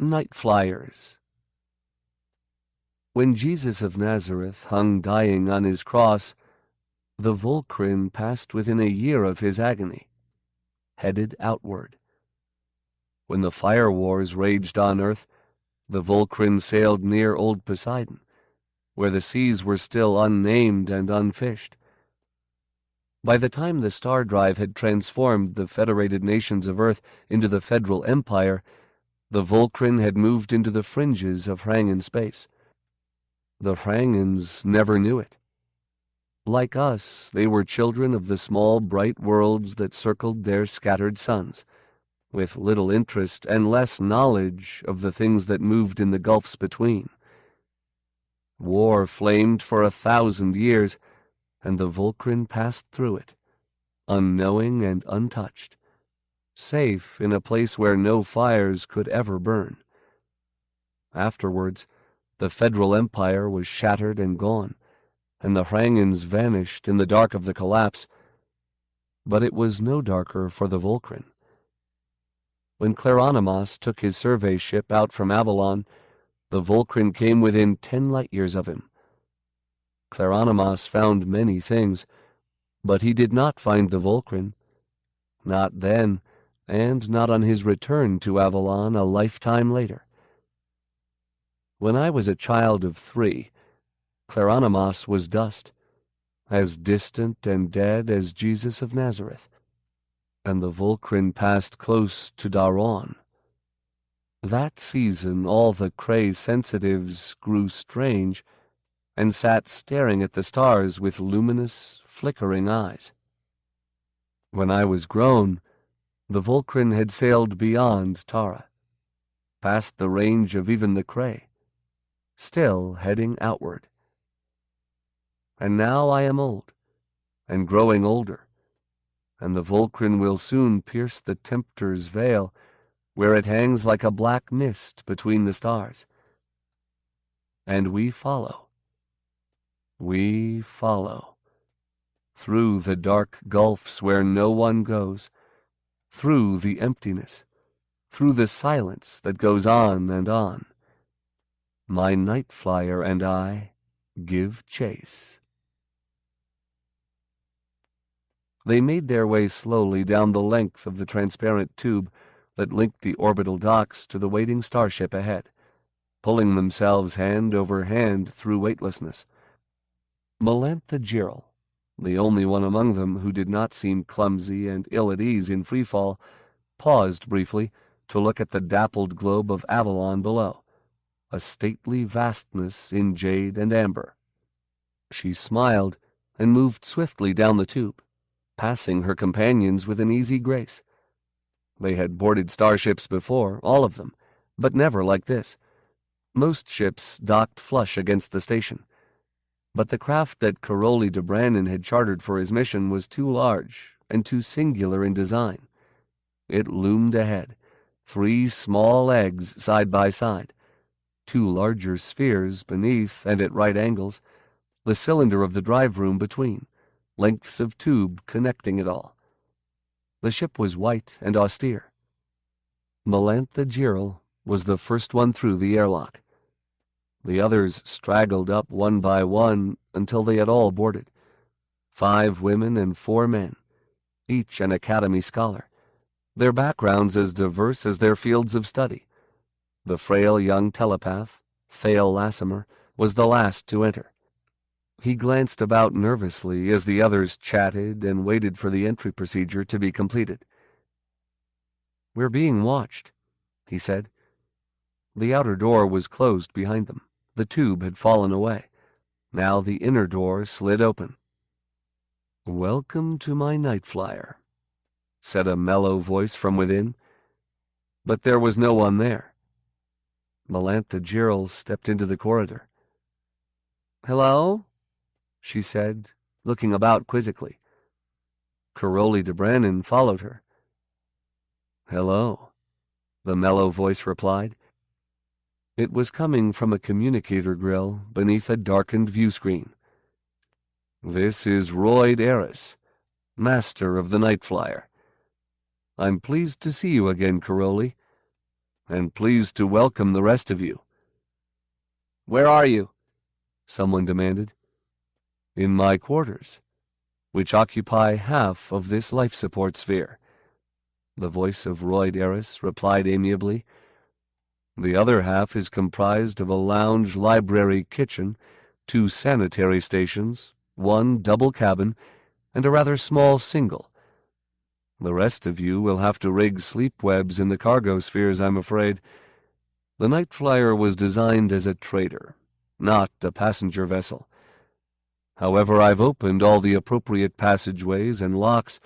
Nightflyers. When Jesus of Nazareth hung dying on his cross, the Volcrin passed within a year of his agony, headed outward. When the fire wars raged on earth, the Volcrin sailed near old Poseidon, where the seas were still unnamed and unfished. By the time the star drive had transformed the federated nations of Earth into the Federal Empire, the Volcrin had moved into the fringes of Hrangan space. The Hrangans never knew it. Like us, they were children of the small, bright worlds that circled their scattered suns, with little interest and less knowledge of the things that moved in the gulfs between. War flamed for 1,000 years, and the Volcrin passed through it, unknowing and untouched, safe in a place where no fires could ever burn. Afterwards, the Federal Empire was shattered and gone, and the Hrangans vanished in the dark of the collapse. But it was no darker for the Volcrin. When Claronymos took his survey ship out from Avalon, the Volcrin came within 10 light-years of him. Claronymos found many things, but he did not find the Volcrin. Not then, and not on his return to Avalon a lifetime later. When I was a child of 3, Claronymos was dust, as distant and dead as Jesus of Nazareth, and the Volcrin passed close to Daron. That season all the Cray sensitives grew strange, and sat staring at the stars with luminous, flickering eyes. When I was grown, the Volcrin had sailed beyond Tara, past the range of even the Cray, still heading outward. And now I am old, and growing older, and the Volcrin will soon pierce the Tempter's veil, where it hangs like a black mist between the stars. And we follow. We follow, through the dark gulfs where no one goes, through the emptiness, through the silence that goes on and on. My Nightflyer and I give chase. They made their way slowly down the length of the transparent tube that linked the orbital docks to the waiting starship ahead, pulling themselves hand over hand through weightlessness. Melantha Girl, the only one among them who did not seem clumsy and ill at ease in freefall, paused briefly to look at the dappled globe of Avalon below, a stately vastness in jade and amber. She smiled and moved swiftly down the tube, passing her companions with an easy grace. They had boarded starships before, all of them, but never like this. Most ships docked flush against the station, but the craft that Caroli de Brannon had chartered for his mission was too large and too singular in design. It loomed ahead, 3 small eggs side by side, 2 larger spheres beneath and at right angles, the cylinder of the drive room between, lengths of tube connecting it all. The ship was white and austere. Melantha Girl was the first one through the airlock. The others straggled up one by one until they had all boarded. 5 women and 4 men, each an academy scholar, their backgrounds as diverse as their fields of study. The frail young telepath, Thale Lassimer, was the last to enter. He glanced about nervously as the others chatted and waited for the entry procedure to be completed. "We're being watched," he said. The outer door was closed behind them. The tube had fallen away. Now the inner door slid open. "Welcome to my Nightflyer," said a mellow voice from within. But there was no one there. Melantha Girl stepped into the corridor. "Hello?" she said, looking about quizzically. Caroli de Brannon followed her. "Hello," the mellow voice replied. It was coming from a communicator grill beneath a darkened view screen. "This is Royd Eris, master of the Nightflyer. I'm pleased to see you again, Caroli. and pleased to welcome the rest of you." "Where are you?" someone demanded. "In my quarters, which occupy half of this life support sphere," the voice of Royd Eris replied amiably. "The other half is comprised of a lounge, library, kitchen, 2 sanitary stations, 1 double cabin, and a rather small single. The rest of you will have to rig sleep webs in the cargo spheres, I'm afraid. The Nightflyer was designed as a trader, not a passenger vessel. However, I've opened all the appropriate passageways and locks,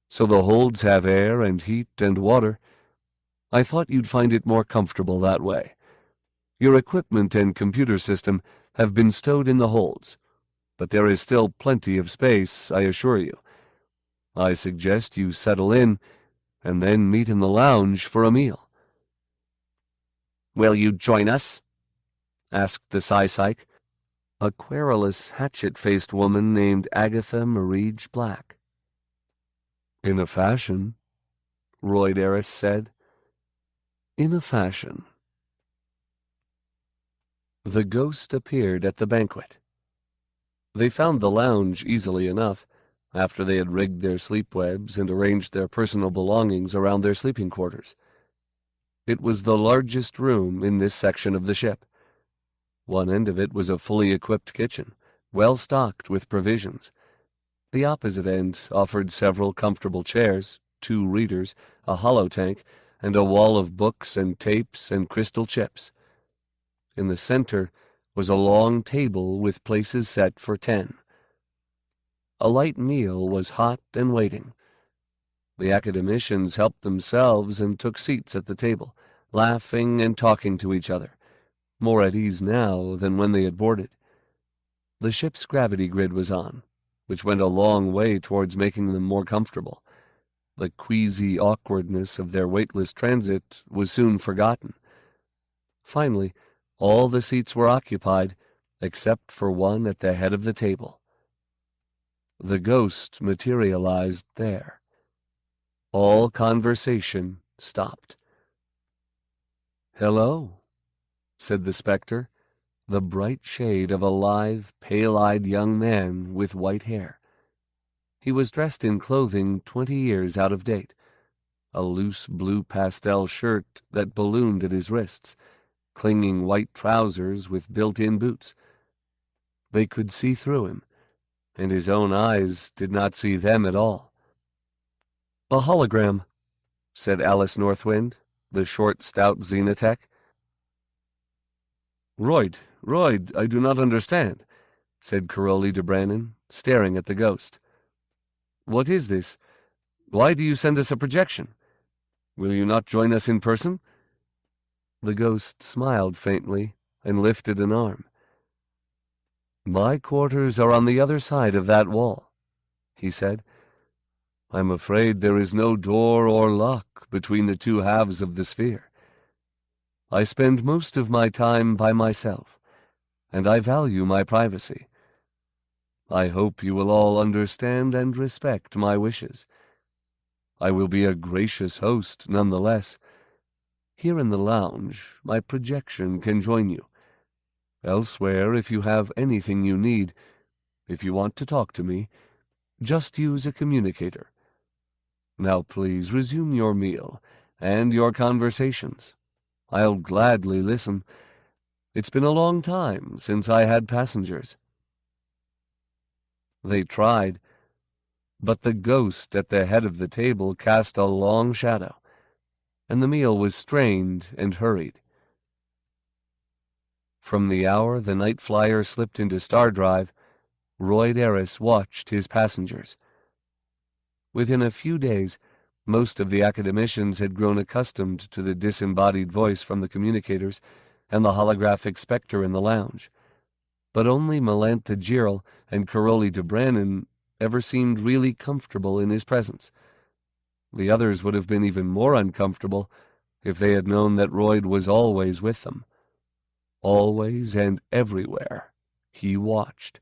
so the holds have air and heat and water. I thought you'd find it more comfortable that way. Your equipment and computer system have been stowed in the holds, but there is still plenty of space, I assure you. I suggest you settle in, and then meet in the lounge for a meal." "Will you join us?" asked the Psy-Psych, a querulous, hatchet-faced woman named Agatha Marige Black. "In a fashion," Royd Eris said. "In a fashion." The ghost appeared at the banquet. They found the lounge easily enough, after they had rigged their sleep webs and arranged their personal belongings around their sleeping quarters. It was the largest room in this section of the ship. One end of it was a fully equipped kitchen, well stocked with provisions. The opposite end offered several comfortable chairs, 2 readers, a holotank, and a wall of books and tapes and crystal chips. In the center was a long table with places set for 10. A light meal was hot and waiting. The academicians helped themselves and took seats at the table, laughing and talking to each other, more at ease now than when they had boarded. The ship's gravity grid was on, which went a long way towards making them more comfortable. The queasy awkwardness of their weightless transit was soon forgotten. Finally, all the seats were occupied, except for one at the head of the table. The ghost materialized there. All conversation stopped. "Hello," said the specter, the bright shade of a lithe, pale-eyed young man with white hair. He was dressed in clothing 20 years out of date, a loose blue pastel shirt that ballooned at his wrists, clinging white trousers with built-in boots. They could see through him, and his own eyes did not see them at all. "A hologram," said Alice Northwind, the short, stout Xenotech. Royd, I do not understand," said Caroli de Brannon, staring at the ghost. "What is this? Why do you send us a projection? Will you not join us in person?" The ghost smiled faintly and lifted an arm. "My quarters are on the other side of that wall," he said. "I'm afraid there is no door or lock between the 2 halves of the sphere. I spend most of my time by myself, and I value my privacy. I hope you will all understand and respect my wishes. I will be a gracious host nonetheless. Here in the lounge, my projection can join you. Elsewhere, if you have anything you need, if you want to talk to me, just use a communicator. Now please resume your meal and your conversations. I'll gladly listen. It's been a long time since I had passengers." They tried, but the ghost at the head of the table cast a long shadow, and the meal was strained and hurried. From the hour the Nightflyer slipped into star drive, Royd Eris watched his passengers. Within a few days, most of the academicians had grown accustomed to the disembodied voice from the communicators and the holographic specter in the lounge, but only Melantha Girl and Caroli de Brannon ever seemed really comfortable in his presence. The others would have been even more uncomfortable if they had known that Royd was always with them. Always and everywhere he watched.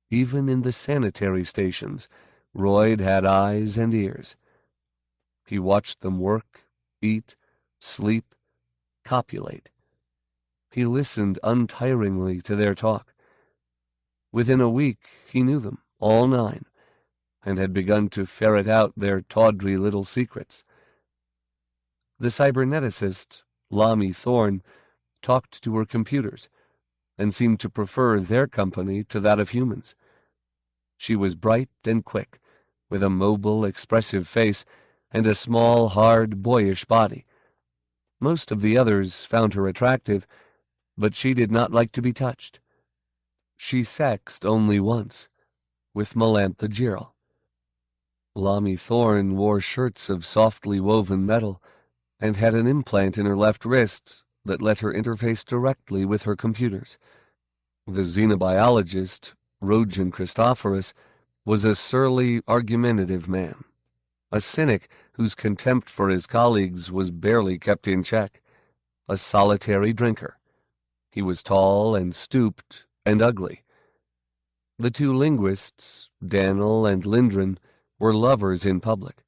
Even in the sanitary stations, Royd had eyes and ears. He watched them work, eat, sleep, copulate. He listened untiringly to their talk. Within a week he knew them, all 9, and had begun to ferret out their tawdry little secrets. The cyberneticist, Lami Thorne, talked to her computers, and seemed to prefer their company to that of humans. She was bright and quick, with a mobile, expressive face and a small, hard, boyish body. Most of the others found her attractive, but she did not like to be touched. She sexed only once, with Melantha Girl. Lami Thorne wore shirts of softly woven metal, and had an implant in her left wrist that let her interface directly with her computers. The xenobiologist, Rojan Christophorus, was a surly, argumentative man, a cynic whose contempt for his colleagues was barely kept in check, a solitary drinker. He was tall and stooped and ugly. The 2 linguists, Daniel and Lindgren, were lovers in public,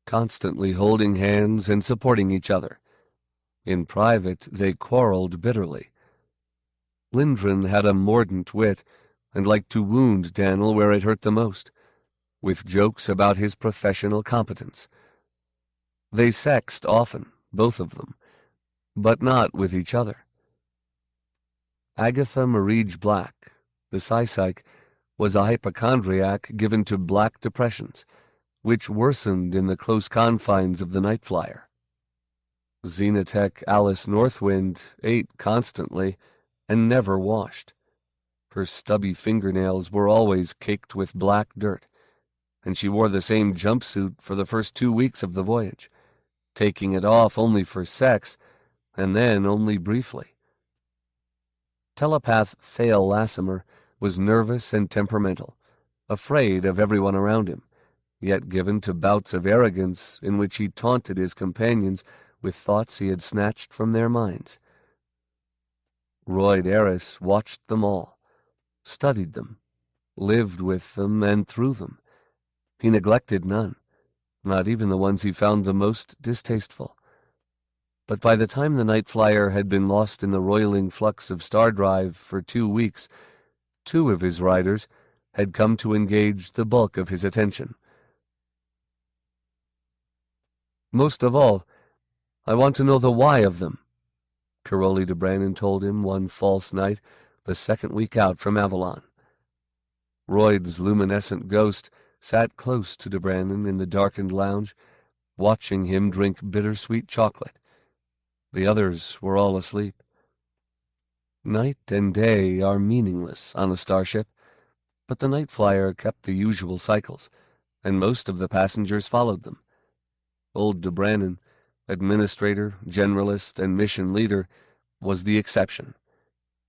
constantly holding hands and supporting each other. In private, they quarreled bitterly. Lindgren had a mordant wit and liked to wound Daniel where it hurt the most, with jokes about his professional competence. They sexed often, both of them, but not with each other. Agatha Marije Black, the psych, was a hypochondriac given to black depressions, which worsened in the close confines of the Nightflyer. Xenotech Alice Northwind ate constantly and never washed. Her stubby fingernails were always caked with black dirt, and she wore the same jumpsuit for the first 2 weeks of the voyage, taking it off only for sex, and then only briefly. Telepath Thale Lassimer was nervous and temperamental, afraid of everyone around him, yet given to bouts of arrogance in which he taunted his companions with thoughts he had snatched from their minds. Royd Eris watched them all, studied them, lived with them and through them. He neglected none, not even the ones he found the most distasteful. But by the time the Nightflyer had been lost in the roiling flux of star drive for 2 weeks, 2 of his riders had come to engage the bulk of his attention. Most of all, I want to know the why of them, Caroli de Brannon told him one false night, the 2nd week out from Avalon. Royd's luminescent ghost sat close to de Brannon in the darkened lounge, watching him drink bittersweet chocolate. The others were all asleep. Night and day are meaningless on a starship, but the Nightflyer kept the usual cycles, and most of the passengers followed them. Old de Brannon, administrator, generalist, and mission leader, was the exception.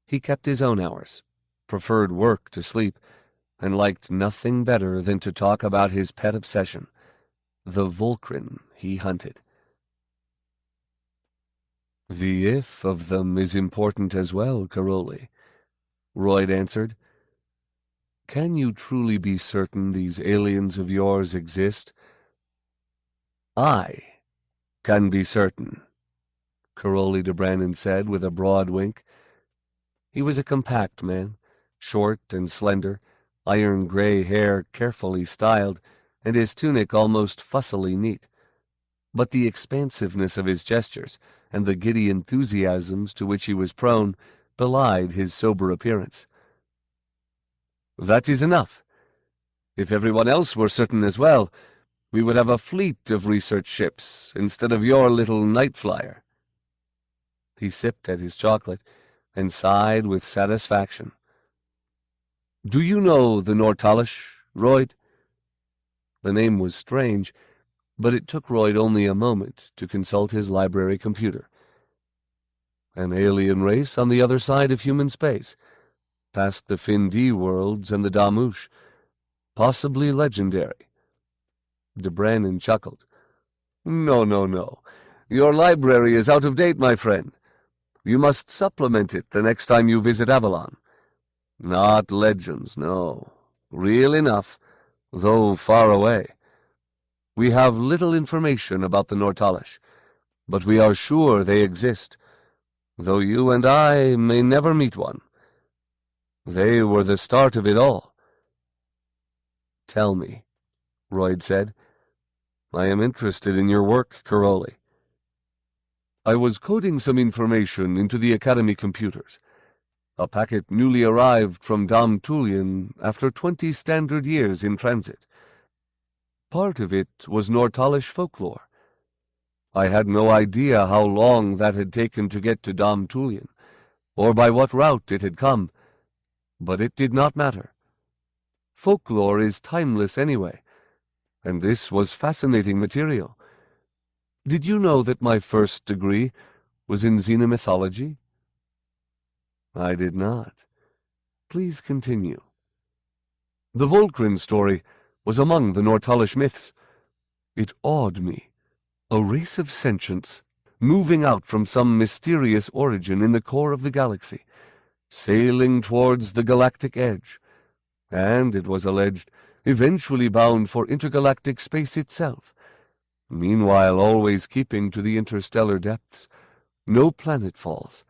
He kept his own hours, preferred work to sleep, and liked nothing better than to talk about his pet obsession, the Volcrin he hunted. The if of them is important as well, Caroli, Royd answered. Can you truly be certain these aliens of yours exist? I can be certain, Caroli de Brannon said with a broad wink. He was a compact man, short and slender, iron-gray hair carefully styled, and his tunic almost fussily neat. But the expansiveness of his gestures and the giddy enthusiasms to which he was prone belied his sober appearance. That is enough. If everyone else were certain as well, we would have a fleet of research ships instead of your little Nightflyer. He sipped at his chocolate and sighed with satisfaction. Do you know the Nortalish, Royd? The name was strange, but it took Royd only a moment to consult his library computer. An alien race on the other side of human space, past the Fin-D worlds and the Damouche, possibly legendary. De Brannon chuckled. No, no, no. Your library is out of date, my friend. You must supplement it the next time you visit Avalon. Not legends, no. Real enough, though far away. We have little information about the Nortalish, but we are sure they exist, though you and I may never meet one. They were the start of it all. Tell me, Royd said. I am interested in your work, Caroli. I was coding some information into the Academy computers. A packet newly arrived from Dam Tulian after 20 standard years in transit. Part of it was Nortalish folklore. I had no idea how long that had taken to get to Dam Tulian, or by what route it had come, but it did not matter. Folklore is timeless anyway, and this was fascinating material. Did you know that my first degree was in xenomythology? I did not. Please continue. The Volcrin story was among the Nortalish myths. It awed me. A race of sentients, moving out from some mysterious origin in the core of the galaxy, sailing towards the galactic edge, and, it was alleged, eventually bound for intergalactic space itself, meanwhile always keeping to the interstellar depths. No planet falls,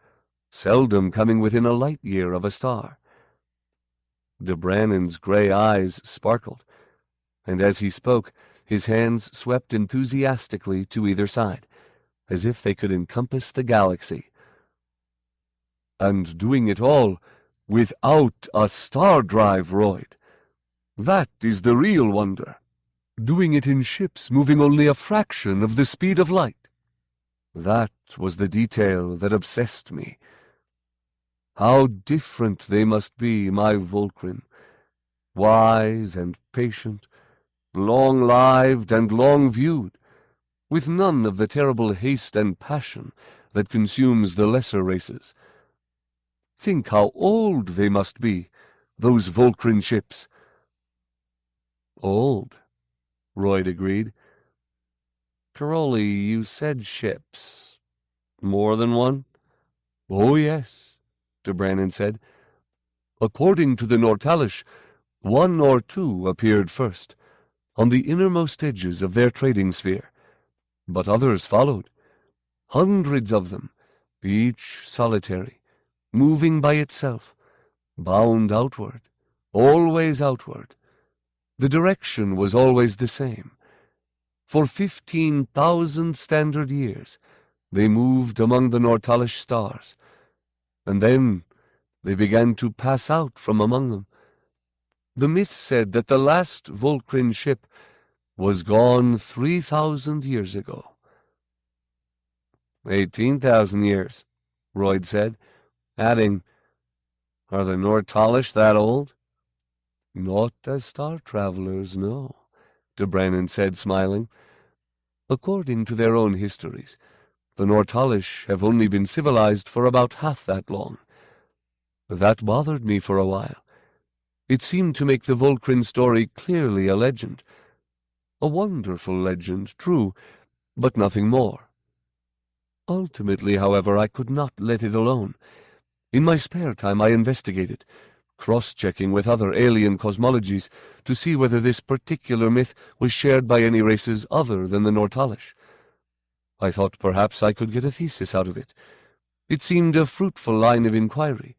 seldom coming within a light year of a star. De Brannon's gray eyes sparkled, and as he spoke, his hands swept enthusiastically to either side, as if they could encompass the galaxy. And doing it all without a star drive, Royd. That is the real wonder. Doing it in ships moving only a fraction of the speed of light. That was the detail that obsessed me. How different they must be, my Volcrin. Wise and patient, long-lived and long-viewed, with none of the terrible haste and passion that consumes the lesser races. Think how old they must be, those Volcrin ships. Old, Royd agreed. Caroli, you said ships. More than one? Oh, yes, de Brannon said. According to the Nortalish, 1 or 2 appeared first, on the innermost edges of their trading sphere, but others followed. Hundreds of them, each solitary, moving by itself, bound outward, always outward. The direction was always the same. For 15,000 standard years, they moved among the Nortalish stars, and then they began to pass out from among them. The myth said that the last Volcrin ship was gone 3,000 years ago. 18,000 years, Royd said, adding, Are the Nortalish that old? Not as star travelers, no, de Brannon said, smiling. According to their own histories, the Nortalish have only been civilized for about half that long. That bothered me for a while. It seemed to make the Volcrin story clearly a legend. A wonderful legend, true, but nothing more. Ultimately, however, I could not let it alone. In my spare time I investigated, cross-checking with other alien cosmologies to see whether this particular myth was shared by any races other than the Nortalish. I thought perhaps I could get a thesis out of it. It seemed a fruitful line of inquiry.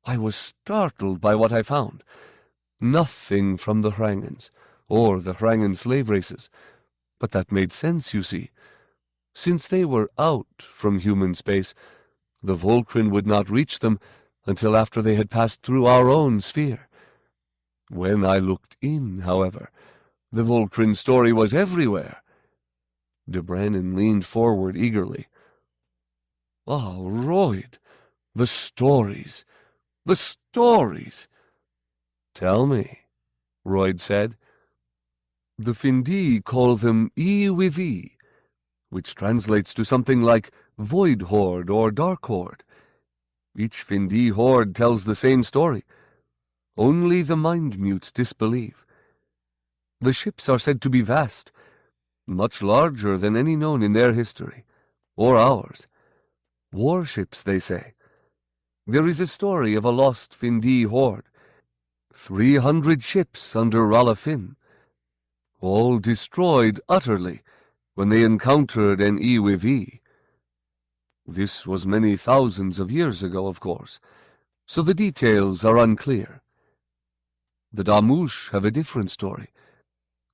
I was startled by what I found. Nothing from the Hrangans, or the Hrangan slave races. But that made sense, you see. Since they were out from human space, the Volcrin would not reach them until after they had passed through our own sphere. When I looked in, however, the Volcrin story was everywhere. De Brannon leaned forward eagerly. Ah, Royd, the stories! The stories! Tell me, Royd said. The Findi call them Iwivi, which translates to something like Void Horde or Dark Horde. Each Findi horde tells the same story. Only the mind-mutes disbelieve. The ships are said to be vast, much larger than any known in their history, or ours. Warships, they say. There is a story of a lost Findi horde. 300 ships under Ralafin, all destroyed utterly when they encountered an Iwivi. This was many thousands of years ago, of course, so the details are unclear. The Damush have a different story,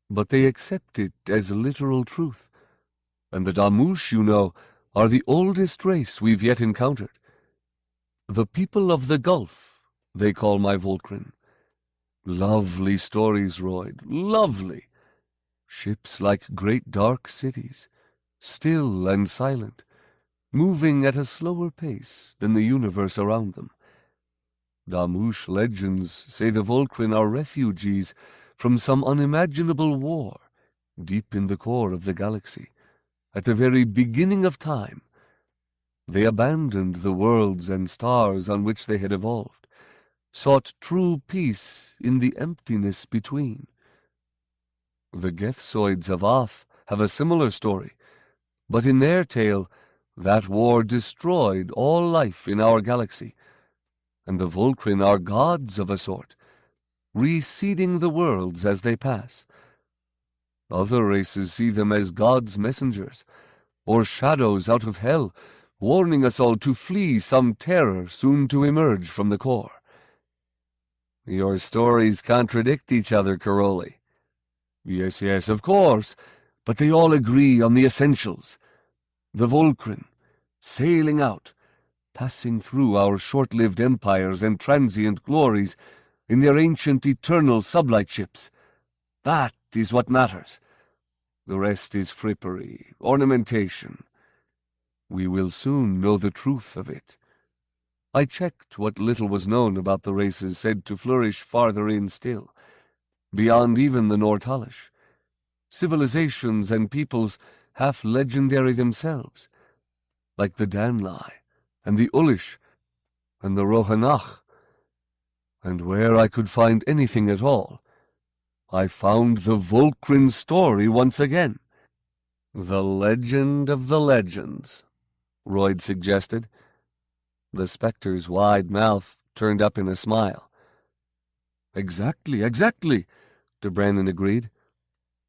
but they accept it as literal truth. And the Damush, you know, are the oldest race we've yet encountered. The people of the Gulf, they call my Volcrin. Lovely stories, Royd, lovely. Ships like great dark cities, still and silent, moving at a slower pace than the universe around them. Damush legends say the Volcrin are refugees from some unimaginable war deep in the core of the galaxy. At the very beginning of time, they abandoned the worlds and stars on which they had evolved, sought true peace in the emptiness between. The Gethsoids of Oth have a similar story, but in their tale, that war destroyed all life in our galaxy, and the Volcrin are gods of a sort, reseeding the worlds as they pass. Other races see them as God's messengers, or shadows out of hell, warning us all to flee some terror soon to emerge from the core. Your stories contradict each other, Caroli. Yes, of course, but they all agree on the essentials. The Volcrin, sailing out, passing through our short-lived empires and transient glories in their ancient eternal sublight ships. That is what matters. The rest is frippery, ornamentation. We will soon know the truth of it. I checked what little was known about the races said to flourish farther in still, beyond even the Nortalish. Civilizations and peoples half legendary themselves, like the Danlai, and the Ulish, and the Rohanach. And where I could find anything at all, I found the Volcrin story once again. The legend of the legends, Royd suggested. The specter's wide mouth turned up in a smile. Exactly, De Brannon agreed.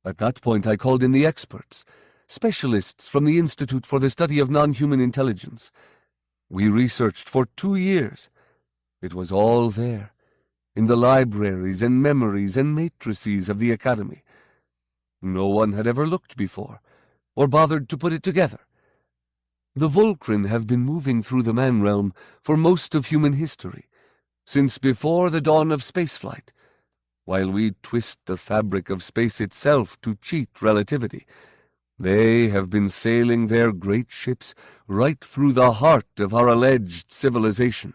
At that point I called in the experts, specialists from the Institute for the Study of Non-Human Intelligence. We researched for 2 years. It was all there, in the libraries and memories and matrices of the Academy. No one had ever looked before, or bothered to put it together. The Volcrin have been moving through the man realm for most of human history, since before the dawn of spaceflight, while we twist the fabric of space itself to cheat relativity. They have been sailing their great ships right through the heart of our alleged civilization,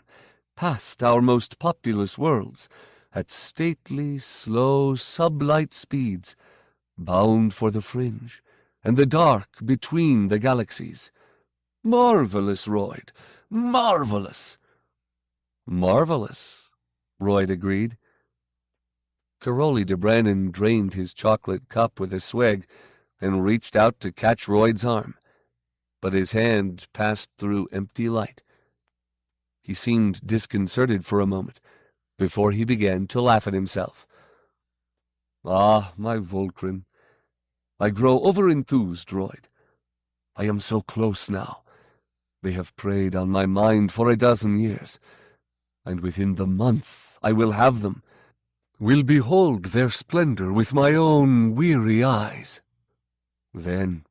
past our most populous worlds, at stately, slow, sublight speeds, bound for the fringe, and the dark between the galaxies. Marvelous, Royd, marvelous. Marvelous, Royd agreed. Caroli de Brannon drained his chocolate cup with a swig and reached out to catch Royd's arm, but his hand passed through empty light. He seemed disconcerted for a moment, before he began to laugh at himself. Ah, my Volcrin, I grow over-enthused, Royd. I am so close now. They have preyed on my mind for 12 years, and within the month I will have them, will behold their splendor with my own weary eyes. Then,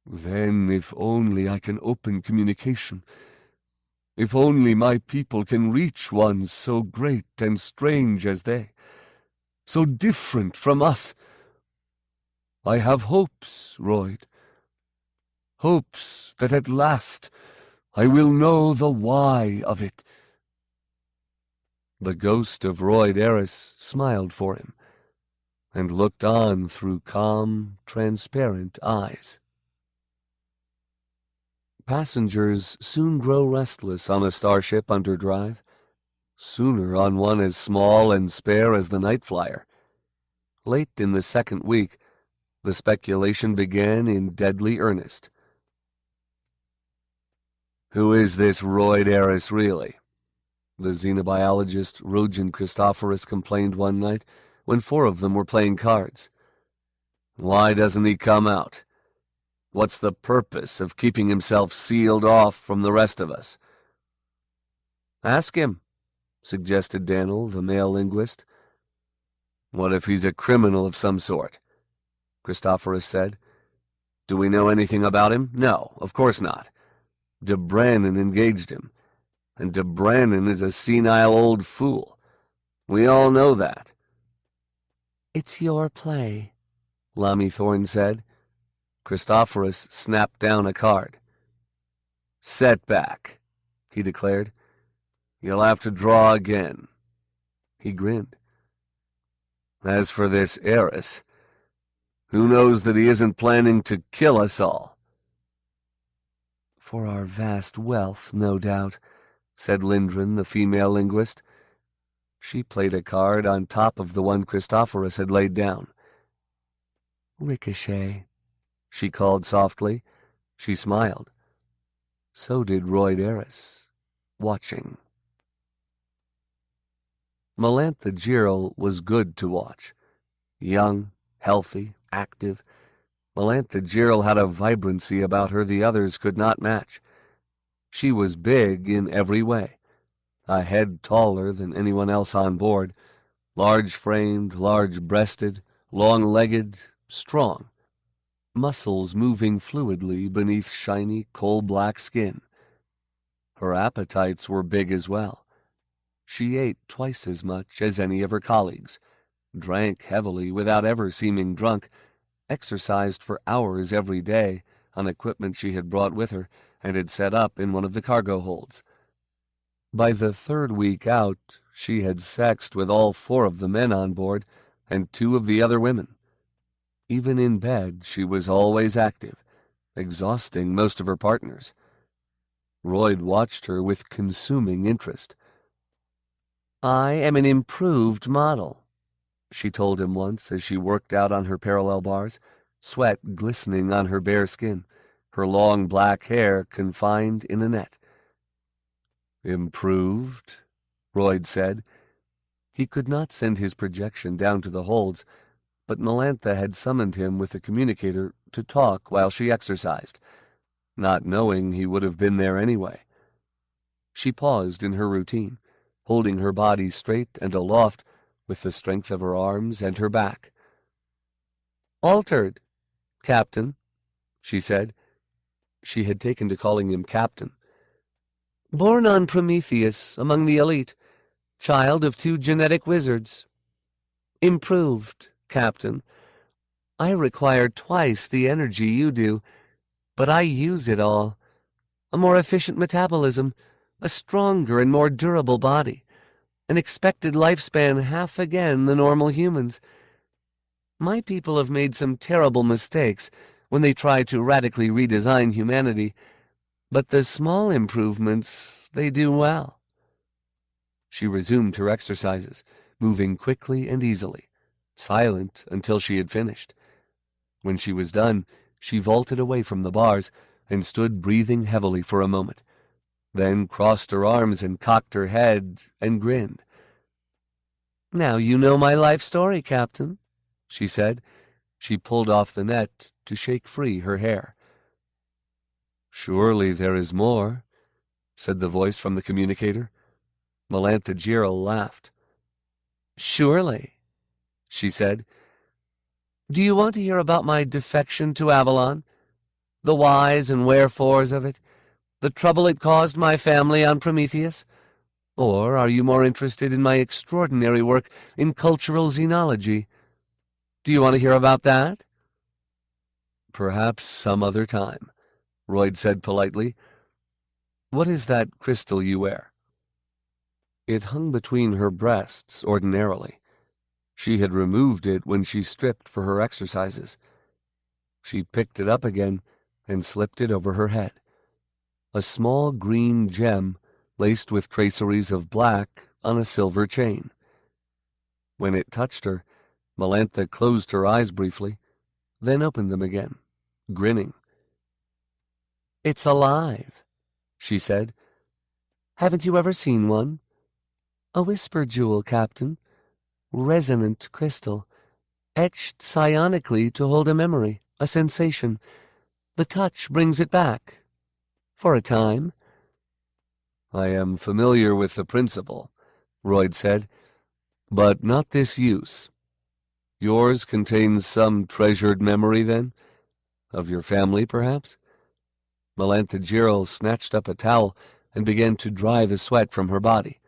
if only I can open communication, if only my people can reach ones so great and strange as they, so different from us. I have hopes, Royd, hopes that at last I will know the why of it. The ghost of Royd Eris smiled for him, and looked on through calm, transparent eyes. Passengers soon grow restless on a starship under drive, sooner on one as small and spare as the Nightflyer. Late in the second week, the speculation began in deadly earnest. Who is this Royd Eris really? The xenobiologist Rojan Christophorus complained one night when 4 of them were playing cards. Why doesn't he come out? What's the purpose of keeping himself sealed off from the rest of us? Ask him, suggested Daniel, the male linguist. What if he's a criminal of some sort? Christophorus said. Do we know anything about him? No, of course not. De Brannon engaged him, and De Brannon is a senile old fool. We all know that. It's your play, Lamy Thorne said. Christophorus snapped down a card. Setback, he declared. You'll have to draw again. He grinned. As for this heiress, who knows that he isn't planning to kill us all? For our vast wealth, no doubt, said Lindgren, the female linguist. She played a card on top of the one Christophorus had laid down. Ricochet, she called softly. She smiled. So did Royd Eris, watching. Melantha Girl was good to watch. Young, healthy, active. Melantha Girl had a vibrancy about her the others could not match. She was big in every way, a head taller than anyone else on board, large-framed, large-breasted, long-legged, strong, muscles moving fluidly beneath shiny, coal-black skin. Her appetites were big as well. She ate twice as much as any of her colleagues, drank heavily without ever seeming drunk, exercised for hours every day on equipment she had brought with her and had set up in one of the cargo holds. By the third week out, she had sexed with all 4 of the men on board and 2 of the other women. Even in bed, she was always active, exhausting most of her partners. Royd watched her with consuming interest. I am an improved model, she told him once as she worked out on her parallel bars, sweat glistening on her bare skin, her long black hair confined in a net. Improved? Royd said. He could not send his projection down to the holds, but Melantha had summoned him with a communicator to talk while she exercised, not knowing he would have been there anyway. She paused in her routine, holding her body straight and aloft with the strength of her arms and her back. Altered, Captain, she said. She had taken to calling him Captain. Born on Prometheus, among the elite, child of 2 genetic wizards. Improved, Captain. I require twice the energy you do, but I use it all. A more efficient metabolism, a stronger and more durable body, an expected lifespan half again the normal humans. My people have made some terrible mistakes when they try to radically redesign humanity, but the small improvements they do well. She resumed her exercises, moving quickly and easily, silent until she had finished. When she was done, she vaulted away from the bars and stood breathing heavily for a moment, then crossed her arms and cocked her head and grinned. Now you know my life story, Captain, she said. She pulled off the net to shake free her hair. Surely there is more, said the voice from the communicator. Melantha Girl laughed. Surely, she said. Do you want to hear about my defection to Avalon? The whys and wherefores of it? The trouble it caused my family on Prometheus? Or are you more interested in my extraordinary work in cultural xenology? Do you want to hear about that? Perhaps some other time, Royd said politely. What is that crystal you wear? It hung between her breasts ordinarily. She had removed it when she stripped for her exercises. She picked it up again and slipped it over her head. A small green gem laced with traceries of black on a silver chain. When it touched her, Melantha closed her eyes briefly, then opened them again, grinning. It's alive, she said. Haven't you ever seen one? A whisper jewel, Captain. Resonant crystal, etched psionically to hold a memory, a sensation. The touch brings it back. For a time. I am familiar with the principle, Royd said, but not this use. Yours contains some treasured memory, then? Of your family, perhaps? Melantha Girl snatched up a towel and began to dry the sweat from her body.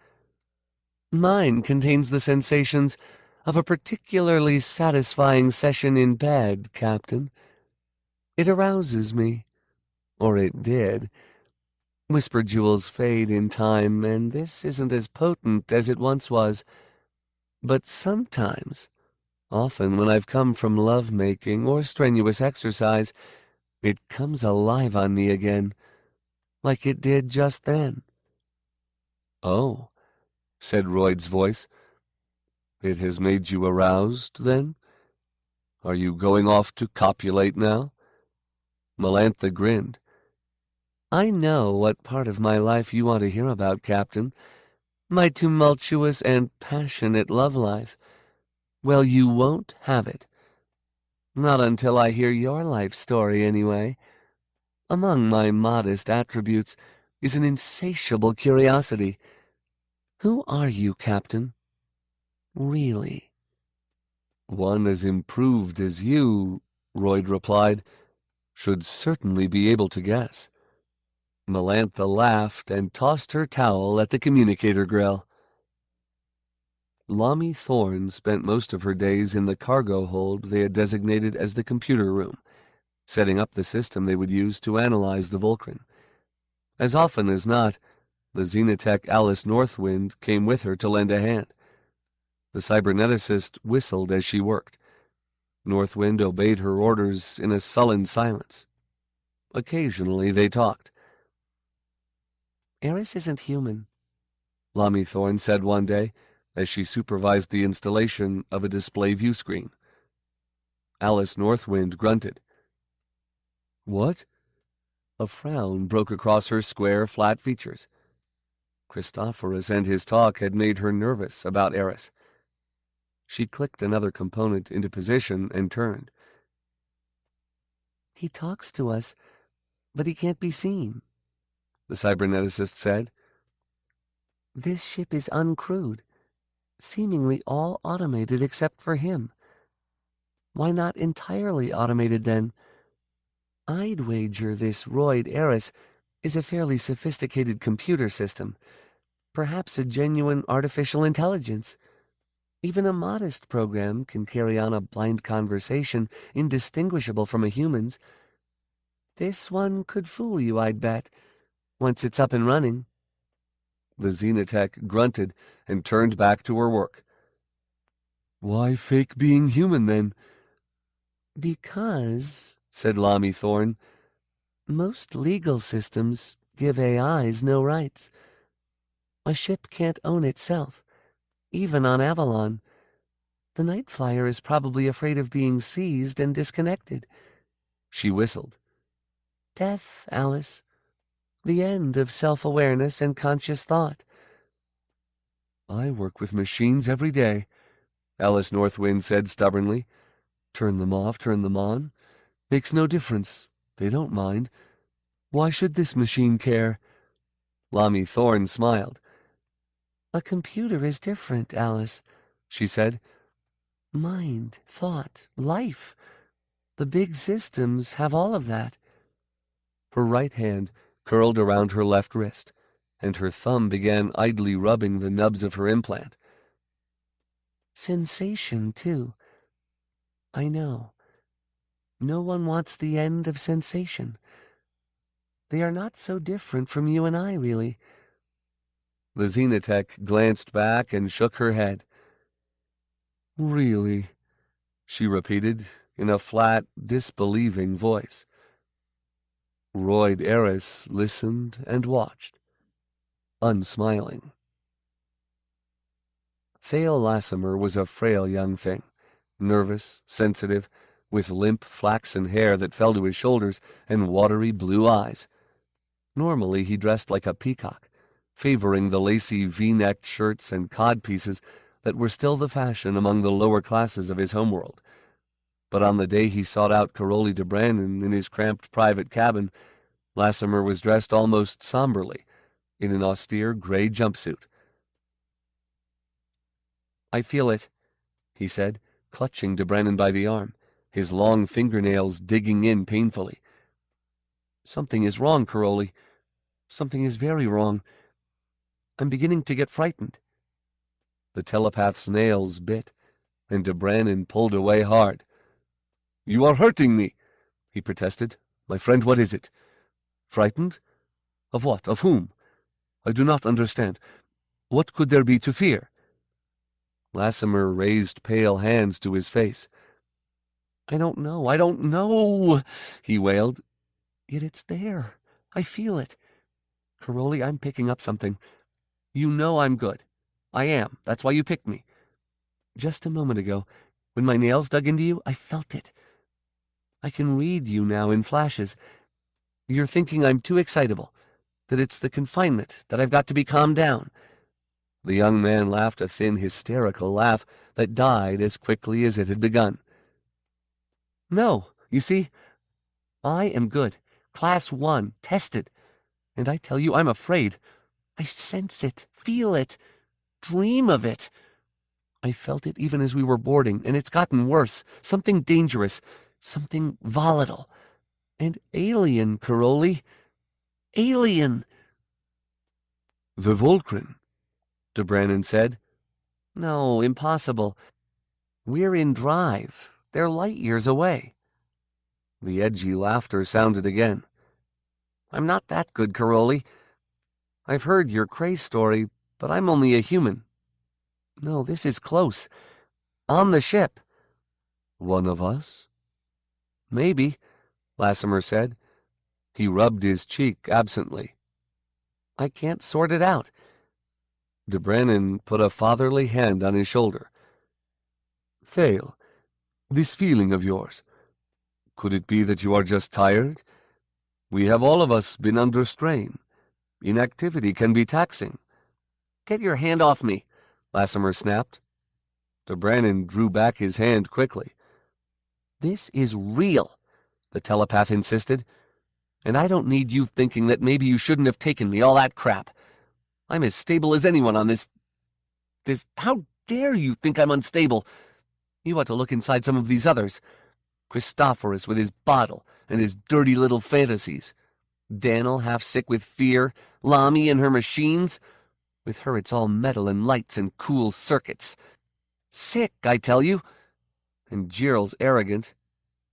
Mine contains the sensations of a particularly satisfying session in bed, Captain. It arouses me. Or it did. Whisper jewels fade in time, and this isn't as potent as it once was. But sometimes, often when I've come from love-making or strenuous exercise, it comes alive on me again, like it did just then. Oh, said Royd's voice. It has made you aroused, then? Are you going off to copulate now? Melantha grinned. I know what part of my life you want to hear about, Captain. My tumultuous and passionate love life. Well, you won't have it. Not until I hear your life story, anyway. Among my modest attributes is an insatiable curiosity. Who are you, Captain? Really? One as improved as you, Royd replied, should certainly be able to guess. Melantha laughed and tossed her towel at the communicator grill. Lami Thorne spent most of her days in the cargo hold they had designated as the computer room, setting up the system they would use to analyze the Volcran. As often as not, the Xenotech Alice Northwind came with her to lend a hand. The cyberneticist whistled as she worked. Northwind obeyed her orders in a sullen silence. Occasionally they talked. Eris isn't human, Lami Thorne said one day, as she supervised the installation of a display view screen. Alice Northwind grunted. What? A frown broke across her square, flat features. Christophorus and his talk had made her nervous about Eris. She clicked another component into position and turned. He talks to us, but he can't be seen, the cyberneticist said. This ship is uncrewed, seemingly all automated except for him. Why not entirely automated, then? I'd wager this Royd Eris is a fairly sophisticated computer system, perhaps a genuine artificial intelligence. Even a modest program can carry on a blind conversation indistinguishable from a human's. This one could fool you, I'd bet, once it's up and running. The Xenotech grunted and turned back to her work. Why fake being human, then? Because, said Lami Thorne, most legal systems give AIs no rights. A ship can't own itself, even on Avalon. The Nightflyer is probably afraid of being seized and disconnected. She whistled. Death, Alice. The end of self-awareness and conscious thought. I work with machines every day, Alice Northwind said stubbornly. Turn them off, turn them on. Makes no difference. They don't mind. Why should this machine care? Lami Thorne smiled. A computer is different, Alice, she said. Mind, thought, life. The big systems have all of that. Her right hand curled around her left wrist, and her thumb began idly rubbing the nubs of her implant. Sensation, too. I know. No one wants the end of sensation. They are not so different from you and I, really. The Xenotech glanced back and shook her head. Really? She repeated in a flat, disbelieving voice. Royd Eris listened and watched, unsmiling. Thale Lassimer was a frail young thing, nervous, sensitive, with limp flaxen hair that fell to his shoulders and watery blue eyes. Normally he dressed like a peacock, favoring the lacy V-necked shirts and codpieces that were still the fashion among the lower classes of his homeworld. But on the day he sought out Caroli de Brannon in his cramped private cabin, Lassimer was dressed almost somberly, in an austere gray jumpsuit. "I feel it," he said, clutching de Brannon by the arm, his long fingernails digging in painfully. "Something is wrong, Caroli. Something is very wrong. I'm beginning to get frightened." The telepath's nails bit, and de Brannon pulled away hard. "You are hurting me," he protested. "My friend, what is it? Frightened? Of what? Of whom? I do not understand. What could there be to fear?" Lassimer raised pale hands to his face. I don't know, he wailed. Yet it's there. I feel it. Caroli, I'm picking up something. You know I'm good. I am. That's why you picked me. Just a moment ago, when my nails dug into you, I felt it. I can read you now in flashes. You're thinking I'm too excitable, that it's the confinement, that I've got to be calmed down." The young man laughed a thin, hysterical laugh that died as quickly as it had begun. "No, you see, I am good. Class 1, tested. And I tell you, I'm afraid. I sense it, feel it, dream of it. I felt it even as we were boarding, and it's gotten worse. Something dangerous, something volatile. And alien, Caroli. Alien." "The Volcran," de Brannon said. "No, impossible. We're in drive. They're light years away." The edgy laughter sounded again. "I'm not that good, Caroli. I've heard your craze story, but I'm only a human. No, this is close. On the ship." "One of us?" "Maybe," Lassimer said. He rubbed his cheek absently. "I can't sort it out." De Brannon put a fatherly hand on his shoulder. "Thale, this feeling of yours, could it be that you are just tired? We have all of us been under strain. Inactivity can be taxing." "Get your hand off me," Lassimer snapped. De Brannon drew back his hand quickly. "This is real," the telepath insisted. "And I don't need you thinking that maybe you shouldn't have taken me, all that crap. I'm as stable as anyone on this... How dare you think I'm unstable? You ought to look inside some of these others. Christophorus with his bottle and his dirty little fantasies. Daniel half sick with fear. Lami and her machines. With her it's all metal and lights and cool circuits. Sick, I tell you. And Gerald's arrogant.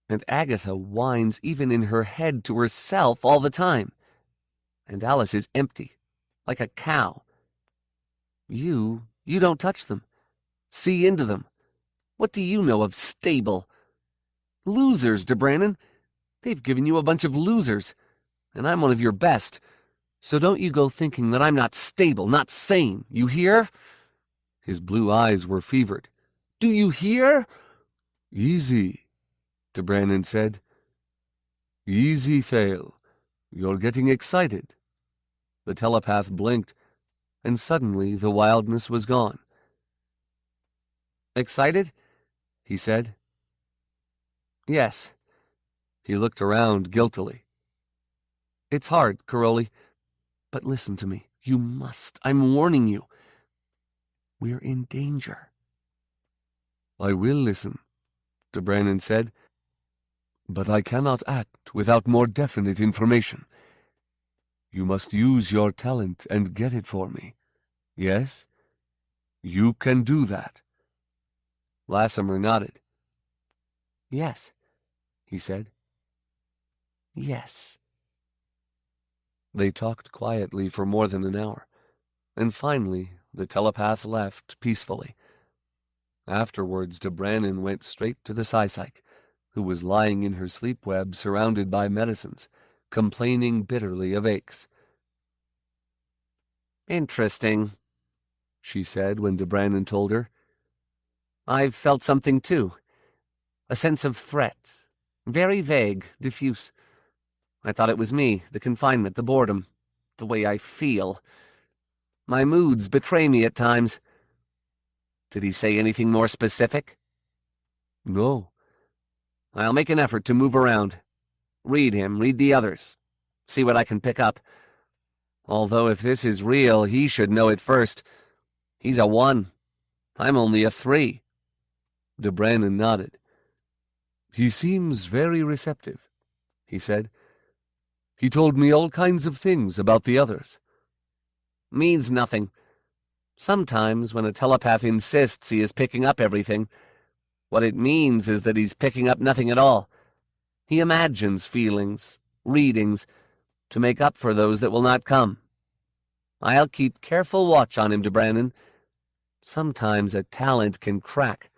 And Agatha whines even in her head to herself all the time. And Alice is empty, like a cow. You don't touch them. See into them. What do you know of stable? Losers, de Brannon. They've given you a bunch of losers, and I'm one of your best. So don't you go thinking that I'm not stable, not sane. You hear?" His blue eyes were fevered. "Do you hear?" "Easy," de Brannon said. "Easy, Thale. You're getting excited." The telepath blinked, and suddenly the wildness was gone. "Excited?" he said. "Yes." He looked around guiltily. "It's hard, Caroli. But listen to me. You must. I'm warning you. We're in danger." "I will listen," de Brannon said. "But I cannot act without more definite information. You must use your talent and get it for me. Yes? You can do that." Lassimer nodded. "Yes," he said. "Yes." They talked quietly for more than an hour, and finally the telepath left peacefully. Afterwards, de Brannon went straight to the psychic, who was lying in her sleep web surrounded by medicines, complaining bitterly of aches. "Interesting," she said when de Brannon told her. "I've felt something too. A sense of threat. Very vague, diffuse. I thought it was me, the confinement, the boredom, the way I feel. My moods betray me at times." "Did he say anything more specific?" "No. I'll make an effort to move around. Read him, read the others. See what I can pick up. Although if this is real, he should know it first. He's a 1. I'm only a 3. De Brannon nodded. He seems very receptive, he said. He told me all kinds of things about the others. Means nothing. Sometimes when a telepath insists he is picking up everything, what it means is that he's picking up nothing at all. He imagines feelings, readings, to make up for those that will not come. I'll keep careful watch on him, De Brannon. Sometimes a talent can crack,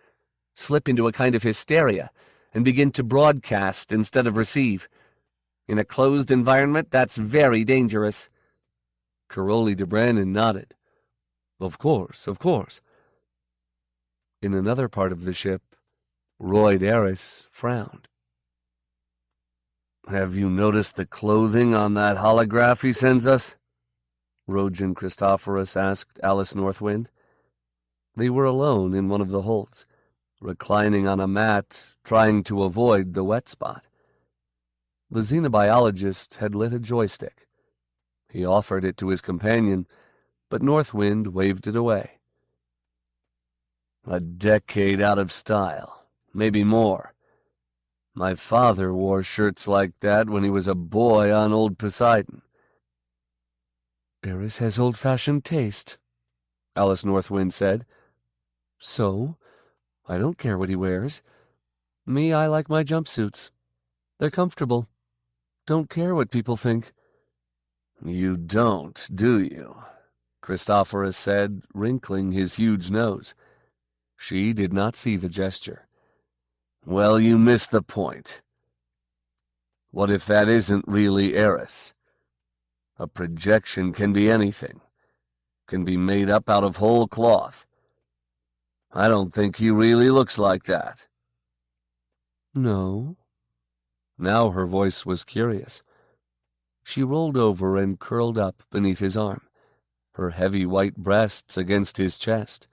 slip into a kind of hysteria, and begin to broadcast instead of receive. In a closed environment, that's very dangerous. Caroli de Brannon nodded. Of course, of course. In another part of the ship, Royd Eris frowned. Have you noticed the clothing on that holograph he sends us? Rojan Christophorus asked Alice Northwind. They were alone in one of the holds, reclining on a mat, trying to avoid the wet spot. The xenobiologist had lit a joystick. He offered it to his companion, but Northwind waved it away. A decade out of style, maybe more. My father wore shirts like that when he was a boy on old Poseidon. Eris has old-fashioned taste, Alice Northwind said. So, I don't care what he wears. Me, I like my jumpsuits. They're comfortable. Don't care what people think. You don't, do you? Christophorus said, wrinkling his huge nose. She did not see the gesture. Well, you missed the point. What if that isn't really Eris? A projection can be anything. Can be made up out of whole cloth. I don't think he really looks like that. No? Now her voice was curious. She rolled over and curled up beneath his arm, her heavy white breasts against his chest.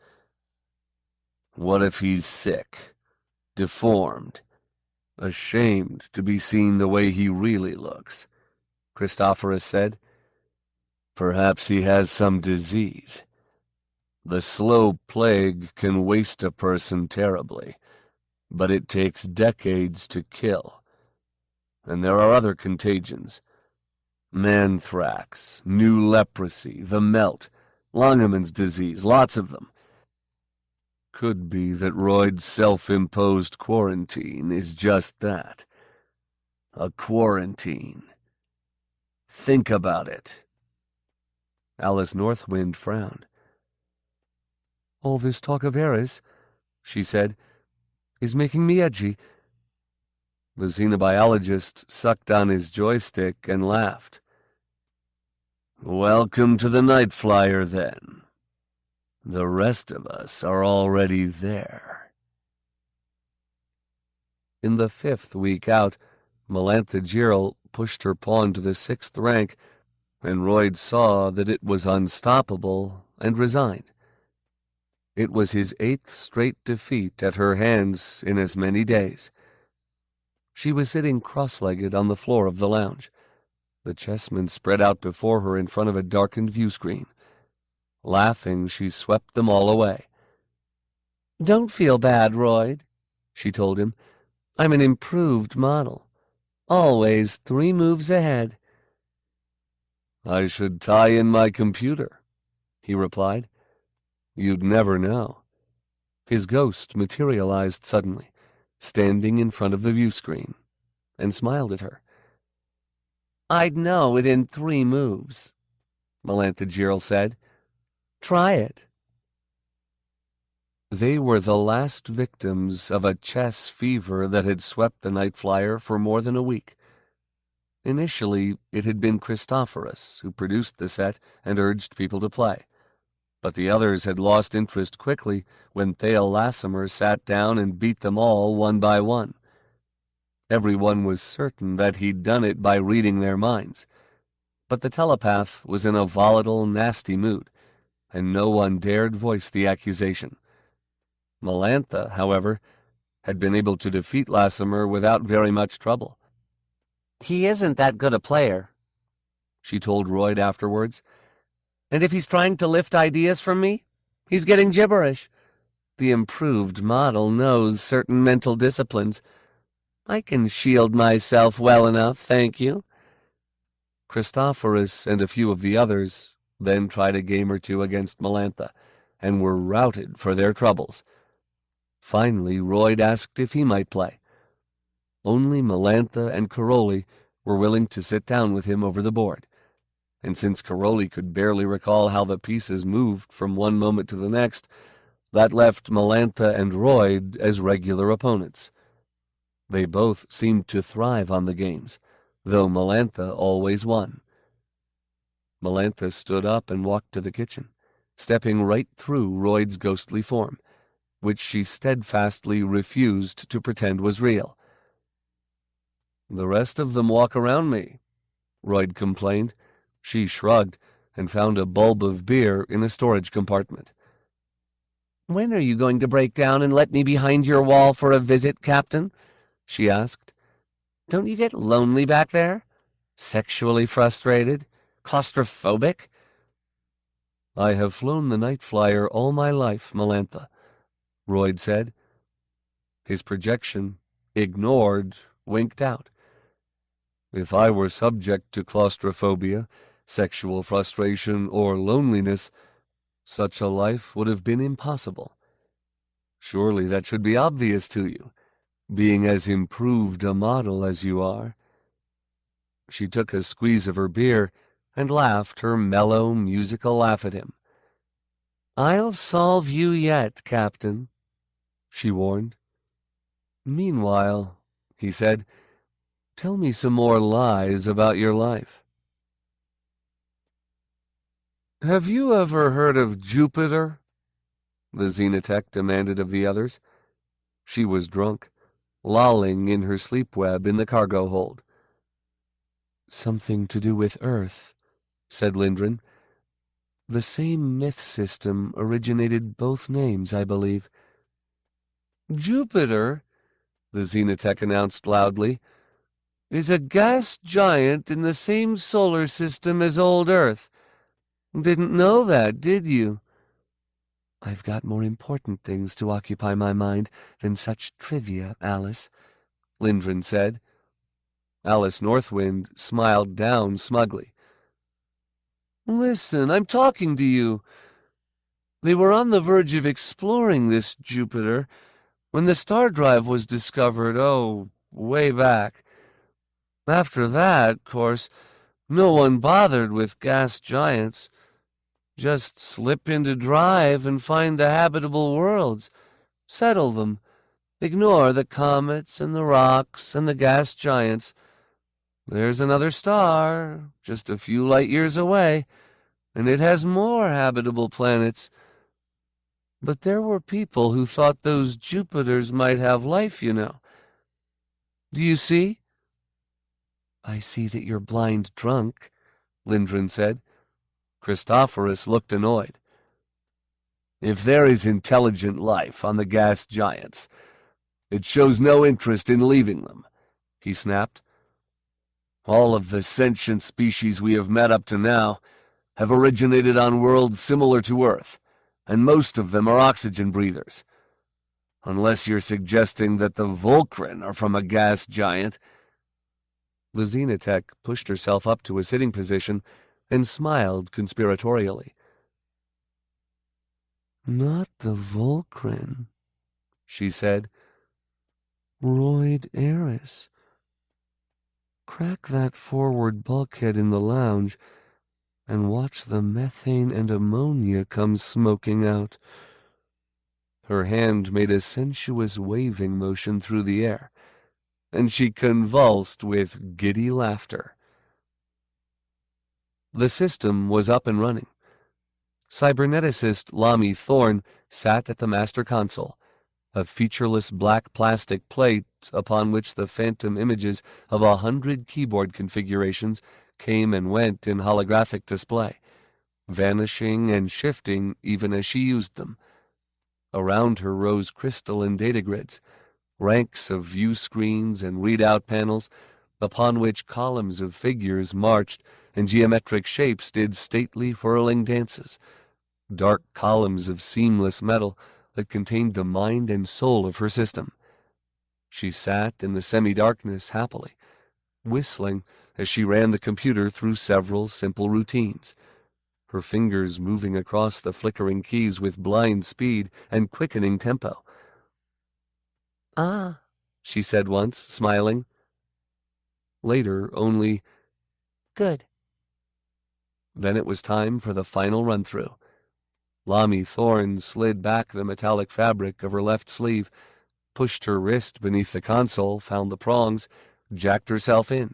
What if he's sick, deformed, ashamed to be seen the way he really looks? Christophorus said. Perhaps he has some disease. The slow plague can waste a person terribly, but it takes decades to kill. And there are other contagions. Manthrax, new leprosy, the melt, Langermann's disease, lots of them. Could be that Royd's self-imposed quarantine is just that. A quarantine. Think about it. Alice Northwind frowned. All this talk of Eris, she said, is making me edgy. The xenobiologist sucked on his joystick and laughed. Welcome to the Nightflyer, then. The rest of us are already there. In the 5th week out, Melantha Girl pushed her pawn to the 6th rank, and Royd saw that it was unstoppable and resigned. It was his 8th straight defeat at her hands in as many days. She was sitting cross-legged on the floor of the lounge, the chessmen spread out before her in front of a darkened view screen. Laughing, she swept them all away. Don't feel bad, Royd, she told him. I'm an improved model. Always 3 moves ahead. I should tie in my computer, he replied. You'd never know. His ghost materialized suddenly, standing in front of the view screen, and smiled at her. I'd know within 3 moves, Melantha Girl said. Try it. They were the last victims of a chess fever that had swept the Nightflyer for more than a week. Initially, it had been Christophorus who produced the set and urged people to play. But the others had lost interest quickly when Thale Lassimer sat down and beat them all one by one. Everyone was certain that he'd done it by reading their minds. But the telepath was in a volatile, nasty mood, and no one dared voice the accusation. Melantha, however, had been able to defeat Lassimer without very much trouble. "He isn't that good a player," she told Royd afterwards. "And if he's trying to lift ideas from me, he's getting gibberish. The improved model knows certain mental disciplines. I can shield myself well enough, thank you." Christophorus and a few of the others then tried a game or two against Melantha, and were routed for their troubles. Finally, Royd asked if he might play. Only Melantha and Caroli were willing to sit down with him over the board, and since Caroli could barely recall how the pieces moved from one moment to the next, that left Melantha and Royd as regular opponents. They both seemed to thrive on the games, though Melantha always won. Melantha stood up and walked to the kitchen, stepping right through Royd's ghostly form, which she steadfastly refused to pretend was real. "The rest of them walk around me," Royd complained. She shrugged and found a bulb of beer in a storage compartment. "When are you going to break down and let me behind your wall for a visit, Captain?" she asked. "Don't you get lonely back there? Sexually frustrated? Claustrophobic?" "I have flown the Nightflyer all my life, Melantha," Royd said. His projection, ignored, winked out. "If I were subject to claustrophobia, sexual frustration, or loneliness, such a life would have been impossible. Surely that should be obvious to you, being as improved a model as you are." She took a squeeze of her beer and laughed her mellow, musical laugh at him. "I'll solve you yet, Captain," she warned. "Meanwhile," he said, "tell me some more lies about your life." "Have you ever heard of Jupiter?" the Xenotech demanded of the others. She was drunk, lolling in her sleep web in the cargo hold. "Something to do with Earth," said Lindgren. "The same myth system originated both names, I believe." "Jupiter," the Xenotech announced loudly, "is a gas giant in the same solar system as old Earth. Didn't know that, did you?" "I've got more important things to occupy my mind than such trivia, Alice," Lindgren said. Alice Northwind smiled down smugly. "Listen, I'm talking to you. They were on the verge of exploring this Jupiter when the star drive was discovered, way back. After that, of course, no one bothered with gas giants. Just slip into drive and find the habitable worlds. Settle them. Ignore the comets and the rocks and the gas giants. There's another star, just a few light years away, and it has more habitable planets. But there were people who thought those Jupiters might have life, you know. Do you see?" "I see that you're blind drunk," Lindgren said. Christophorus looked annoyed. "If there is intelligent life on the gas giants, it shows no interest in leaving them," he snapped. "All of the sentient species we have met up to now have originated on worlds similar to Earth, and most of them are oxygen breathers. Unless you're suggesting that the Volcran are from a gas giant." The Xenotech pushed herself up to a sitting position and smiled conspiratorially. "Not the Volcran," she said. "Royd Eris. Crack that forward bulkhead in the lounge and watch the methane and ammonia come smoking out." Her hand made a sensuous waving motion through the air, and she convulsed with giddy laughter. The system was up and running. Cyberneticist Lami Thorne sat at the master console, a featureless black plastic plate upon which the phantom images of 100 keyboard configurations came and went in holographic display, vanishing and shifting even as she used them. Around her rose crystalline data grids, ranks of view screens and readout panels, upon which columns of figures marched and geometric shapes did stately whirling dances, dark columns of seamless metal that contained the mind and soul of her system. She sat in the semi-darkness happily, whistling as she ran the computer through several simple routines, her fingers moving across the flickering keys with blind speed and quickening tempo. "Ah," she said once, smiling. Later, only, "Good." Then it was time for the final run-through. Lami Thorne slid back the metallic fabric of her left sleeve, pushed her wrist beneath the console, found the prongs, jacked herself in.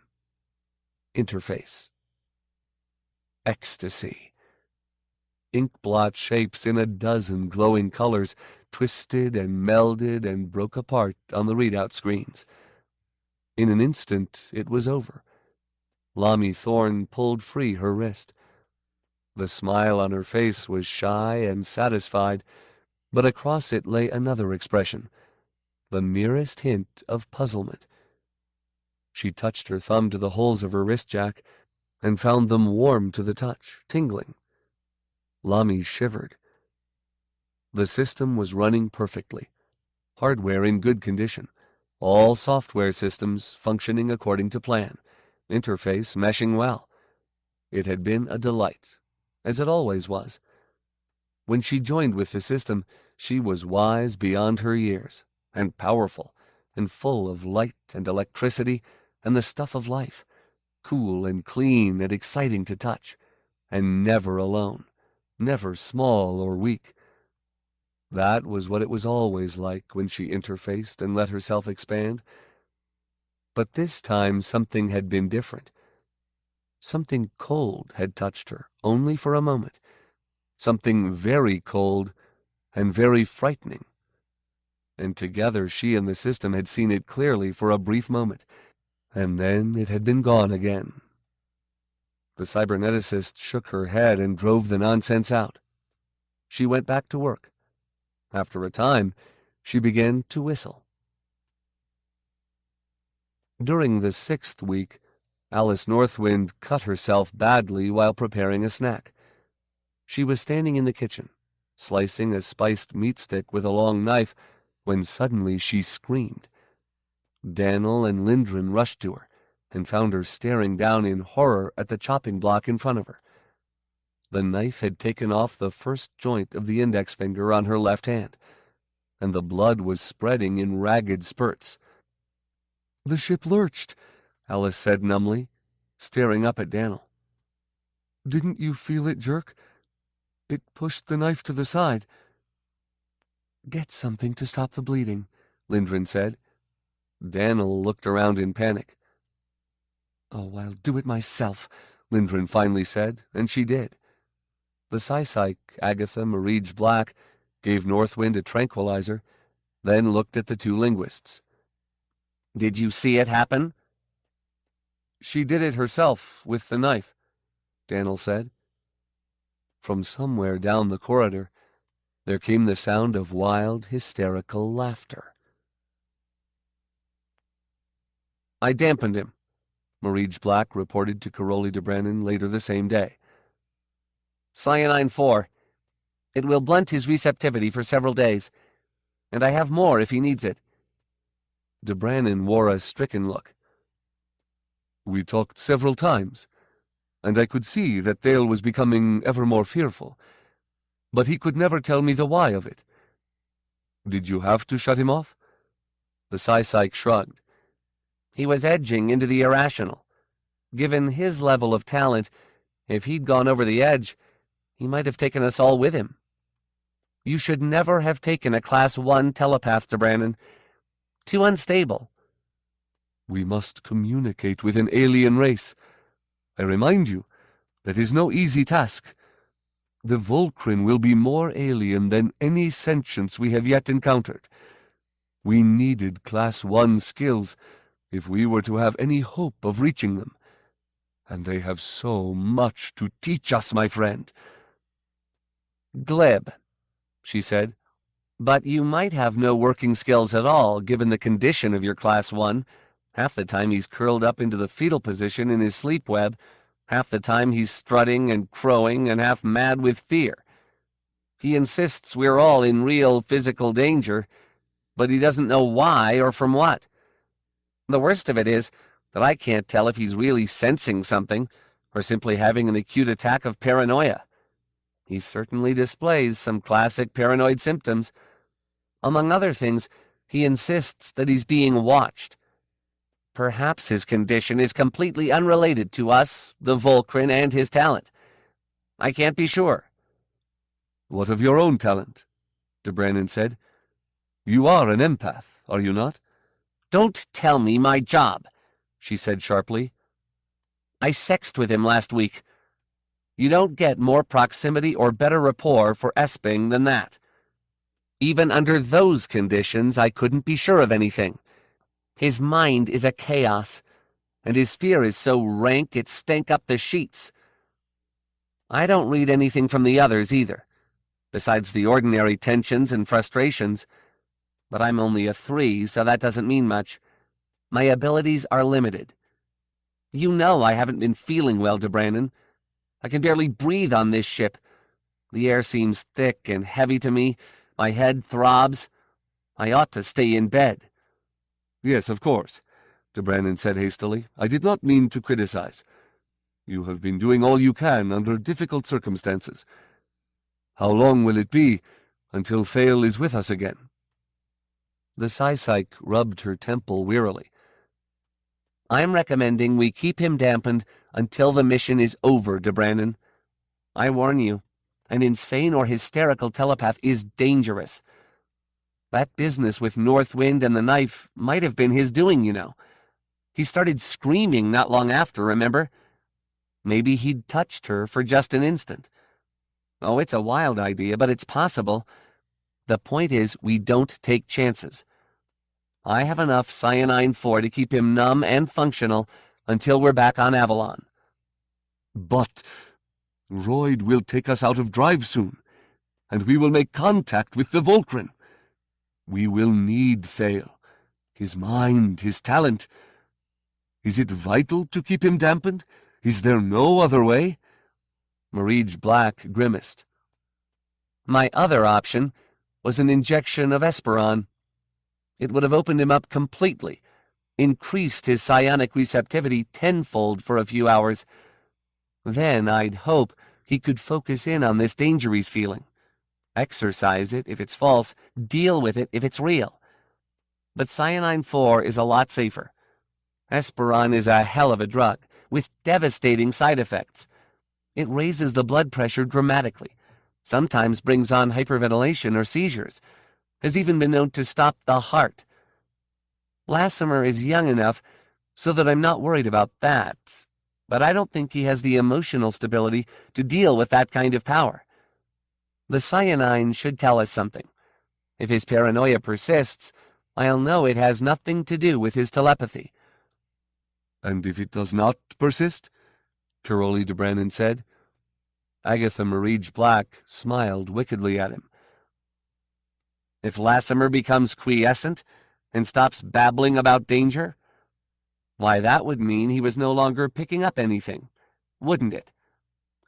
Interface. Ecstasy. Ink-blot shapes in a dozen glowing colors twisted and melded and broke apart on the readout screens. In an instant, it was over. Lami Thorne pulled free her wrist. The smile on her face was shy and satisfied, but across it lay another expression, the merest hint of puzzlement. She touched her thumb to the holes of her wrist jack and found them warm to the touch, tingling. Lami shivered. The system was running perfectly, hardware in good condition, all software systems functioning according to plan, interface meshing well. It had been a delight, as it always was. When she joined with the system, she was wise beyond her years, and powerful, and full of light and electricity and the stuff of life, cool and clean and exciting to touch, and never alone, never small or weak. That was what it was always like when she interfaced and let herself expand. But this time something had been different. Something cold had touched her, only for a moment. Something very cold and very frightening. And together she and the system had seen it clearly for a brief moment, and then it had been gone again. The cyberneticist shook her head and drove the nonsense out. She went back to work. After a time, she began to whistle. During the 6th week, Alice Northwind cut herself badly while preparing a snack. She was standing in the kitchen, slicing a spiced meat stick with a long knife, when suddenly she screamed. Daniel and Lindgren rushed to her and found her staring down in horror at the chopping block in front of her. The knife had taken off the first joint of the index finger on her left hand, and the blood was spreading in ragged spurts. "The ship lurched," Alice said numbly, staring up at Daniel. "Didn't you feel it jerk? It pushed the knife to the side." "Get something to stop the bleeding," Lindgren said. Daniel looked around in panic. "Oh, I'll do it myself," Lindgren finally said, and she did. The Psy-Psych, Agatha Marige Black, gave Northwind a tranquilizer, then looked at the two linguists. "Did you see it happen?" "She did it herself, with the knife," Daniel said. From somewhere down the corridor, there came the sound of wild, hysterical laughter. "I dampened him," Marige Black reported to Caroli de Brannon later the same day. "Cyanine 4. It will blunt his receptivity for several days, and I have more if he needs it." De Brannon wore a stricken look. "We talked several times, and I could see that Dale was becoming ever more fearful, but he could never tell me the why of it. Did you have to shut him off?" The Psy-Psych shrugged. "He was edging into the irrational. Given his level of talent, if he'd gone over the edge, he might have taken us all with him. You should never have taken a Class 1 telepath to Brannon. Too unstable." "We must communicate with an alien race. I remind you, that is no easy task. The Volcrin will be more alien than any sentience we have yet encountered. We needed Class 1 skills if we were to have any hope of reaching them. And they have so much to teach us, my friend." "Glib," she said. But you might have no working skills at all, given the condition of your Class 1. Half the time he's curled up into the fetal position in his sleep web. Half the time he's strutting and crowing and half mad with fear. He insists we're all in real physical danger, but he doesn't know why or from what. The worst of it is that I can't tell if he's really sensing something or simply having an acute attack of paranoia. He certainly displays some classic paranoid symptoms. Among other things, he insists that he's being watched. Perhaps his condition is completely unrelated to us, the Volcran, and his talent. I can't be sure. What of your own talent? De Brannon said. You are an empath, are you not? Don't tell me my job, she said sharply. I sexed with him last week. You don't get more proximity or better rapport for esping than that. Even under those conditions, I couldn't be sure of anything. His mind is a chaos, and his fear is so rank it stank up the sheets. I don't read anything from the others either, besides the ordinary tensions and frustrations. But I'm only a 3, so that doesn't mean much. My abilities are limited. You know I haven't been feeling well, De Brannon. I can barely breathe on this ship. The air seems thick and heavy to me. My head throbs. I ought to stay in bed. Yes, of course, De Brannon said hastily. I did not mean to criticize. You have been doing all you can under difficult circumstances. How long will it be until Thale is with us again? The Psy-Psych rubbed her temple wearily. I'm recommending we keep him dampened until the mission is over, De Brannon. I warn you, an insane or hysterical telepath is dangerous. That business with Northwind and the knife might have been his doing, you know. He started screaming not long after, remember? Maybe he'd touched her for just an instant. Oh, it's a wild idea, but it's possible. The point is, we don't take chances. I have enough Cyanine-4 to keep him numb and functional until we're back on Avalon. But Royd will take us out of drive soon, and we will make contact with the Volcran. We will need Thale, his mind, his talent. Is it vital to keep him dampened? Is there no other way? Marij Black grimaced. My other option was an injection of Esperon. It would have opened him up completely, increased his psionic receptivity tenfold for a few hours. Then I'd hope he could focus in on this danger he's feeling. Exercise it if it's false, deal with it if it's real. But Cyanine-4 is a lot safer. Esperon is a hell of a drug, with devastating side effects. It raises the blood pressure dramatically, sometimes brings on hyperventilation or seizures, has even been known to stop the heart. Lassimer is young enough so that I'm not worried about that, but I don't think he has the emotional stability to deal with that kind of power. The cyanine should tell us something. If his paranoia persists, I'll know it has nothing to do with his telepathy. And if it does not persist? Caroli de Brannon said. Agatha Marij Black smiled wickedly at him. If Lassimer becomes quiescent and stops babbling about danger, why, that would mean he was no longer picking up anything, wouldn't it?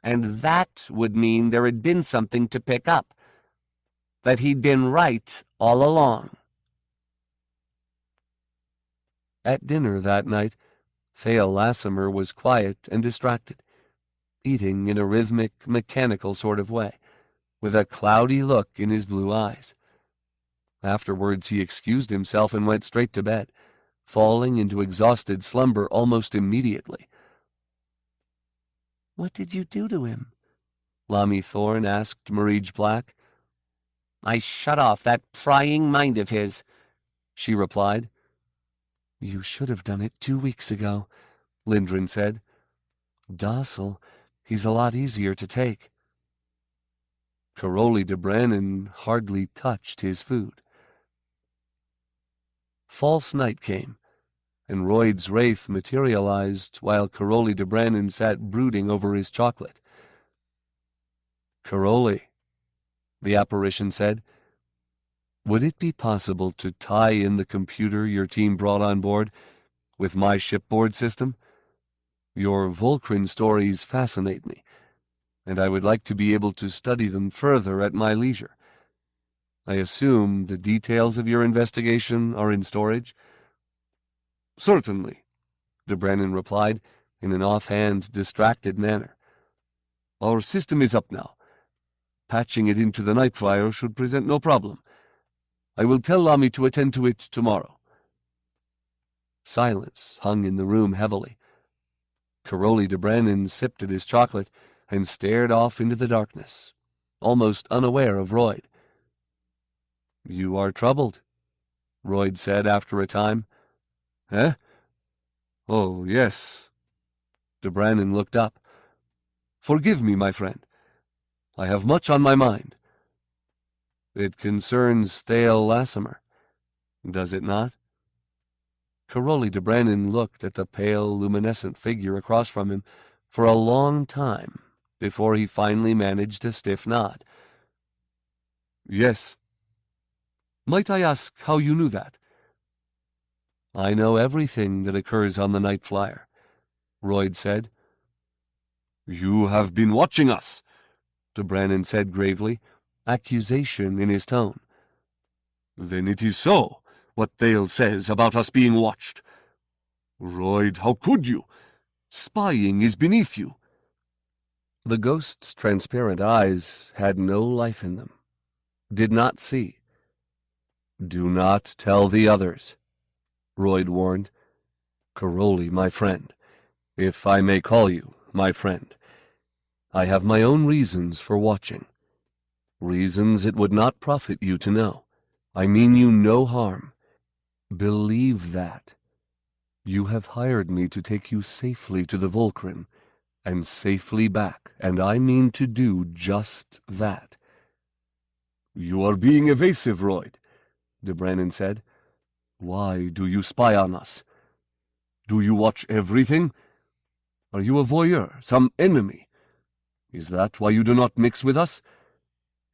And that would mean there had been something to pick up, that he'd been right all along. At dinner that night, Thale Lassimer was quiet and distracted, eating in a rhythmic, mechanical sort of way, with a cloudy look in his blue eyes. Afterwards he excused himself and went straight to bed, falling into exhausted slumber almost immediately. What did you do to him? Lami Thorne asked Marij Black. I shut off that prying mind of his, she replied. You should have done it 2 weeks ago, Lindgren said. Docile, he's a lot easier to take. Caroli de Brannon hardly touched his food. False night came, and Royd's wraith materialized while Caroli de Brannon sat brooding over his chocolate. Caroli, the apparition said, Would it be possible to tie in the computer your team brought on board with my shipboard system? Your Volcran stories fascinate me, and I would like to be able to study them further at my leisure. I assume the details of your investigation are in storage? Certainly, de Brennan replied in an offhand, distracted manner. Our system is up now. Patching it into the Nightflyer should present no problem. I will tell Lamy to attend to it tomorrow. Silence hung in the room heavily. Caroli de Brennan sipped at his chocolate and stared off into the darkness, almost unaware of Royd. You are troubled, Royd said after a time. Eh? Oh, yes. De Brennan looked up. Forgive me, my friend. I have much on my mind. It concerns Thale Lassimer, does it not? Caroli de Brennan looked at the pale, luminescent figure across from him for a long time before he finally managed a stiff nod. Yes. Might I ask how you knew that? I know everything that occurs on the Nightflyer, Royd said. You have been watching us, de Brennan said gravely, accusation in his tone. Then it is so, what Thale says about us being watched. Royd, how could you? Spying is beneath you. The ghost's transparent eyes had no life in them, did not see. Do not tell the others, Royd warned. Caroli, my friend, if I may call you my friend, I have my own reasons for watching. Reasons it would not profit you to know. I mean you no harm. Believe that. You have hired me to take you safely to the Volcran, and safely back, and I mean to do just that. You are being evasive, Royd, de Brennan said. Why do you spy on us? Do you watch everything? Are you a voyeur, some enemy? Is that why you do not mix with us?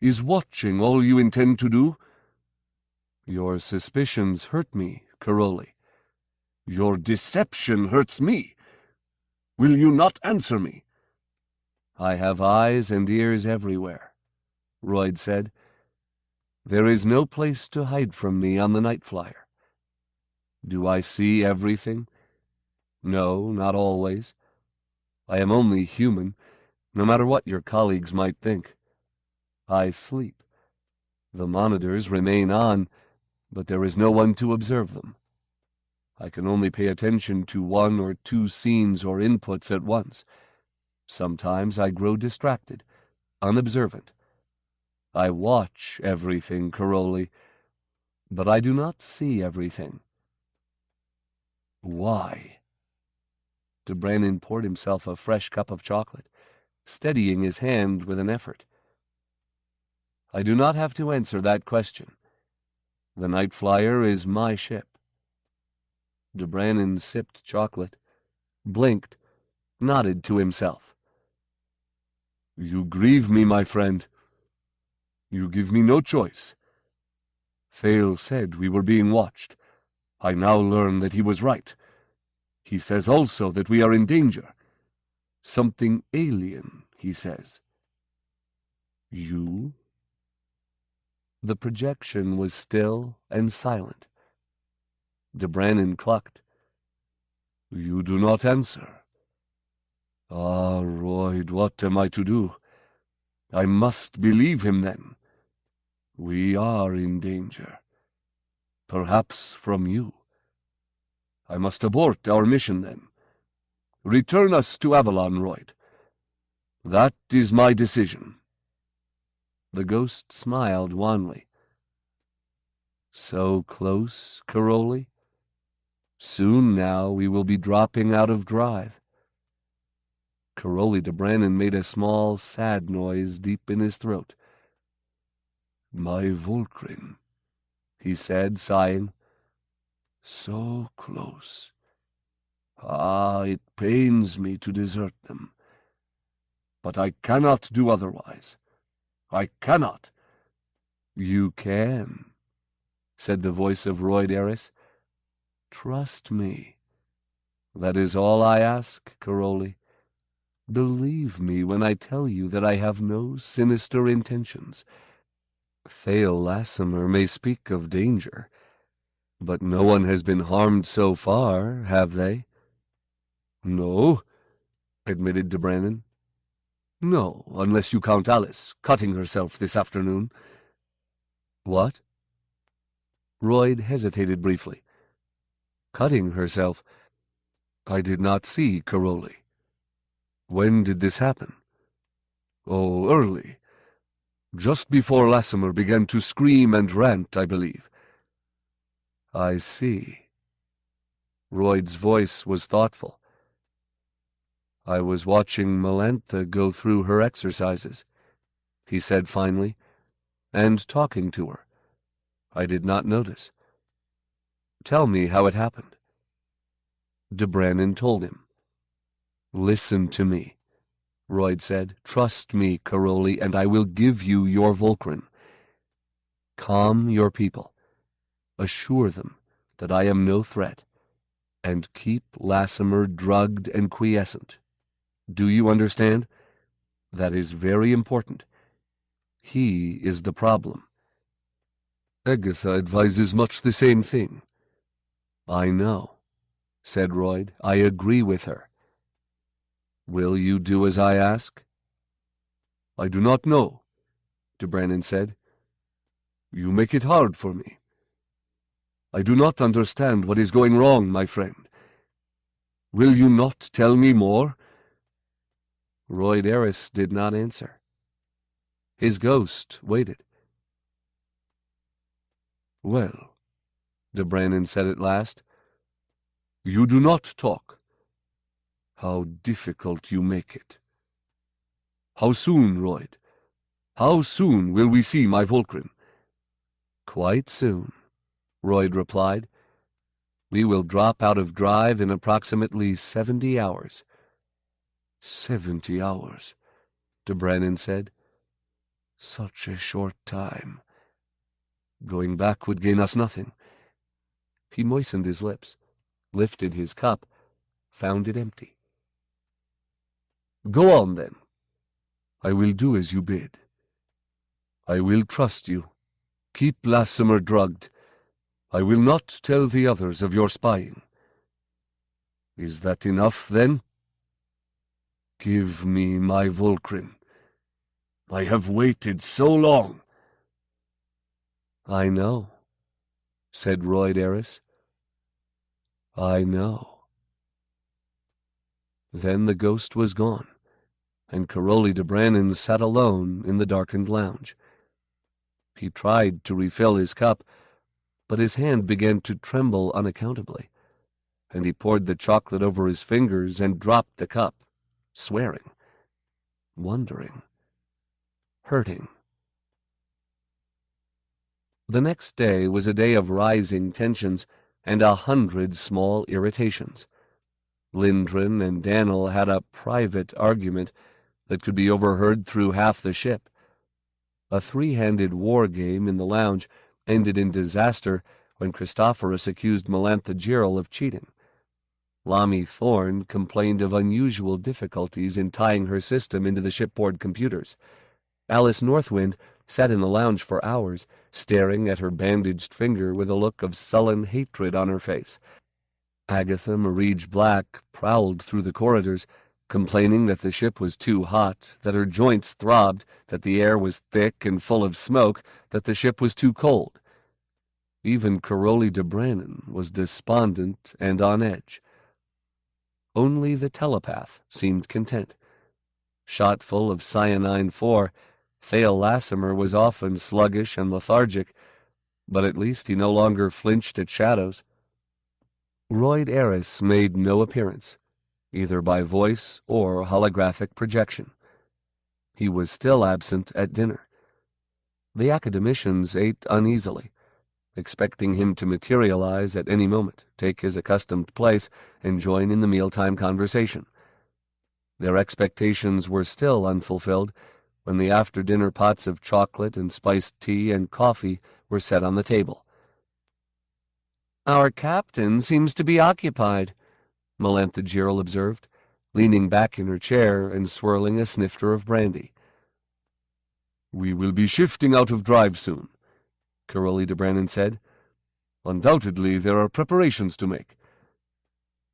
Is watching all you intend to do? Your suspicions hurt me, Caroli. Your deception hurts me. Will you not answer me? I have eyes and ears everywhere, Royd said. There is no place to hide from me on the Nightflyer. Do I see everything? No, not always. I am only human, no matter what your colleagues might think. I sleep. The monitors remain on, but there is no one to observe them. I can only pay attention to one or two scenes or inputs at once. Sometimes I grow distracted, unobservant. I watch everything, Caroli, but I do not see everything. Why? De Brennan poured himself a fresh cup of chocolate, steadying his hand with an effort. I do not have to answer that question. The Nightflyer is my ship. De Brennan sipped chocolate, blinked, nodded to himself. You grieve me, my friend. You give me no choice. Thale said we were being watched. I now learn that he was right. He says also that we are in danger. Something alien, he says. You? The projection was still and silent. De Brennan clucked. You do not answer. Ah, Royd, what am I to do? I must believe him, then. We are in danger. Perhaps from you. I must abort our mission, then. Return us to Avalon, Royd. That is my decision. The ghost smiled wanly. So close, Caroli? Soon now we will be dropping out of drive. Caroli de Brennan made a small, sad noise deep in his throat. My Volcran, he said, sighing. So close. Ah, it pains me to desert them. But I cannot do otherwise. I cannot. You can, said the voice of Royd Eris. "Trust me. That is all I ask, Caroli. Believe me when I tell you that I have no sinister intentions. Thale Lassimer may speak of danger, but no one has been harmed so far, have they?" "No," admitted de Brannon. "No, unless you count Alice cutting herself this afternoon." "What?" Royd hesitated briefly. "Cutting herself? I did not see Caroli. When did this happen?" "Oh, early. Just before Lassimer began to scream and rant, I believe." "I see." Royd's voice was thoughtful. "I was watching Melantha go through her exercises," he said finally, "and talking to her. I did not notice. Tell me how it happened." De Brannon told him. "Listen to me," Royd said. "Trust me, Caroli, and I will give you your Volcran. Calm your people. Assure them that I am no threat, and keep Lassimer drugged and quiescent. Do you understand? That is very important. He is the problem." "Agatha advises much the same thing." "I know," said Royd. "I agree with her." "Will you do as I ask?" "I do not know," de Brannon said. "You make it hard for me. I do not understand what is going wrong, my friend. Will you not tell me more?" Royd Eris did not answer. His ghost waited. "Well," de Brannon said at last, "you do not talk. How difficult you make it. How soon, Royd? How soon will we see my Volcran?" "Quite soon," Royd replied. "We will drop out of drive in approximately 70 hours. 70 hours, de Brannon said. Such a short time. Going back would gain us nothing. He moistened his lips, lifted his cup, found it empty. "Go on, then. I will do as you bid. I will trust you. Keep Lassimer drugged. I will not tell the others of your spying. Is that enough, then? Give me my Volcran. I have waited so long." "I know," said Royd Eris. "I know." Then the ghost was gone, and Caroli de Brannon sat alone in the darkened lounge. He tried to refill his cup, but his hand began to tremble unaccountably, and he poured the chocolate over his fingers and dropped the cup, swearing, wondering, hurting. The next day was a day of rising tensions and 100 small irritations. Lindgren and Daniel had a private argument that could be overheard through half the ship. A three-handed war game in the lounge ended in disaster when Christophorus accused Melantha Gerald of cheating. Lami Thorne complained of unusual difficulties in tying her system into the shipboard computers. Alice Northwind sat in the lounge for hours, staring at her bandaged finger with a look of sullen hatred on her face. Agatha Marige Black prowled through the corridors, complaining that the ship was too hot, that her joints throbbed, that the air was thick and full of smoke, that the ship was too cold. Even Caroli de Brannon was despondent and on edge. Only the telepath seemed content. Shot full of cyanine-4, Thale Lassimer was often sluggish and lethargic, but at least he no longer flinched at shadows. Royd Eris made no appearance, either by voice or holographic projection. He was still absent at dinner. The academicians ate uneasily, expecting him to materialize at any moment, take his accustomed place, and join in the mealtime conversation. Their expectations were still unfulfilled when the after-dinner pots of chocolate and spiced tea and coffee were set on the table. Our captain seems to be occupied, Melantha Gerald observed, leaning back in her chair and swirling a snifter of brandy. We will be shifting out of drive soon, Caroli de Brannon said. Undoubtedly there are preparations to make.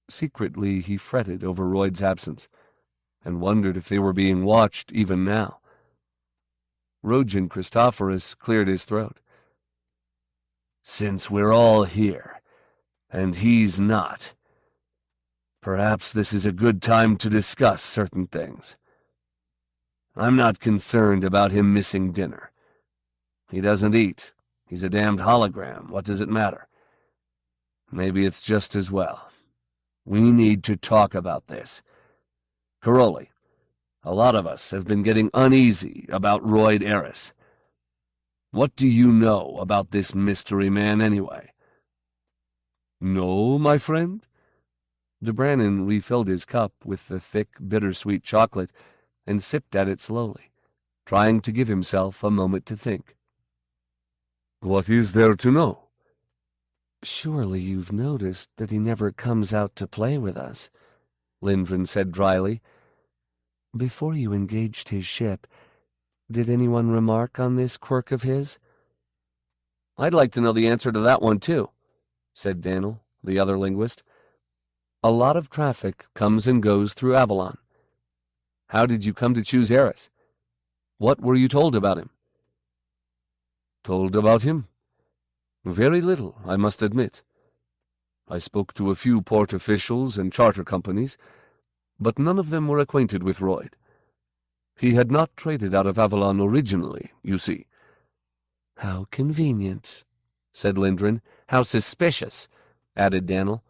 Secretly he fretted over Royd's absence, and wondered if they were being watched even now. Rojan Christophorus cleared his throat. Since we're all here, and he's not, perhaps this is a good time to discuss certain things. I'm not concerned about him missing dinner. He doesn't eat. He's a damned hologram. What does it matter? Maybe it's just as well. We need to talk about this. Caroli, a lot of us have been getting uneasy about Royd Eris. What do you know about this mystery man anyway? No, my friend? De Brannon refilled his cup with the thick, bittersweet chocolate and sipped at it slowly, trying to give himself a moment to think. What is there to know? Surely you've noticed that he never comes out to play with us, Lindgren said dryly. Before you engaged his ship, did anyone remark on this quirk of his? I'd like to know the answer to that one, too, said Daniel, the other linguist. A lot of traffic comes and goes through Avalon. How did you come to choose Eris? What were you told about him? Told about him? Very little, I must admit. I spoke to a few port officials and charter companies, but none of them were acquainted with Royd. He had not traded out of Avalon originally, you see. How convenient, said Lindgren. How suspicious, added Daniel.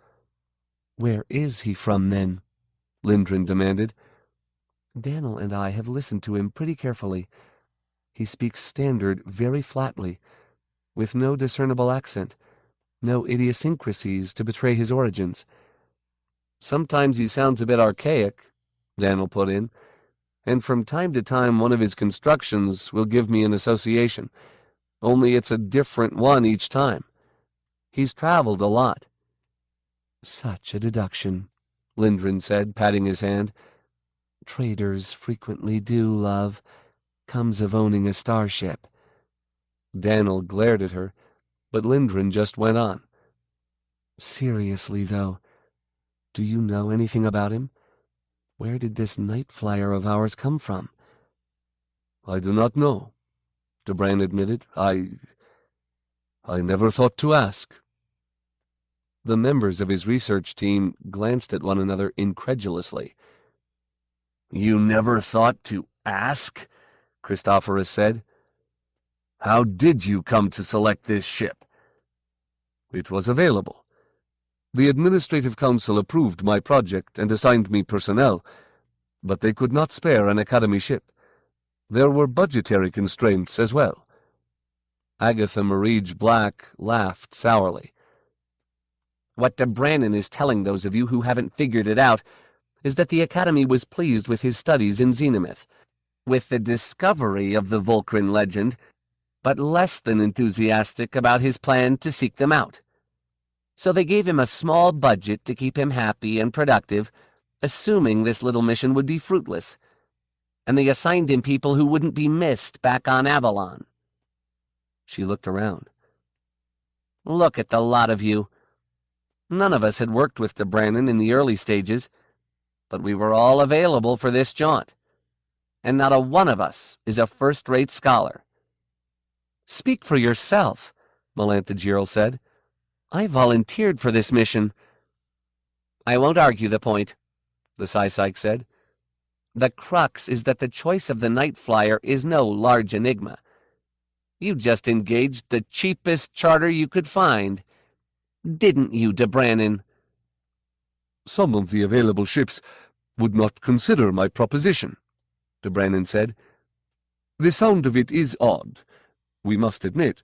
Where is he from, then? Lindgren demanded. Daniel and I have listened to him pretty carefully. He speaks standard very flatly, with no discernible accent, no idiosyncrasies to betray his origins. Sometimes he sounds a bit archaic, Daniel put in, and from time to time one of his constructions will give me an association, only it's a different one each time. He's traveled a lot. Such a deduction, Lindgren said, patting his hand. Traders frequently do, love. Comes of owning a starship. Daniel glared at her, but Lindgren just went on. Seriously, though, do you know anything about him? Where did this Nightflyer of ours come from? I do not know, de Brannon admitted. I never thought to ask. The members of his research team glanced at one another incredulously. You never thought to ask? Christophorus said. How did you come to select this ship? It was available. The Administrative Council approved my project and assigned me personnel, but they could not spare an Academy ship. There were budgetary constraints as well. Agatha Marige Black laughed sourly. What de Brannon is telling those of you who haven't figured it out is that the Academy was pleased with his studies in Xenomyth, with the discovery of the Vulcan legend, but less than enthusiastic about his plan to seek them out. So they gave him a small budget to keep him happy and productive, assuming this little mission would be fruitless, and they assigned him people who wouldn't be missed back on Avalon. She looked around. Look at the lot of you. None of us had worked with de Brannon in the early stages, but we were all available for this jaunt, and not a one of us is a first-rate scholar. Speak for yourself, Melantha Gerald said. I volunteered for this mission. I won't argue the point, the Psy-Psych said. The crux is that the choice of the Nightflyer is no large enigma. You just engaged the cheapest charter you could find. Didn't you, de Brannon? Some of the available ships would not consider my proposition, de Brannon said. The sound of it is odd, we must admit,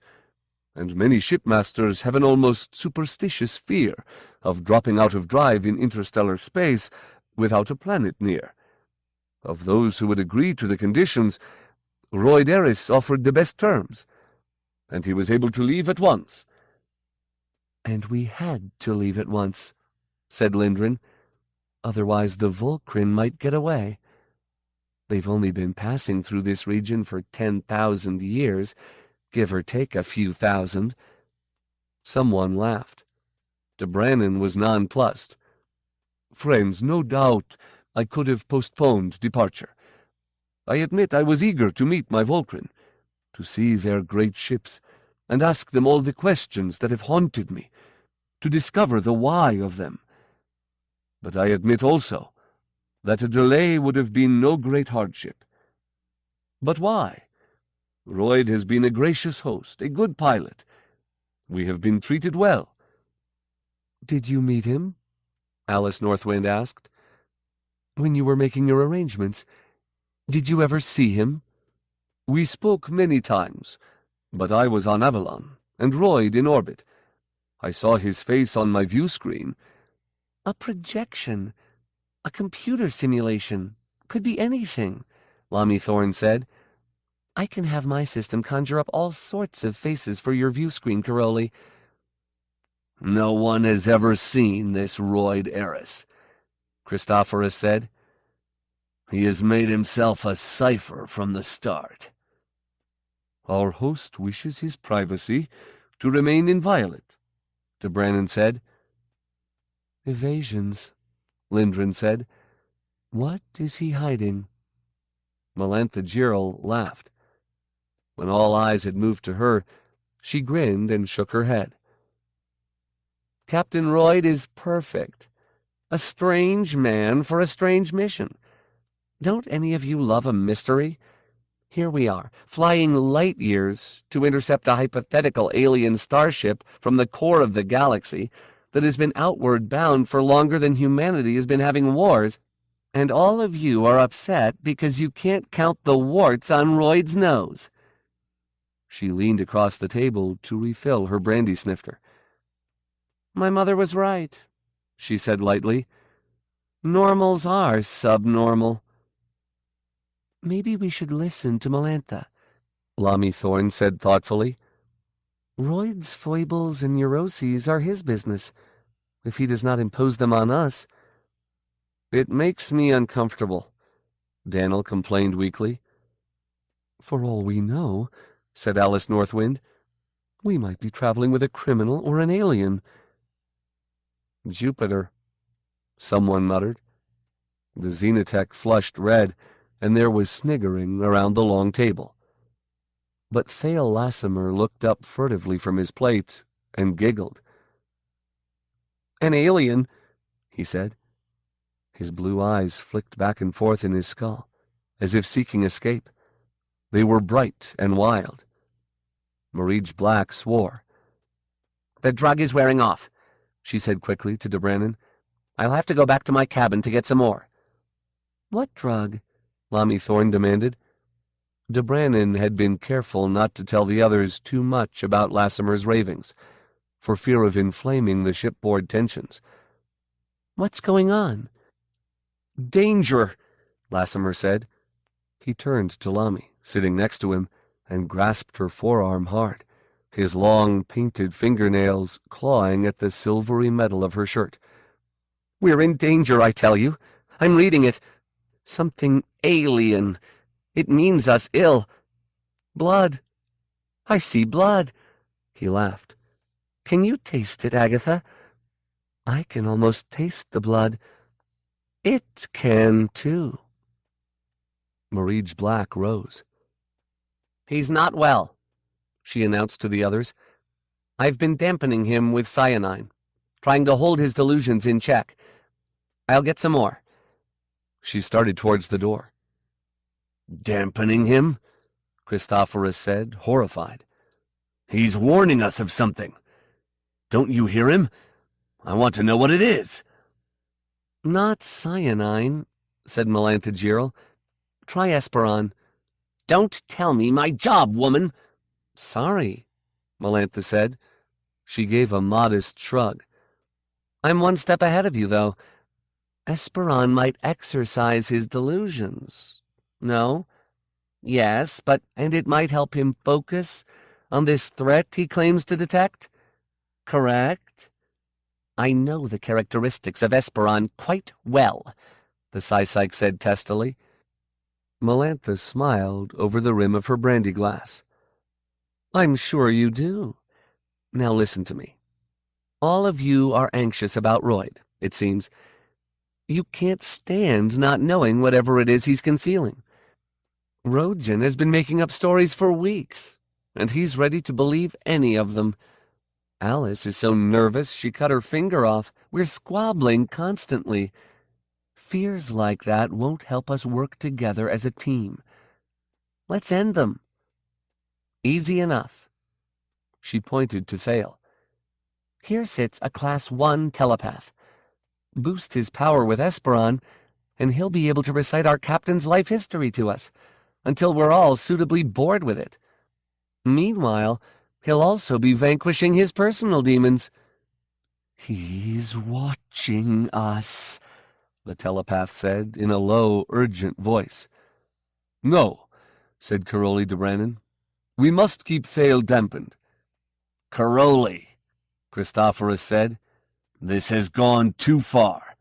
and many shipmasters have an almost superstitious fear of dropping out of drive in interstellar space without a planet near. Of those who would agree to the conditions, Royd Eris offered the best terms, and he was able to leave at once. And we had to leave at once, said Lindren. Otherwise the Volcrin might get away. They've only been passing through this region for 10,000 years, give or take a few thousand. Someone laughed. De Brannon was nonplussed. Friends, no doubt I could have postponed departure. I admit I was eager to meet my Volcrin, to see their great ships, and ask them all the questions that have haunted me, to discover the why of them. But I admit also that a delay would have been no great hardship. But why? Royd has been a gracious host, a good pilot. We have been treated well. Did you meet him? Alice Northwind asked. When you were making your arrangements, did you ever see him? We spoke many times, but I was on Avalon, and Royd in orbit. I saw his face on my view screen. A projection. A computer simulation. Could be anything, Lamy Thorne said. I can have my system conjure up all sorts of faces for your view screen, Caroli. No one has ever seen this Royd Eris, Christophorus said. He has made himself a cipher from the start. Our host wishes his privacy to remain inviolate, de Brannon said. Evasions, Lindren said. What is he hiding? Melantha Girl laughed. When all eyes had moved to her, she grinned and shook her head. Captain Royd is perfect. A strange man for a strange mission. Don't any of you love a mystery? Here we are, flying light years to intercept a hypothetical alien starship from the core of the galaxy that has been outward bound for longer than humanity has been having wars, and all of you are upset because you can't count the warts on Royd's nose. She leaned across the table to refill her brandy snifter. My mother was right, she said lightly. Normals are subnormal. Maybe we should listen to Melantha, Lamy Thorne said thoughtfully. Royd's foibles and neuroses are his business, if he does not impose them on us. It makes me uncomfortable, Daniel complained weakly. For all we know, said Alice Northwind, we might be traveling with a criminal or an alien. Jupiter, someone muttered. The Xenotech flushed red, and there was sniggering around the long table. But Thale Lassimer looked up furtively from his plate and giggled. An alien, he said. His blue eyes flicked back and forth in his skull, as if seeking escape. They were bright and wild. Marij Black swore. The drug is wearing off, she said quickly to de Brannon. I'll have to go back to my cabin to get some more. What drug? Lamy Thorne demanded. De Brannon had been careful not to tell the others too much about Lassimer's ravings, for fear of inflaming the shipboard tensions. What's going on? Danger, Lassimer said. He turned to Lamy, sitting next to him, and grasped her forearm hard, his long, painted fingernails clawing at the silvery metal of her shirt. We're in danger, I tell you. I'm reading it. Something alien. It means us ill. Blood. I see blood. He laughed. Can you taste it, Agatha? I can almost taste the blood. It can, too. Marij Black rose. He's not well, she announced to the others. I've been dampening him with cyanide, trying to hold his delusions in check. I'll get some more. She started towards the door. Dampening him? Christophorus said, horrified. He's warning us of something. Don't you hear him? I want to know what it is. Not cyanide, said Melantha Girl. Try Esperon. Don't tell me my job, woman. Sorry, Melantha said. She gave a modest shrug. I'm one step ahead of you, though. Esperon might exercise his delusions. No? Yes, and it might help him focus on this threat he claims to detect? Correct? I know the characteristics of Esperon quite well, the Psy-Psyche said testily. Melantha smiled over the rim of her brandy glass. I'm sure you do. Now listen to me. All of you are anxious about Royd, it seems. You can't stand not knowing whatever it is he's concealing. Rojan has been making up stories for weeks, and he's ready to believe any of them. Alice is so nervous she cut her finger off. We're squabbling constantly. Fears like that won't help us work together as a team. Let's end them. Easy enough. She pointed to Thale. Here sits a Class 1 telepath. Boost his power with Esperon, and he'll be able to recite our captain's life history to us, until we're all suitably bored with it. Meanwhile, he'll also be vanquishing his personal demons. He's watching us, the telepath said in a low, urgent voice. No, said Caroli de Brannon. We must keep Thale dampened. Caroli, Christophorus said. This has gone too far.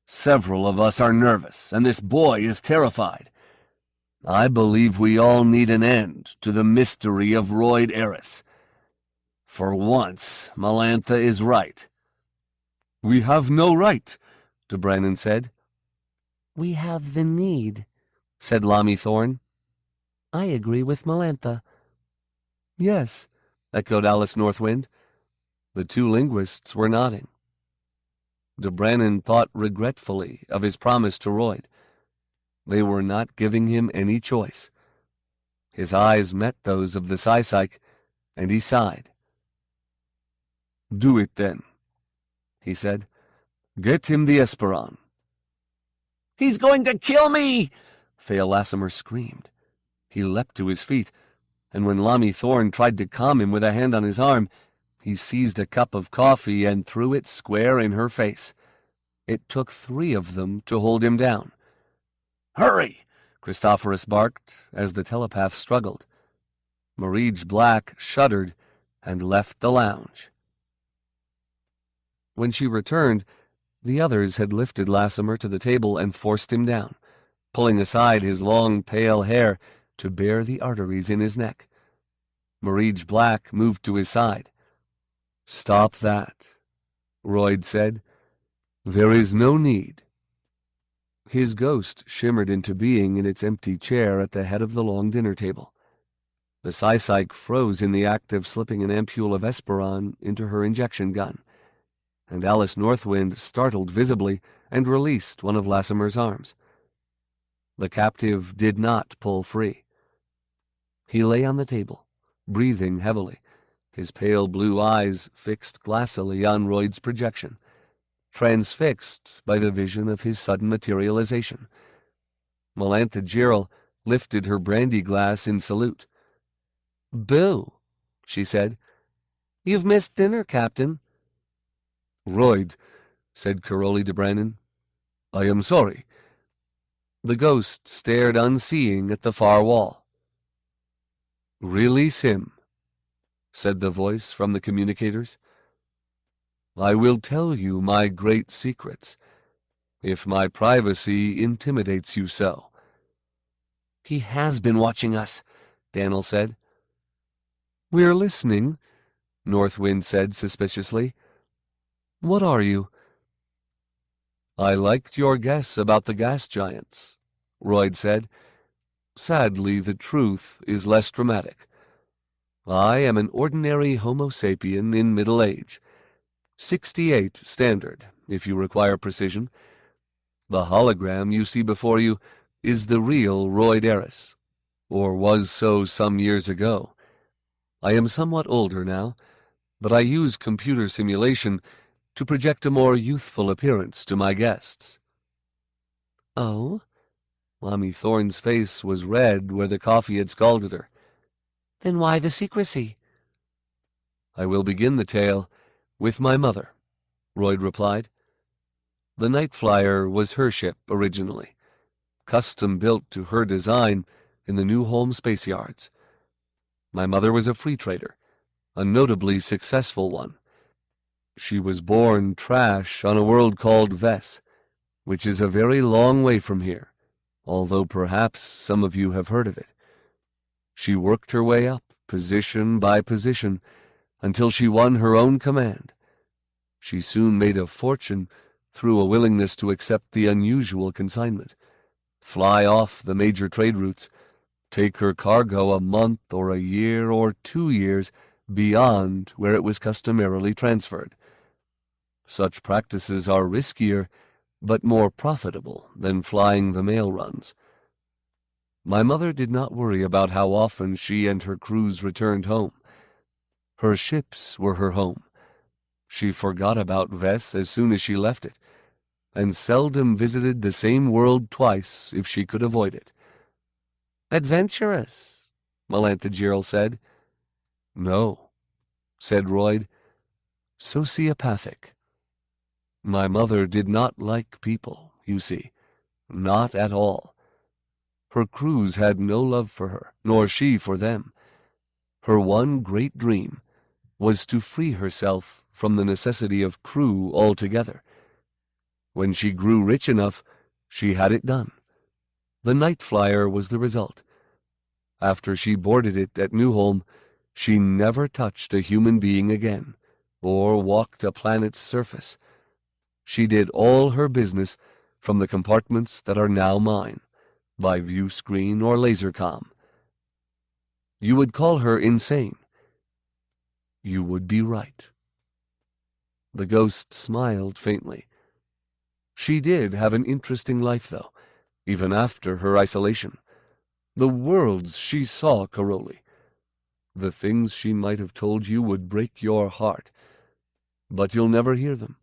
Several of us are nervous, and this boy is terrified. I believe we all need an end to the mystery of Royd Eris. For once, Melantha is right. We have no right, de Brannon said. We have the need, said Lamy Thorne. I agree with Melantha. Yes, echoed Alice Northwind. The two linguists were nodding. De Brannon thought regretfully of his promise to Royd. They were not giving him any choice. His eyes met those of the Psy-Psyche, and he sighed. Do it, then, he said. Get him the Esperon. He's going to kill me! Thale Lassimer screamed. He leapt to his feet, and when Lamy Thorne tried to calm him with a hand on his arm, he seized a cup of coffee and threw it square in her face. It took 3 of them to hold him down. Hurry! Christophorus barked as the telepath struggled. Marije Black shuddered and left the lounge. When she returned, the others had lifted Lassimer to the table and forced him down, pulling aside his long, pale hair to bare the arteries in his neck. Marije Black moved to his side. Stop that, Royd said. There is no need. His ghost shimmered into being in its empty chair at the head of the long dinner table. The Psy-Psyche froze in the act of slipping an ampule of Esperon into her injection gun, and Alice Northwind startled visibly and released one of Lassimer's arms. The captive did not pull free. He lay on the table, breathing heavily, his pale blue eyes fixed glassily on Royd's projection, transfixed by the vision of his sudden materialization. Melantha Gerald lifted her brandy glass in salute. Boo, she said. You've missed dinner, Captain. Royd, said Caroli de Brannon, I am sorry. The ghost stared unseeing at the far wall. Release him, said the voice from the communicators. I will tell you my great secrets, if my privacy intimidates you so. He has been watching us, Daniel said. We're listening, Northwind said suspiciously. What are you? I liked your guess about the gas giants, Royd said. Sadly, the truth is less dramatic. I am an ordinary Homo sapien in middle age. 68 standard, if you require precision. The hologram you see before you is the real Royd Eris, or was so some years ago. I am somewhat older now, but I use computer simulation to project a more youthful appearance to my guests. Oh? Lamy Thorne's face was red where the coffee had scalded her. Then why the secrecy? I will begin the tale with my mother, Royd replied. The Nightflyer was her ship originally, custom-built to her design in the New Holm Space Yards. My mother was a free trader, a notably successful one. She was born trash on a world called Vess, which is a very long way from here, although perhaps some of you have heard of it. She worked her way up, position by position, until she won her own command. She soon made a fortune through a willingness to accept the unusual consignment, fly off the major trade routes, take her cargo a month or a year or 2 years beyond where it was customarily transferred. Such practices are riskier, but more profitable than flying the mail runs. My mother did not worry about how often she and her crews returned home. Her ships were her home. She forgot about Vess as soon as she left it, and seldom visited the same world twice if she could avoid it. Adventurous, Melanthigerl said. No, said Royd. Sociopathic. My mother did not like people, you see. Not at all. Her crews had no love for her, nor she for them. Her one great dream was to free herself from the necessity of crew altogether. When she grew rich enough, she had it done. The Nightflyer was the result. After she boarded it at Newholm, she never touched a human being again, or walked a planet's surface. She did all her business from the compartments that are now mine, by view screen or laser comm. You would call her insane. You would be right. The ghost smiled faintly. She did have an interesting life, though, even after her isolation. The worlds she saw, Caroli. The things she might have told you would break your heart, but you'll never hear them.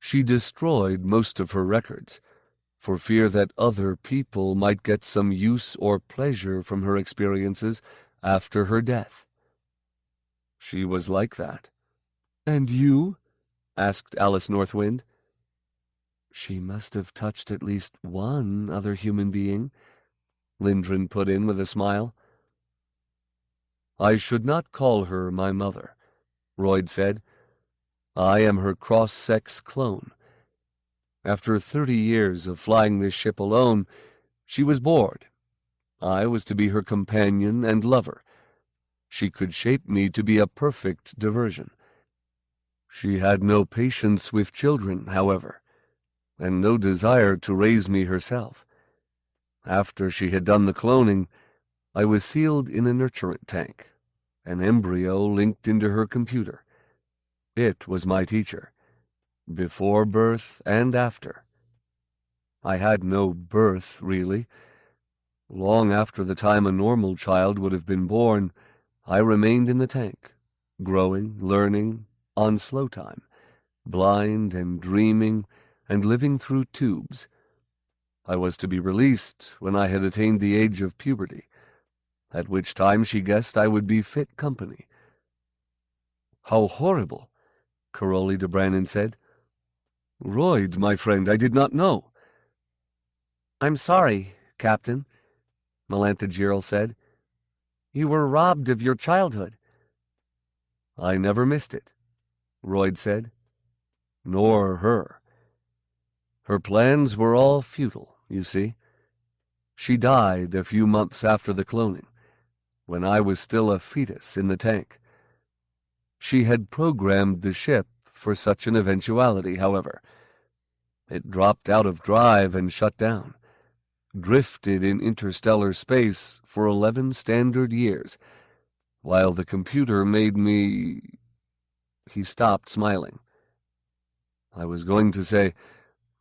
She destroyed most of her records, for fear that other people might get some use or pleasure from her experiences after her death. She was like that. And you? Asked Alice Northwind. She must have touched at least one other human being, Lindgren put in with a smile. I should not call her my mother, Royd said. I am her cross-sex clone. After 30 years of flying this ship alone, she was bored. I was to be her companion and lover. She could shape me to be a perfect diversion. She had no patience with children, however, and no desire to raise me herself. After she had done the cloning, I was sealed in a nurturant tank, an embryo linked into her computer. It was my teacher, before birth and after. I had no birth, really. Long after the time a normal child would have been born, I remained in the tank, growing, learning, on slow time, blind and dreaming and living through tubes. I was to be released when I had attained the age of puberty, at which time she guessed I would be fit company. How horrible, Caroli de Brannon said. Royd, my friend, I did not know. I'm sorry, Captain, Melanthigerl said. You were robbed of your childhood. I never missed it, Royd said. Nor her. Her plans were all futile, you see. She died a few months after the cloning, when I was still a fetus in the tank. She had programmed the ship for such an eventuality, however. It dropped out of drive and shut down, drifted in interstellar space for 11 standard years, while the computer made me... He stopped, smiling. I was going to say,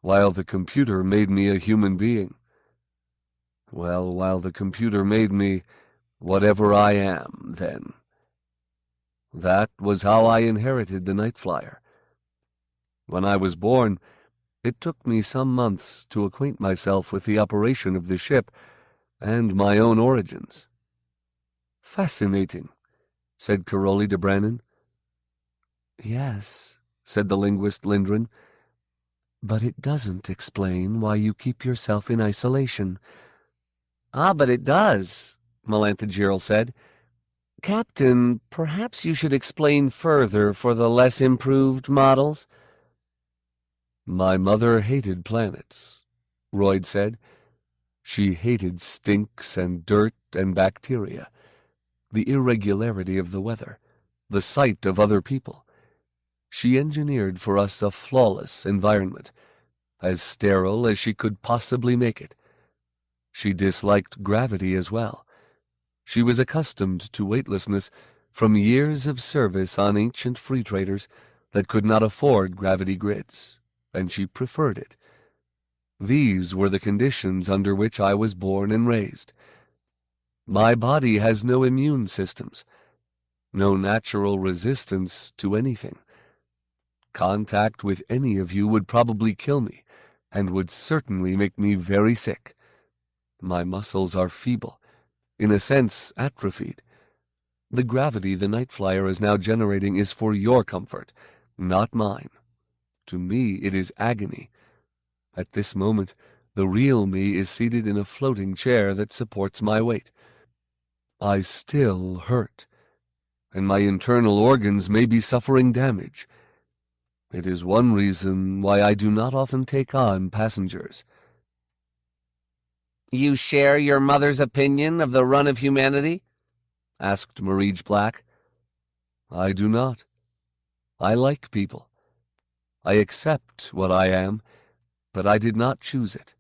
while the computer made me a human being. Well, while the computer made me whatever I am, then. That was how I inherited the Nightflyer. When I was born, it took me some months to acquaint myself with the operation of the ship and my own origins. Fascinating, said Caroli de Brannon. Yes, said the linguist Lindgren, but it doesn't explain why you keep yourself in isolation. Ah, but it does, Melanthigerl said. Captain, perhaps you should explain further for the less improved models. My mother hated planets, Royd said. She hated stinks and dirt and bacteria, the irregularity of the weather, the sight of other people. She engineered for us a flawless environment, as sterile as she could possibly make it. She disliked gravity as well. She was accustomed to weightlessness from years of service on ancient free traders that could not afford gravity grids, and she preferred it. These were the conditions under which I was born and raised. My body has no immune systems, no natural resistance to anything. Contact with any of you would probably kill me, and would certainly make me very sick. My muscles are feeble, in a sense atrophied. The gravity the Nightflyer is now generating is for your comfort, not mine. To me it is agony. At this moment, the real me is seated in a floating chair that supports my weight. I still hurt, and my internal organs may be suffering damage. It is one reason why I do not often take on passengers. You share your mother's opinion of the run of humanity? Asked Marij Black. I do not. I like people. I accept what I am, but I did not choose it.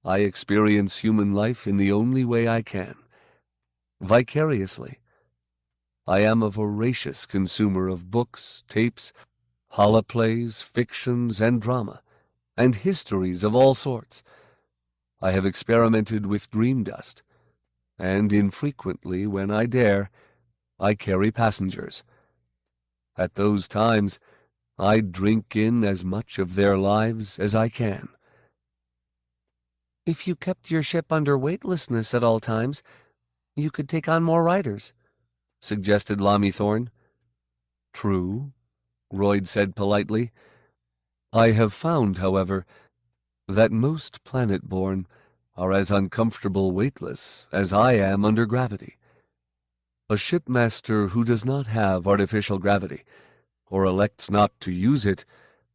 I experience human life in the only way I can, vicariously. I am a voracious consumer of books, tapes, holoplays, fictions, and drama, and histories of all sorts. I have experimented with dream dust, and infrequently, when I dare, I carry passengers. At those times, I drink in as much of their lives as I can. If you kept your ship under weightlessness at all times, you could take on more riders, suggested Lamy Thorne. True, Royd said politely. I have found, however, that most planet-born are as uncomfortable weightless as I am under gravity. A shipmaster who does not have artificial gravity, or elects not to use it,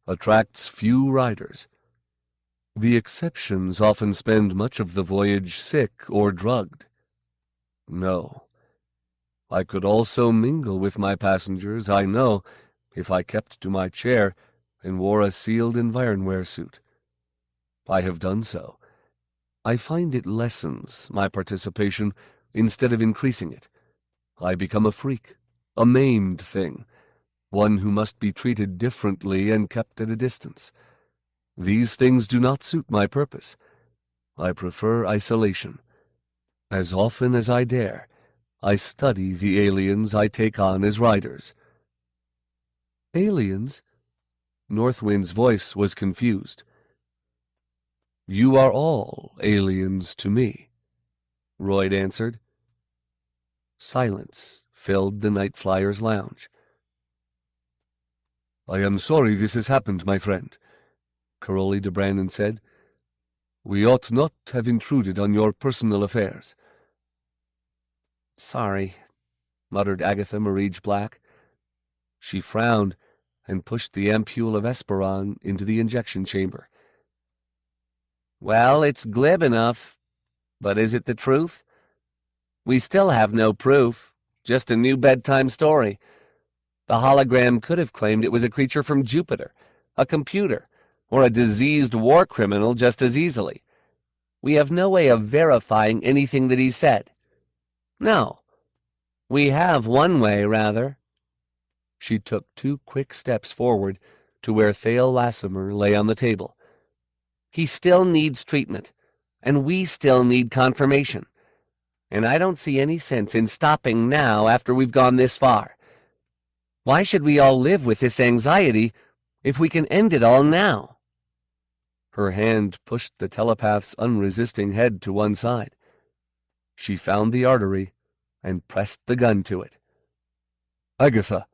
attracts few riders. The exceptions often spend much of the voyage sick or drugged. No. I could also mingle with my passengers, I know, if I kept to my chair and wore a sealed environware suit. I have done so. I find it lessens my participation instead of increasing it. I become a freak, a maimed thing, one who must be treated differently and kept at a distance. These things do not suit my purpose. I prefer isolation. As often as I dare, I study the aliens I take on as riders. Aliens? Northwind's voice was confused. You are all aliens to me, Royd answered. Silence filled the Nightflyers' lounge. I am sorry this has happened, my friend, Caroli de Brandon said. We ought not have intruded on your personal affairs. Sorry, muttered Agatha Marij Black. She frowned and pushed the ampule of Esperon into the injection chamber. Well, it's glib enough, but is it the truth? We still have no proof, just a new bedtime story. The hologram could have claimed it was a creature from Jupiter, a computer, or a diseased war criminal just as easily. We have no way of verifying anything that he said. No. We have one way, rather. She took 2 quick steps forward to where Thale Lassimer lay on the table. He still needs treatment, and we still need confirmation. And I don't see any sense in stopping now after we've gone this far. Why should we all live with this anxiety if we can end it all now? Her hand pushed the telepath's unresisting head to one side. She found the artery and pressed the gun to it. Agatha,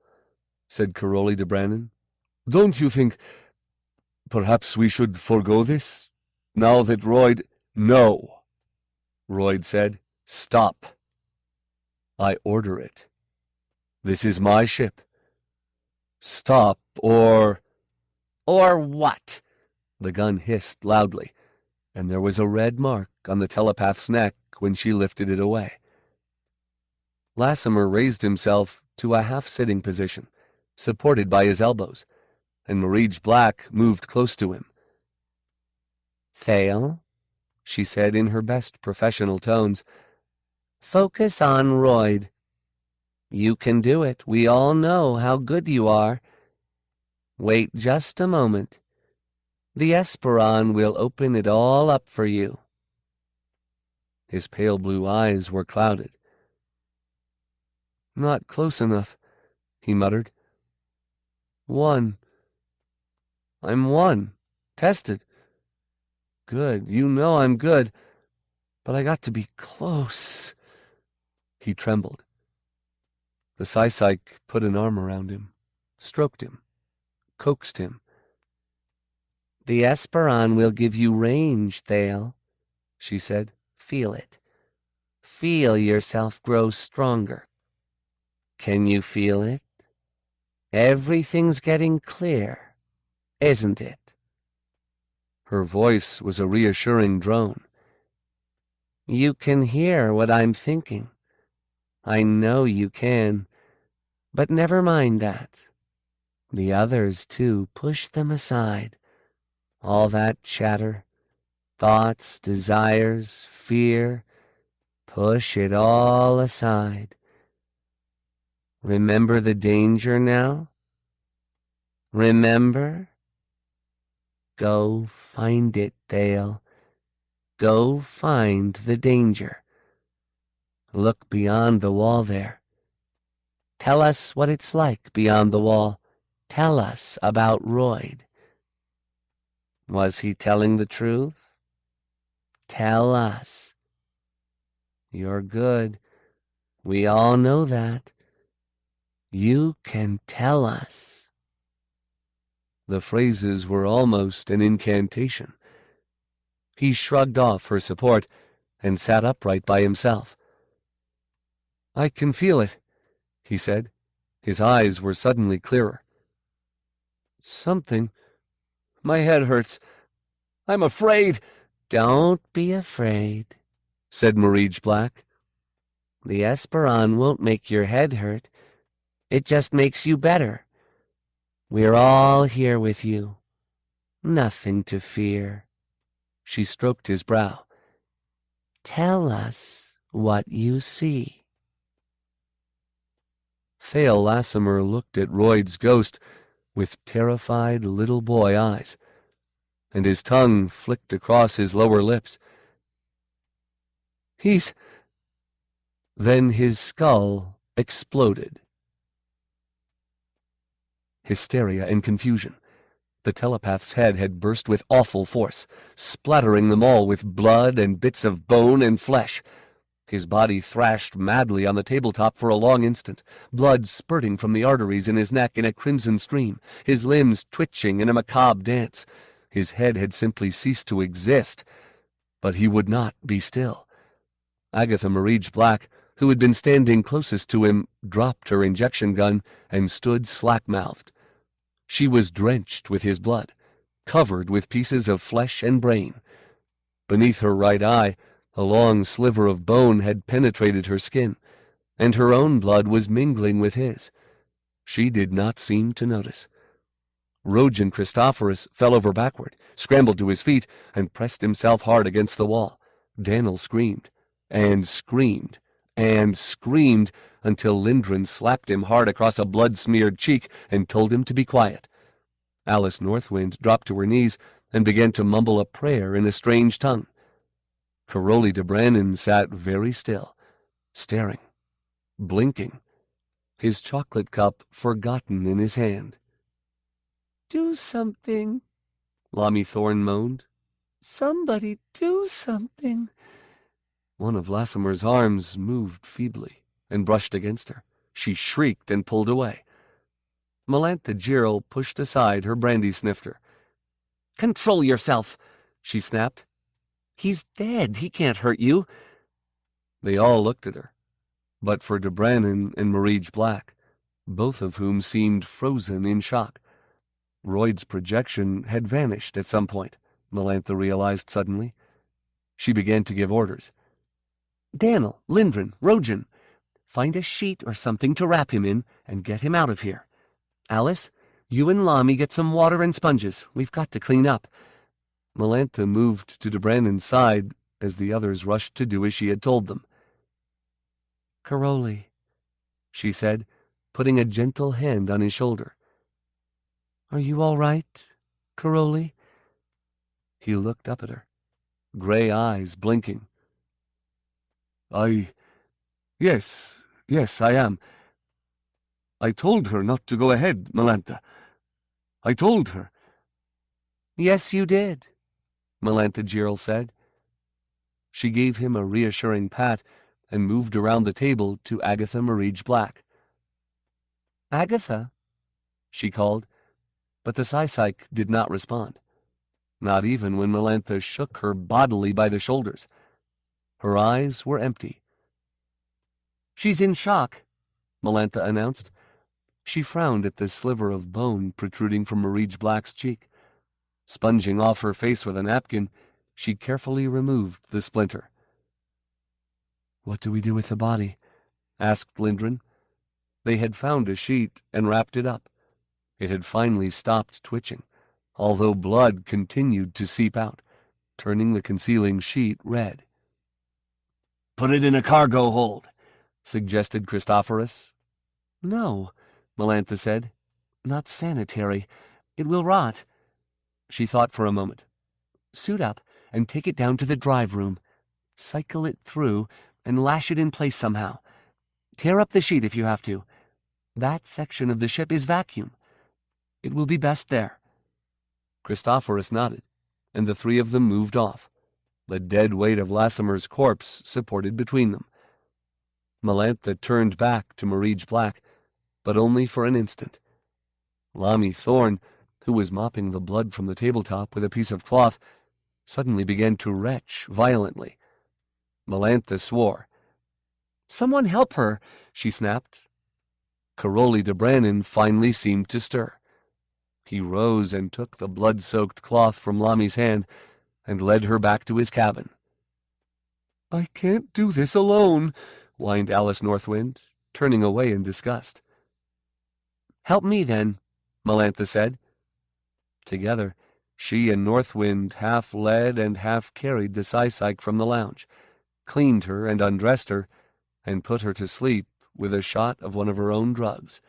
said Caroli de Brandon, don't you think perhaps we should forego this, now that Royd— No, Royd said. Stop. I order it. This is my ship. Stop, or—" "Or what?" The gun hissed loudly, and there was a red mark on the telepath's neck when she lifted it away. Lassimer raised himself to a half-sitting position, supported by his elbows, and Marij Black moved close to him. "Thale," she said in her best professional tones, "focus on Royd. You can do it. We all know how good you are. Wait just a moment. The Esperon will open it all up for you." His pale blue eyes were clouded. "Not close enough," he muttered. "One. I'm one. Tested. Good. You know I'm good. But I got to be close." He trembled. The Psy-Psych put an arm around him, stroked him, coaxed him. "The Esperon will give you range, Thale," she said. "Feel it. Feel yourself grow stronger. Can you feel it? Everything's getting clear, isn't it?" Her voice was a reassuring drone. "You can hear what I'm thinking. I know you can. But never mind that. The others, too, push them aside. All that chatter, thoughts, desires, fear, push it all aside. Remember the danger now? Remember? Go find it, Thale. Go find the danger. Look beyond the wall there. Tell us what it's like beyond the wall. Tell us about Royd. Was he telling the truth? Tell us. You're good. We all know that. You can tell us." The phrases were almost an incantation. He shrugged off her support and sat upright by himself. "I can feel it," he said. His eyes were suddenly clearer. "Something. My head hurts. I'm afraid." "Don't be afraid," said Marij Black. "The Esperon won't make your head hurt. It just makes you better. We're all here with you. Nothing to fear." She stroked his brow. "Tell us what you see." Thale Lassimer looked at Royd's ghost with terrified little boy eyes, and his tongue flicked across his lower lips. "He's—" Then his skull exploded. Hysteria and confusion. The telepath's head had burst with awful force, splattering them all with blood and bits of bone and flesh. His body thrashed madly on the tabletop for a long instant, blood spurting from the arteries in his neck in a crimson stream, his limbs twitching in a macabre dance. His head had simply ceased to exist, but he would not be still. Agatha Marij Black, who had been standing closest to him, dropped her injection gun and stood slack-mouthed. She was drenched with his blood, covered with pieces of flesh and brain. Beneath her right eye, a long sliver of bone had penetrated her skin, and her own blood was mingling with his. She did not seem to notice. Rojan Christophorus fell over backward, scrambled to his feet, and pressed himself hard against the wall. Daniel screamed, and screamed, and screamed, until Lindgren slapped him hard across a blood-smeared cheek and told him to be quiet. Alice Northwind dropped to her knees and began to mumble a prayer in a strange tongue. Caroli de Brannon sat very still, staring, blinking, his chocolate cup forgotten in his hand. "Do something," Lami Thorne moaned. "Somebody do something." One of Lassimer's arms moved feebly and brushed against her. She shrieked and pulled away. Melantha Jirl pushed aside her brandy snifter. "Control yourself," she snapped. "He's dead. He can't hurt you." They all looked at her. but for de Brannon and Marij Black, both of whom seemed frozen in shock. Royd's projection had vanished at some point, Melantha realized suddenly. She began to give orders. "Daniel, Lindgren, Rojan, find a sheet or something to wrap him in and get him out of here. Alice, you and Lamy get some water and sponges. We've got to clean up." Melantha moved to de Brannon's side as the others rushed to do as she had told them. "Caroli," she said, putting a gentle hand on his shoulder. "Are you all right, Caroli?" He looked up at her, gray eyes blinking. Yes, I am. I told her not to go ahead, Melantha. I told her." "Yes, you did," Melantha Gerald said. She gave him a reassuring pat and moved around the table to Agatha Marij Black. "Agatha," she called, but the Psy-Psych did not respond, not even when Melantha shook her bodily by the shoulders. Her eyes were empty. "She's in shock," Melantha announced. She frowned at the sliver of bone protruding from Marij Black's cheek. Sponging off her face with a napkin, she carefully removed the splinter. "What do we do with the body?" asked Lindgren. They had found a sheet and wrapped it up. It had finally stopped twitching, although blood continued to seep out, turning the concealing sheet red. "Put it in a cargo hold," suggested Christophorus. "No," Melantha said. "Not sanitary. It will rot." She thought for a moment. "Suit up and take it down to the drive room. Cycle it through and lash it in place somehow. Tear up the sheet if you have to. That section of the ship is vacuum. It will be best there." Christophorus nodded, and the three of them moved off, the dead weight of Lassimer's corpse supported between them. Melantha turned back to Marij Black, but only for an instant. Lamy Thorne, who was mopping the blood from the tabletop with a piece of cloth, suddenly began to retch violently. Melantha swore. "Someone help her," she snapped. Caroli de Brannon finally seemed to stir. He rose and took the blood-soaked cloth from Lamy's hand and led her back to his cabin. "I can't do this alone," whined Alice Northwind, turning away in disgust. "Help me, then," Melantha said. Together, she and Northwind half led and half carried the Psy-Psych from the lounge, cleaned her and undressed her, and put her to sleep with a shot of one of her own drugs.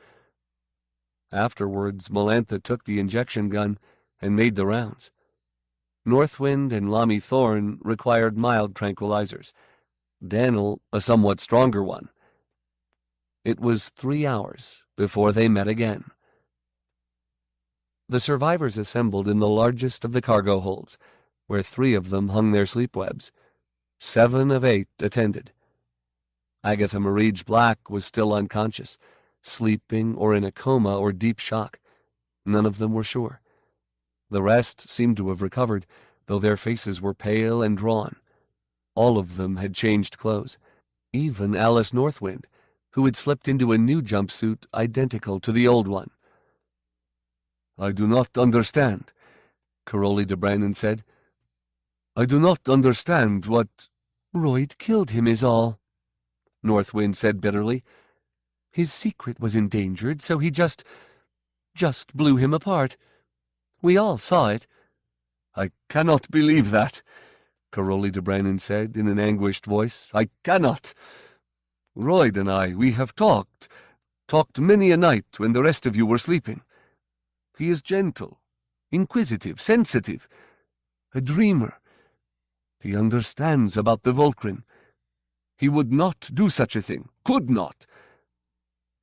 Afterwards, Melantha took the injection gun and made the rounds. Northwind and Lamy Thorne required mild tranquilizers, Daniel a somewhat stronger one. It was 3 hours before they met again. The survivors assembled in the largest of the cargo holds, where 3 of them hung their sleepwebs. 7 of 8 attended. Agatha Marij Black was still unconscious, sleeping or in a coma or deep shock. None of them were sure. The rest seemed to have recovered, though their faces were pale and drawn. All of them had changed clothes. Even Alice Northwind, who had slipped into a new jumpsuit identical to the old one. "I do not understand," Caroli de Brannon said. "I do not understand what—" "Royd killed him is all," Northwind said bitterly. "His secret was endangered, so he just blew him apart. We all saw it." "I cannot believe that," Caroli de Brannon said in an anguished voice. "I cannot. Royd and I, we have talked many a night when the rest of you were sleeping. He is gentle, inquisitive, sensitive, a dreamer. He understands about the Volcrin. He would not do such a thing, could not."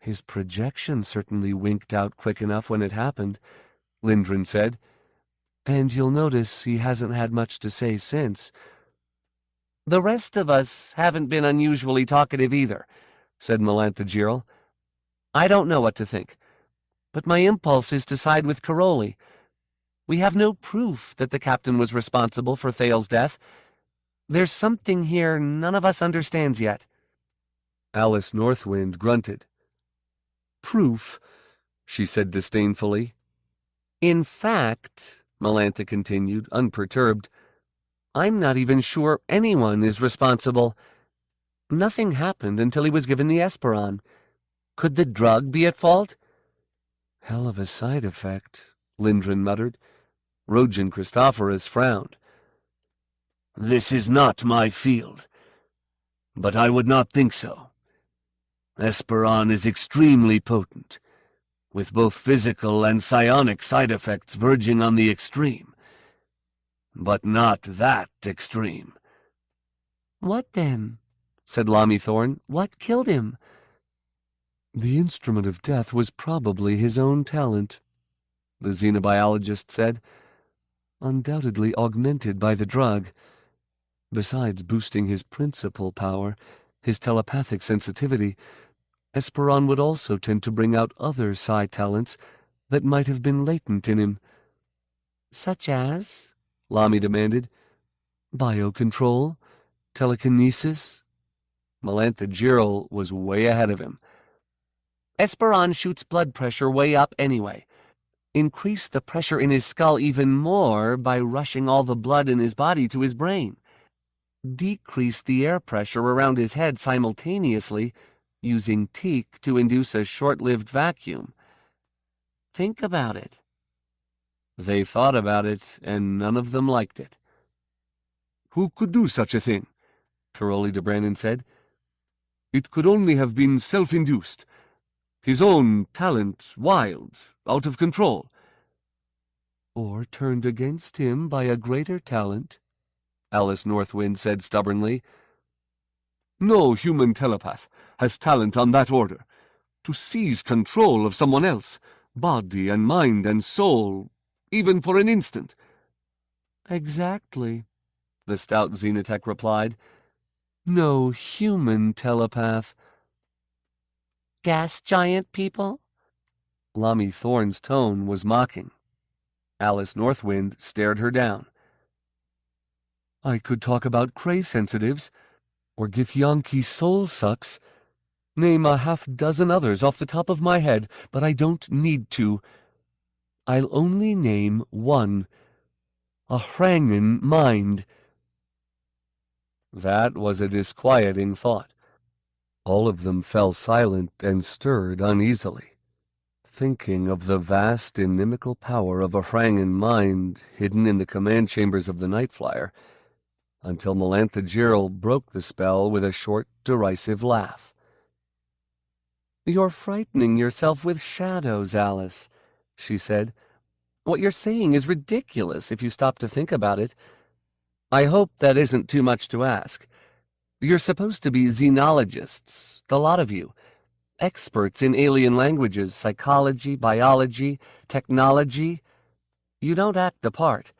"His projection certainly winked out quick enough when it happened," Lindgren said. "And you'll notice he hasn't had much to say since." "The rest of us haven't been unusually talkative either," said Melantha Gerald. "I don't know what to think, but my impulse is to side with Caroli. We have no proof that the captain was responsible for Thale's death. There's something here none of us understands yet." Alice Northwind grunted. "Proof," she said disdainfully. "In fact," Melantha continued, unperturbed, "I'm not even sure anyone is responsible. Nothing happened until he was given the Esperon. Could the drug be at fault?" "Hell of a side effect," Lindgren muttered. Rojan Christophorus frowned. "This is not my field, but I would not think so. Esperon is extremely potent, with both physical and psionic side effects verging on the extreme. But not that extreme." "What then?" said Lamy Thorne. "What killed him?" "The instrument of death was probably his own talent," the xenobiologist said, "undoubtedly augmented by the drug. Besides boosting his principal power, his telepathic sensitivity, Esperon would also tend to bring out other psi talents that might have been latent in him." "Such as?" Lamy demanded. "Biocontrol, telekinesis." Melantha Girl was way ahead of him. "Esperon shoots blood pressure way up anyway. Increase the pressure in his skull even more by rushing all the blood in his body to his brain. Decrease the air pressure around his head simultaneously, using teak to induce a short-lived vacuum. Think about it." They thought about it, and none of them liked it. "Who could do such a thing?" Caroli de Brannon said. "It could only have been self-induced. His own talent wild, out of control." "Or turned against him by a greater talent," Alice Northwind said stubbornly. "No human telepath has talent on that order. To seize control of someone else, body and mind and soul, even for an instant." "Exactly," the stout Xenotech replied. "No human telepath." "Gas giant people?" Lamy Thorne's tone was mocking. Alice Northwind stared her down. "I could talk about Cray-sensitives, or Githyanki soul-sucks, name a half-dozen others off the top of my head, but I don't need to. I'll only name one. A Hrangen mind." That was a disquieting thought. All of them fell silent and stirred uneasily, thinking of the vast inimical power of a Hrangen mind hidden in the command chambers of the Nightflyer, until Melantha Girl broke the spell with a short, derisive laugh. "You're frightening yourself with shadows, Alice," she said. "What you're saying is ridiculous if you stop to think about it. I hope that isn't too much to ask. You're supposed to be xenologists, the lot of you. Experts in alien languages, psychology, biology, technology. You don't act the part.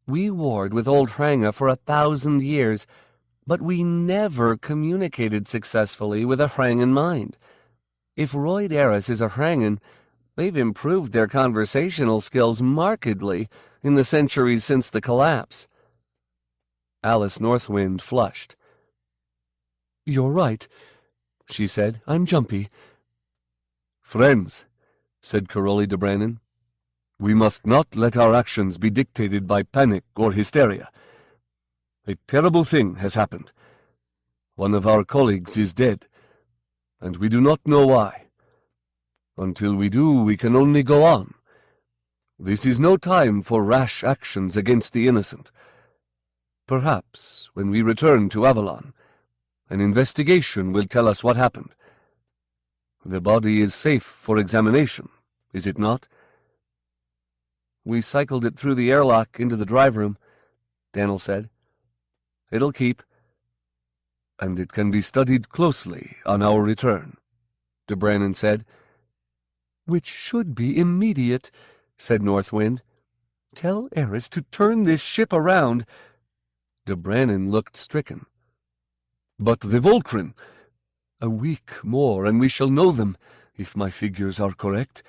We warred with old Hrange for 1,000 years, but we never communicated successfully with a Hrangen mind. If Royd Eris is a Hrangen, they've improved their conversational skills markedly in the centuries since the collapse." Alice Northwind flushed. "You're right," she said. "I'm jumpy." "Friends," said Caroli de Brannon, "we must not let our actions be dictated by panic or hysteria. A terrible thing has happened. One of our colleagues is dead, and we do not know why. Until we do, we can only go on. This is no time for rash actions against the innocent. Perhaps, when we return to Avalon, an investigation will tell us what happened. The body is safe for examination, is it not?" "We cycled it through the airlock into the drive room," Daniel said. "It'll keep." "And it can be studied closely on our return," de Brannon said. "Which should be immediate," said Northwind. "Tell Eris to turn this ship around." De Brannon looked stricken. "But the Volcran! A week more and we shall know them, if my figures are correct.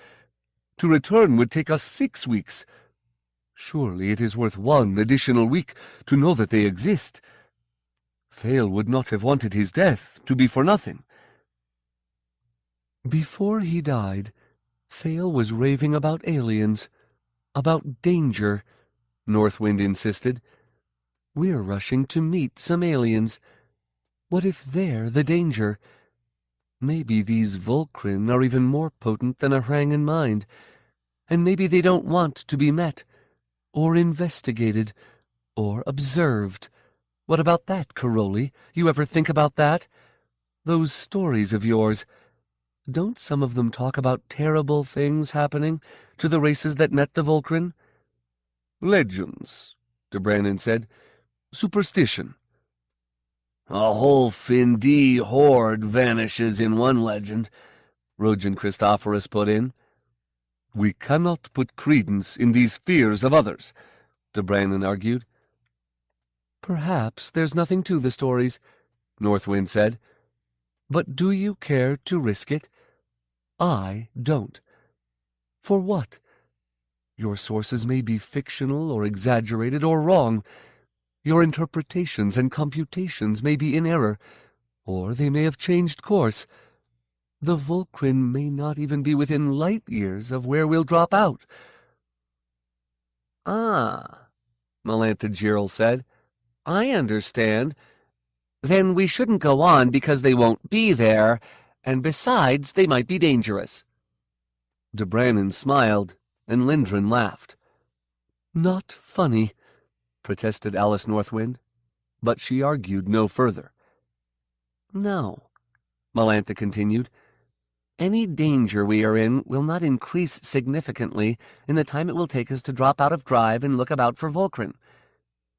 To return would take us 6 weeks. Surely it is worth 1 additional week to know that they exist. Thale would not have wanted his death to be for nothing." Before he died, Thale was raving about aliens, about danger, Northwind insisted. We're rushing to meet some aliens. What if they're the danger? Maybe these Volcrin are even more potent than Ahrangan mind, and maybe they don't want to be met, or investigated, or observed. What about that, Caroli? You ever think about that? Those stories of yours, don't some of them talk about terrible things happening to the races that met the Volcrin? Legends, de Brannon said. Superstition. A whole Findi horde vanishes in one legend, Rojan Christophorus put in. We cannot put credence in these fears of others, de Brannon argued. Perhaps there's nothing to the stories, Northwind said. But do you care to risk it? I don't. For what? Your sources may be fictional or exaggerated or wrong. Your interpretations and computations may be in error, or they may have changed course. The Volcrin may not even be within light years of where we'll drop out. Ah, Melantha Girl said. I understand. Then we shouldn't go on because they won't be there, and besides, they might be dangerous. De Brannon smiled, and Lindren laughed. Not funny, protested Alice Northwind, but she argued no further. No, Melantha continued. Any danger we are in will not increase significantly in the time it will take us to drop out of drive and look about for Volcrin.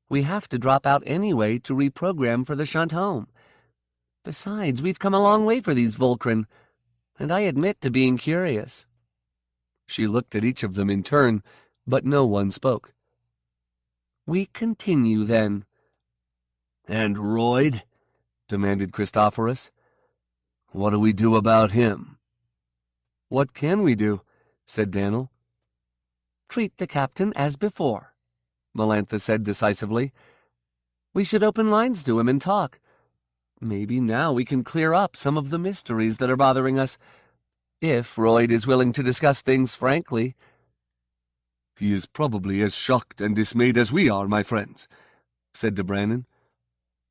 We have to drop out anyway to reprogram for the shunt home. Besides, we've come a long way for these Volcrin, and I admit to being curious. She looked at each of them in turn, but no one spoke. We continue, then. And Royd? Demanded Christophorus. What do we do about him? What can we do? Said Daniel. Treat the captain as before, Melantha said decisively. We should open lines to him and talk. Maybe now we can clear up some of the mysteries that are bothering us, if Royd is willing to discuss things frankly. He is probably as shocked and dismayed as we are, my friends, said de Brannon.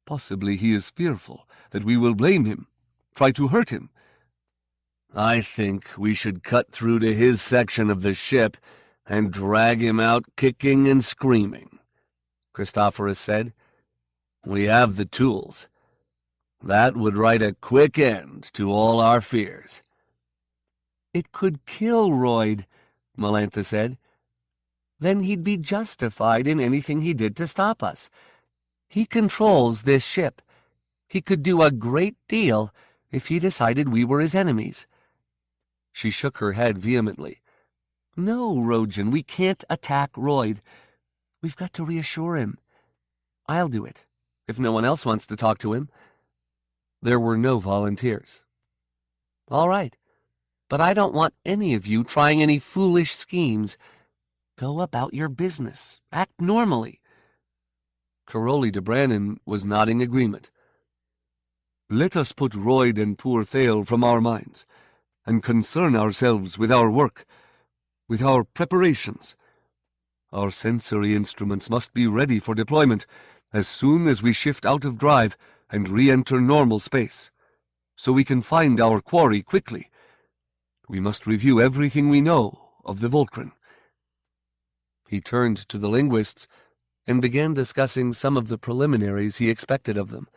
Possibly he is fearful that we will blame him, try to hurt him. I think we should cut through to his section of the ship and drag him out kicking and screaming, Christophorus said. We have the tools. That would write a quick end to all our fears. It could kill Royd, Melantha said. Then he'd be justified in anything he did to stop us. He controls this ship. He could do a great deal if he decided we were his enemies. She shook her head vehemently. No, Rojan, we can't attack Royd. We've got to reassure him. I'll do it, if no one else wants to talk to him. There were no volunteers. All right, but I don't want any of you trying any foolish schemes. Go about your business. Act normally. Caroli de Brannon was nodding agreement. Let us put Royd and poor Thale from our minds, and concern ourselves with our work, with our preparations. Our sensory instruments must be ready for deployment as soon as we shift out of drive and re-enter normal space, so we can find our quarry quickly. We must review everything we know of the Volcrin. He turned to the linguists and began discussing some of the preliminaries he expected of them,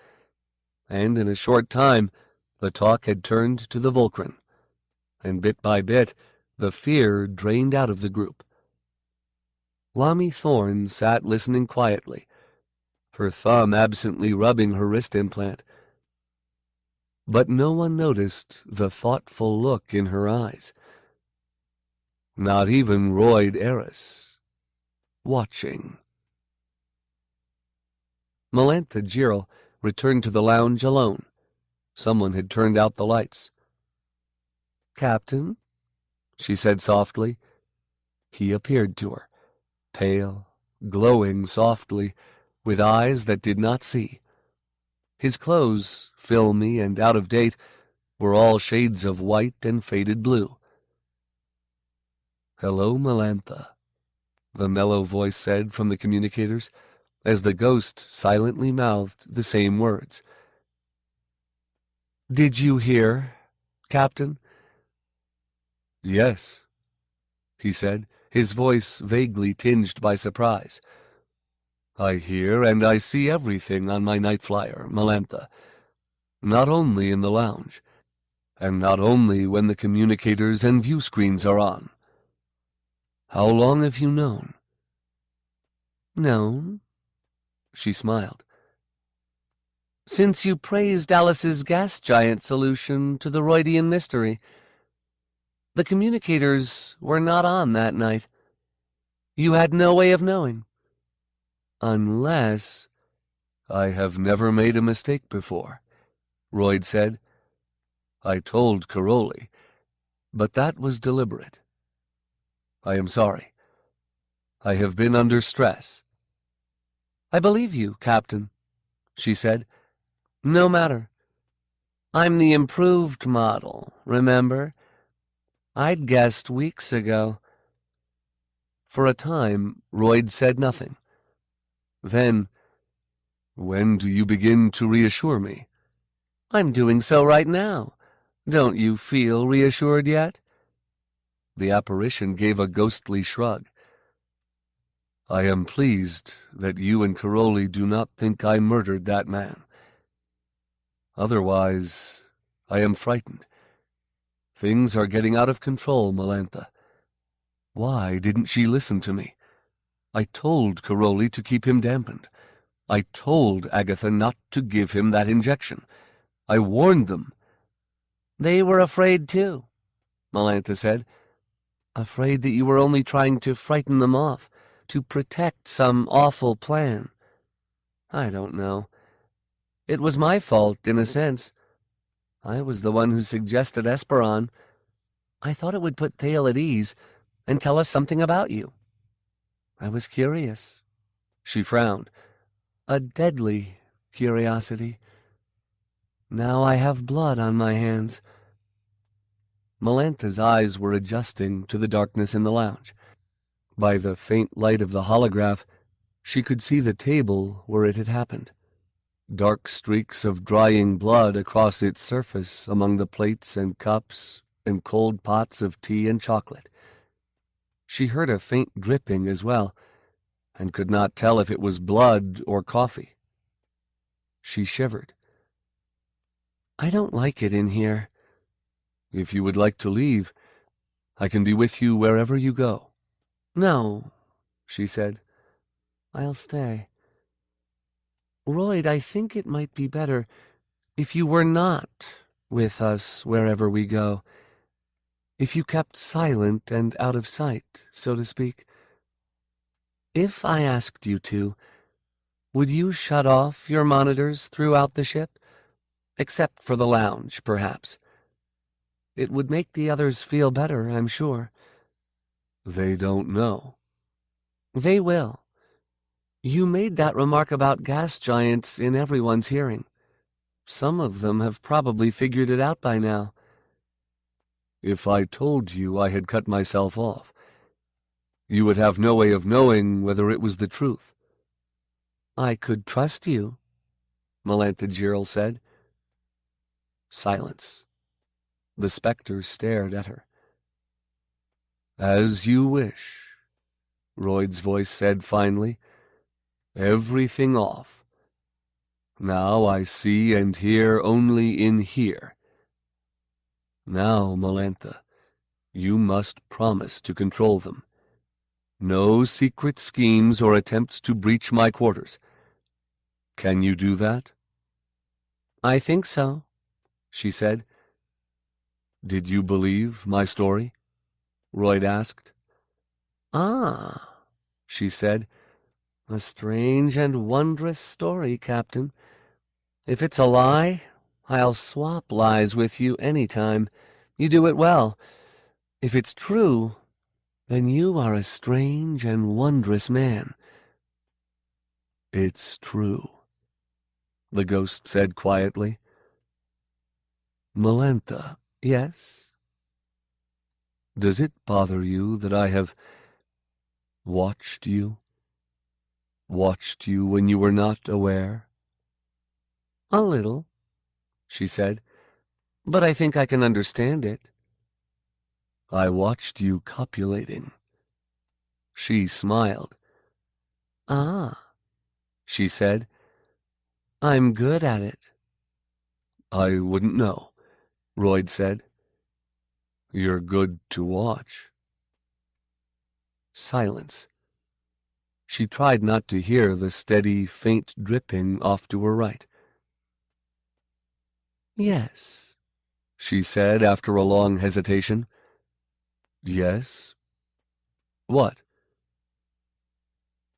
and in a short time the talk had turned to the Volcrin, and bit by bit the fear drained out of the group. Lami Thorne sat listening quietly, her thumb absently rubbing her wrist implant. But no one noticed the thoughtful look in her eyes. Not even Royd Eris, watching. Melantha Girl returned to the lounge alone. Someone had turned out the lights. "Captain," she said softly. He appeared to her, pale, glowing softly, with eyes that did not see. His clothes, filmy and out of date, were all shades of white and faded blue. "Hello, Melantha," the mellow voice said from the communicators, as the ghost silently mouthed the same words. "Did you hear, Captain?" "Yes," he said, his voice vaguely tinged by surprise. "I hear and I see everything on my night flyer, Melantha. Not only in the lounge, and not only when the communicators and view screens are on. How long have you known?" "Known?" She smiled. "Since you praised Alice's gas giant solution to the Roydian mystery. The communicators were not on that night. You had no way of knowing. Unless—" "I have never made a mistake before," Royd said. "I told Caroli, but that was deliberate. I am sorry. I have been under stress." "I believe you, Captain," she said. "No matter. I'm the improved model, remember? I'd guessed weeks ago." For a time, Royd said nothing. Then, "When do you begin to reassure me?" "I'm doing so right now. Don't you feel reassured yet?" The apparition gave a ghostly shrug. "I am pleased that you and Caroli do not think I murdered that man. Otherwise, I am frightened. Things are getting out of control, Melantha. Why didn't she listen to me? I told Caroli to keep him dampened. I told Agatha not to give him that injection. I warned them." "They were afraid too," Melantha said. "Afraid that you were only trying to frighten them off, to protect some awful plan. I don't know. It was my fault, in a sense. I was the one who suggested Esperon. I thought it would put Thale at ease and tell us something about you. I was curious." She frowned. "A deadly curiosity. Now I have blood on my hands." Melantha's eyes were adjusting to the darkness in the lounge. By the faint light of the holograph, she could see the table where it had happened. Dark streaks of drying blood across its surface among the plates and cups and cold pots of tea and chocolate. She heard a faint dripping as well, and could not tell if it was blood or coffee. She shivered. "I don't like it in here." "If you would like to leave, I can be with you wherever you go." "No," she said. "I'll stay. Royd, I think it might be better if you were not with us wherever we go. If you kept silent and out of sight, so to speak. If I asked you to, would you shut off your monitors throughout the ship? Except for the lounge, perhaps. It would make the others feel better, I'm sure." "They don't know." "They will. You made that remark about gas giants in everyone's hearing. Some of them have probably figured it out by now." "If I told you I had cut myself off, you would have no way of knowing whether it was the truth." "I could trust you," Melantha Girl said. Silence. The specter stared at her. "As you wish," Royd's voice said finally. "Everything off. Now I see and hear only in here. Now, Melantha, you must promise to control them. No secret schemes or attempts to breach my quarters. Can you do that?" "I think so," she said. "Did you believe my story?" Royd asked. "Ah," she said. "A strange and wondrous story, Captain. If it's a lie, I'll swap lies with you any time. You do it well. If it's true, then you are a strange and wondrous man." "It's true," the ghost said quietly. Melinda, yes? Does it bother you that I have watched you? Watched you when you were not aware? A little, she said, but I think I can understand it. I watched you copulating. She smiled. Ah, She said, I'm good at it. I wouldn't know, Royd said. You're good to watch. Silence. She tried not to hear the steady, faint dripping off to her right. Yes, She said after a long hesitation. Yes? What?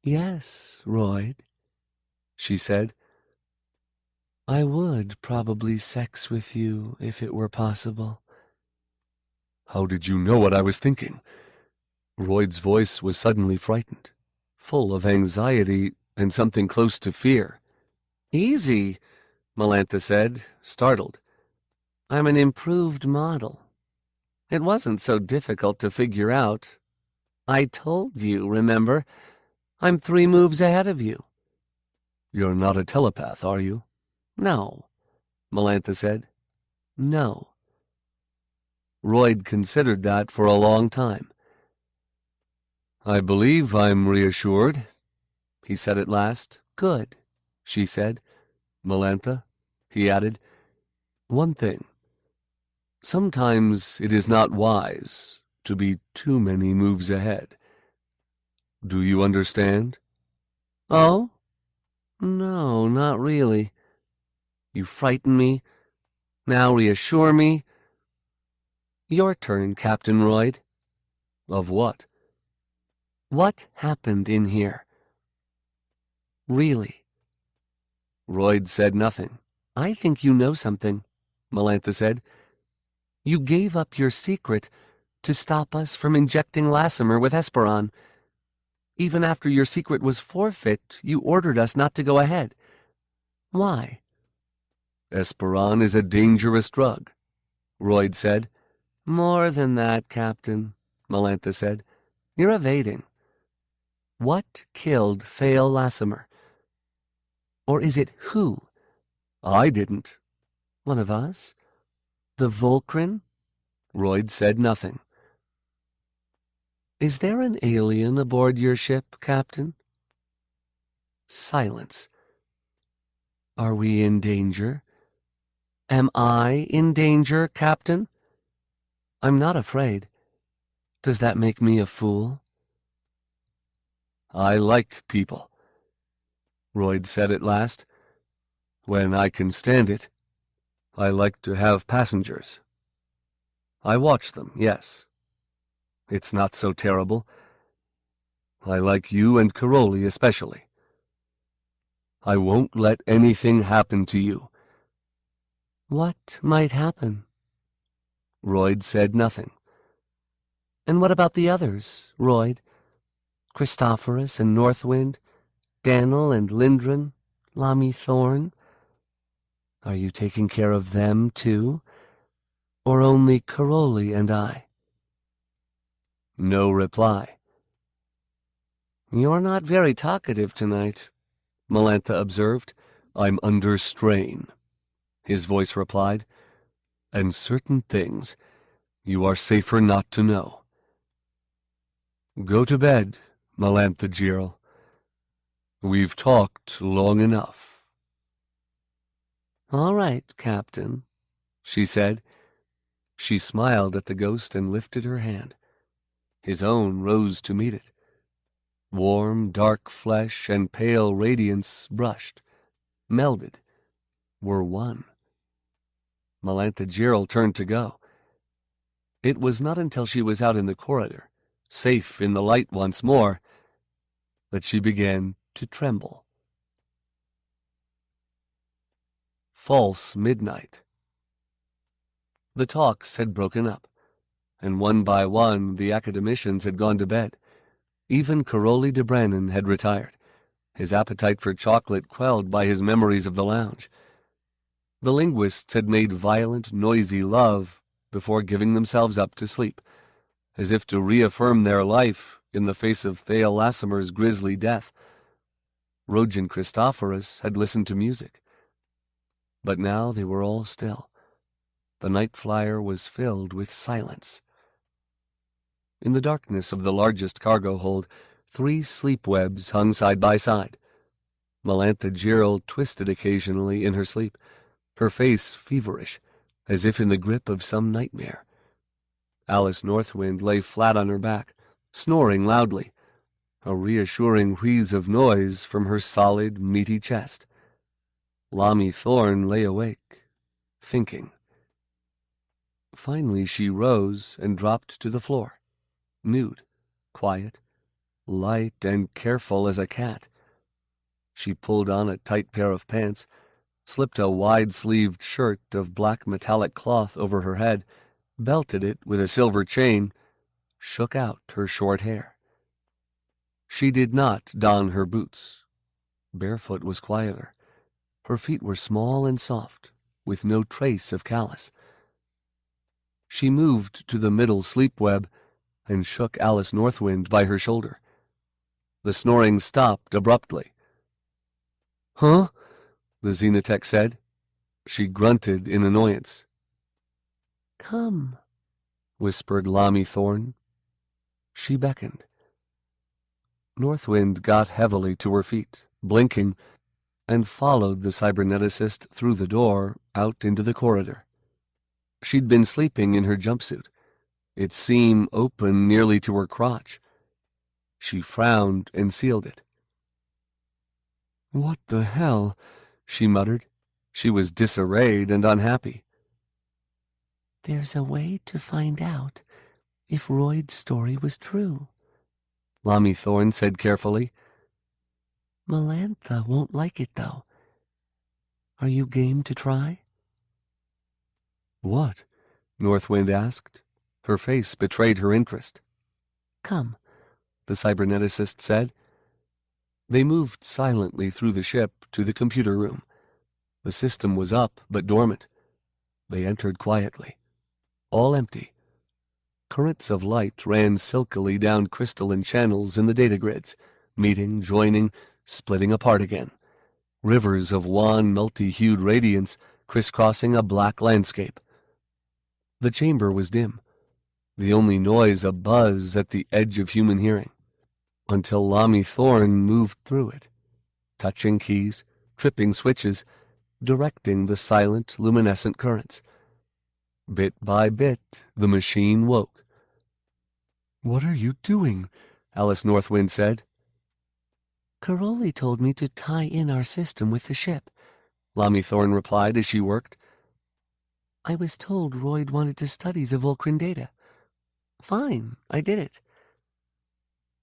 yes, Royd, She said. I would probably sex with you if it were possible. How did you know what I was thinking? Royd's voice was suddenly frightened, full of anxiety and something close to fear. Easy, Melantha said, startled. I'm an improved model. It wasn't so difficult to figure out. I told you, remember? I'm 3 moves ahead of you. You're not a telepath, are you? No, Melantha said. No. Royd considered that for a long time. I believe I'm reassured, he said at last. Good, She said. Melantha, he added, one thing. Sometimes it is not wise to be too many moves ahead. Do you understand? Oh? No, not really. You frighten me. Now reassure me. Your turn, Captain Royd. Of what? What happened in here? Really? Royd said nothing. I think you know something, Melantha said. You gave up your secret to stop us from injecting Lassimer with Esperon. Even after your secret was forfeit, you ordered us not to go ahead. Why? Esperon is a dangerous drug, Royd said. More than that, Captain, Melantha said. You're evading. What killed Thale Lassimer? Or is it who? I didn't. One of us? The Volcrin? Royd said nothing. Is there an alien aboard your ship, Captain? Silence. Are we in danger? Am I in danger, Captain? I'm not afraid. Does that make me a fool? I like people, Royd said at last. When I can stand it, I like to have passengers. I watch them, yes. It's not so terrible. I like you and Caroli especially. I won't let anything happen to you. What might happen? Royd said nothing. And what about the others, Royd? Christophorus and Northwind, Dan'l and Lindren, Lami Thorne? Are you taking care of them, too? Or only Caroli and I? No reply. You're not very talkative tonight, Melantha observed. I'm under strain, his voice replied, and certain things you are safer not to know. Go to bed, Melantha Girl. We've talked long enough. All right, Captain, she said. She smiled at the ghost and lifted her hand. His own rose to meet it. Warm, dark flesh and pale radiance brushed, melded, were one. Melantha Girl turned to go. It was not until she was out in the corridor, safe in the light once more, that she began to tremble. False midnight. The talks had broken up, and one by one the academicians had gone to bed. Even Caroli de Brannon had retired, his appetite for chocolate quelled by his memories of the lounge. The linguists had made violent, noisy love before giving themselves up to sleep, as if to reaffirm their life in the face of Thea Lassimer's grisly death. Rojan Christophorus had listened to music, but now they were all still. The Nightflyer was filled with silence. In the darkness of the largest cargo hold, 3 sleep webs hung side by side. Melantha Gerald twisted occasionally in her sleep, her face feverish, as if in the grip of some nightmare. Alice Northwind lay flat on her back, snoring loudly, a reassuring wheeze of noise from her solid, meaty chest. Lami Thorne lay awake, thinking. Finally she rose and dropped to the floor, nude, quiet, light and careful as a cat. She pulled on a tight pair of pants, slipped a wide-sleeved shirt of black metallic cloth over her head, belted it with a silver chain, shook out her short hair. She did not don her boots. Barefoot was quieter. Her feet were small and soft, with no trace of callus. She moved to the middle sleep web and shook Alice Northwind by her shoulder. The snoring stopped abruptly. "Huh?" the Xenotech said. She grunted in annoyance. "Come," whispered Lami Thorne. She beckoned. Northwind got heavily to her feet, blinking, and followed the cyberneticist through the door out into the corridor. She'd been sleeping in her jumpsuit, its seam open nearly to her crotch. She frowned and sealed it. "What the hell?" she muttered. She was disarrayed and unhappy. "There's a way to find out if Royd's story was true," Lami Thorne said carefully. "Melantha won't like it, though. Are you game to try?" "What?" Northwind asked. Her face betrayed her interest. "Come," the cyberneticist said. They moved silently through the ship to the computer room. The system was up, but dormant. They entered quietly. All empty. Currents of light ran silkily down crystalline channels in the data grids, meeting, joining, splitting apart again. Rivers of wan, multi-hued radiance crisscrossing a black landscape. The chamber was dim, the only noise a buzz at the edge of human hearing, until Lami Thorne moved through it, touching keys, tripping switches, directing the silent, luminescent currents. Bit by bit, the machine woke. "What are you doing?" Alice Northwind said. "Caroli told me to tie in our system with the ship," Lami Thorne replied as she worked. "I was told Royd wanted to study the Volcrin data. Fine, I did it.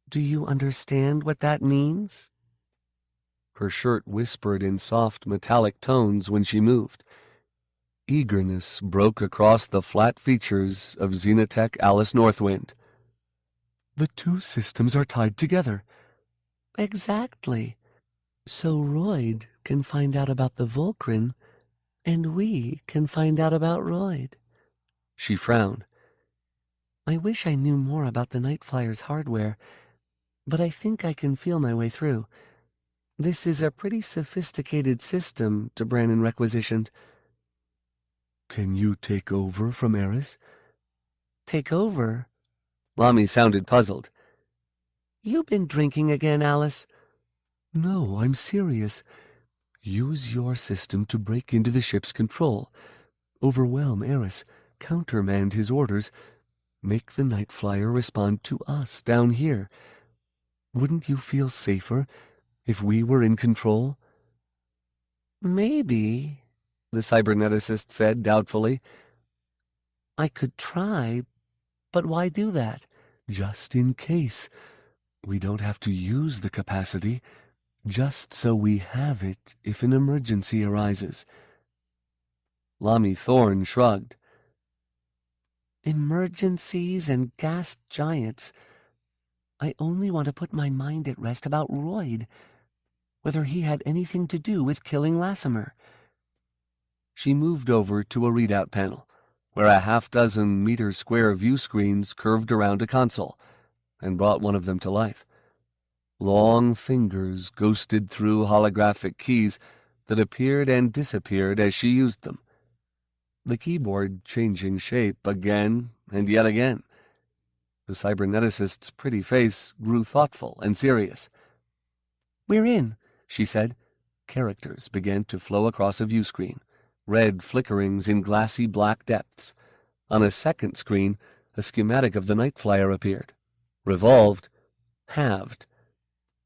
Do you understand what that means?" Her shirt whispered in soft metallic tones when she moved. Eagerness broke across the flat features of Xenotech Alice Northwind. "The 2 systems are tied together." "Exactly. So Royd can find out about the Volcrin, and we can find out about Royd." She frowned. "I wish I knew more about the Nightflyers' hardware, but I think I can feel my way through. This is a pretty sophisticated system Brannon requisitioned." "Can you take over from Eris?" "Take over?" Lami sounded puzzled. "You been drinking again, Alice?" "No, I'm serious. Use your system to break into the ship's control. Overwhelm Eris, countermand his orders, make the Nightflyer respond to us down here. Wouldn't you feel safer if we were in control?" "Maybe," the cyberneticist said doubtfully. "I could try, but why do that?" "Just in case. We don't have to use the capacity, just so we have it if an emergency arises." Lami Thorne shrugged. "Emergencies and gas giants. I only want to put my mind at rest about Royd, whether he had anything to do with killing Lassimer." She moved over to a readout panel, where a half-dozen-meter-square view screens curved around a console, and brought one of them to life. Long fingers ghosted through holographic keys that appeared and disappeared as she used them, the keyboard changing shape again and yet again. The cyberneticist's pretty face grew thoughtful and serious. "We're in," she said. Characters began to flow across a view screen, red flickerings in glassy black depths. On a second screen, a schematic of the Nightflyer appeared. Revolved, halved.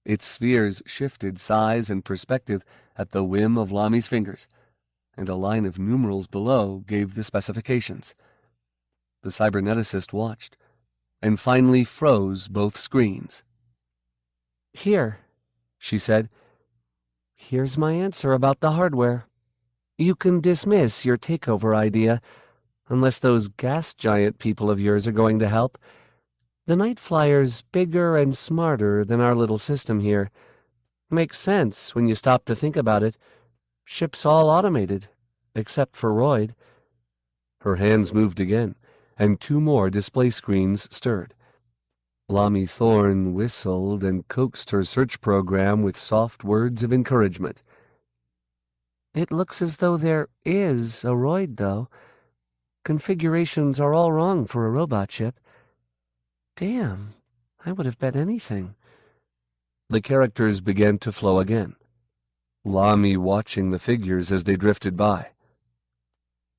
Its spheres shifted size and perspective at the whim of Lami's fingers, and a line of numerals below gave the specifications. The cyberneticist watched, and finally froze both screens. "Here," she said. "Here's my answer about the hardware. You can dismiss your takeover idea, unless those gas giant people of yours are going to help. The Nightflyer's bigger and smarter than our little system here. Makes sense when you stop to think about it. Ship's all automated, except for Royd." Her hands moved again, and two more display screens stirred. Lami Thorne whistled and coaxed her search program with soft words of encouragement. "It looks as though there is a Royd, though. Configurations are all wrong for a robot ship. Damn, I would have bet anything." The characters began to flow again, Lami watching the figures as they drifted by.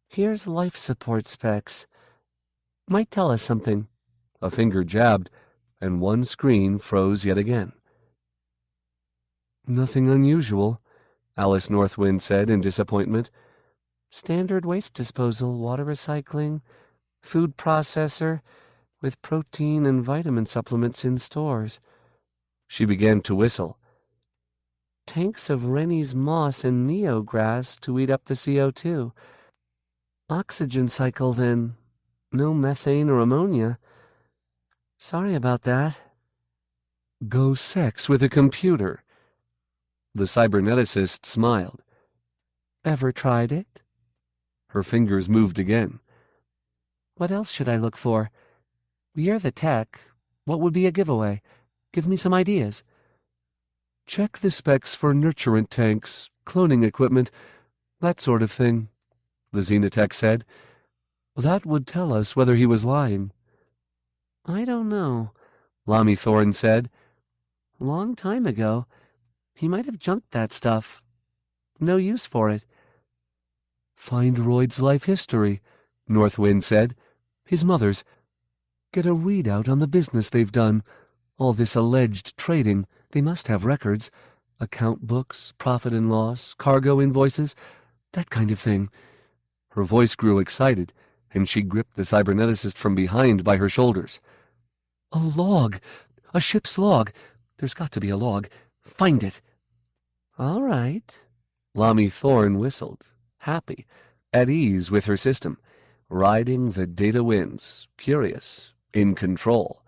"Here's life support specs. Might tell us something." A finger jabbed, and one screen froze yet again. "Nothing unusual," Alice Northwind said in disappointment. "Standard waste disposal, water recycling, food processor, with protein and vitamin supplements in stores." She began to whistle. "Tanks of Rennie's moss and neograss to eat up the CO2. Oxygen cycle, then. No methane or ammonia. Sorry about that." "Go sex with a computer." The cyberneticist smiled. "Ever tried it?" Her fingers moved again. "What else should I look for? You're the tech. What would be a giveaway? Give me some ideas." "Check the specs for nurturant tanks, cloning equipment, that sort of thing," the Xenotech said. "That would tell us whether he was lying." "I don't know," Lami Thorne said. "Long time ago. He might have junked that stuff. No use for it." "Find Royd's life history," Northwind said. "His mother's. Get a readout on the business they've done. All this alleged trading, they must have records. Account books, profit and loss, cargo invoices, that kind of thing." Her voice grew excited, and she gripped the cyberneticist from behind by her shoulders. "A log! A ship's log! There's got to be a log. Find it." "All right." Lami Thorne whistled, happy, at ease with her system, riding the data winds, curious, in control.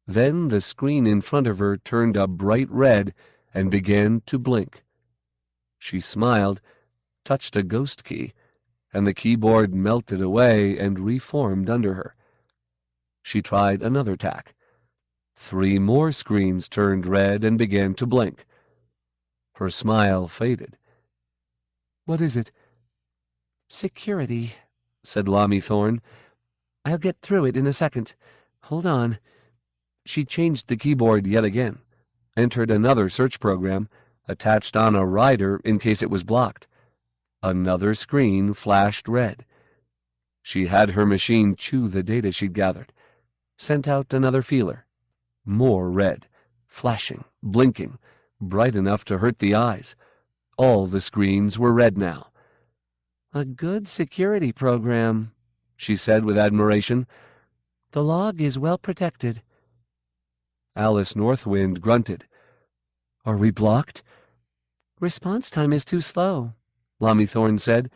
Then the screen in front of her turned a bright red and began to blink. She smiled, touched a ghost key, and the keyboard melted away and reformed under her. She tried another tack. 3 more screens turned red and began to blink. Her smile faded. "What is it?" "Security," said Lami Thorne. "I'll get through it in a second. Hold on." She changed the keyboard yet again, entered another search program, attached on a rider in case it was blocked. Another screen flashed red. She had her machine chew the data she'd gathered, sent out another feeler. More red, flashing, blinking, bright enough to hurt the eyes. All the screens were red now. "A good security program," she said with admiration. "The log is well protected." Alice Northwind grunted. "Are we blocked?" "Response time is too slow," Lami Thorne said,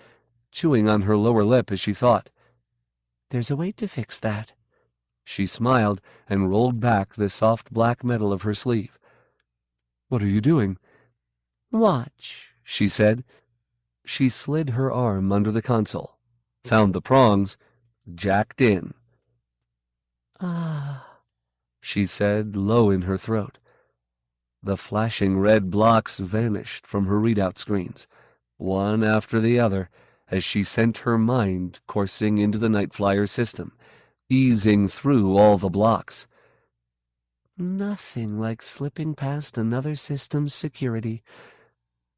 chewing on her lower lip as she thought. "There's a way to fix that." She smiled and rolled back the soft black metal of her sleeve. "What are you doing?" "Watch," she said. She slid her arm under the console, found the prongs, jacked in. "Ah," she said, low in her throat. The flashing red blocks vanished from her readout screens, one after the other, as she sent her mind coursing into the Nightflyer system, easing through all the blocks. "Nothing like slipping past another system's security.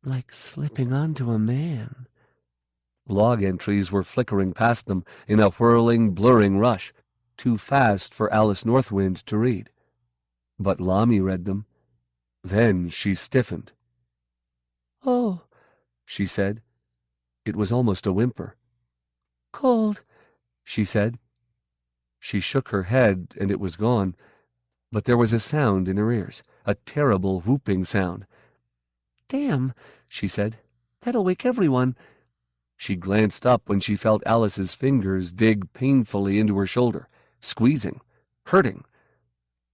Like slipping onto a man." Log entries were flickering past them in a whirling, blurring rush, too fast for Alice Northwind to read. But Lami read them. Then she stiffened. "Oh," she said. It was almost a whimper. "Cold," she said. She shook her head, and it was gone. But there was a sound in her ears, a terrible whooping sound. "Damn," she said. "That'll wake everyone." She glanced up when she felt Alice's fingers dig painfully into her shoulder, squeezing, hurting.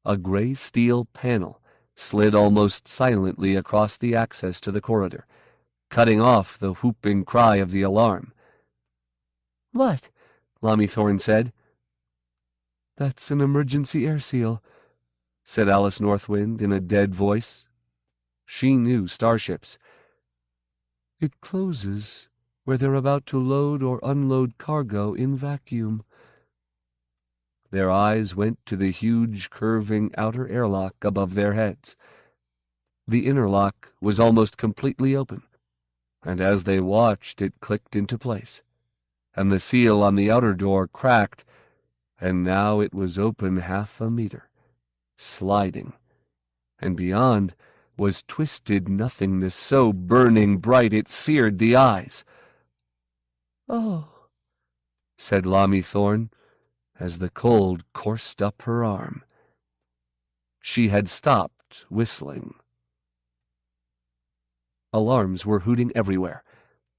A gray steel panel slid almost silently across the access to the corridor, cutting off the whooping cry of the alarm. "What?" Lami Thorne said. "That's an emergency air seal," said Alice Northwind in a dead voice. She knew starships. "It closes where they're about to load or unload cargo in vacuum." Their eyes went to the huge, curving outer airlock above their heads. The inner lock was almost completely open, and as they watched it clicked into place, and the seal on the outer door cracked, and now it was open 1/2 meter, sliding, and beyond was twisted nothingness so burning bright it seared the eyes. "Oh," said Lami Thorne, as the cold coursed up her arm. She had stopped whistling. Alarms were hooting everywhere.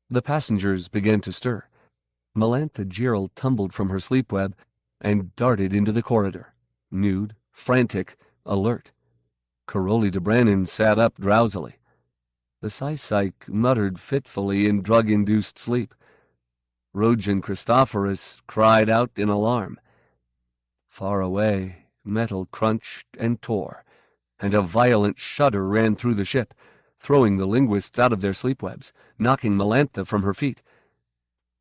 The passengers began to stir. Melantha Gerald tumbled from her sleep web and darted into the corridor, nude, frantic, alert. Caroli de Brannon sat up drowsily. The Psy-Psych muttered fitfully in drug-induced sleep. Rojan Christophorus cried out in alarm. Far away, metal crunched and tore, and a violent shudder ran through the ship, throwing the linguists out of their sleepwebs, knocking Melantha from her feet.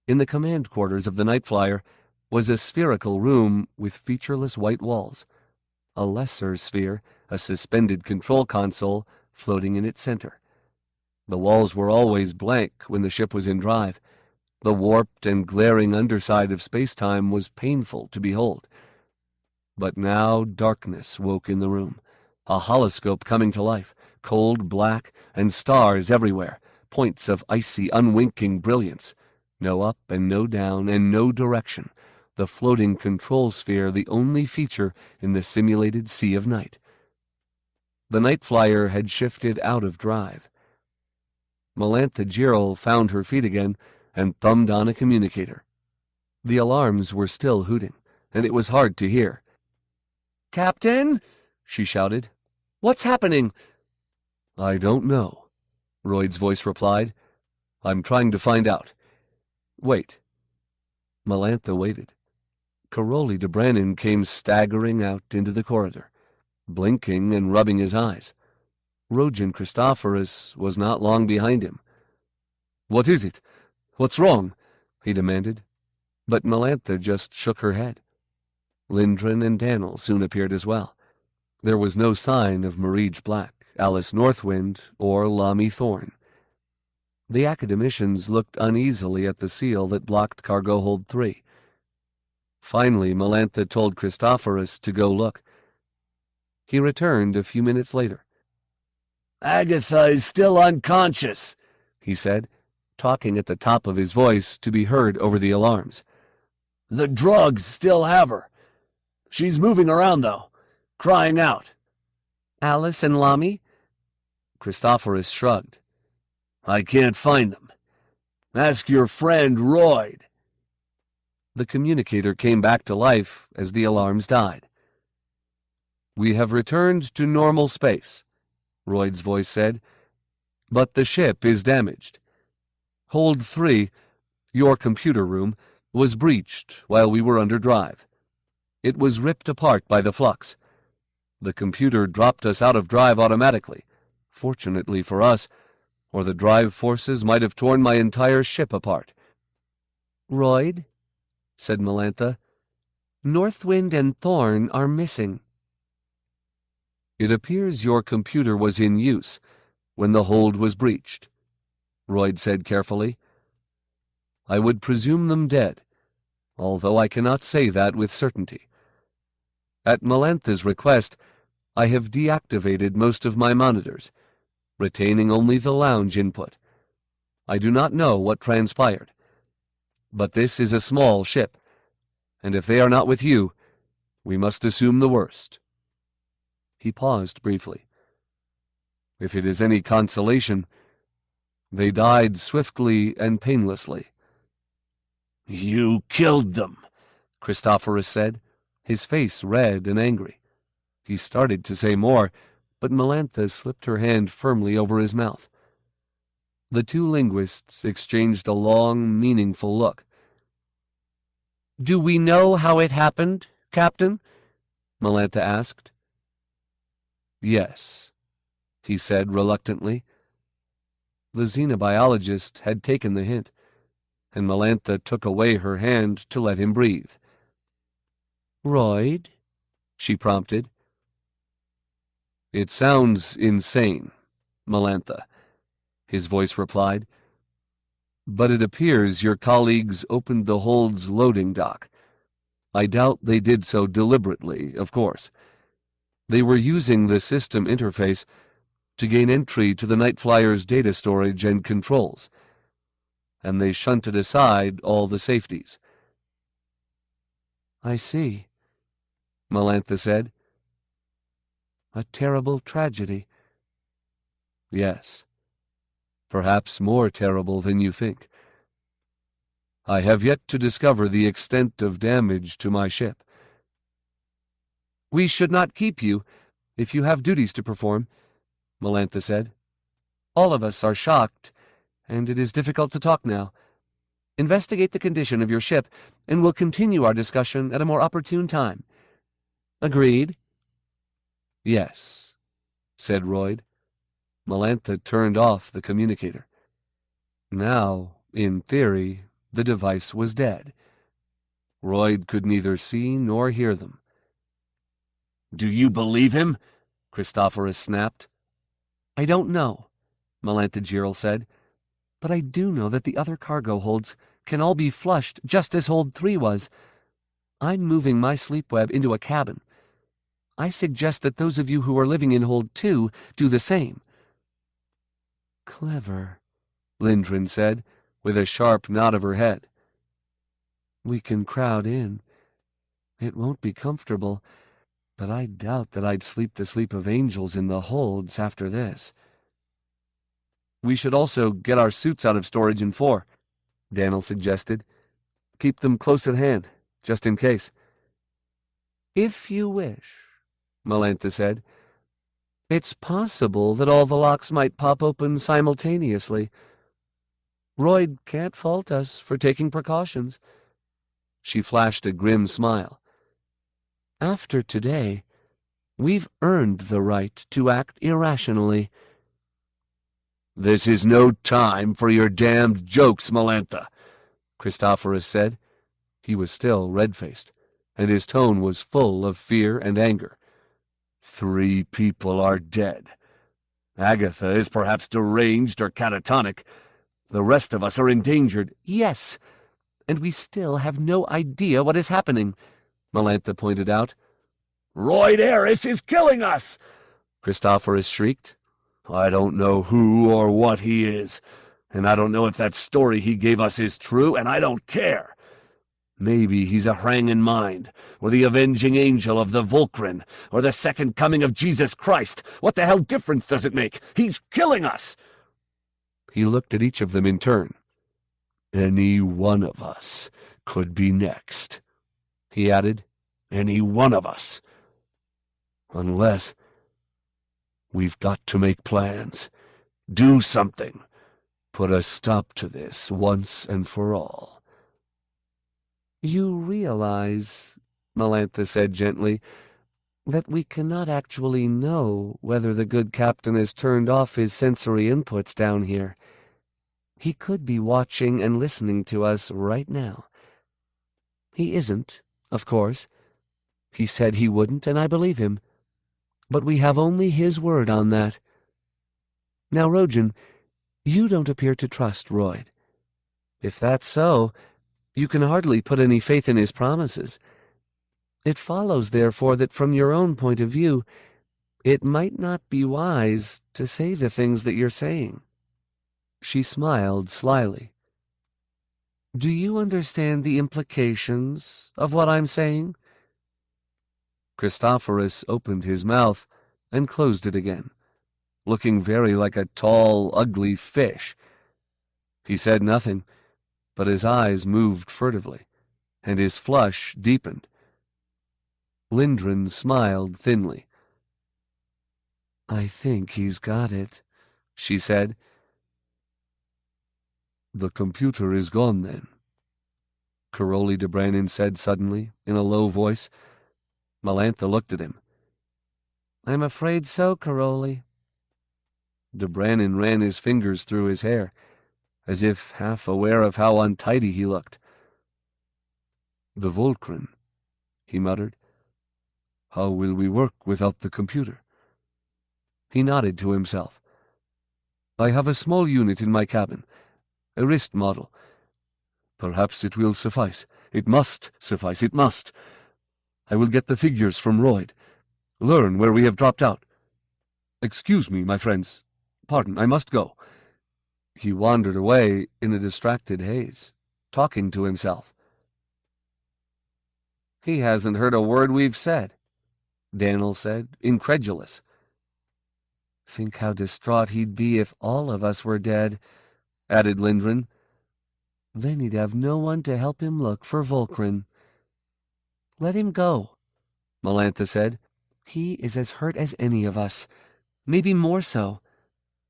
In the command quarters of the Nightflyer was a spherical room with featureless white walls. A lesser sphere, a suspended control console, floating in its center. The walls were always blank when the ship was in drive. The warped and glaring underside of space-time was painful to behold. But now darkness woke in the room, a holoscope coming to life, cold black, and stars everywhere, points of icy, unwinking brilliance. No up and no down and no direction, the floating control sphere the only feature in the simulated sea of night. The Nightflyer had shifted out of drive. Melantha Gerald found her feet again and thumbed on a communicator. The alarms were still hooting, and it was hard to hear. "Captain," she shouted. "What's happening?" "I don't know," Royd's voice replied. "I'm trying to find out. Wait." Melantha waited. Caroli de Brannon came staggering out into the corridor, blinking and rubbing his eyes. Rojan Christophorus was not long behind him. "What is it? What's wrong?" he demanded. But Melantha just shook her head. Lindgren and Daniel soon appeared as well. There was no sign of Marij Black, Alice Northwind, or Lami Thorne. The academicians looked uneasily at the seal that blocked cargo hold 3. Finally, Melantha told Christophorus to go look. He returned a few minutes later. "Agatha is still unconscious," he said, talking at the top of his voice to be heard over the alarms. "The drugs still have her. She's moving around, though, crying out." "Alice and Lami?" Christophorus shrugged. "I can't find them. Ask your friend Royd." The communicator came back to life as the alarms died. "We have returned to normal space," Royd's voice said, "but the ship is damaged. Hold 3, your computer room, was breached while we were under drive. It was ripped apart by the flux. The computer dropped us out of drive automatically, fortunately for us, or the drive forces might have torn my entire ship apart. "Royd," said Melantha, "Northwind and Thorn are missing." It appears your computer was in use when the hold was breached, Royd said carefully. I would presume them dead, although I cannot say that with certainty. At Melantha's request, I have deactivated most of my monitors, retaining only the lounge input. I do not know what transpired. But this is a small ship, and if they are not with you, we must assume the worst. He paused briefly. If it is any consolation, they died swiftly and painlessly. "You killed them," Christophorus said, his face red and angry. He started to say more, but Melantha slipped her hand firmly over his mouth. The two linguists exchanged a long, meaningful look. "Do we know how it happened, Captain?" Melantha asked. Yes, he said reluctantly. The xenobiologist had taken the hint, and Melantha took away her hand to let him breathe. "Royd?" she prompted. It sounds insane, Melantha, his voice replied. But it appears your colleagues opened the hold's loading dock. I doubt they did so deliberately, of course. They were using the system interface to gain entry to the Nightflyers' data storage and controls, and they shunted aside all the safeties. "I see," Melantha said. "A terrible tragedy." Yes, perhaps more terrible than you think. I have yet to discover the extent of damage to my ship. "We should not keep you if you have duties to perform," Melantha said. "All of us are shocked, and it is difficult to talk now. Investigate the condition of your ship, and we'll continue our discussion at a more opportune time. Agreed?" Yes, said Royd. Melantha turned off the communicator. Now, in theory, the device was dead. Royd could neither see nor hear them. "Do you believe him?" Christophorus snapped. "I don't know," Melantha Girl said, "but I do know that the other cargo holds can all be flushed just as Hold 3 was. I'm moving my sleep web into a cabin. I suggest that those of you who are living in Hold 2 do the same." "Clever," Lindgren said, with a sharp nod of her head. "We can crowd in. It won't be comfortable, but I doubt that I'd sleep the sleep of angels in the holds after this." "We should also get our suits out of storage in 4, Daniel suggested. "Keep them close at hand, just in case." "If you wish," Melantha said. "It's possible that all the locks might pop open simultaneously. Royd can't fault us for taking precautions." She flashed a grim smile. "After today, we've earned the right to act irrationally." "This is no time for your damned jokes, Melantha," Christophorus said. He was still red-faced, and his tone was full of fear and anger. 3 people are dead. Agatha is perhaps deranged or catatonic. The rest of us are endangered. "Yes, and we still have no idea what is happening," Melantha pointed out. "Royd Harris is killing us!" Christophorus shrieked. "I don't know who or what he is, and I don't know if that story he gave us is true, and I don't care. Maybe he's a hanging mind, or the avenging angel of the Vulcran, or the second coming of Jesus Christ. What the hell difference does it make? He's killing us!" He looked at each of them in turn. "Any one of us could be next," he added. "Any one of us. Unless we've got to make plans. Do something. Put a stop to this once and for all. You realize, Melantha said gently, that we cannot actually know whether the good captain has turned off his sensory inputs down here. He could be watching and listening to us right now. He isn't, of course. He said he wouldn't, and I believe him. But we have only his word on that. Now, Rojan, you don't appear to trust Royd. If that's so, you can hardly put any faith in his promises. It follows, therefore, that from your own point of view, it might not be wise to say the things that you're saying. She smiled slyly. Do you understand the implications of what I'm saying? Christophorus opened his mouth and closed it again, looking very like a tall, ugly fish. He said nothing, but his eyes moved furtively, and his flush deepened. Lindgren smiled thinly. I think he's got it, she said. The computer is gone, then, Caroli de Brannon said suddenly, in a low voice. Melantha looked at him. I'm afraid so, Caroli. De Brannon ran his fingers through his hair, as if half aware of how untidy he looked. The Volcran, he muttered. How will we work without the computer? He nodded to himself. I have a small unit in my cabin, a wrist model. Perhaps it will suffice. It must suffice, it must. I will get the figures from Royd, learn where we have dropped out. Excuse me, my friends. Pardon, I must go. He wandered away in a distracted haze, talking to himself. He hasn't heard a word we've said, Daniel said, incredulous. Think how distraught he'd be if all of us were dead, added Lindgren. Then he'd have no one to help him look for Volcran. Let him go, Melantha said. He is as hurt as any of us, maybe more so.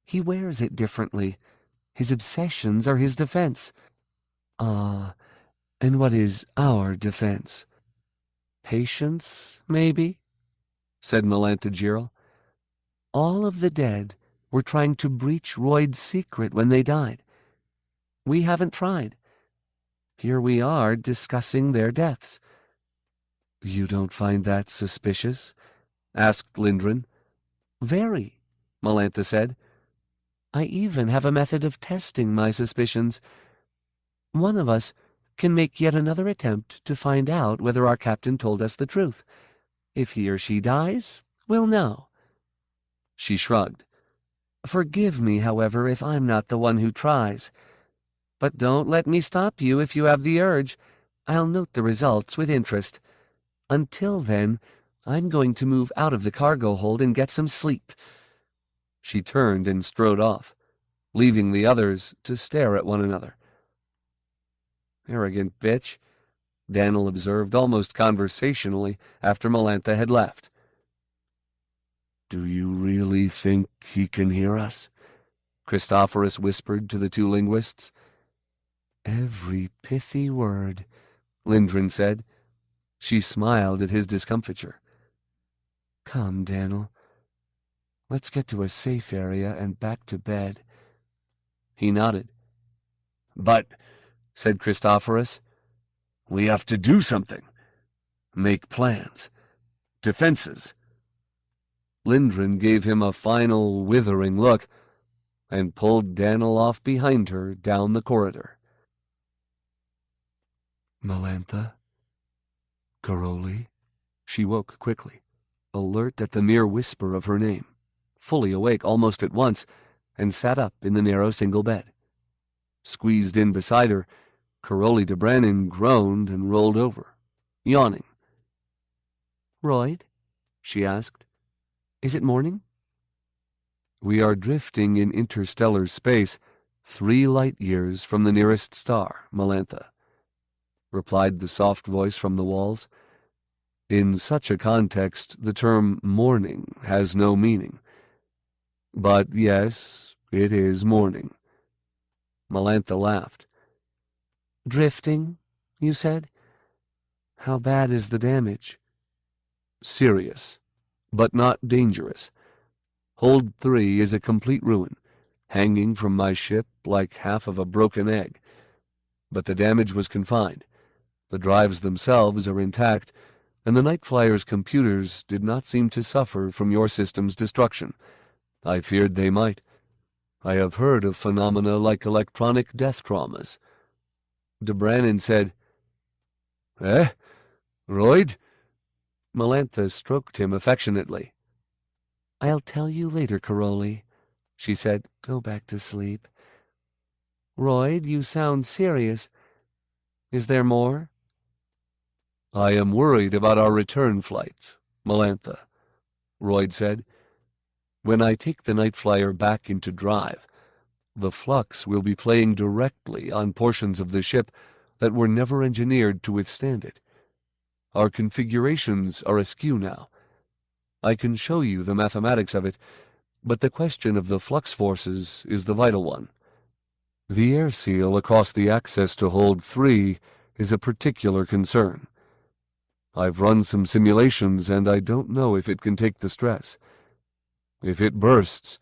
He wears it differently. His obsessions are his defense. And what is our defense? Patience, maybe, said Melantha Girl. All of the dead were trying to breach Royd's secret when they died. We haven't tried. Here we are discussing their deaths. You don't find that suspicious? Asked Lindgren. Very, Melantha said. I even have a method of testing my suspicions. One of us can make yet another attempt to find out whether our captain told us the truth. If he or she dies, we'll know. She shrugged. Forgive me, however, if I'm not the one who tries. But don't let me stop you if you have the urge. I'll note the results with interest. Until then, I'm going to move out of the cargo hold and get some sleep. She turned and strode off, leaving the others to stare at one another. Arrogant bitch, Daniel observed almost conversationally after Melantha had left. Do you really think he can hear us? Christophorus whispered to the two linguists. Every pithy word, Lindgren said. She smiled at his discomfiture. Come, Daniel. Let's get to a safe area and back to bed. He nodded. But, said Christophorus, we have to do something. Make plans. Defenses. Lindgren gave him a final withering look and pulled Daniel off behind her down the corridor. Melantha? Caroli? She woke quickly, alert at the mere whisper of her name, fully awake almost at once, and sat up in the narrow single bed. Squeezed in beside her, Caroli de Brannon groaned and rolled over, yawning. Royd? She asked. Is it morning? We are drifting in interstellar space 3 light-years from the nearest star, Melantha, replied the soft voice from the walls. In such a context, the term morning has no meaning. But yes, it is morning. Melantha laughed. Drifting, you said? How bad is the damage? Serious, but not dangerous. Hold 3 is a complete ruin, hanging from my ship like half of a broken egg. But the damage was confined. The drives themselves are intact, and the Nightflyers' computers did not seem to suffer from your system's destruction. I feared they might. I have heard of phenomena like electronic death traumas. De Brannon said, "Eh? Royd?" Melantha stroked him affectionately. I'll tell you later, Caroli, she said. Go back to sleep. Royd, you sound serious. Is there more? I am worried about our return flight, Melantha, Royd said. When I take the Nightflyer back into drive, the flux will be playing directly on portions of the ship that were never engineered to withstand it. Our configurations are askew now. I can show you the mathematics of it, but the question of the flux forces is the vital one. The air seal across the access to hold 3 is a particular concern. I've run some simulations, and I don't know if it can take the stress. If it bursts,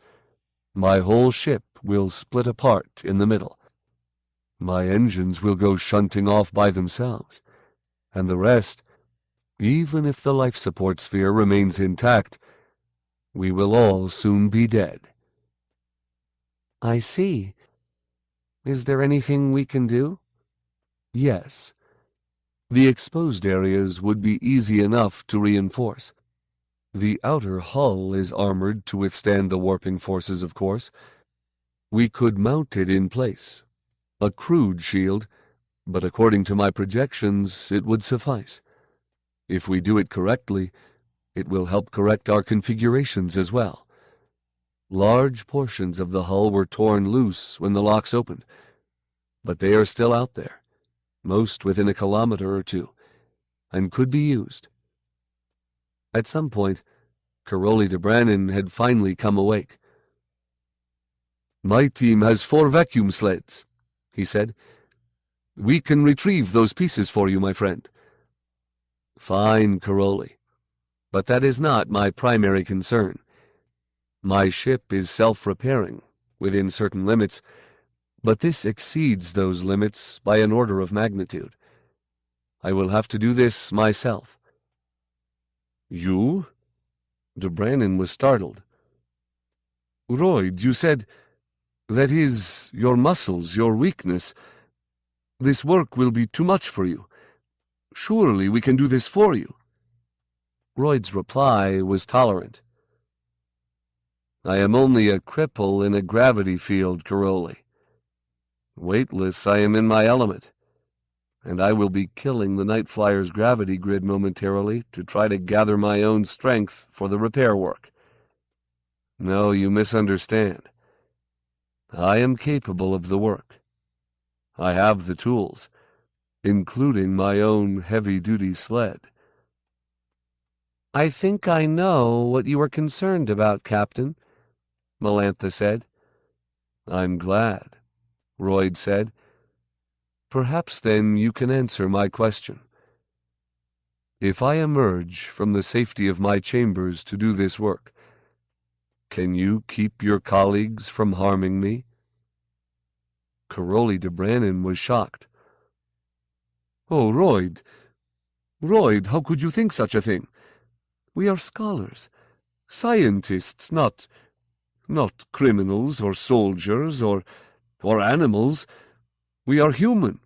my whole ship will split apart in the middle. My engines will go shunting off by themselves, and the rest, even if the life support sphere remains intact, we will all soon be dead. I see. Is there anything we can do? Yes. The exposed areas would be easy enough to reinforce. The outer hull is armored to withstand the warping forces, of course. We could mount it in place. A crude shield, but according to my projections, it would suffice. If we do it correctly, it will help correct our configurations as well. Large portions of the hull were torn loose when the locks opened, but they are still out there, most within a kilometer or two, and could be used. At some point, Caroli de Brannon had finally come awake. "My team has 4 vacuum sleds," he said. "We can retrieve those pieces for you, my friend." "Fine, Caroli. But that is not my primary concern. My ship is self-repairing, within certain limits, but this exceeds those limits by an order of magnitude. I will have to do this myself." "You?" De Brannon was startled. "Royd, you said, that is, your muscles, your weakness. This work will be too much for you. Surely we can do this for you." Royd's reply was tolerant. "I am only a cripple in a gravity field, Caroli. Weightless, I am in my element, and I will be killing the Nightflyer's gravity grid momentarily to try to gather my own strength for the repair work. No, you misunderstand. I am capable of the work. I have the tools, including my own heavy-duty sled." I think I know what you are concerned about, Captain, Melantha said. "I'm glad," Royd said. "Perhaps then you can answer my question. If I emerge from the safety of my chambers to do this work, can you keep your colleagues from harming me?" Caroli de Brannon was shocked. "Oh, Royd, how could you think such a thing? We are scholars, scientists, not criminals or soldiers or animals. We are human.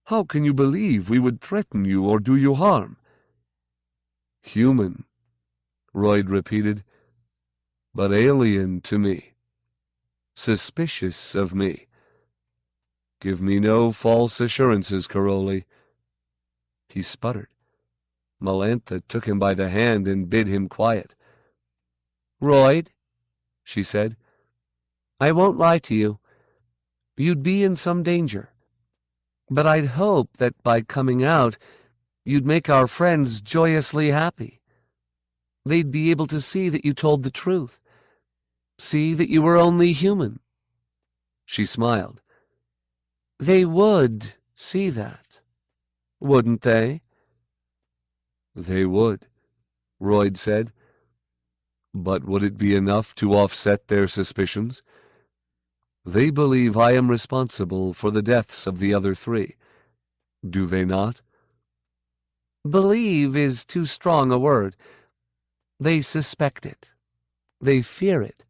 How can you believe we would threaten you or do you harm?" "Human," Royd repeated, "but alien to me. Suspicious of me. Give me no false assurances, Caroli." He sputtered. Melantha took him by the hand and bid him quiet. "Royd," she said, "I won't lie to you. You'd be in some danger. But I'd hope that by coming out, you'd make our friends joyously happy. They'd be able to see that you told the truth. See that you were only human." She smiled. They would see that, wouldn't they? They would, Royd said. But would it be enough to offset their suspicions? They believe I am responsible for the deaths of the other three. Do they not? Believe is too strong a word. They suspect it. They fear it.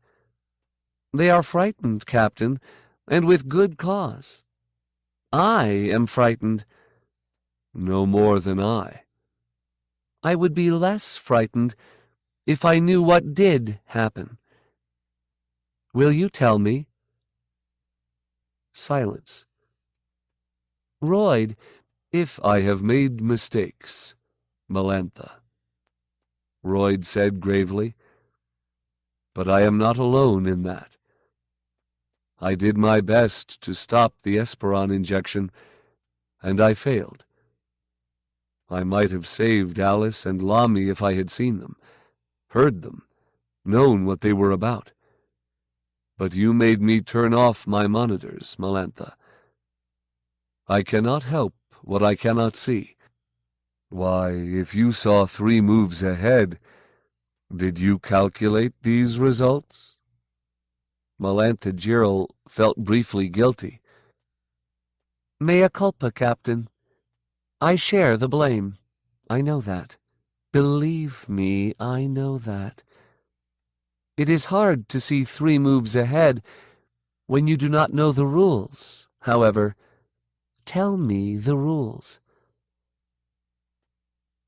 They are frightened, Captain, and with good cause. I am frightened. No more than I. I would be less frightened if I knew what did happen. Will you tell me? Silence. Royd, If I have made mistakes, Melantha, Royd said gravely, but I am not alone in that. I did my best to stop the Esperon injection, and I failed. I might have saved Alice and Lamy if I had seen them, heard them, known what they were about. But you made me turn off my monitors, Melantha. I cannot help what I cannot see. Why, if you saw 3 moves ahead, did you calculate these results? Melantha Jirl felt briefly guilty. Mea culpa, Captain. I share the blame. I know that. Believe me, I know that. It is hard to see 3 moves ahead when you do not know the rules. However, tell me the rules.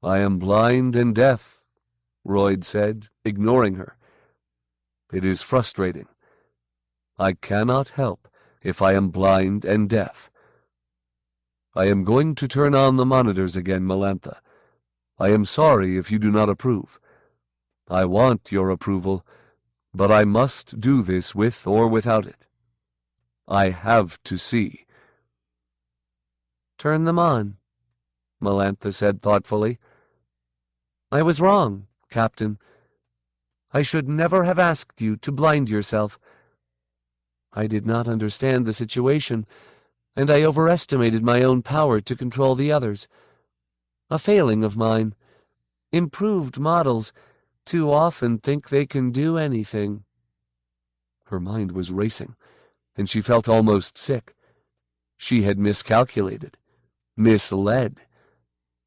I am blind and deaf, Royd said, ignoring her. It is frustrating. I cannot help if I am blind and deaf. I am going to turn on the monitors again, Melantha. I am sorry if you do not approve. I want your approval, but I must do this with or without it. I have to see. Turn them on, Melantha said thoughtfully. I was wrong, Captain. I should never have asked you to blind yourself. I did not understand the situation, and I overestimated my own power to control the others. A failing of mine. Improved models too often think they can do anything. Her mind was racing, and she felt almost sick. She had miscalculated, misled,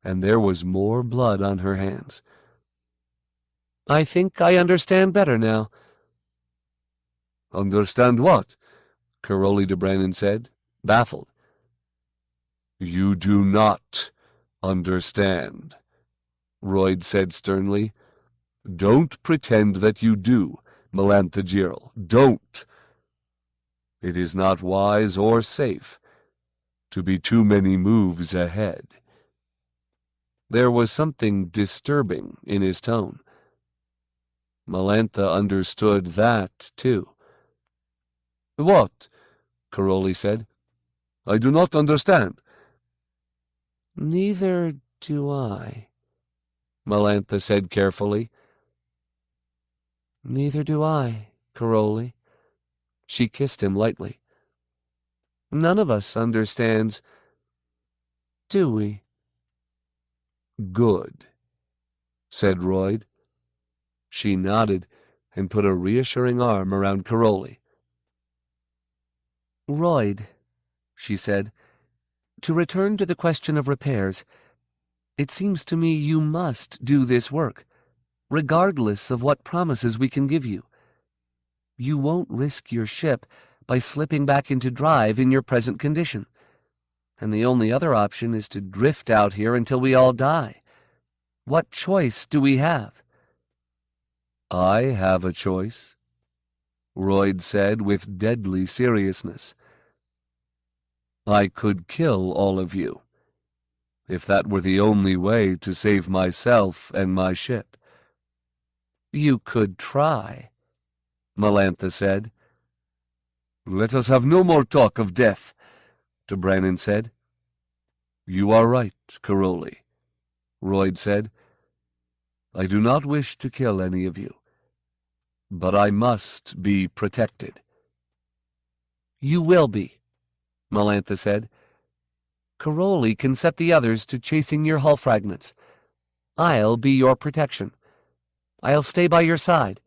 and there was more blood on her hands. I think I understand better now. Understand what? Caroli de Brannon said, baffled. You do not understand, Royd said sternly. Don't pretend that you do, Melantha Jirl. Don't. It is not wise or safe to be too many moves ahead. There was something disturbing in his tone. Melantha understood that, too. What? Caroli said. I do not understand. Neither do I, Melantha said carefully. Neither do I, Caroli. She kissed him lightly. None of us understands, do we? Good, said Royd. She nodded and put a reassuring arm around Caroli. Royd, she said, to return to the question of repairs, it seems to me you must do this work, regardless of what promises we can give you. You won't risk your ship by slipping back into drive in your present condition. And the only other option is to drift out here until we all die. What choice do we have? I have a choice, Royd said with deadly seriousness. I could kill all of you, if that were the only way to save myself and my ship. You could try, Melantha said. Let us have no more talk of death, de Brannon said. You are right, Caroli, Royd said. I do not wish to kill any of you, but I must be protected. You will be, Melantha said. Caroli can set the others to chasing your hull fragments. I'll be your protection. I'll stay by your side.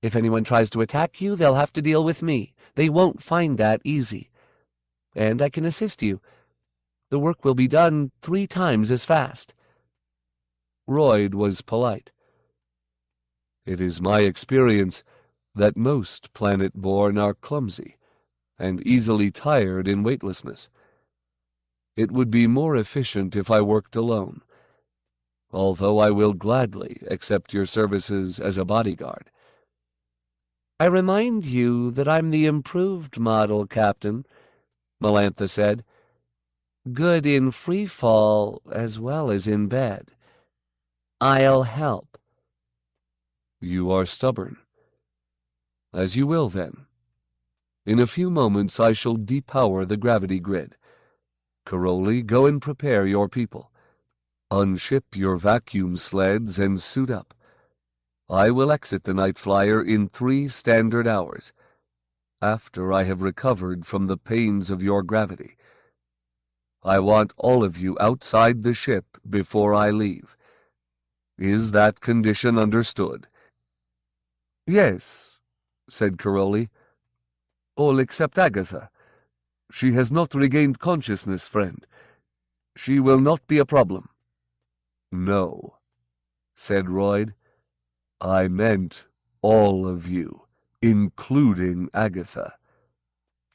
If anyone tries to attack you, they'll have to deal with me. They won't find that easy. And I can assist you. The work will be done 3 times as fast. Royd was polite. It is my experience that most planet-born are clumsy and easily tired in weightlessness. It would be more efficient if I worked alone, although I will gladly accept your services as a bodyguard. I remind you that I'm the improved model, Captain, Melantha said. Good in free fall as well as in bed. I'll help. You are stubborn. As you will, then. In a few moments I shall depower the gravity grid. Caroli, go and prepare your people. Unship your vacuum sleds and suit up. I will exit the Nightflyer in 3 standard hours, after I have recovered from the pains of your gravity. I want all of you outside the ship before I leave. Is that condition understood? Yes, said Caroli. All except Agatha. She has not regained consciousness, friend. She will not be a problem. No, said Royd. I meant all of you, including Agatha.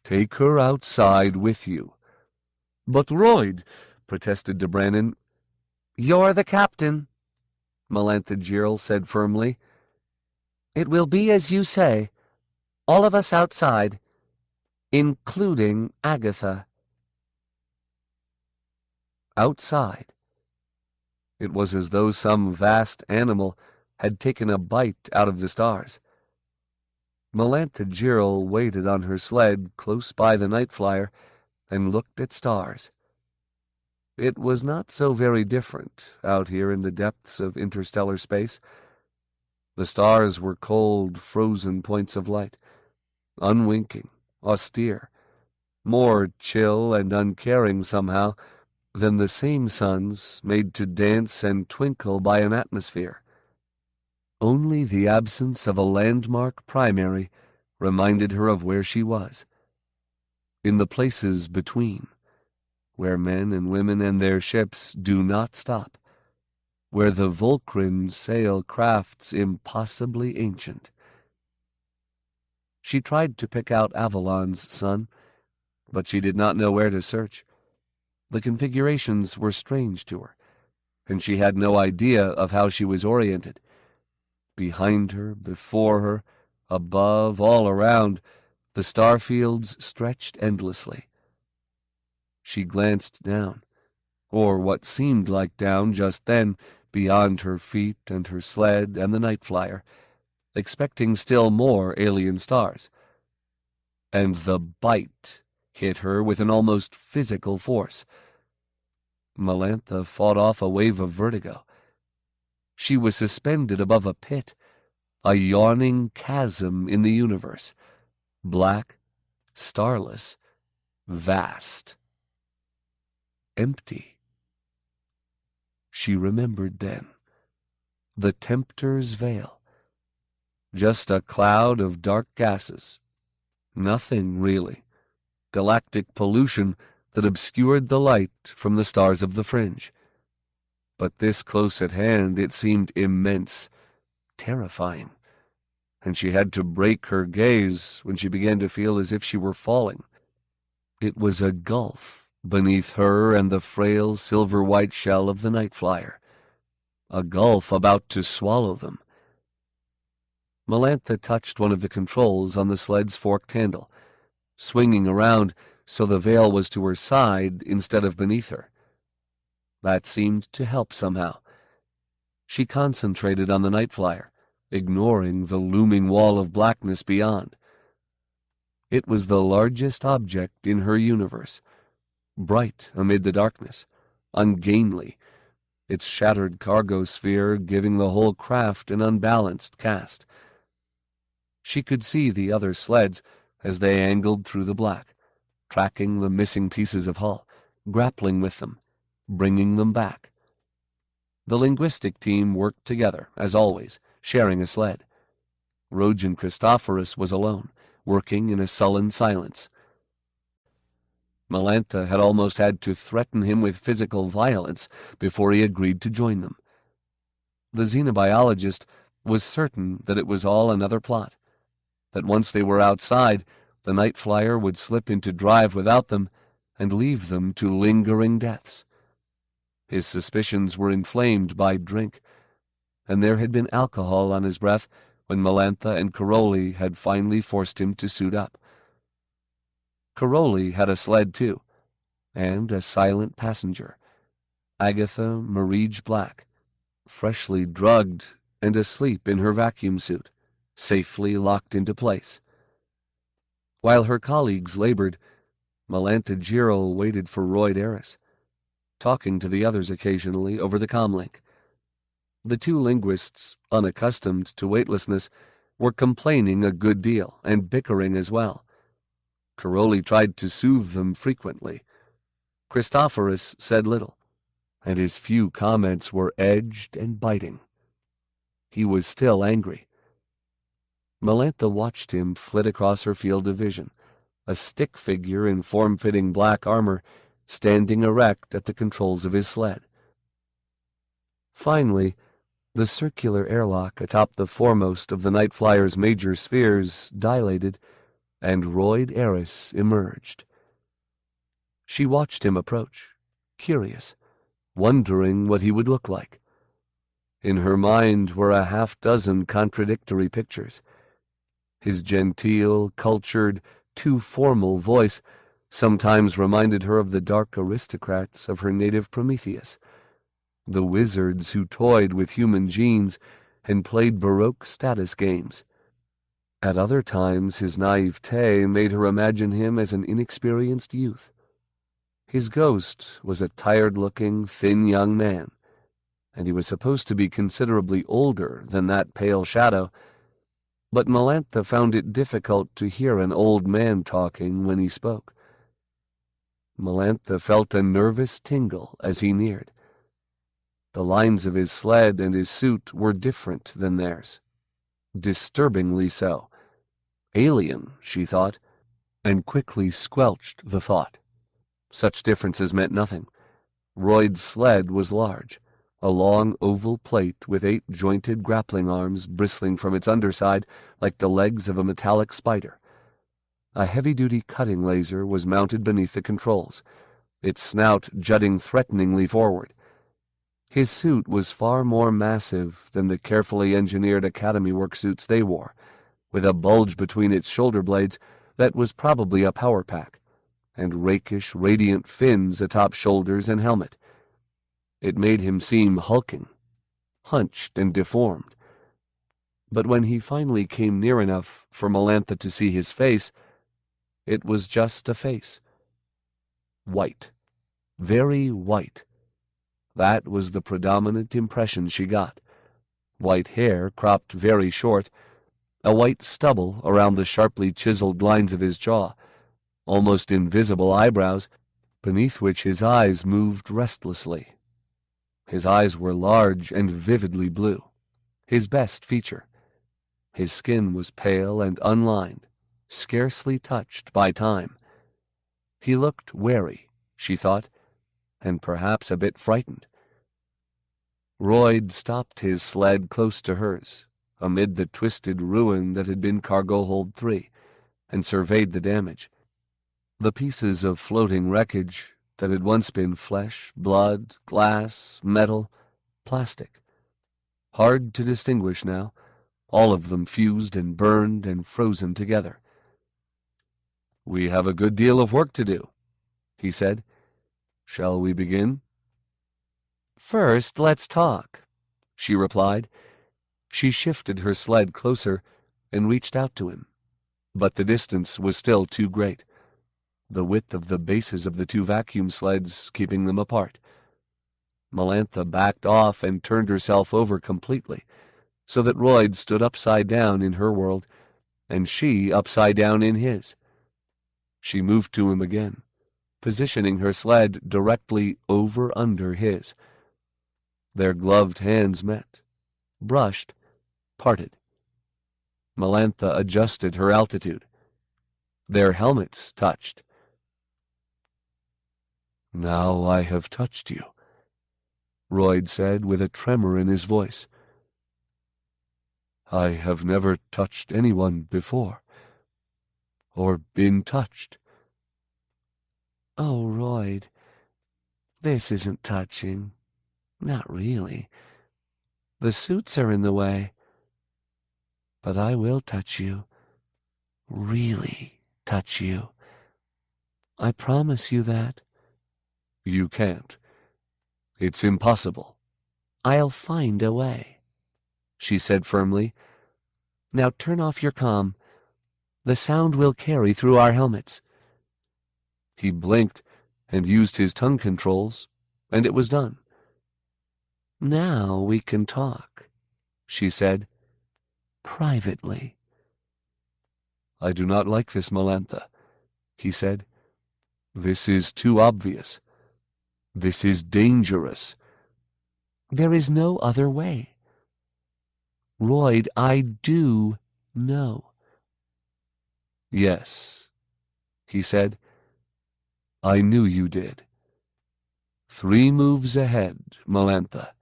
Take her outside with you. But Royd, protested de Brannon. You're the captain, Melantha Girl said firmly. It will be as you say, all of us outside, including Agatha. Outside. It was as though some vast animal had taken a bite out of the stars. Melantha Girl waited on her sled close by the Nightflyer and looked at stars. It was not so very different out here in the depths of interstellar space. The stars were cold, frozen points of light, unwinking, austere, more chill and uncaring somehow than the same suns made to dance and twinkle by an atmosphere. Only the absence of a landmark primary reminded her of where she was. In the places between, where men and women and their ships do not stop, where the Volcran sail crafts impossibly ancient. She tried to pick out Avalon's sun, but she did not know where to search. The configurations were strange to her, and she had no idea of how she was oriented. Behind her, before her, above, all around, the star fields stretched endlessly. She glanced down, or what seemed like down just then, beyond her feet and her sled and the Nightflyer, expecting still more alien stars. And the bite hit her with an almost physical force. Melantha fought off a wave of vertigo. She was suspended above a pit, a yawning chasm in the universe, black, starless, vast, empty. She remembered then. The Tempter's Veil. Just a cloud of dark gases. Nothing, really. Galactic pollution that obscured the light from the stars of the fringe. But this close at hand it seemed immense, terrifying, and she had to break her gaze when she began to feel as if she were falling. It was a gulf beneath her and the frail silver-white shell of the Nightflyer, a gulf about to swallow them. Melantha touched one of the controls on the sled's forked handle, swinging around so the veil was to her side instead of beneath her. That seemed to help somehow. She concentrated on the Nightflyer, ignoring the looming wall of blackness beyond. It was the largest object in her universe, bright amid the darkness, ungainly, its shattered cargo sphere giving the whole craft an unbalanced cast. She could see the other sleds as they angled through the black, tracking the missing pieces of hull, grappling with them, bringing them back. The linguistic team worked together, as always, sharing a sled. Rojan Christophorus was alone, working in a sullen silence. Melantha had almost had to threaten him with physical violence before he agreed to join them. The xenobiologist was certain that it was all another plot, that once they were outside, the Nightflyer would slip into drive without them and leave them to lingering deaths. His suspicions were inflamed by drink, and there had been alcohol on his breath when Melantha and Caroli had finally forced him to suit up. Caroli had a sled, too, and a silent passenger, Agatha Marige Black, freshly drugged and asleep in her vacuum suit, safely locked into place. While her colleagues labored, Melantha Girl waited for Royd Eris, talking to the others occasionally over the comlink. The two linguists, unaccustomed to weightlessness, were complaining a good deal and bickering as well. Caroli tried to soothe them frequently. Christophorus said little, and his few comments were edged and biting. He was still angry. Melantha watched him flit across her field of vision, a stick figure in form-fitting black armor, standing erect at the controls of his sled. Finally, the circular airlock atop the foremost of the Nightflyer's major spheres dilated, and Royd Eris emerged. She watched him approach, curious, wondering what he would look like. In her mind were a half-dozen contradictory pictures. His genteel, cultured, too formal voice sometimes reminded her of the dark aristocrats of her native Prometheus, the wizards who toyed with human genes and played Baroque status games. At other times his naivete made her imagine him as an inexperienced youth. His ghost was a tired-looking, thin young man, and he was supposed to be considerably older than that pale shadow, but Melantha found it difficult to hear an old man talking when he spoke. Melantha felt a nervous tingle as he neared. The lines of his sled and his suit were different than theirs. Disturbingly so. Alien, she thought, and quickly squelched the thought. Such differences meant nothing. Royd's sled was large, a long oval plate with 8 jointed grappling arms bristling from its underside like the legs of a metallic spider. A heavy-duty cutting laser was mounted beneath the controls, its snout jutting threateningly forward. His suit was far more massive than the carefully engineered Academy work suits they wore, with a bulge between its shoulder blades that was probably a power pack, and rakish, radiant fins atop shoulders and helmet. It made him seem hulking, hunched and deformed. But when he finally came near enough for Melantha to see his face, it was just a face. White. Very white. That was the predominant impression she got. White hair cropped very short, a white stubble around the sharply chiseled lines of his jaw, almost invisible eyebrows, beneath which his eyes moved restlessly. His eyes were large and vividly blue, his best feature. His skin was pale and unlined, scarcely touched by time. He looked wary, she thought, and perhaps a bit frightened. Royd stopped his sled close to hers, amid the twisted ruin that had been Cargo Hold 3, and surveyed the damage. The pieces of floating wreckage that had once been flesh, blood, glass, metal, plastic. Hard to distinguish now, all of them fused and burned and frozen together. "We have a good deal of work to do," he said. "Shall we begin?" "First, let's talk," she replied. She shifted her sled closer and reached out to him, but the distance was still too great, the width of the bases of the 2 vacuum sleds keeping them apart. Melantha backed off and turned herself over completely, so that Royd stood upside down in her world, and she upside down in his. She moved to him again, positioning her sled directly over under his. Their gloved hands met, brushed, parted. Melantha adjusted her altitude. Their helmets touched. "Now I have touched you," Royd said with a tremor in his voice. "I have never touched anyone before, or been touched." "Oh, Royd, this isn't touching. Not really. The suits are in the way. But I will touch you. Really touch you. I promise you that." "You can't. It's impossible." "I'll find a way," she said firmly. "Now turn off your comm. The sound will carry through our helmets." He blinked and used his tongue controls, and it was done. "Now we can talk," she said, "privately." "I do not like this, Melantha," he said. "This is too obvious. This is dangerous." "There is no other way. Royd, I do know." "Yes," he said. "I knew you did. 3 moves ahead, Melantha.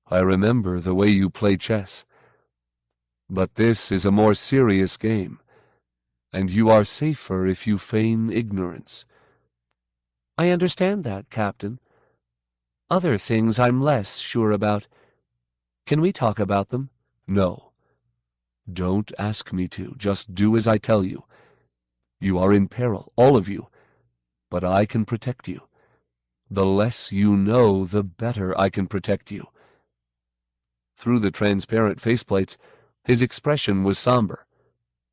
I remember the way you play chess. But this is a more serious game, and you are safer if you feign ignorance." "I understand that, Captain. Other things I'm less sure about. Can we talk about them?" "No. Don't ask me to. Just do as I tell you. You are in peril, all of you, but I can protect you. The less you know, the better I can protect you." Through the transparent faceplates, his expression was somber.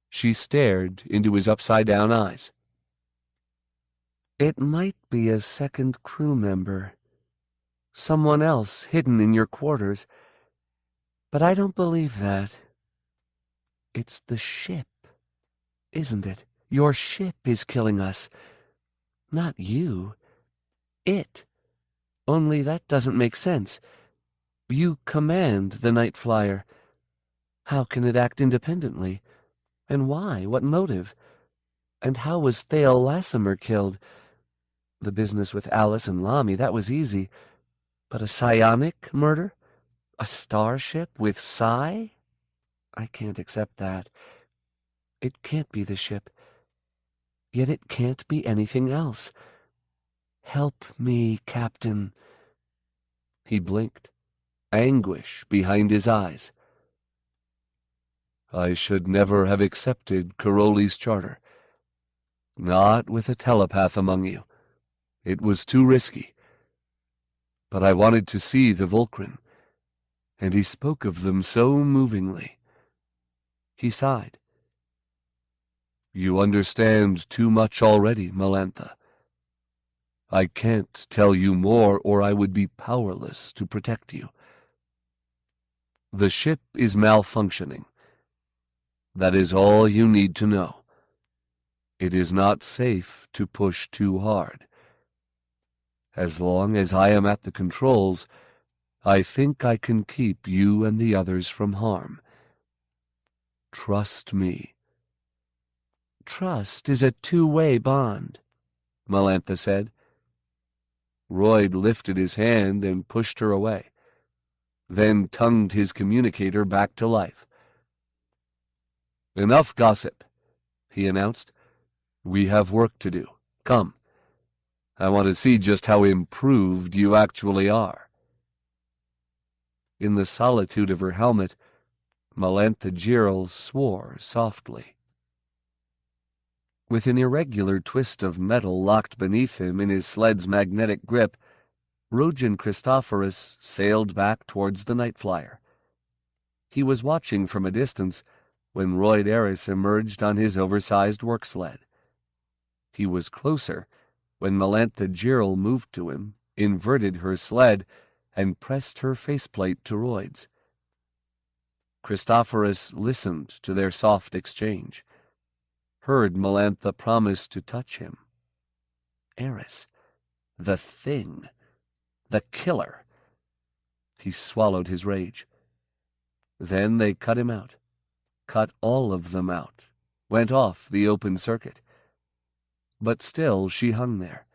She stared into his upside-down eyes. "It might be a second crew member. Someone else hidden in your quarters. But I don't believe that. It's the ship, isn't it? Your ship is killing us. Not you. It. Only that doesn't make sense. You command the Nightflyer. How can it act independently? And why? What motive? And how was Thale Lassimer killed? The business with Alice and Lamy, that was easy. But a psionic murder? A starship with psi? I can't accept that. It can't be the ship. Yet it can't be anything else. Help me, Captain." He blinked, anguish behind his eyes. "I should never have accepted Caroli's charter. Not with a telepath among you. It was too risky. But I wanted to see the Volcran, and he spoke of them so movingly." He sighed. "You understand too much already, Melantha. I can't tell you more, or I would be powerless to protect you. The ship is malfunctioning. That is all you need to know. It is not safe to push too hard. As long as I am at the controls, I think I can keep you and the others from harm. Trust me." "Trust is a two-way bond," Melantha said. Royd lifted his hand and pushed her away, then tongued his communicator back to life. "Enough gossip," he announced. "We have work to do. Come. I want to see just how improved you actually are." In the solitude of her helmet, Melantha Jirl swore softly. With an irregular twist of metal locked beneath him in his sled's magnetic grip, Rojan Christophorus sailed back towards the Nightflyer. He was watching from a distance when Royd Eris emerged on his oversized work sled. He was closer when Melantha Jirl moved to him, inverted her sled, and pressed her faceplate to Royd's. Christophorus listened to their soft exchange. heard Melantha promise to touch him. Eris, the thing, the killer. He swallowed his rage. Then they cut him out, cut all of them out, went off the open circuit. But still she hung there,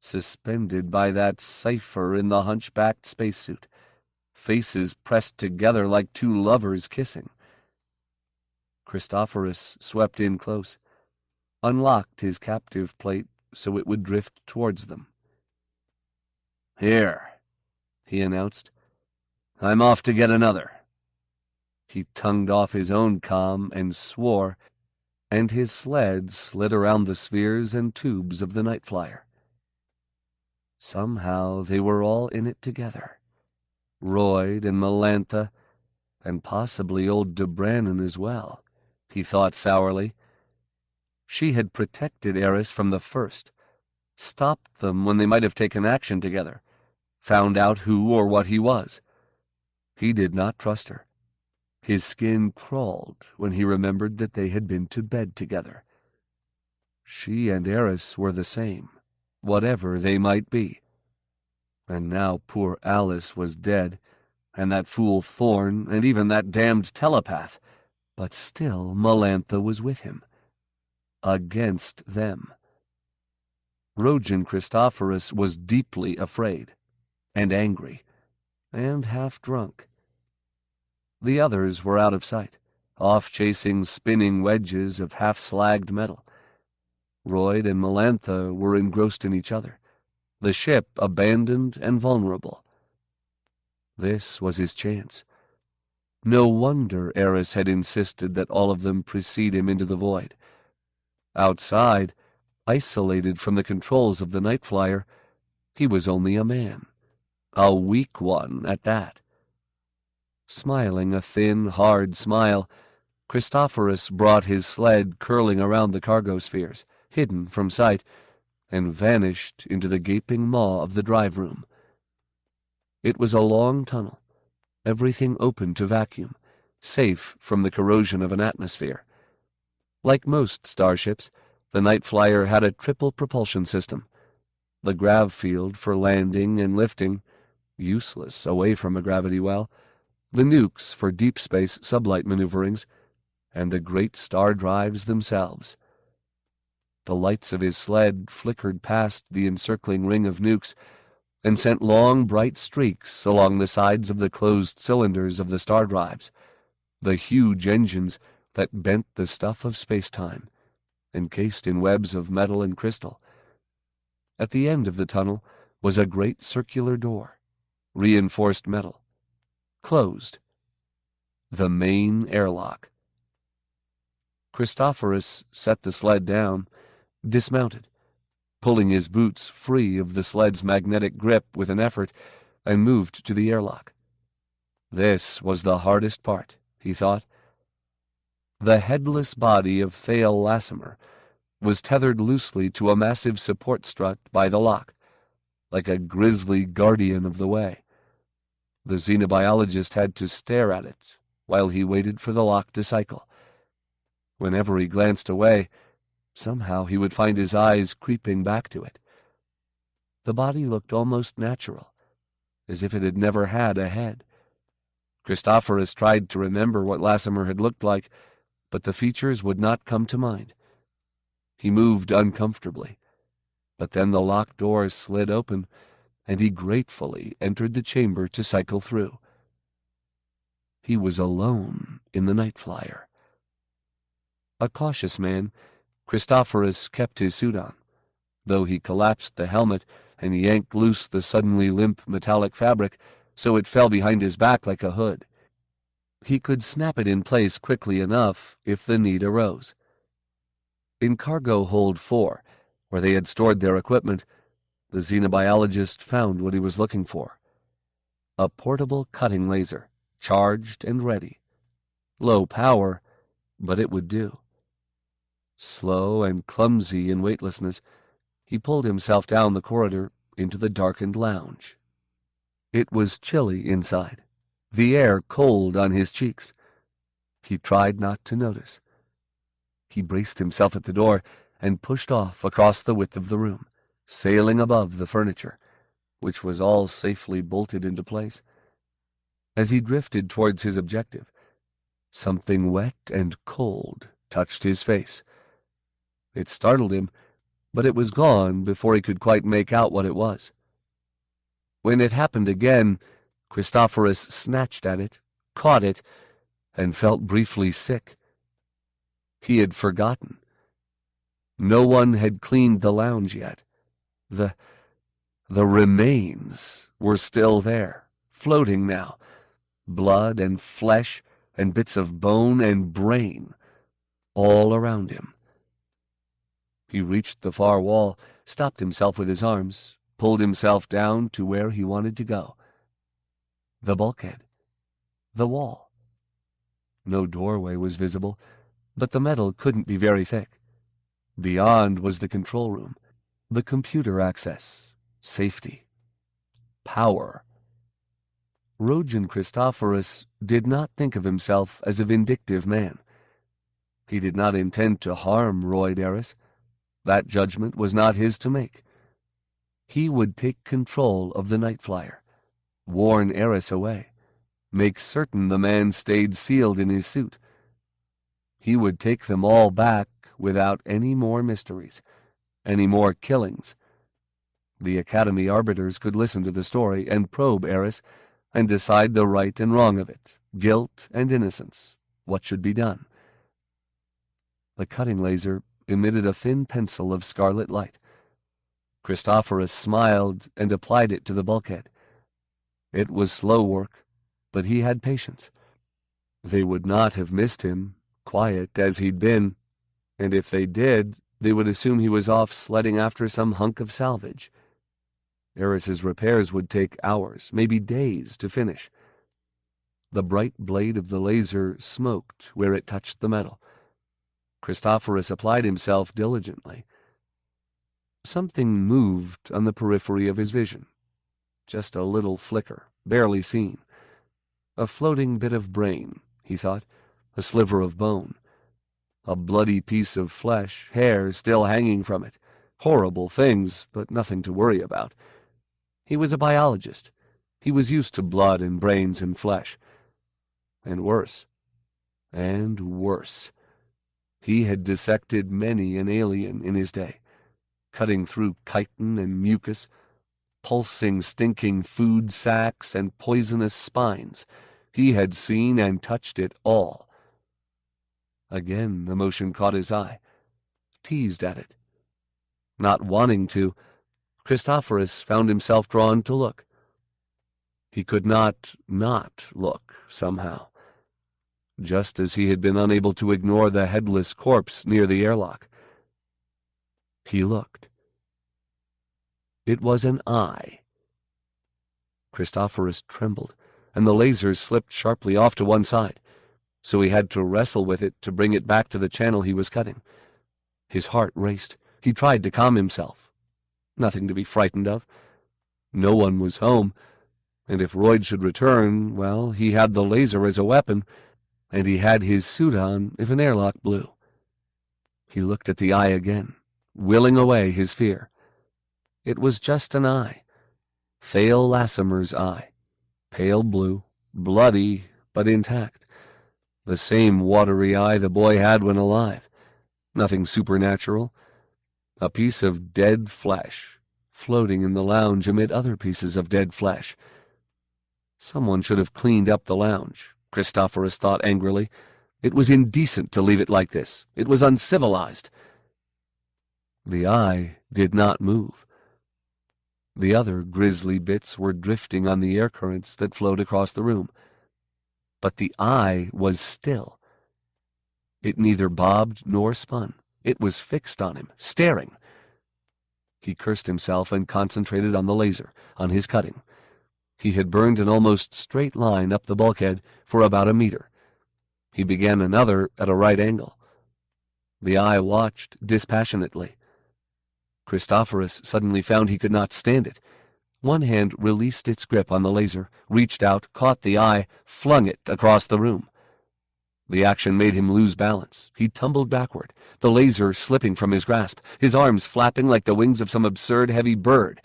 suspended by that cipher in the hunchbacked spacesuit, faces pressed together like two lovers kissing. Christophorus swept in close, unlocked his captive plate so it would drift towards them. "Here," he announced. "I'm off to get another." He tongued off his own comm and swore, and his sled slid around the spheres and tubes of the Nightflyer. Somehow they were all in it together. Royd and Melantha, and possibly old Debrannon as well, he thought sourly. She had protected Eris from the first, stopped them when they might have taken action together, found out who or what he was. He did not trust her. His skin crawled when he remembered that they had been to bed together. She and Eris were the same, whatever they might be. And now poor Alice was dead, and that fool Thorn, and even that damned telepath. But still Melantha was with him. Against them. Rojan Christophorus was deeply afraid, and angry, and half drunk. The others were out of sight, off chasing spinning wedges of half-slagged metal. Royd and Melantha were engrossed in each other, the ship abandoned and vulnerable. This was his chance. No wonder Eris had insisted that all of them precede him into the void. Outside, isolated from the controls of the Nightflyer, he was only a man, a weak one at that. Smiling a thin, hard smile, Christophorus brought his sled curling around the cargo spheres, hidden from sight, and vanished into the gaping maw of the drive room. It was a long tunnel, everything open to vacuum, safe from the corrosion of an atmosphere. Like most starships, the Nightflyer had a triple propulsion system. The grav field for landing and lifting, useless away from a gravity well, the nukes for deep space sublight maneuverings, and the great star drives themselves. The lights of his sled flickered past the encircling ring of nukes and sent long, bright streaks along the sides of the closed cylinders of the star drives, the huge engines that bent the stuff of space-time, encased in webs of metal and crystal. At the end of the tunnel was a great circular door, reinforced metal, closed. The main airlock. Christophorus set the sled down, dismounted, pulling his boots free of the sled's magnetic grip with an effort, and moved to the airlock. This was the hardest part, he thought. The headless body of Thale Lassimer was tethered loosely to a massive support strut by the lock, like a grisly guardian of the way. The xenobiologist had to stare at it while he waited for the lock to cycle. Whenever he glanced away, somehow he would find his eyes creeping back to it. The body looked almost natural, as if it had never had a head. Christophorus tried to remember what Lassimer had looked like, but the features would not come to mind. He moved uncomfortably, but then the locked door slid open, and he gratefully entered the chamber to cycle through. He was alone in the Nightflyer. A cautious man, Christophorus kept his suit on, though he collapsed the helmet and yanked loose the suddenly limp metallic fabric so it fell behind his back like a hood. He could snap it in place quickly enough if the need arose. In cargo hold 4, where they had stored their equipment, the xenobiologist found what he was looking for. A portable cutting laser, charged and ready. Low power, but it would do. Slow and clumsy in weightlessness, he pulled himself down the corridor into the darkened lounge. It was chilly inside, the air cold on his cheeks. He tried not to notice. He braced himself at the door and pushed off across the width of the room, sailing above the furniture, which was all safely bolted into place. As he drifted towards his objective, something wet and cold touched his face. It startled him, but it was gone before he could quite make out what it was. When it happened again, Christophorus snatched at it, caught it, and felt briefly sick. He had forgotten. No one had cleaned the lounge yet. The remains were still there, floating now. Blood and flesh and bits of bone and brain, all around him. He reached the far wall, stopped himself with his arms, pulled himself down to where he wanted to go. The bulkhead. The wall. No doorway was visible, but the metal couldn't be very thick. Beyond was the control room, the computer access, safety, power. Rojan Christophorus did not think of himself as a vindictive man. He did not intend to harm Royd Eris. That judgment was not his to make. He would take control of the Nightflyer, warn Eris away, make certain the man stayed sealed in his suit. He would take them all back without any more mysteries, any more killings. The Academy arbiters could listen to the story and probe Eris and decide the right and wrong of it, guilt and innocence, what should be done. The cutting laser emitted a thin pencil of scarlet light. Christophorus smiled and applied it to the bulkhead. It was slow work, but he had patience. They would not have missed him, quiet as he'd been, and if they did, they would assume he was off sledding after some hunk of salvage. Eris's repairs would take hours, maybe days, to finish. The bright blade of the laser smoked where it touched the metal. Christophorus applied himself diligently. Something moved on the periphery of his vision. Just a little flicker, barely seen. A floating bit of brain, he thought, a sliver of bone. A bloody piece of flesh, hair still hanging from it. Horrible things, but nothing to worry about. He was a biologist. He was used to blood and brains and flesh. And worse. And worse. He had dissected many an alien in his day, cutting through chitin and mucus, pulsing, stinking food sacks and poisonous spines. He had seen and touched it all. Again the motion caught his eye, teased at it. Not wanting to, Christophorus found himself drawn to look. He could not look, somehow, just as he had been unable to ignore the headless corpse near the airlock. He looked. It was an eye. Christophorus trembled, and the laser slipped sharply off to one side, so he had to wrestle with it to bring it back to the channel he was cutting. His heart raced. He tried to calm himself. Nothing to be frightened of. No one was home, and if Royd should return, well, he had the laser as a weapon, and he had his suit on if an airlock blew. He looked at the eye again, willing away his fear. It was just an eye. Thale Lassimer's eye. Pale blue, bloody, but intact. The same watery eye the boy had when alive. Nothing supernatural. A piece of dead flesh, floating in the lounge amid other pieces of dead flesh. Someone should have cleaned up the lounge, Christophorus thought angrily. It was indecent to leave it like this. It was uncivilized. The eye did not move. The other grisly bits were drifting on the air currents that flowed across the room. But the eye was still. It neither bobbed nor spun. It was fixed on him, staring. He cursed himself and concentrated on the laser, on his cutting. He had burned an almost straight line up the bulkhead for about a meter. He began another at a right angle. The eye watched dispassionately. Christophorus suddenly found he could not stand it. One hand released its grip on the laser, reached out, caught the eye, flung it across the room. The action made him lose balance. He tumbled backward, the laser slipping from his grasp, his arms flapping like the wings of some absurd heavy bird.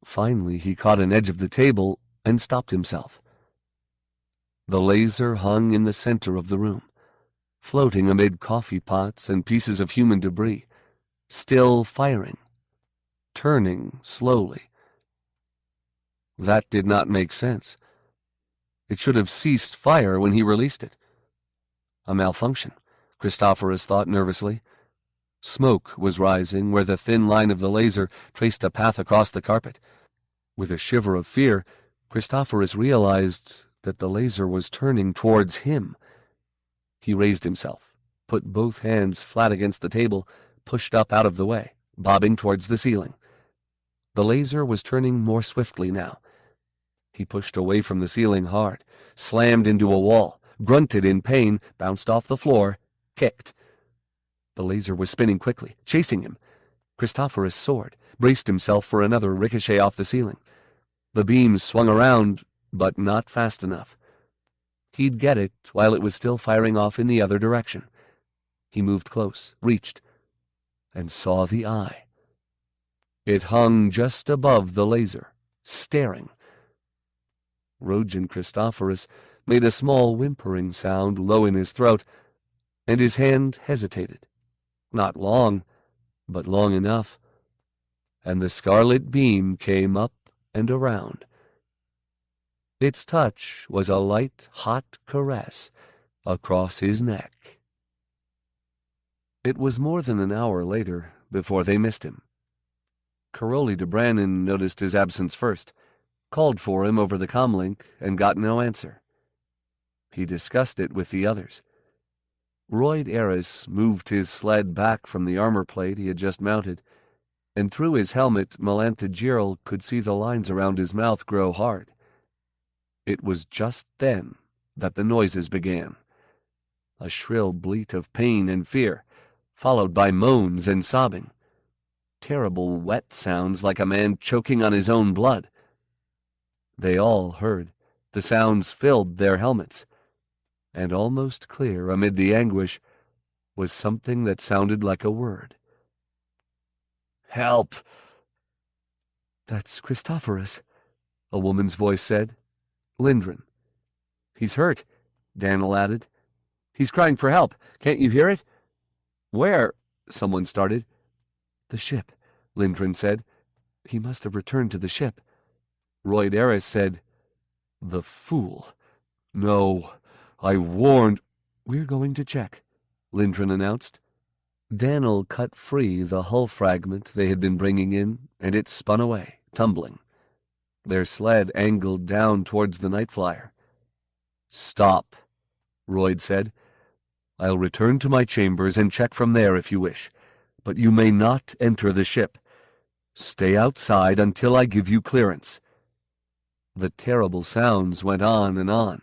Finally, he caught an edge of the table and stopped himself. The laser hung in the center of the room, floating amid coffee pots and pieces of human debris, still firing, turning slowly. That did not make sense. It should have ceased fire when he released it. A malfunction, Christophorus thought nervously. Smoke was rising where the thin line of the laser traced a path across the carpet. With a shiver of fear, Christophorus realized that the laser was turning towards him. He raised himself, put both hands flat against the table, pushed up out of the way, bobbing towards the ceiling. The laser was turning more swiftly now. He pushed away from the ceiling hard, slammed into a wall, grunted in pain, bounced off the floor, kicked. The laser was spinning quickly, chasing him. Christophorus soared, braced himself for another ricochet off the ceiling. The beam swung around, but not fast enough. He'd get it while it was still firing off in the other direction. He moved close, reached, and saw the eye. It hung just above the laser, staring. Rojan Christophorus made a small whimpering sound low in his throat, and his hand hesitated. Not long, but long enough. And the scarlet beam came up and around. Its touch was a light, hot caress across his neck. It was more than an hour later before they missed him. Caroli de Brannon noticed his absence first, called for him over the comlink, and got no answer. He discussed it with the others. Royd Eris moved his sled back from the armor plate he had just mounted, and through his helmet Melantha Girl could see the lines around his mouth grow hard. It was just then that the noises began. A shrill bleat of pain and fear, followed by moans and sobbing. Terrible wet sounds like a man choking on his own blood. They all heard. The sounds filled their helmets. And almost clear amid the anguish was something that sounded like a word. "Help!" "That's Christophorus," a woman's voice said. "Lindren." "He's hurt," Daniel added. "He's crying for help. Can't you hear it?" "Where?" someone started. "The ship," Lindren said. "He must have returned to the ship." Royd Eris said, "The fool. No, I warned—" "We're going to check," Lindren announced. Daniel cut free the hull fragment they had been bringing in, and it spun away, tumbling. Their sled angled down towards the Nightflyer. "Stop," Royd said. "I'll return to my chambers and check from there if you wish, but you may not enter the ship. Stay outside until I give you clearance." The terrible sounds went on and on.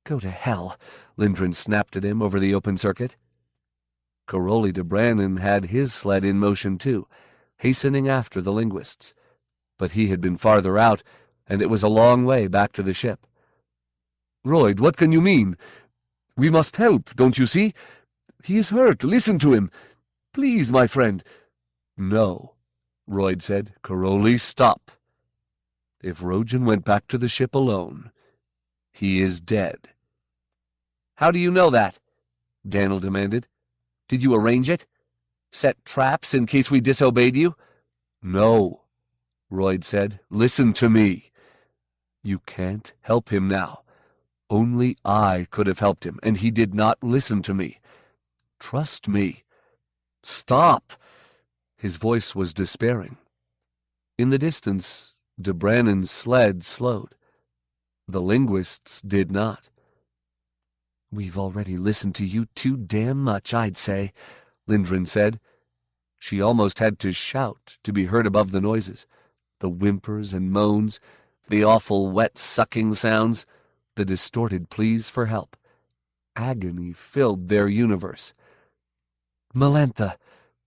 "Go to hell," Lindren snapped at him over the open circuit. Caroli de Brannon had his sled in motion too, hastening after the linguists. But he had been farther out, and it was a long way back to the ship. "Royd, what can you mean? We must help, don't you see? He is hurt. Listen to him. Please, my friend." "No," Royd said. "Caroli, stop. If Rojan went back to the ship alone, he is dead." "How do you know that?" Daniel demanded. "Did you arrange it? Set traps in case we disobeyed you?" "No," Royd said. "Listen to me. You can't help him now. Only I could have helped him, and he did not listen to me. Trust me. Stop!" His voice was despairing. In the distance, de Brannon's sled slowed. The linguists did not. "We've already listened to you too damn much, I'd say," Lindren said. She almost had to shout to be heard above the noises, the whimpers and moans, the awful wet sucking sounds, the distorted pleas for help. Agony filled their universe. "Melantha,"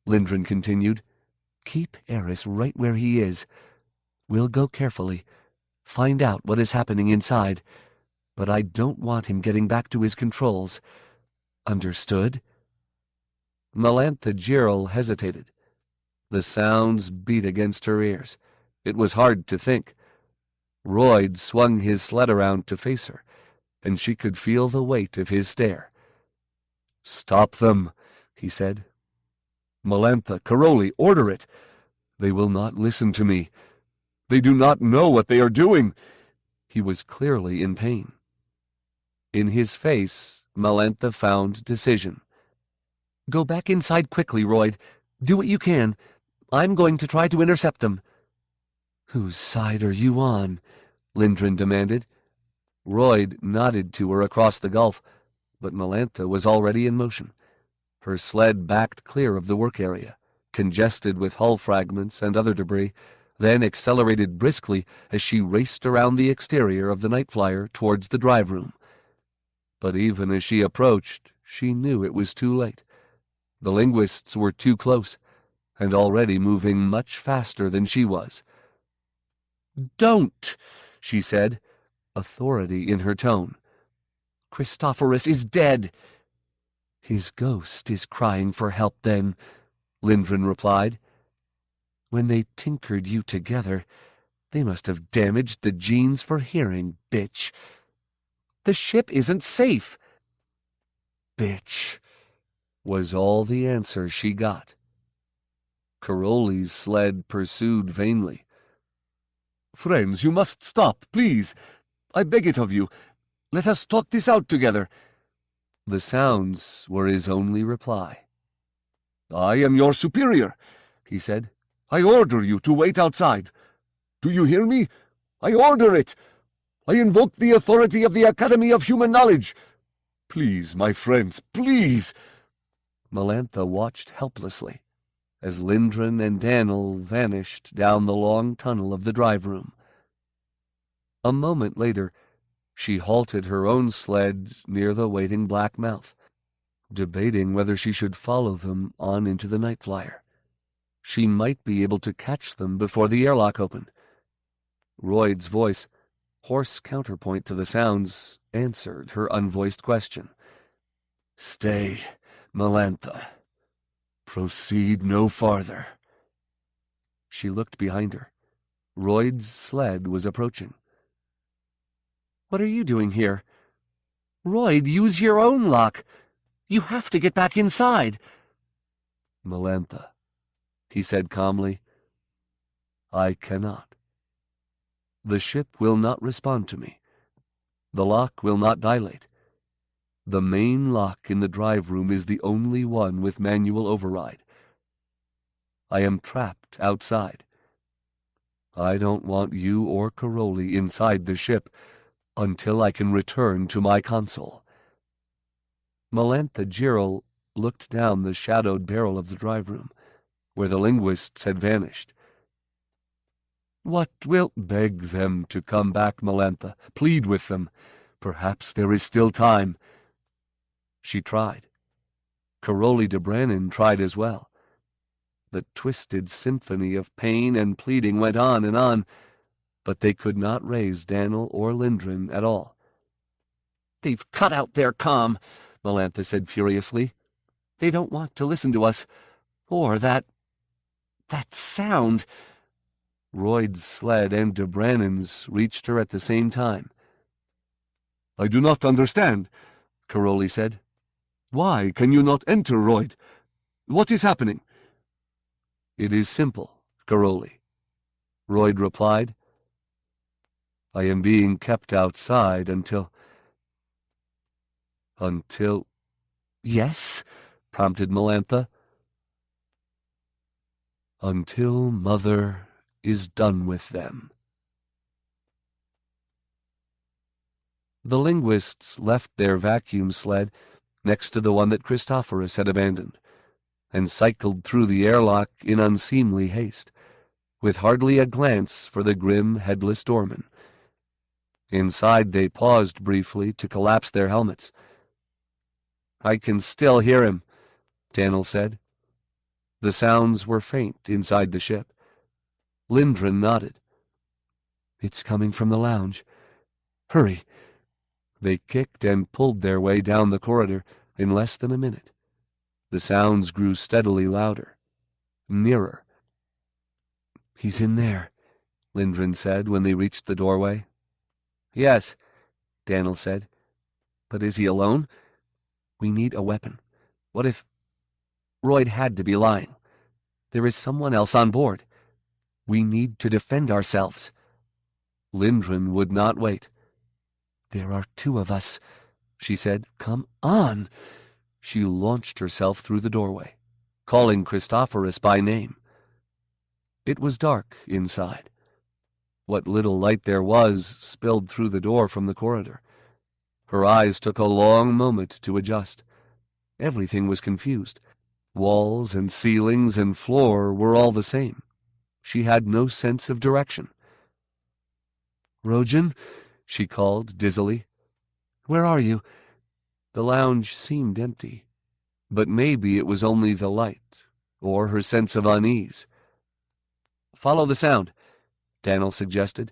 Lindren continued, "keep Eris right where he is. We'll go carefully, find out what is happening inside, but I don't want him getting back to his controls. Understood? Melantha Jirrell hesitated. The sounds beat against her ears. It was hard to think. Royd swung his sled around to face her, and she could feel the weight of his stare. "Stop them," he said. "Melantha, Caroli, order it. They will not listen to me. They do not know what they are doing." He was clearly in pain. In his face, Melantha found decision. "Go back inside quickly, Royd. Do what you can. I'm going to try to intercept them." "Whose side are you on?" Lindgren demanded. Royd nodded to her across the gulf, but Melantha was already in motion. Her sled backed clear of the work area, congested with hull fragments and other debris, then accelerated briskly as she raced around the exterior of the Nightflyer towards the drive room. But even as she approached, she knew it was too late. The linguists were too close, and already moving much faster than she was. "Don't!" she said, authority in her tone. "Christophorus is dead." "His ghost is crying for help, then," Lindgren replied. "When they tinkered you together, they must have damaged the genes for hearing, bitch." "The ship isn't safe." "Bitch," was all the answer she got. Caroli's sled pursued vainly. "Friends, you must stop, please. I beg it of you. Let us talk this out together." The sounds were his only reply. "I am your superior," he said. "I order you to wait outside. Do you hear me? I order it. I invoke the authority of the Academy of Human Knowledge. Please, my friends, please." Melantha watched helplessly as Lindgren and Daniel vanished down the long tunnel of the drive room. A moment later, she halted her own sled near the waiting black mouth, debating whether she should follow them on into the Nightflyer. She might be able to catch them before the airlock opened. Royd's voice, hoarse counterpoint to the sounds, answered her unvoiced question. "Stay, Melantha. Proceed no farther." She looked behind her. Royd's sled was approaching. "What are you doing here?" "Royd, use your own lock. You have to get back inside." "Melantha," he said calmly, "I cannot. The ship will not respond to me. The lock will not dilate. The main lock in the drive room is the only one with manual override. I am trapped outside. I don't want you or Caroli inside the ship until I can return to my console." Melantha Jirrell looked down the shadowed barrel of the drive room, where the linguists had vanished. "What will—" "Beg them to come back, Melantha. Plead with them. Perhaps there is still time." She tried. Caroli de Brannon tried as well. The twisted symphony of pain and pleading went on, but they could not raise Daniel or Lindgren at all. "They've cut out their comm," Melantha said furiously. "They don't want to listen to us. Or that sound." Royd's sled and de Brannon's reached her at the same time. "I do not understand," Caroli said. "Why can you not enter, Royd? What is happening?" "It is simple, Caroli," Royd replied. "I am being kept outside until—" "Yes?" prompted Melantha. "Until Mother is done with them." The linguists left their vacuum sled next to the one that Christophorus had abandoned, and cycled through the airlock in unseemly haste, with hardly a glance for the grim, headless doorman. Inside they paused briefly to collapse their helmets. "I can still hear him," Daniel said. The sounds were faint inside the ship. Lindgren nodded. "It's coming from the lounge. Hurry." They kicked and pulled their way down the corridor, In less than a minute, the sounds grew steadily louder, nearer. "He's in there," Lindgren said when they reached the doorway. "Yes," Daniel said. "But is he alone? We need a weapon. What if Royd had to be lying? There is someone else on board. We need to defend ourselves." Lindgren would not wait. "There are two of us," she said. "Come on." She launched herself through the doorway, calling Christophorus by name. It was dark inside. What little light there was spilled through the door from the corridor. Her eyes took a long moment to adjust. Everything was confused. Walls and ceilings and floor were all the same. She had no sense of direction. "Rojan?" she called dizzily. "Where are you?" The lounge seemed empty, but maybe it was only the light, or her sense of unease. "Follow the sound," Daniel suggested.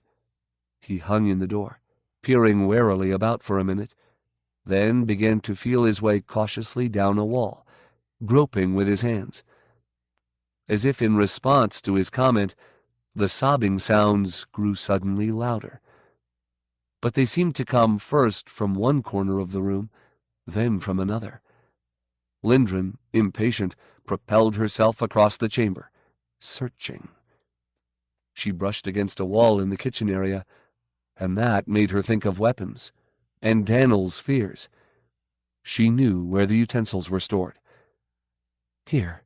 He hung in the door, peering warily about for a minute, then began to feel his way cautiously down a wall, groping with his hands. As if in response to his comment, the sobbing sounds grew suddenly louder. But they seemed to come first from one corner of the room, then from another. Lindgren, impatient, propelled herself across the chamber, searching. She brushed against a wall in the kitchen area, and that made her think of weapons, and Daniel's fears. She knew where the utensils were stored. "Here,"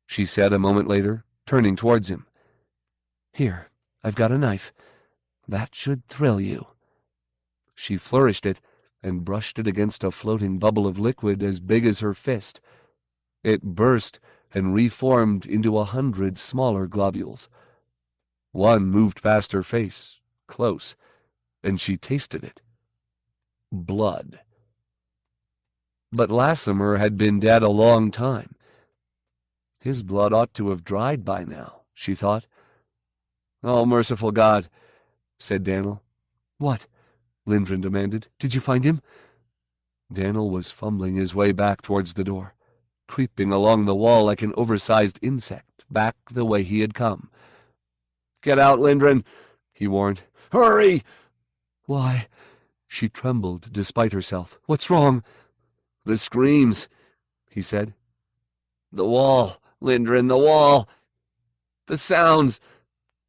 she said a moment later, turning towards him. "Here, I've got a knife. That should thrill you." She flourished it and brushed it against a floating bubble of liquid as big as her fist. It burst and reformed into 100 smaller globules. One moved past her face, close, and she tasted it. Blood. But Lassimer had been dead a long time. His blood ought to have dried by now, she thought. "Oh, merciful God," said Daniel. "What?" Lindgren demanded. "Did you find him?" Daniel was fumbling his way back towards the door, creeping along the wall like an oversized insect, back the way he had come. "Get out, Lindgren," he warned. "Hurry!" "Why?" She trembled despite herself. "What's wrong?" "The screams," he said. "The wall, Lindgren, the wall. The sounds."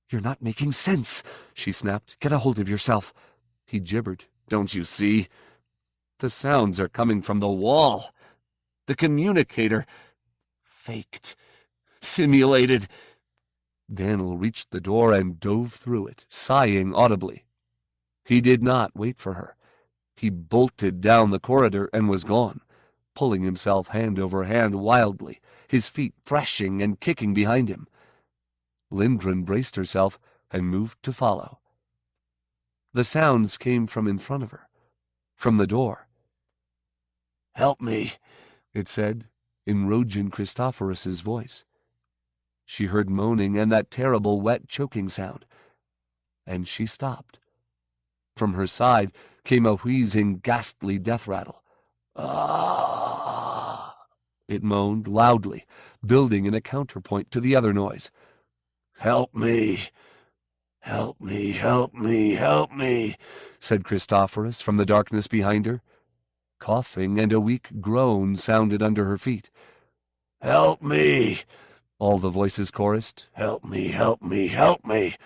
"You're not making sense," she snapped. "Get a hold of yourself." He gibbered. "Don't you see? The sounds are coming from the wall. The communicator. Faked. Simulated." Daniel reached the door and dove through it, sighing audibly. He did not wait for her. He bolted down the corridor and was gone, pulling himself hand over hand wildly, his feet thrashing and kicking behind him. Lindgren braced herself and moved to follow. The sounds came from in front of her, from the door. "Help me," it said, in Rojan Christophorus's voice. She heard moaning and that terrible wet choking sound, and she stopped. From her side came a wheezing, ghastly death rattle. "Ah!" it moaned loudly, building in a counterpoint to the other noise. "Help me! Help me, help me, help me," said Christophorus from the darkness behind her. Coughing and a weak groan sounded under her feet. "Help me!" all the voices chorused. "Help me, help me, help me."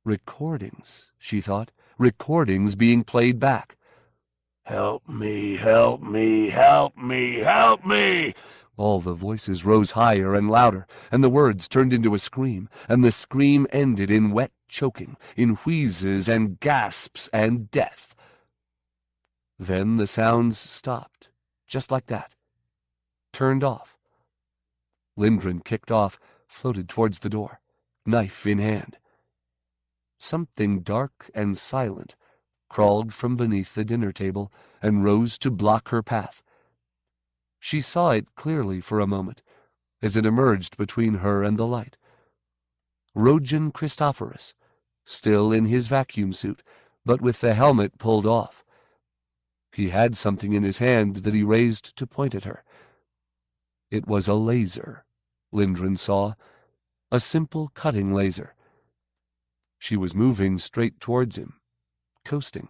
Recordings, she thought. Recordings being played back. "Help me, help me, help me, help me!" All the voices rose higher and louder, and the words turned into a scream, and the scream ended in wet choking, in wheezes and gasps and death. Then the sounds stopped, just like that. Turned off. Lindgren kicked off, floated towards the door, knife in hand. Something dark and silent crawled from beneath the dinner table and rose to block her path. She saw it clearly for a moment, as it emerged between her and the light. Rojan Christophorus, still in his vacuum suit, but with the helmet pulled off. He had something in his hand that he raised to point at her. It was a laser, Lindgren saw, a simple cutting laser. She was moving straight towards him, coasting,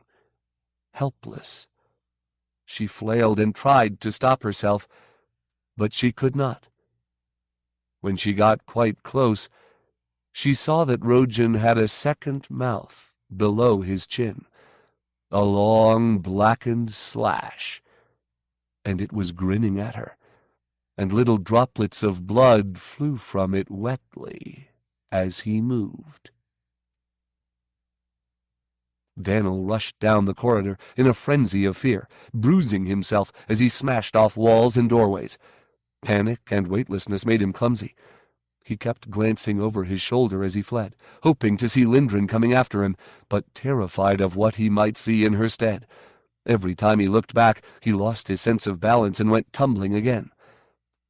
helpless. She flailed and tried to stop herself, but she could not. When she got quite close, she saw that Rojan had a second mouth below his chin, a long blackened slash, and it was grinning at her, and little droplets of blood flew from it wetly as he moved. Daniel rushed down the corridor in a frenzy of fear, bruising himself as he smashed off walls and doorways. Panic and weightlessness made him clumsy. He kept glancing over his shoulder as he fled, hoping to see Lindgren coming after him, but terrified of what he might see in her stead. Every time he looked back, he lost his sense of balance and went tumbling again.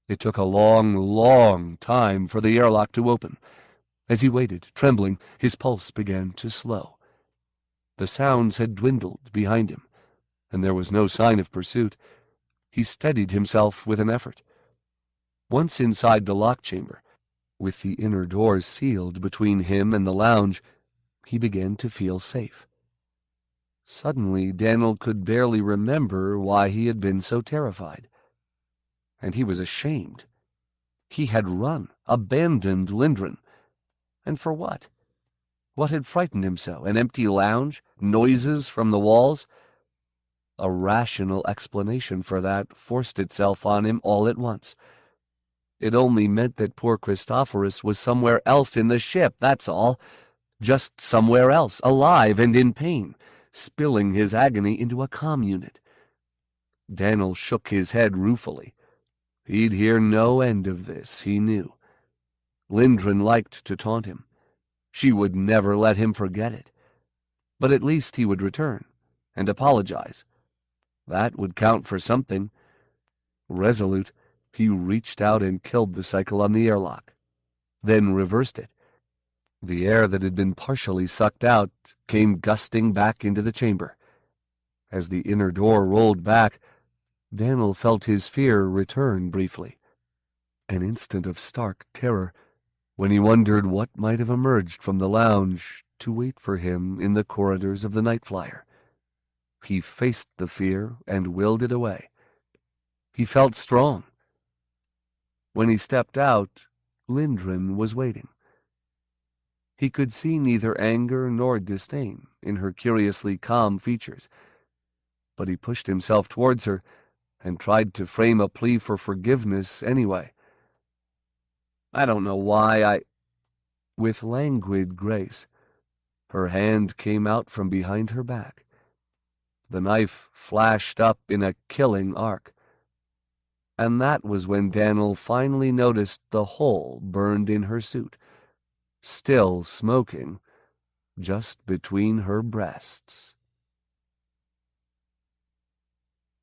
It took a long, long time for the airlock to open. As he waited, trembling, his pulse began to slow. The sounds had dwindled behind him, and there was no sign of pursuit. He steadied himself with an effort. Once inside the lock chamber, with the inner doors sealed between him and the lounge, he began to feel safe. Suddenly, Daniel could barely remember why he had been so terrified. And he was ashamed. He had run, abandoned Lindgren. And for what? What had frightened him so? An empty lounge? Noises from the walls? A rational explanation for that forced itself on him all at once. It only meant that poor Christophorus was somewhere else in the ship, that's all. Just somewhere else, alive and in pain, spilling his agony into a comm unit. Daniel shook his head ruefully. He'd hear no end of this, he knew. Lindgren liked to taunt him. She would never let him forget it. But at least he would return, and apologize. That would count for something. Resolute, he reached out and killed the cycle on the airlock, then reversed it. The air that had been partially sucked out came gusting back into the chamber. As the inner door rolled back, Daniel felt his fear return briefly. An instant of stark terror, when he wondered what might have emerged from the lounge to wait for him in the corridors of the Nightflyer. He faced the fear and willed it away. He felt strong. When he stepped out, Lindgren was waiting. He could see neither anger nor disdain in her curiously calm features, but he pushed himself towards her and tried to frame a plea for forgiveness anyway. I don't know why With languid grace, her hand came out from behind her back. The knife flashed up in a killing arc. And that was when Daniel finally noticed the hole burned in her suit, still smoking, just between her breasts.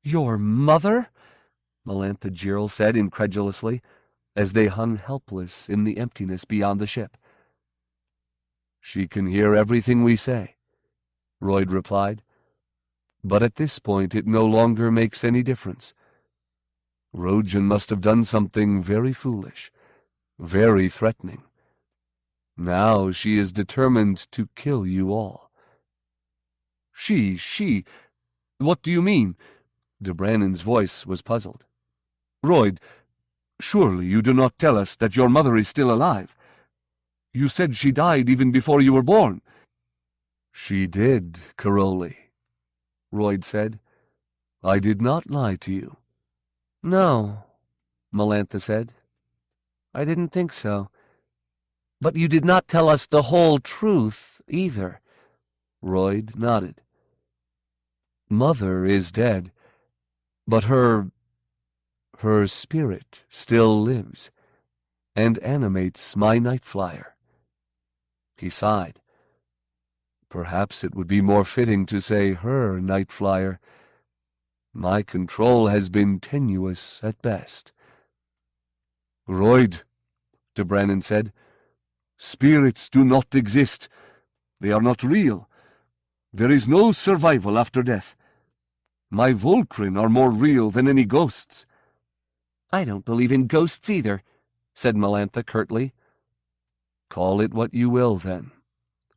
"Your mother?" Melantha Girl said incredulously, as they hung helpless in the emptiness beyond the ship. "She can hear everything we say," Royd replied. "But at this point it no longer makes any difference. Rojan must have done something very foolish, very threatening. Now she is determined to kill you all." She, what do you mean?" De Brannon's voice was puzzled. "Royd, surely you do not tell us that your mother is still alive. You said she died even before you were born." "She did, Caroli," Royd said. "I did not lie to you." "No," Melantha said. "I didn't think so. But you did not tell us the whole truth, either." Royd nodded. "Mother is dead, but her spirit still lives and animates my Nightflyer." He sighed. "Perhaps it would be more fitting to say her Nightflyer. My control has been tenuous at best." "Royd," De Brannon said, "spirits do not exist. They are not real. There is no survival after death. My Volcrin are more real than any ghosts. I don't believe in ghosts either, said Melantha curtly. Call it what you will, then,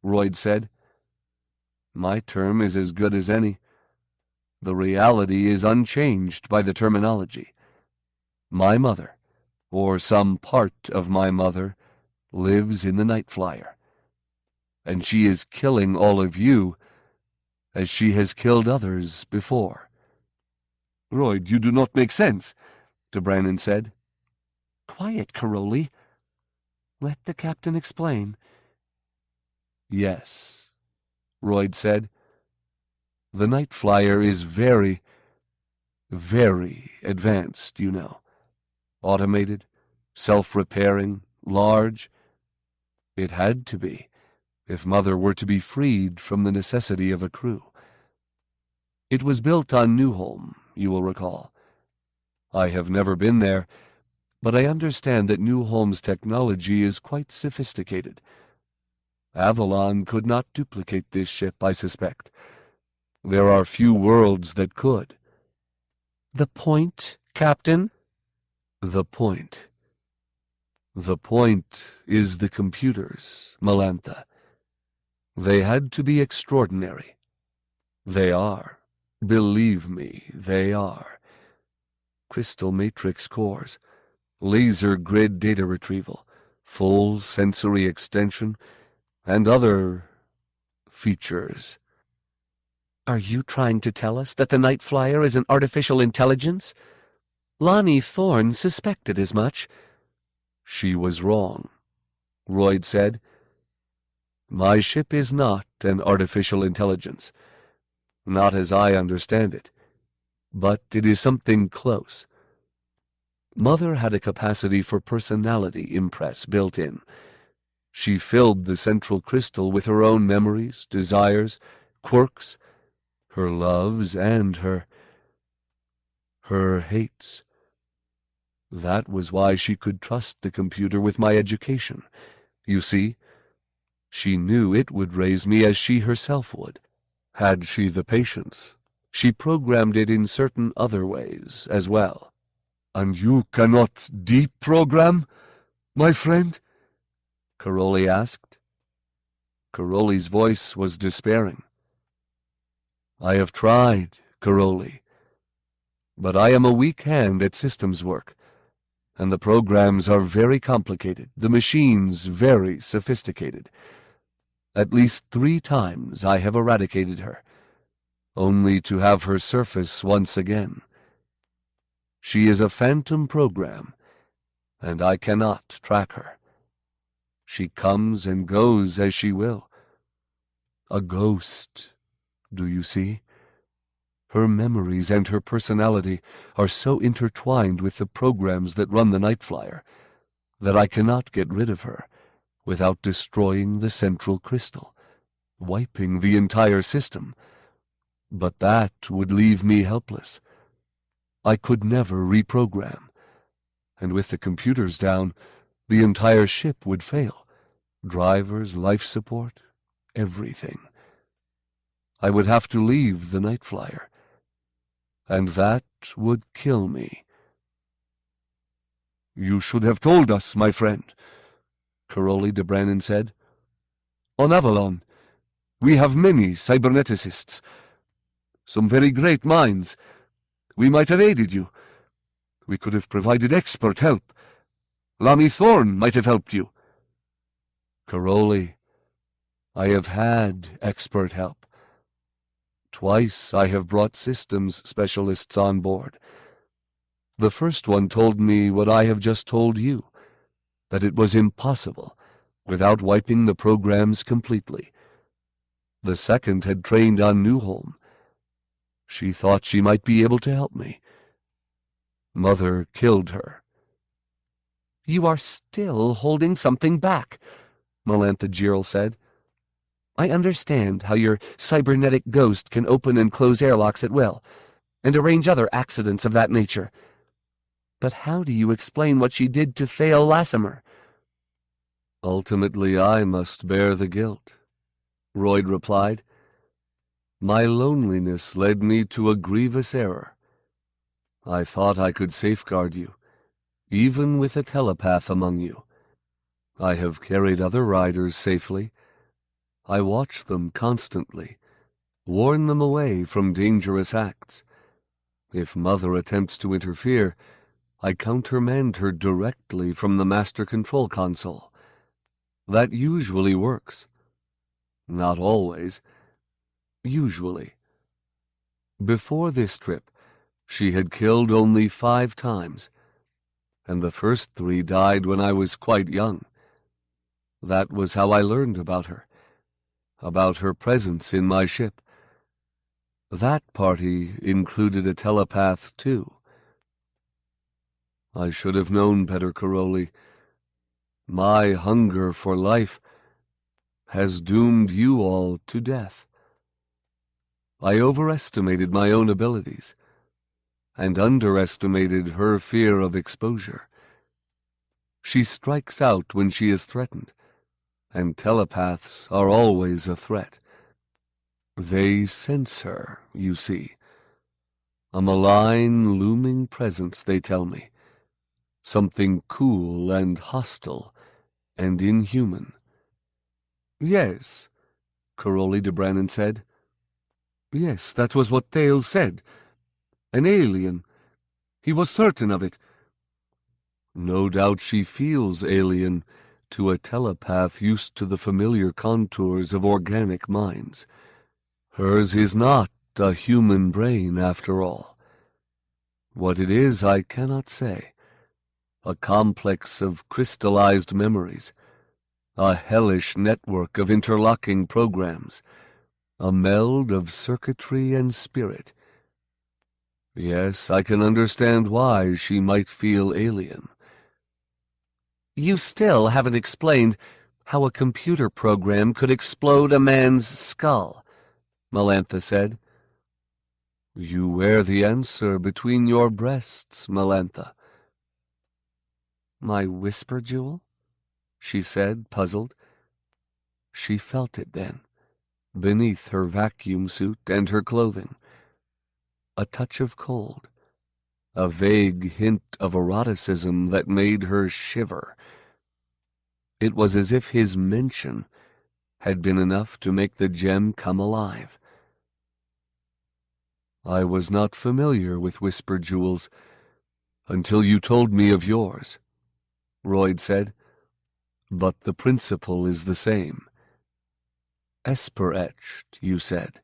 Royd said. My term is as good as any. The reality is unchanged by the terminology. My mother, or some part of my mother, lives in the Nightflyer. And she is killing all of you as she has killed others before. Royd, you do not make sense, D'Branin said. Quiet, Caroli. Let the captain explain. Yes, Royd said. The Nightflyer is very, very advanced, you know. Automated, self-repairing, large. It had to be, if Mother were to be freed from the necessity of a crew. It was built on Newholm, you will recall. I have never been there, but I understand that Newholm's technology is quite sophisticated. Avalon could not duplicate this ship, I suspect. There are few worlds that could. The point, Captain? The point. The point is the computers, Melantha. They had to be extraordinary. They are. Believe me, they are. Crystal matrix cores, laser grid data retrieval, full sensory extension, and other features. Are you trying to tell us that the Nightflyer is an artificial intelligence? Lonnie Thorne suspected as much. She was wrong, Royd said. My ship is not an artificial intelligence, not as I understand it, but it is something close. Mother had a capacity for personality impress built in. She filled the central crystal with her own memories, desires, quirks, her loves, and her hates. That was why she could trust the computer with my education. You see, she knew it would raise me as she herself would. Had she the patience, she programmed it in certain other ways as well. And you cannot deprogram, my friend? Caroli asked. Caroli's voice was despairing. I have tried, Caroli, but I am a weak hand at systems work, and the programs are very complicated, the machines very sophisticated. At least 3 times I have eradicated her, only to have her surface once again. She is a phantom program, and I cannot track her. She comes and goes as she will. A ghost, do you see? Her memories and her personality are so intertwined with the programs that run the Nightflyer that I cannot get rid of her without destroying the central crystal, wiping the entire system. But that would leave me helpless. I could never reprogram, and with the computers down, the entire ship would fail. Drivers, life support, everything. I would have to leave the Nightflyer, and that would kill me. You should have told us, my friend, Caroli D'Branin said. On Avalon, we have many cyberneticists, some very great minds. We might have aided you. We could have provided expert help. Lonnie Thorne might have helped you. Caroli, I have had expert help. Twice I have brought systems specialists on board. The first one told me what I have just told you, that it was impossible without wiping the programs completely. The second had trained on Newholm. She thought she might be able to help me. Mother killed her. You are still holding something back, Melantha Girl said. I understand how your cybernetic ghost can open and close airlocks at will, and arrange other accidents of that nature. But how do you explain what she did to Thale Lassimer? Ultimately, I must bear the guilt, Royd replied. My loneliness led me to a grievous error. I thought I could safeguard you, even with a telepath among you. I have carried other riders safely. I watch them constantly, warn them away from dangerous acts. If Mother attempts to interfere, I countermand her directly from the master control console. That usually works. Not always. Usually. Before this trip, she had killed only 5 times, and the first 3 died when I was quite young. That was how I learned about her presence in my ship. That party included a telepath, too. I should have known better, Caroli. My hunger for life has doomed you all to death. I overestimated my own abilities, and underestimated her fear of exposure. She strikes out when she is threatened, and telepaths are always a threat. They sense her, you see. A malign, looming presence, they tell me. Something cool and hostile and inhuman. Yes, Caroli de Brannon said. Yes, that was what Thales said. An alien. He was certain of it. No doubt she feels alien to a telepath used to the familiar contours of organic minds. Hers is not a human brain, after all. What it is, I cannot say. A complex of crystallized memories, a hellish network of interlocking programs, a meld of circuitry and spirit. Yes, I can understand why she might feel alien. You still haven't explained how a computer program could explode a man's skull, Melantha said. You wear the answer between your breasts, Melantha. My whisper jewel? She said, puzzled. She felt it then, beneath her vacuum suit and her clothing. A touch of cold, a vague hint of eroticism that made her shiver. It was as if his mention had been enough to make the gem come alive. I was not familiar with whisper jewels until you told me of yours, Royd said, but the principle is the same. Esper-etched, you said.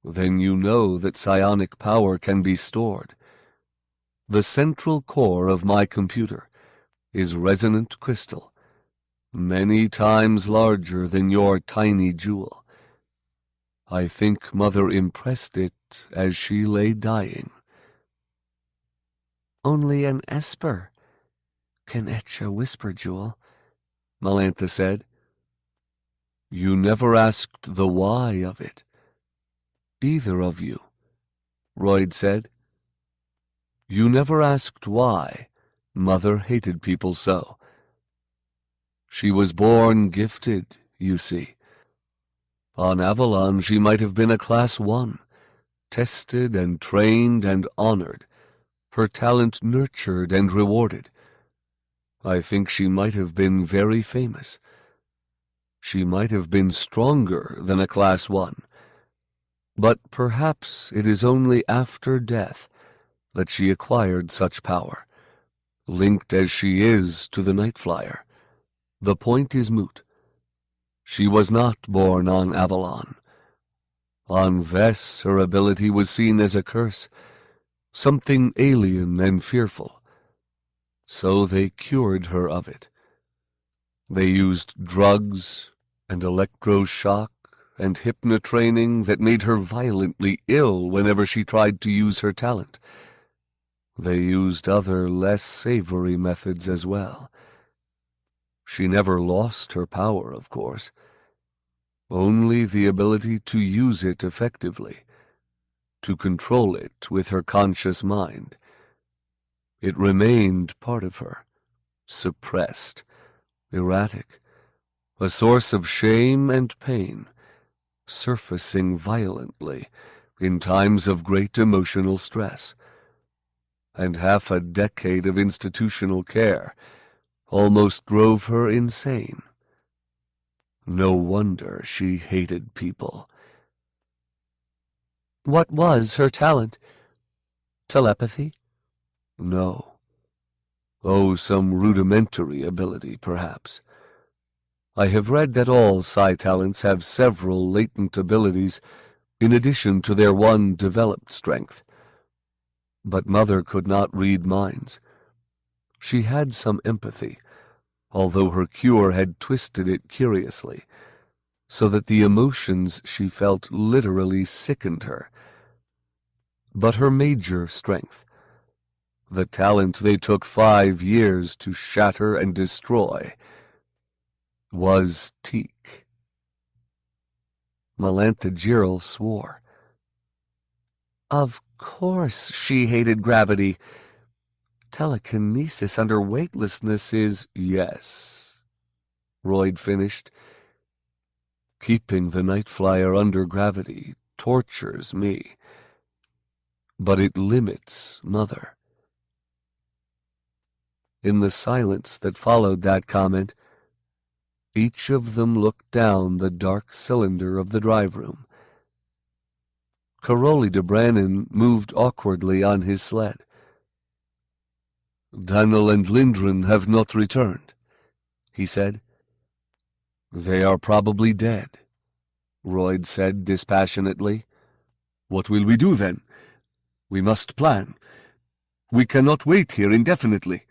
Then you know that psionic power can be stored. The central core of my computer is resonant crystal, many times larger than your tiny jewel. I think Mother impressed it as she lay dying. Only an Esper can etch a whisper jewel, Melantha said. You never asked the why of it. Either of you, Royd said. You never asked why Mother hated people so. She was born gifted, you see. On Avalon she might have been a Class 1, tested and trained and honored, her talent nurtured and rewarded. I think she might have been very famous. She might have been stronger than a Class 1. But perhaps it is only after death that she acquired such power, linked as she is to the Nightflyer. The point is moot. She was not born on Avalon. On Vess her ability was seen as a curse, something alien and fearful. So they cured her of it. They used drugs and electroshock and hypnotraining that made her violently ill whenever she tried to use her talent. They used other, less savory methods as well. She never lost her power, of course. Only the ability to use it effectively, to control it with her conscious mind. It remained part of her, suppressed, erratic, a source of shame and pain, surfacing violently in times of great emotional stress, and half a decade of institutional care almost drove her insane. No wonder she hated people. What was her talent? Telepathy? No. Oh, some rudimentary ability, perhaps. I have read that all psi talents have several latent abilities in addition to their one developed strength. But Mother could not read minds. She had some empathy, although her cure had twisted it curiously, so that the emotions she felt literally sickened her. But her major strength, the talent they took 5 years to shatter and destroy, was Teak. Melantha Jirl swore. Of course she hated gravity. Telekinesis under weightlessness is... Yes, Royd finished. Keeping the Nightflyer under gravity tortures me, but it limits Mother. In the silence that followed that comment, each of them looked down the dark cylinder of the drive room. Caroli de Brannon moved awkwardly on his sled. Daniel and Lindgren have not returned, he said. They are probably dead, Royd said dispassionately. What will we do then? We must plan. We cannot wait here indefinitely.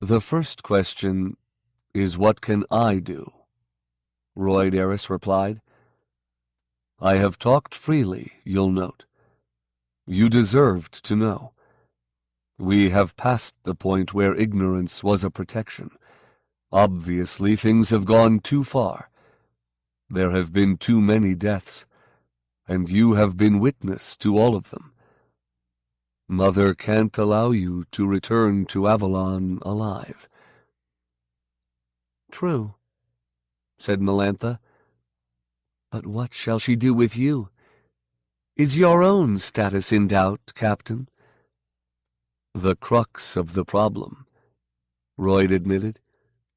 The first question is, what can I do? Royd Eris replied. I have talked freely, you'll note. You deserved to know. We have passed the point where ignorance was a protection. Obviously, things have gone too far. There have been too many deaths, and you have been witness to all of them. Mother can't allow you to return to Avalon alive. True, said Melantha. But what shall she do with you? Is your own status in doubt, Captain? The crux of the problem, Royd admitted.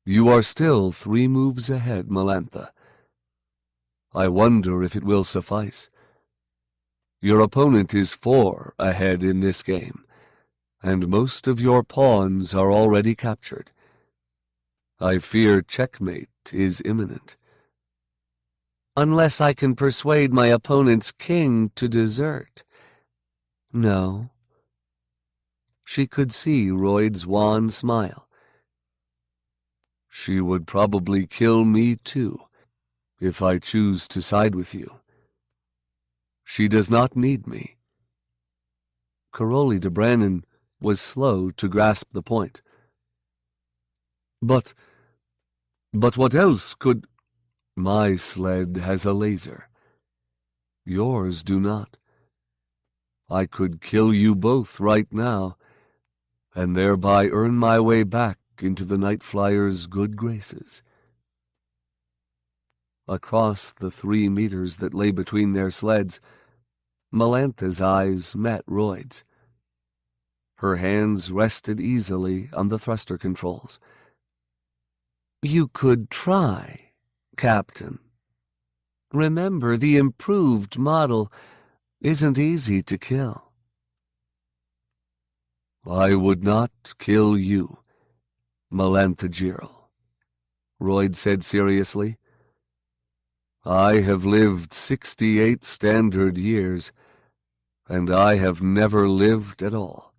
You are still 3 moves ahead, Melantha. I wonder if it will suffice. Your opponent is 4 ahead in this game, and most of your pawns are already captured. I fear checkmate is imminent. Unless I can persuade my opponent's king to desert. No. She could see Royd's wan smile. She would probably kill me too, if I choose to side with you. She does not need me. Caroli de Brannon was slow to grasp the point. But what else could... My sled has a laser. Yours do not. I could kill you both right now, and thereby earn my way back into the Nightflyers' good graces. Across the 3 meters that lay between their sleds, Melantha's eyes met Royd's. Her hands rested easily on the thruster controls. You could try, Captain. Remember, the improved model isn't easy to kill. I would not kill you, Melantha Jirl, Royd said seriously. I have lived 68 standard years, and I have never lived at all.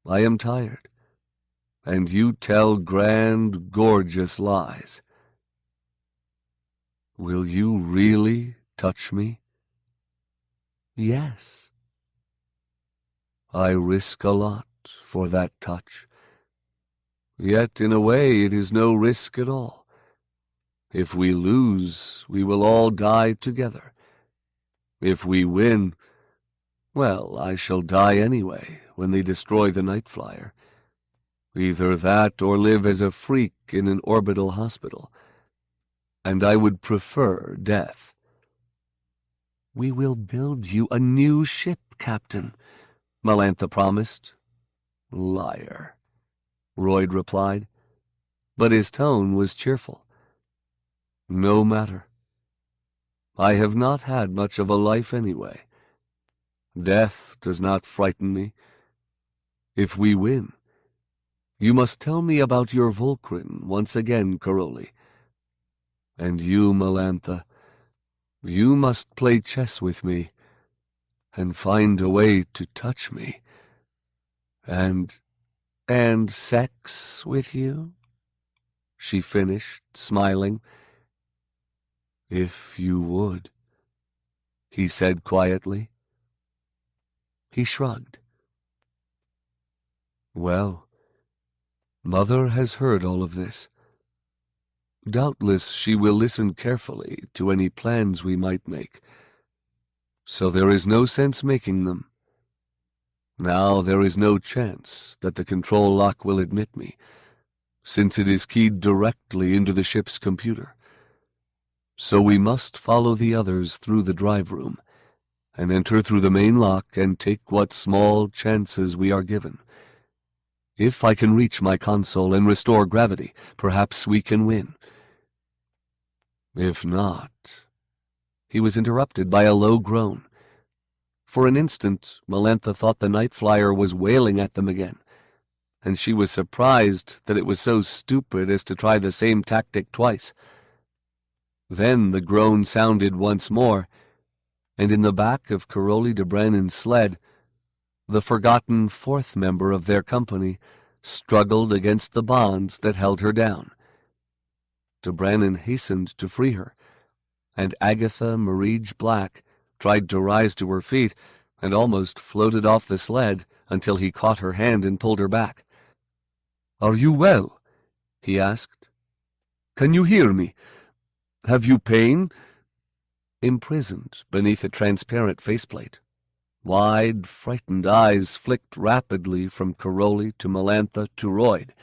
I am tired, and you tell grand, gorgeous lies. Will you really touch me? Yes. I risk a lot for that touch. Yet, in a way, it is no risk at all. If we lose, we will all die together. If we win, well, I shall die anyway when they destroy the Nightflyer. Either that or live as a freak in an orbital hospital. and I would prefer death. We will build you a new ship, Captain, Melantha promised. Liar, Royd replied, but his tone was cheerful. No matter. I have not had much of a life anyway. Death does not frighten me. If we win, you must tell me about your Volcrin once again, Caroli. And you, Melantha, you must play chess with me, and find a way to touch me. And sex with you? She finished, smiling. If you would, he said quietly. He shrugged. Well, Mother has heard all of this. Doubtless she will listen carefully to any plans we might make. So there is no sense making them. Now there is no chance that the control lock will admit me, since it is keyed directly into the ship's computer. So we must follow the others through the drive room, and enter through the main lock and take what small chances we are given. If I can reach my console and restore gravity, perhaps we can win. If not... He was interrupted by a low groan. For an instant, Melantha thought the Nightflyer was wailing at them again, and she was surprised that it was so stupid as to try the same tactic twice. Then the groan sounded once more, and in the back of Caroli de Brannan's sled, the forgotten fourth member of their company struggled against the bonds that held her down. De Brannan hastened to free her, and Agatha Marije Black tried to rise to her feet and almost floated off the sled until he caught her hand and pulled her back. "Are you well?" he asked. "Can you hear me? Have you pain?" Imprisoned beneath a transparent faceplate, wide, frightened eyes flicked rapidly from Caroli to Melantha to Royd,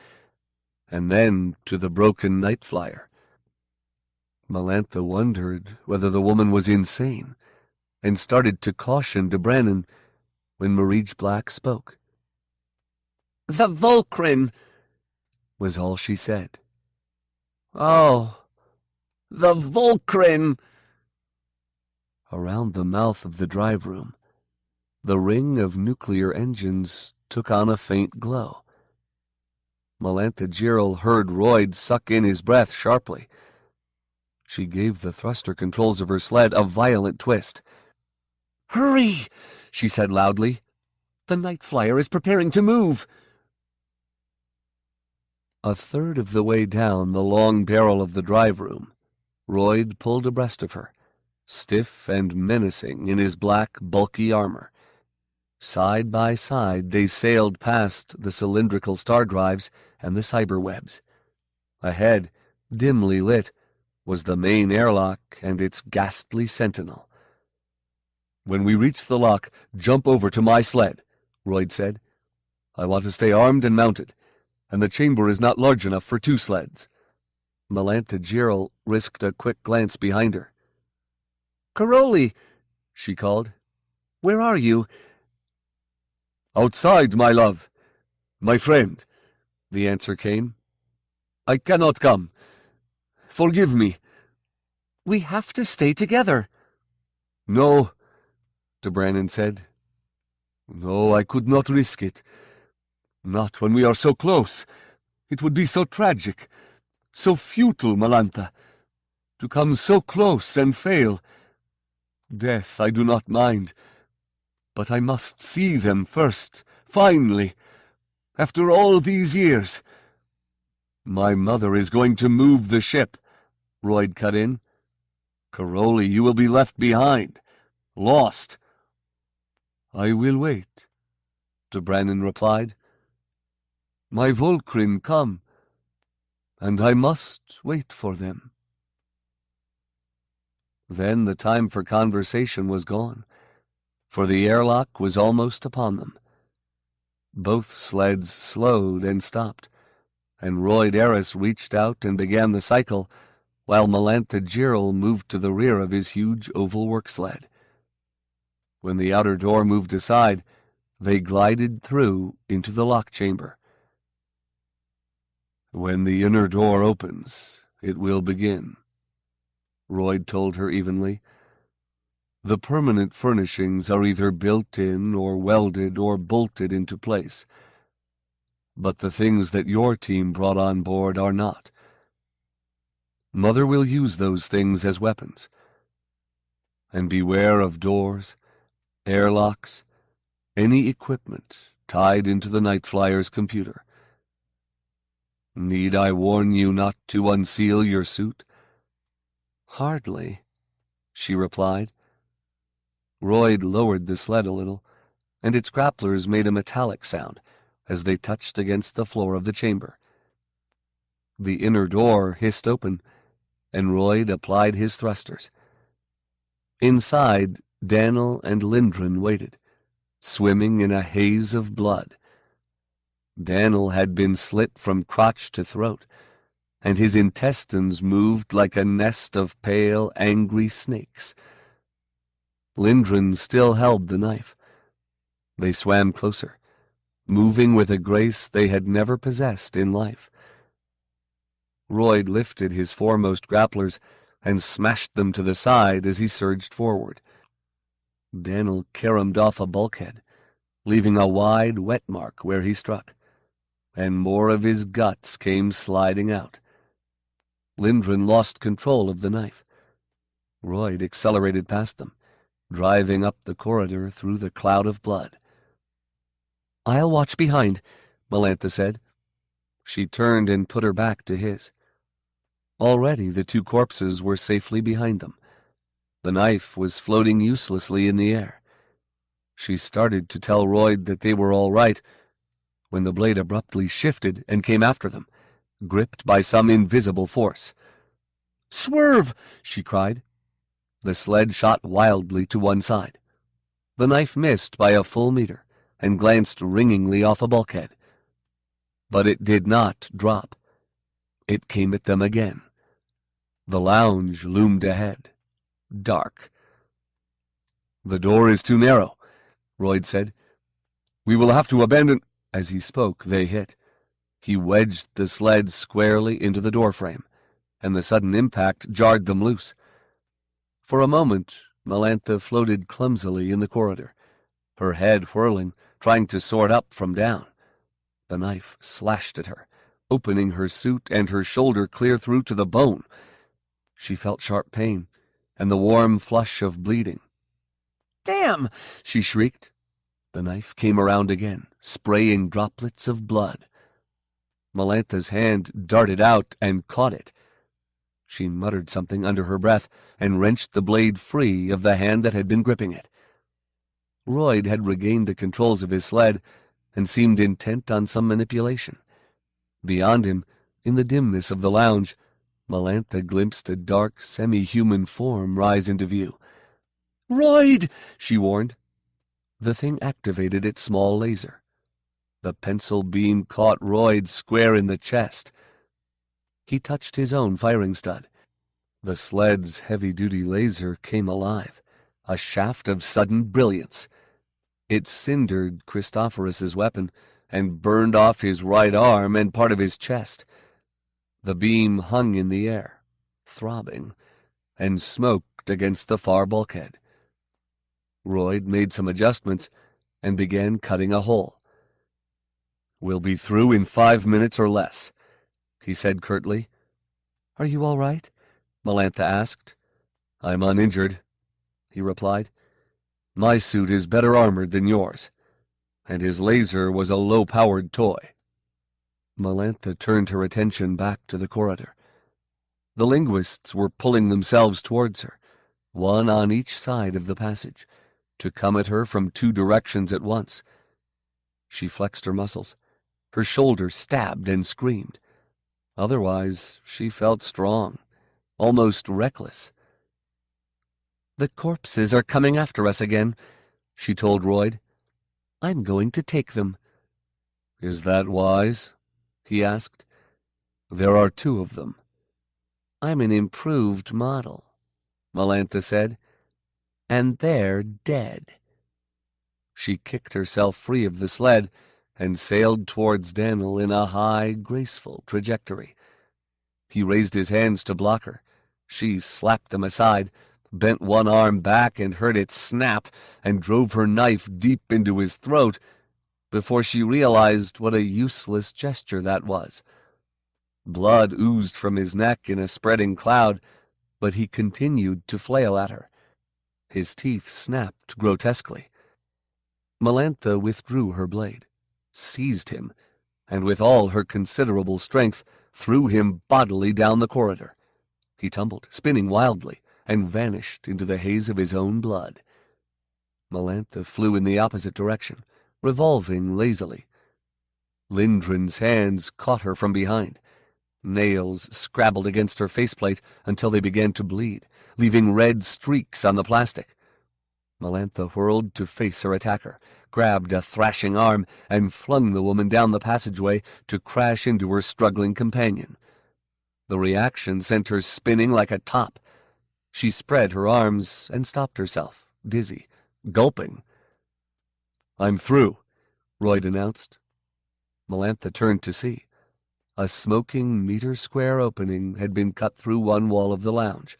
and then to the broken Nightflyer. Melantha wondered whether the woman was insane, and started to caution de Brannan when Marije Black spoke. "The Volcrin," was all she said. "Oh, the Volcrin!" Around the mouth of the drive room, the ring of nuclear engines took on a faint glow. Melantha Girl heard Royd suck in his breath sharply. She gave the thruster controls of her sled a violent twist. "Hurry!" she said loudly. "The Nightflyer is preparing to move." A third of the way down the long barrel of the drive room, Royd pulled abreast of her, stiff and menacing in his black, bulky armor. Side by side they sailed past the cylindrical star drives and the cyberwebs. Ahead, dimly lit, was the main airlock and its ghastly sentinel. "When we reach the lock, jump over to my sled," Royd said. "I want to stay armed and mounted, and the chamber is not large enough for 2 sleds. Melantha Girl risked a quick glance behind her. "Caroli," she called. "where are you?" "Outside, my love. My friend," the answer came. "I cannot come. Forgive me." "We have to stay together." "No," de Brannan said. "No, I could not risk it. Not when we are so close. It would be so tragic, so futile, Melantha. To come so close and fail. Death I do not mind, but I must see them first, finally, after all these years." "My mother is going to move the ship," Royd cut in. "Caroli, you will be left behind, lost." "I will wait," de Brannan replied. "My Volcrin come, and I must wait for them." Then the time for conversation was gone, for the airlock was almost upon them. Both sleds slowed and stopped, and Royd Eris reached out and began the cycle, while Melantha Jiril moved to the rear of his huge oval work sled. When the outer door moved aside, they glided through into the lock chamber. "When the inner door opens, it will begin," Royd told her evenly. "The permanent furnishings are either built in or welded or bolted into place. But the things that your team brought on board are not. Mother will use those things as weapons. And beware of doors, airlocks, any equipment tied into the Nightflyers' computer. Need I warn you not to unseal your suit?" "Hardly," she replied. Royd lowered the sled a little, and its grapplers made a metallic sound as they touched against the floor of the chamber. The inner door hissed open, and Royd applied his thrusters. Inside, Daniel and Lindgren waited, swimming in a haze of blood. Daniel had been slit from crotch to throat, and his intestines moved like a nest of pale, angry snakes. Lindgren still held the knife. They swam closer, moving with a grace they had never possessed in life. Royd lifted his foremost grapplers and smashed them to the side as he surged forward. Daniel caromed off a bulkhead, leaving a wide wet mark where he struck, and more of his guts came sliding out. Lindgren lost control of the knife. Royd accelerated past them, driving up the corridor through the cloud of blood. "I'll watch behind," Melantha said. She turned and put her back to his. Already the two corpses were safely behind them. The knife was floating uselessly in the air. She started to tell Royd that they were all right, when the blade abruptly shifted and came after them, gripped by some invisible force. "Swerve!" she cried. The sled shot wildly to one side. The knife missed by a full meter and glanced ringingly off a bulkhead. But it did not drop. It came at them again. The lounge loomed ahead, dark. "The door is too narrow," Royd said. "We will have to abandon—" As he spoke, they hit. He wedged the sled squarely into the doorframe, and the sudden impact jarred them loose. For a moment, Melantha floated clumsily in the corridor, her head whirling, trying to sort up from down. The knife slashed at her, opening her suit and her shoulder clear through to the bone. She felt sharp pain, and the warm flush of bleeding. "Damn!" she shrieked. The knife came around again, spraying droplets of blood. Melantha's hand darted out and caught it. She muttered something under her breath and wrenched the blade free of the hand that had been gripping it. Royd had regained the controls of his sled and seemed intent on some manipulation. Beyond him, in the dimness of the lounge, Melantha glimpsed a dark, semi-human form rise into view. "Royd!" she warned. The thing activated its small laser. The pencil beam caught Royd square in the chest. He touched his own firing stud. The sled's heavy-duty laser came alive, a shaft of sudden brilliance. It cindered Christophorus's weapon and burned off his right arm and part of his chest. The beam hung in the air, throbbing, and smoked against the far bulkhead. Royd made some adjustments and began cutting a hole. "We'll be through in 5 minutes or less," he said curtly. "Are you all right?" Melantha asked. "I'm uninjured," he replied. "My suit is better armored than yours, and his laser was a low-powered toy." Melantha turned her attention back to the corridor. The linguists were pulling themselves towards her, one on each side of the passage, to come at her from 2 directions at once. She flexed her muscles. Her shoulder stabbed and screamed. Otherwise, she felt strong, almost reckless. "The corpses are coming after us again," she told Royd. "I'm going to take them." "Is that wise?" he asked. "There are 2 of them." I'm an improved model, Melantha said, and they're dead. She kicked herself free of the sled and sailed towards Daniel in a high, graceful trajectory. He raised his hands to block her. She slapped them aside, bent one arm back and heard it snap, and drove her knife deep into his throat before she realized what a useless gesture that was. Blood oozed from his neck in a spreading cloud, but he continued to flail at her. His teeth snapped grotesquely. Melantha withdrew her blade, seized him, and with all her considerable strength threw him bodily down the corridor. He tumbled, spinning wildly, and vanished into the haze of his own blood. Melantha flew in the opposite direction, revolving lazily. Lindgren's hands caught her from behind. Nails scrabbled against her faceplate until they began to bleed, leaving red streaks on the plastic. Melantha whirled to face her attacker, grabbed a thrashing arm, and flung the woman down the passageway to crash into her struggling companion. The reaction sent her spinning like a top. She spread her arms and stopped herself, dizzy, gulping. "I'm through," Royd announced. Melantha turned to see. A smoking meter-square opening had been cut through one wall of the lounge.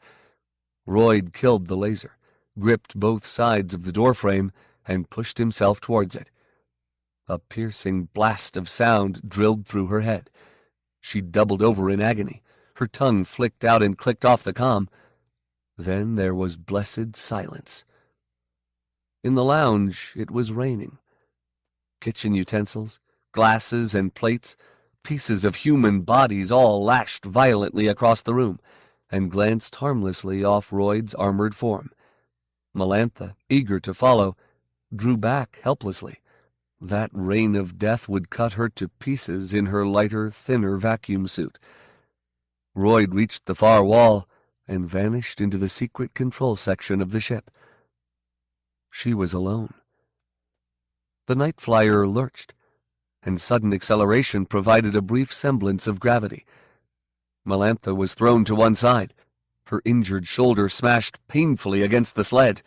Royd killed the laser, gripped both sides of the doorframe, and pushed himself towards it. A piercing blast of sound drilled through her head. She doubled over in agony. Her tongue flicked out and clicked off the comm. Then there was blessed silence. In the lounge, it was raining. Kitchen utensils, glasses and plates, pieces of human bodies all lashed violently across the room and glanced harmlessly off Royd's armored form. Melantha, eager to follow, drew back helplessly. That rain of death would cut her to pieces in her lighter, thinner vacuum suit. Royd reached the far wall and vanished into the secret control section of the ship. She was alone. The Nightflyer lurched, and sudden acceleration provided a brief semblance of gravity. Melantha was thrown to one side. Her injured shoulder smashed painfully against the sled.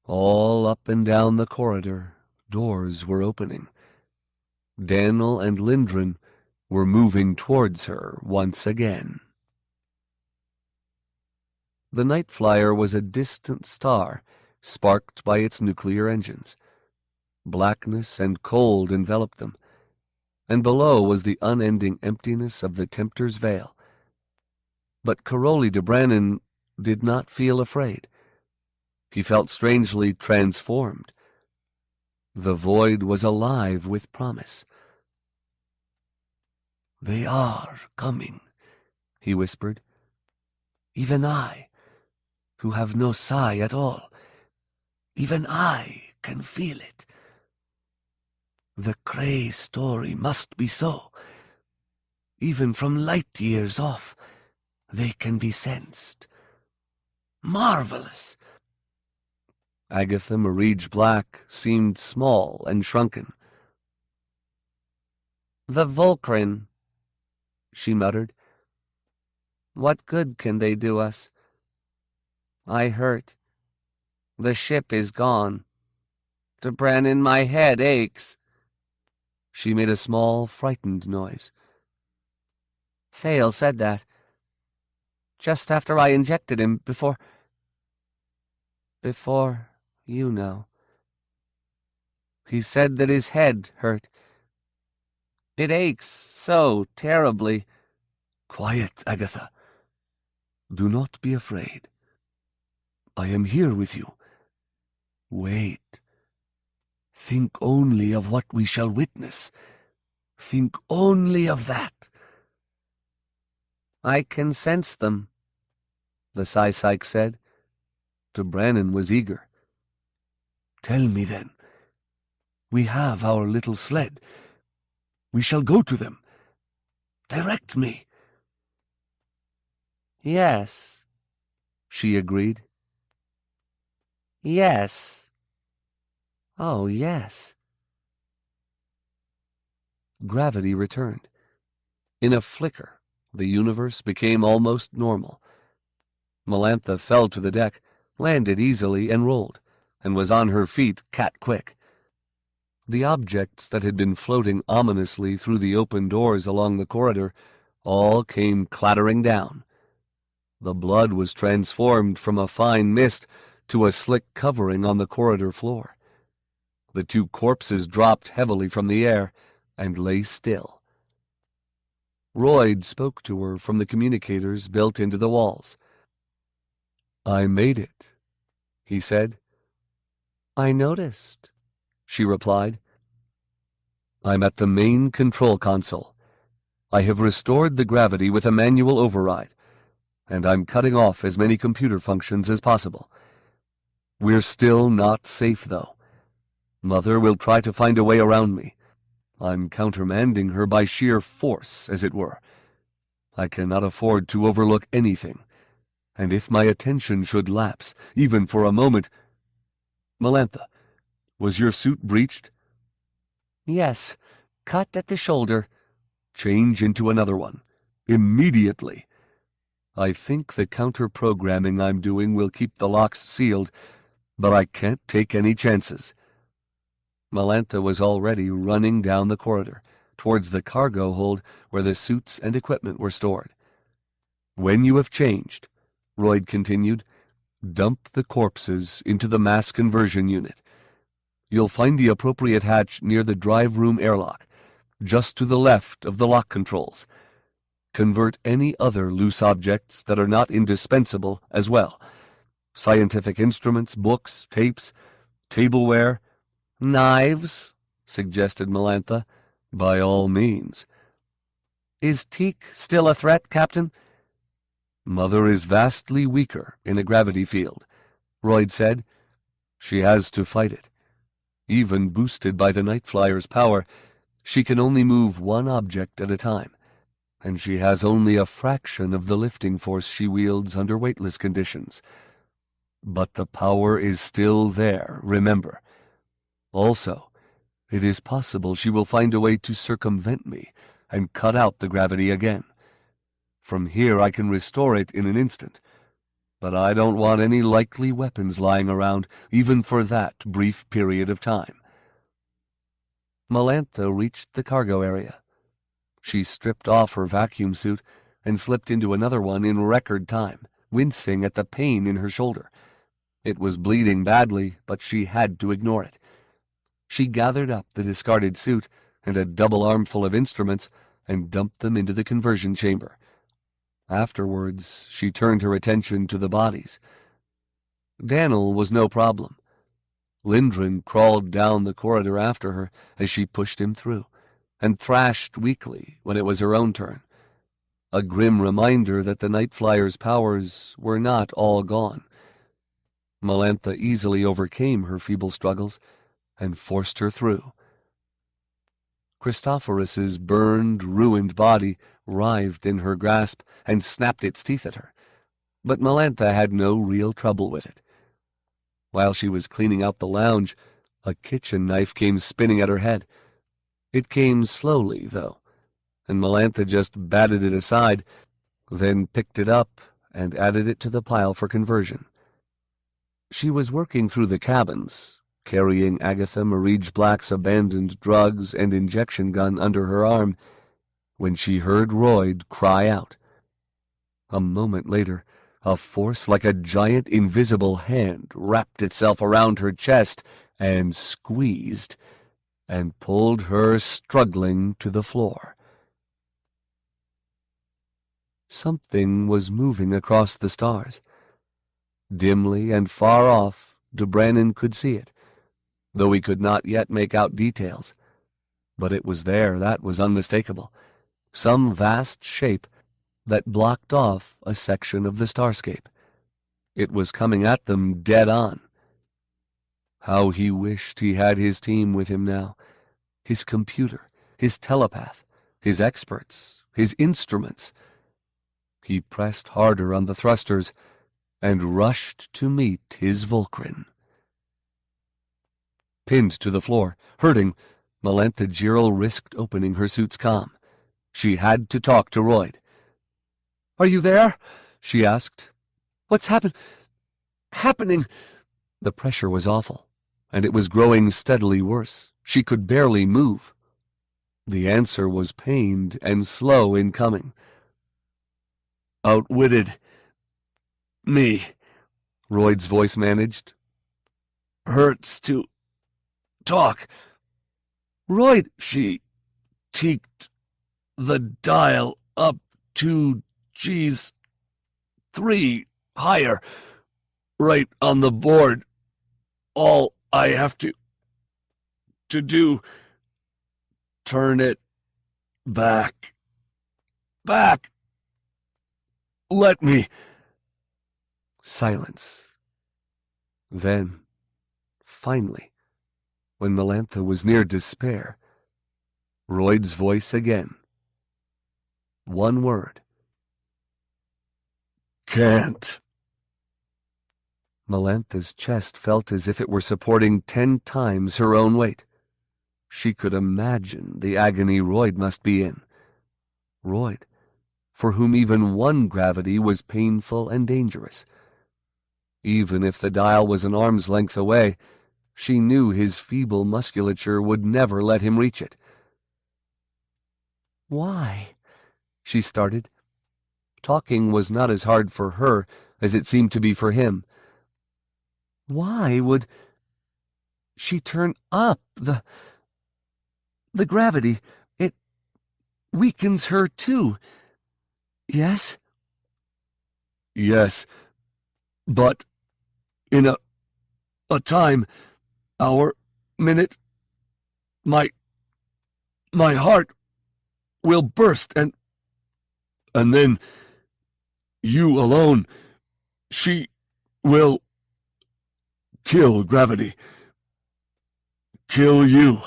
All up and down the corridor, doors were opening. Daniel and Lindgren were moving towards her once again. The Nightflyer was a distant star, sparked by its nuclear engines. Blackness and cold enveloped them, and below was the unending emptiness of the Tempter's Veil. But Caroli de Brannon did not feel afraid. He felt strangely transformed. The void was alive with promise. "They are coming," he whispered. "Even I, who have no psi at all, even I can feel it. The Cray story must be so. Even from light years off, they can be sensed. Marvelous!" Agatha Marije Black seemed small and shrunken. "The Volcrin," she muttered. "What good can they do us? I hurt. The ship is gone. De Brannon, my head aches." She made a small, frightened noise. "Thale said that. Just after I injected him, before, you know. He said that his head hurt. It aches so terribly." "Quiet, Agatha. Do not be afraid. I am here with you. Wait. Think only of what we shall witness. Think only of that." "I can sense them," the Psy-Psych said. De Brannon was eager. "Tell me then. We have our little sled. We shall go to them. Direct me." "Yes," she agreed. "Yes. Oh, yes." Gravity returned. In a flicker, The universe became almost normal. Melantha fell to the deck, landed easily and rolled, and was on her feet cat-quick. The objects that had been floating ominously through the open doors along the corridor all came clattering down. The blood was transformed from a fine mist to a slick covering on the corridor floor. The two corpses dropped heavily from the air and lay still. Royd spoke to her from the communicators built into the walls. "I made it," he said. "I noticed," she replied. "I'm at the main control console. I have restored the gravity with a manual override, and I'm cutting off as many computer functions as possible. We're still not safe, though. Mother will try to find a way around me. I'm countermanding her by sheer force, as it were. I cannot afford to overlook anything, and if my attention should lapse, even for a moment— Melantha, was your suit breached? "Yes, cut at the shoulder." Change into another one. Immediately. I think the counter-programming I'm doing will keep the locks sealed, but I can't take any chances. Melantha was already running down the corridor, towards the cargo hold where the suits and equipment were stored. When you have changed, Royd continued, dump the corpses into the mass conversion unit. You'll find the appropriate hatch near the drive room airlock, just to the left of the lock controls. Convert any other loose objects that are not indispensable as well. Scientific instruments, books, tapes, tableware. "Knives," suggested Melantha. By all means. "Is Teak still a threat, Captain?" Mother is vastly weaker in a gravity field, Royd said. She has to fight it. Even boosted by the Nightflyers' power, she can only move one object at a time, and she has only a fraction of the lifting force she wields under weightless conditions. But the power is still there, remember. Also, it is possible she will find a way to circumvent me and cut out the gravity again. From here I can restore it in an instant, but I don't want any likely weapons lying around, even for that brief period of time. Melantha reached the cargo area. She stripped off her vacuum suit and slipped into another one in record time, wincing at the pain in her shoulder. It was bleeding badly, but she had to ignore it. She gathered up the discarded suit and a double armful of instruments and dumped them into the conversion chamber. Afterwards, she turned her attention to the bodies. Daniel was no problem. Lindgren crawled down the corridor after her as she pushed him through, and thrashed weakly when it was her own turn. A grim reminder that the Nightflyers' powers were not all gone. Melantha easily overcame her feeble struggles and forced her through. Christophorus's burned, ruined body writhed in her grasp and snapped its teeth at her, but Melantha had no real trouble with it. While she was cleaning out the lounge, a kitchen knife came spinning at her head. It came slowly, though, and Melantha just batted it aside, then picked it up and added it to the pile for conversion. She was working through the cabins, carrying Agatha Marie Black's abandoned drugs and injection gun under her arm, when she heard Royd cry out. A moment later, a force like a giant invisible hand wrapped itself around her chest and squeezed, and pulled her struggling to the floor. Something was moving across the stars. Dimly and far off, Dubrannon could see it, though he could not yet make out details. But it was there, that was unmistakable. Some vast shape that blocked off a section of the starscape. It was coming at them dead on. How he wished he had his team with him now. His computer, his telepath, his experts, his instruments. He pressed harder on the thrusters and rushed to meet his Vulcran. Pinned to the floor, hurting, Melantha Jiril risked opening her suit's comm. She had to talk to Royd. Are you there?" she asked. What's happening? The pressure was awful, and it was growing steadily worse. She could barely move. The answer was pained and slow in coming. "Outwitted me," Royd's voice managed. "Hurts to talk. Royd, She teaked the dial up 2Gs, 3 higher, right on the board. All I have to do, turn it back. Let me." Silence. Then, finally, when Melantha was near despair, Royd's voice again. One word. "Can't." Melantha's chest felt as if it were supporting 10 times her own weight. She could imagine the agony Royd must be in. Royd, for whom even one gravity was painful and dangerous. Even if the dial was an arm's length away, she knew his feeble musculature would never let him reach it. why? She started. Talking was not as hard for her as it seemed to be for him. Why would she turn up the gravity? It weakens her too. Yes? "Yes, but in a time, hour, minute, my heart will burst, and then you alone, she will kill gravity. Kill you."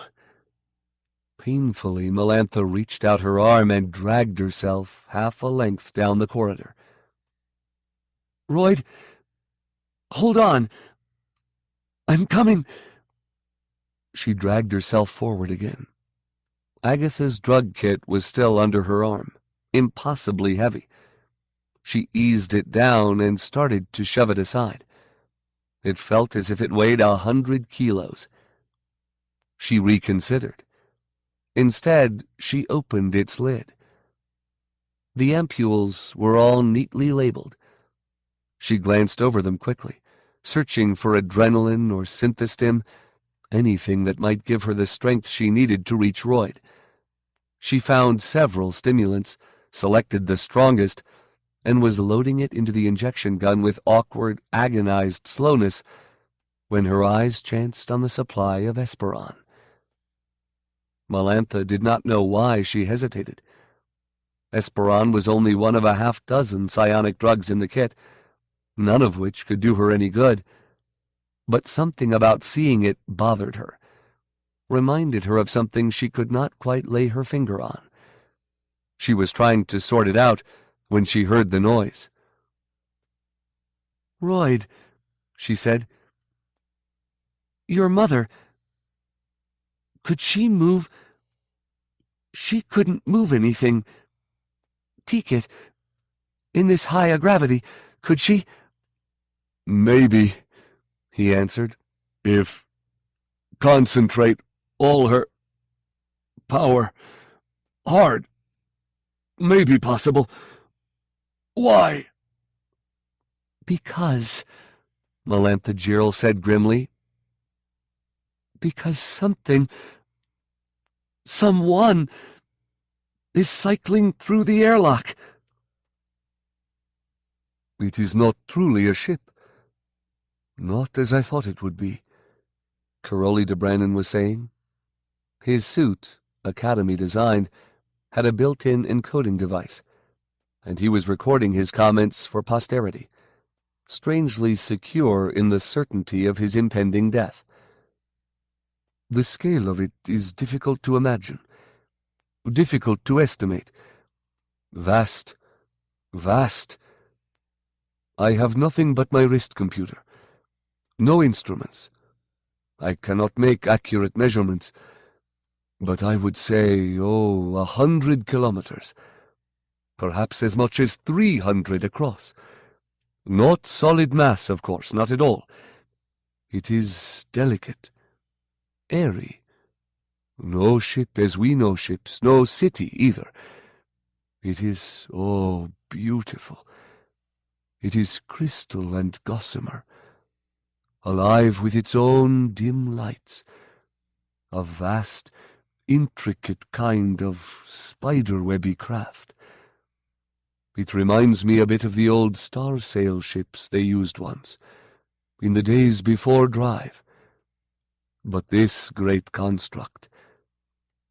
Painfully, Melantha reached out her arm and dragged herself half a length down the corridor. Royd, hold on. I'm coming. She dragged herself forward again. Agatha's drug kit was still under her arm, impossibly heavy. She eased it down and started to shove it aside. It felt as if it weighed 100 kilos. She reconsidered. Instead, she opened its lid. The ampules were all neatly labeled. She glanced over them quickly, searching for adrenaline or synthestim, anything that might give her the strength she needed to reach Royd. She found several stimulants, selected the strongest, and was loading it into the injection gun with awkward, agonized slowness when her eyes chanced on the supply of Esperon. Melantha did not know why she hesitated. Esperon was only one of a half-dozen psionic drugs in the kit, none of which could do her any good. But something about seeing it bothered her, reminded her of something she could not quite lay her finger on. She was trying to sort it out when she heard the noise. Royd, she said. Your mother. Could she move? She couldn't move anything. Take it. In this higher gravity, could she? "Maybe," he answered. "If concentrate all her power hard. Maybe possible. Why?" Because, Melantha Jirl said grimly. Because someone is cycling through the airlock. It is not truly a ship. Not as I thought it would be, Caroli de Brannon was saying. His suit, Academy designed, had a built-in encoding device, and he was recording his comments for posterity, strangely secure in the certainty of his impending death. The scale of it is difficult to imagine, difficult to estimate. Vast, vast. I have nothing but my wrist computer. No instruments. I cannot make accurate measurements, but I would say, 100 kilometers. perhaps as much as 300 across. Not solid mass, of course, not at all. It is delicate, airy. No ship as we know ships, no city either. It is, oh, beautiful. It is crystal and gossamer, alive with its own dim lights, a vast, intricate kind of spider-webby craft. It reminds me a bit of the old star-sail ships they used once, in the days before drive. But this great construct,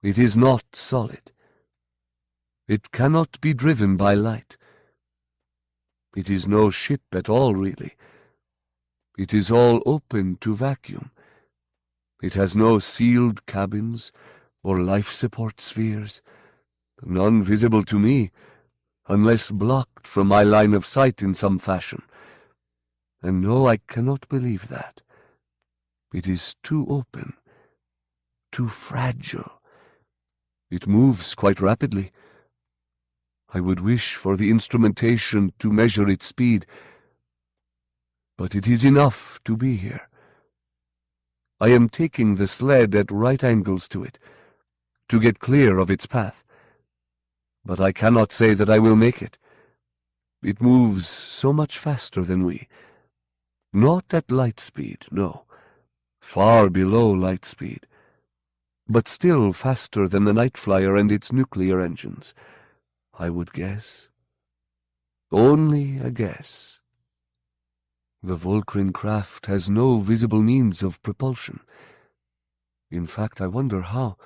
it is not solid. It cannot be driven by light. It is no ship at all, really. It is all open to vacuum. It has no sealed cabins or life-support spheres, none visible to me, unless blocked from my line of sight in some fashion. And no, I cannot believe that. It is too open, too fragile. It moves quite rapidly. I would wish for the instrumentation to measure its speed, but it is enough to be here. I am taking the sled at right angles to it, to get clear of its path. But I cannot say that I will make it. It moves so much faster than we. Not at light speed, no. Far below light speed. But still faster than the Nightflyer and its nuclear engines, I would guess. Only a guess. The Volcrin craft has no visible means of propulsion. In fact, I wonder how.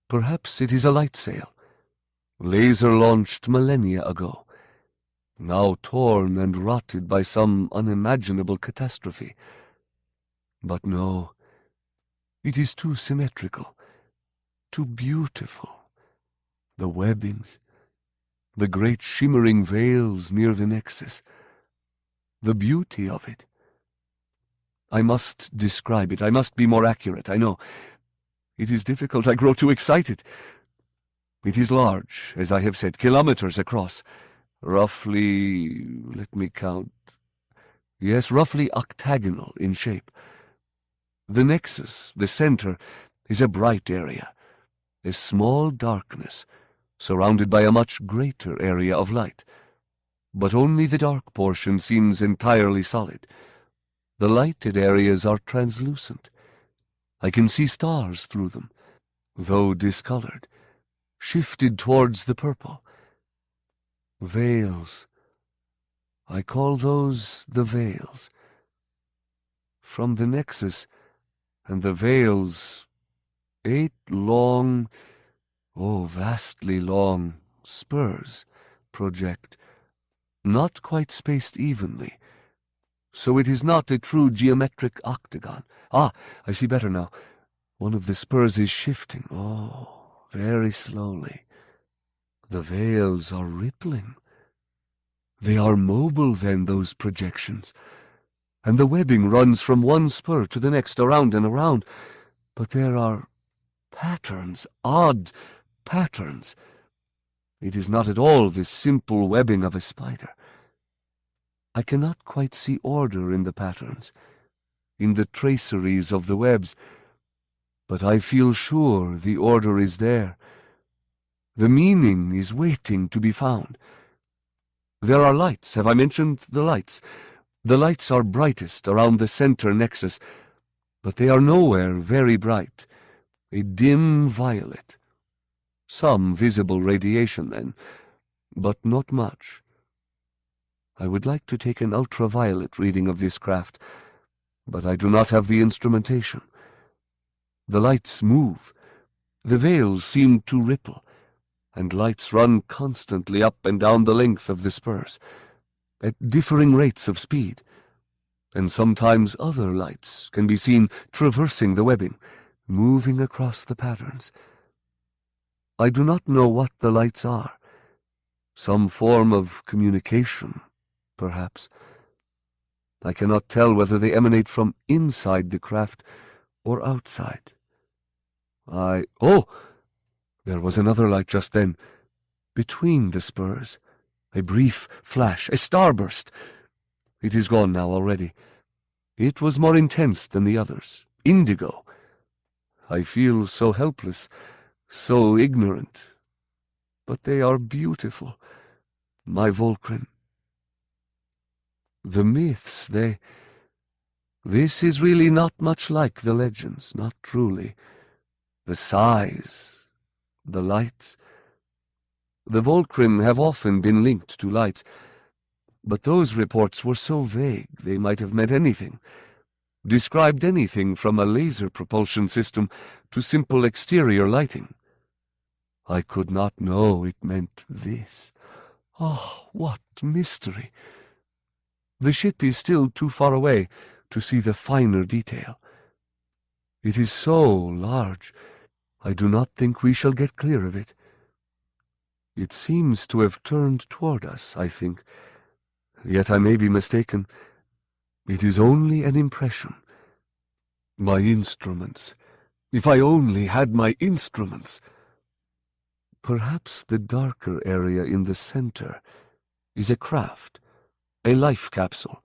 Perhaps it is a light sail, laser-launched millennia ago, now torn and rotted by some unimaginable catastrophe. But no, it is too symmetrical, too beautiful. The webbings, the great shimmering veils near the nexus, the beauty of it. I must describe it. I must be more accurate, I know. It is difficult. I grow too excited. It is large, as I have said, kilometers across. Roughly, let me count. Yes, roughly octagonal in shape. The nexus, the center, is a bright area, a small darkness, surrounded by a much greater area of light. But only the dark portion seems entirely solid. The lighted areas are translucent. I can see stars through them, though discolored, shifted towards the purple. Veils. I call those the veils. From the nexus and the veils, 8 long, oh, vastly long, spurs project, not quite spaced evenly, so it is not a true geometric octagon. Ah, I see better now. One of the spurs is shifting, oh, very slowly. The veils are rippling. They are mobile, then, those projections. And the webbing runs from one spur to the next, around and around. But there are patterns, odd patterns. It is not at all the simple webbing of a spider. I cannot quite see order in the patterns, in the traceries of the webs, but I feel sure the order is there. The meaning is waiting to be found. There are lights. Have I mentioned the lights? The lights are brightest around the center nexus, but they are nowhere very bright. A dim violet. Some visible radiation, then, but not much. I would like to take an ultraviolet reading of this craft, but I do not have the instrumentation. The lights move. The veils seem to ripple, and lights run constantly up and down the length of the spurs, at differing rates of speed, and sometimes other lights can be seen traversing the webbing, moving across the patterns. I do not know what the lights are. Some form of communication, perhaps. I cannot tell whether they emanate from inside the craft or outside. Oh! There was another light just then. Between the spurs, a brief flash, a starburst. It is gone now already. It was more intense than the others. Indigo. I feel so helpless, so ignorant. But they are beautiful, my Volcrin. The myths, This is really not much like the legends, not truly. The size, the lights. The Volcrin have often been linked to lights, but those reports were so vague they might have meant anything. Described anything from a laser propulsion system to simple exterior lighting. I could not know it meant this. Oh, what mystery! The ship is still too far away to see the finer detail. It is so large, I do not think we shall get clear of it. It seems to have turned toward us, I think. Yet I may be mistaken. It is only an impression. My instruments. If I only had my instruments. Perhaps the darker area in the center is a craft, a life capsule.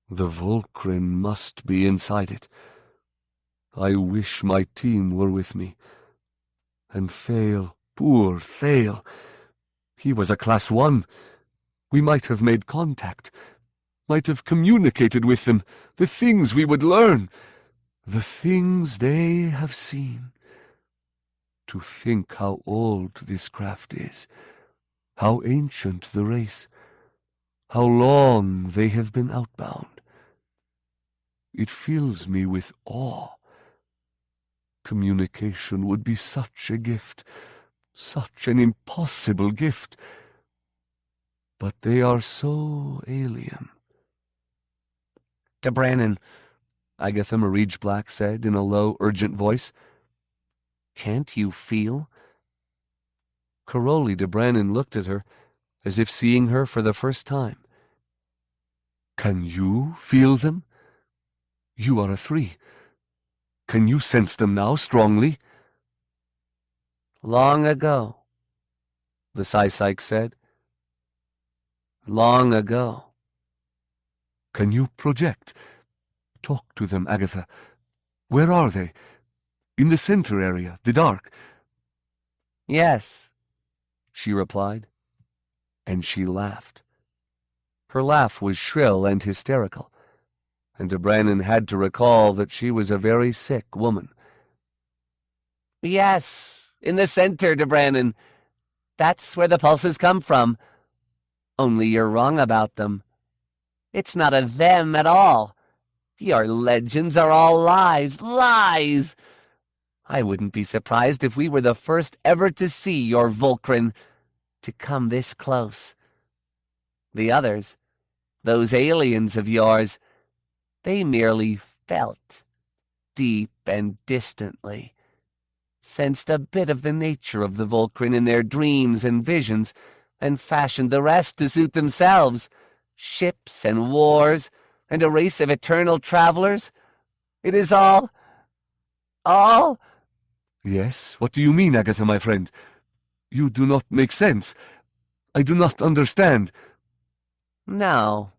The Volcrin must be inside it. I wish my team were with me. And Thale, poor Thale. He was a Class 1. We might have made contact, might have communicated with them, the things we would learn, the things they have seen. To think how old this craft is, how ancient the race, how long they have been outbound. It fills me with awe. Communication would be such a gift, such an impossible gift. But they are so alien. To Brannon, Agatha Marige Black said in a low, urgent voice. Can't you feel? Caroli de Brannon looked at her, as if seeing her for the first time. Can you feel them? You are a 3. Can you sense them now, strongly? Long ago, the Psy-Psych said. Long ago. Can you project? Talk to them, Agatha. Where are they? In the center area, the dark. Yes, she replied, and she laughed. Her laugh was shrill and hysterical, and de Brannon had to recall that she was a very sick woman. Yes, in the center, de Brannon. That's where the pulses come from. Only you're wrong about them. It's not a them at all. Your legends are all lies, lies! I wouldn't be surprised if we were the first ever to see your Volcrin, to come this close. The others, those aliens of yours, they merely felt, deep and distantly, sensed a bit of the nature of the Volcrin in their dreams and visions, and fashioned the rest to suit themselves, ships and wars, and a race of eternal travelers. It is all... Yes, what do you mean, Agatha, my friend? You do not make sense. I do not understand. No,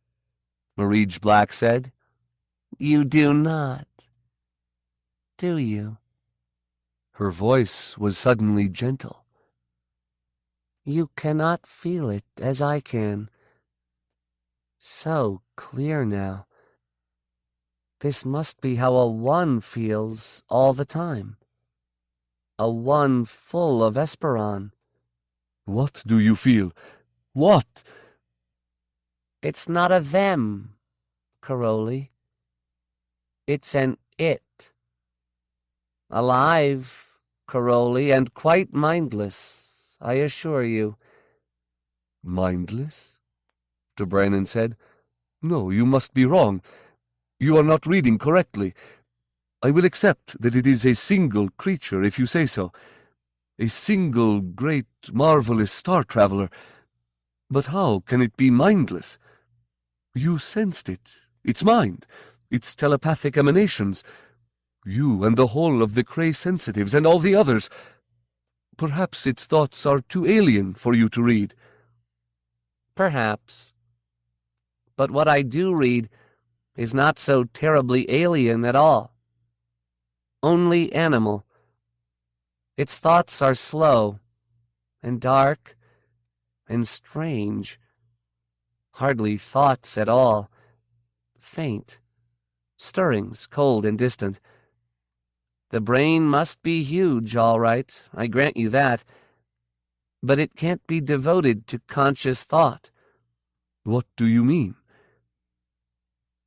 Marige Black said. You do not. Do you? Her voice was suddenly gentle. You cannot feel it as I can. So clear now. This must be how a 1 feels all the time. A 1 full of Esperon. What do you feel? What? It's not a them, Caroli. It's an it. Alive, Caroli, and quite mindless, I assure you. Mindless? de Brannon said. No, you must be wrong. You are not reading correctly. I will accept that it is a single creature, if you say so. A single, great, marvelous star-traveler. But how can it be mindless? You sensed it. Its mind. Its telepathic emanations. You and the whole of the Cray Sensitives and all the others. Perhaps its thoughts are too alien for you to read. Perhaps. But what I do read is not so terribly alien at all. Only animal. Its thoughts are slow, and dark, and strange. Hardly thoughts at all. Faint. Stirrings, cold and distant. The brain must be huge, all right, I grant you that. But it can't be devoted to conscious thought. What do you mean?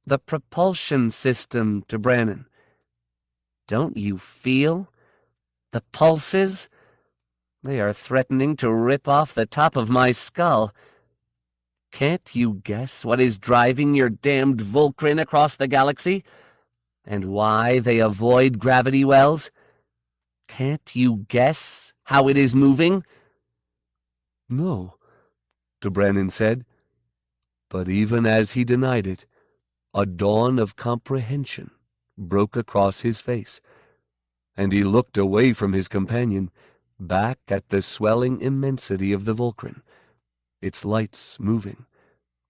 The propulsion system, to Brannon. Don't you feel? The pulses? They are threatening to rip off the top of my skull. Can't you guess what is driving your damned Volcrin across the galaxy? And why they avoid gravity wells? Can't you guess how it is moving? No, Brannon said. But even as he denied it, a dawn of comprehension broke across his face, and he looked away from his companion, back at the swelling immensity of the Volcrin, its lights moving,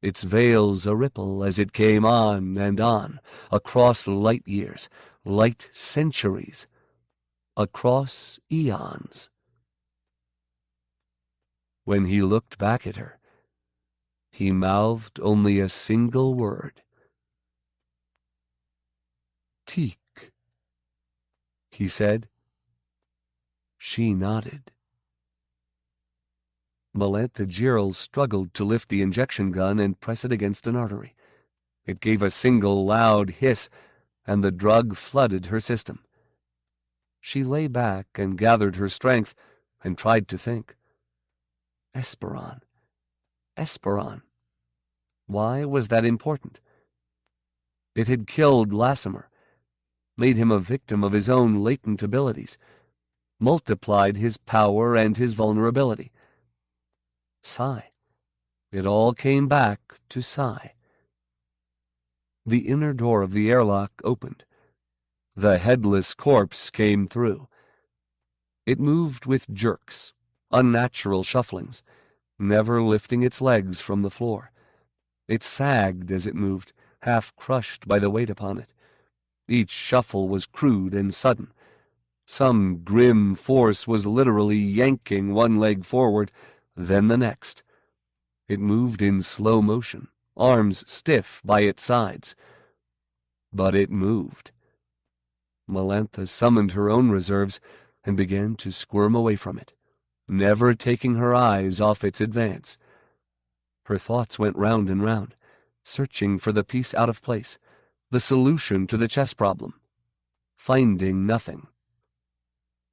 its veils a ripple as it came on, across light years, light centuries, across eons. When he looked back at her, he mouthed only a single word. "Teak," he said. She nodded. Melantha Gerald struggled to lift the injection gun and press it against an artery. It gave a single loud hiss, and the drug flooded her system. She lay back and gathered her strength and tried to think. Esperon. Esperon. Why was that important? It had killed Lassimer, made him a victim of his own latent abilities, multiplied his power and his vulnerability. Psi. It all came back to Psi. The inner door of the airlock opened. The headless corpse came through. It moved with jerks, unnatural shufflings, never lifting its legs from the floor. It sagged as it moved, half crushed by the weight upon it. Each shuffle was crude and sudden. Some grim force was literally yanking one leg forward, then the next. It moved in slow motion, arms stiff by its sides. But it moved. Melantha summoned her own reserves and began to squirm away from it, never taking her eyes off its advance. Her thoughts went round and round, searching for the piece out of place, the solution to the chess problem, finding nothing.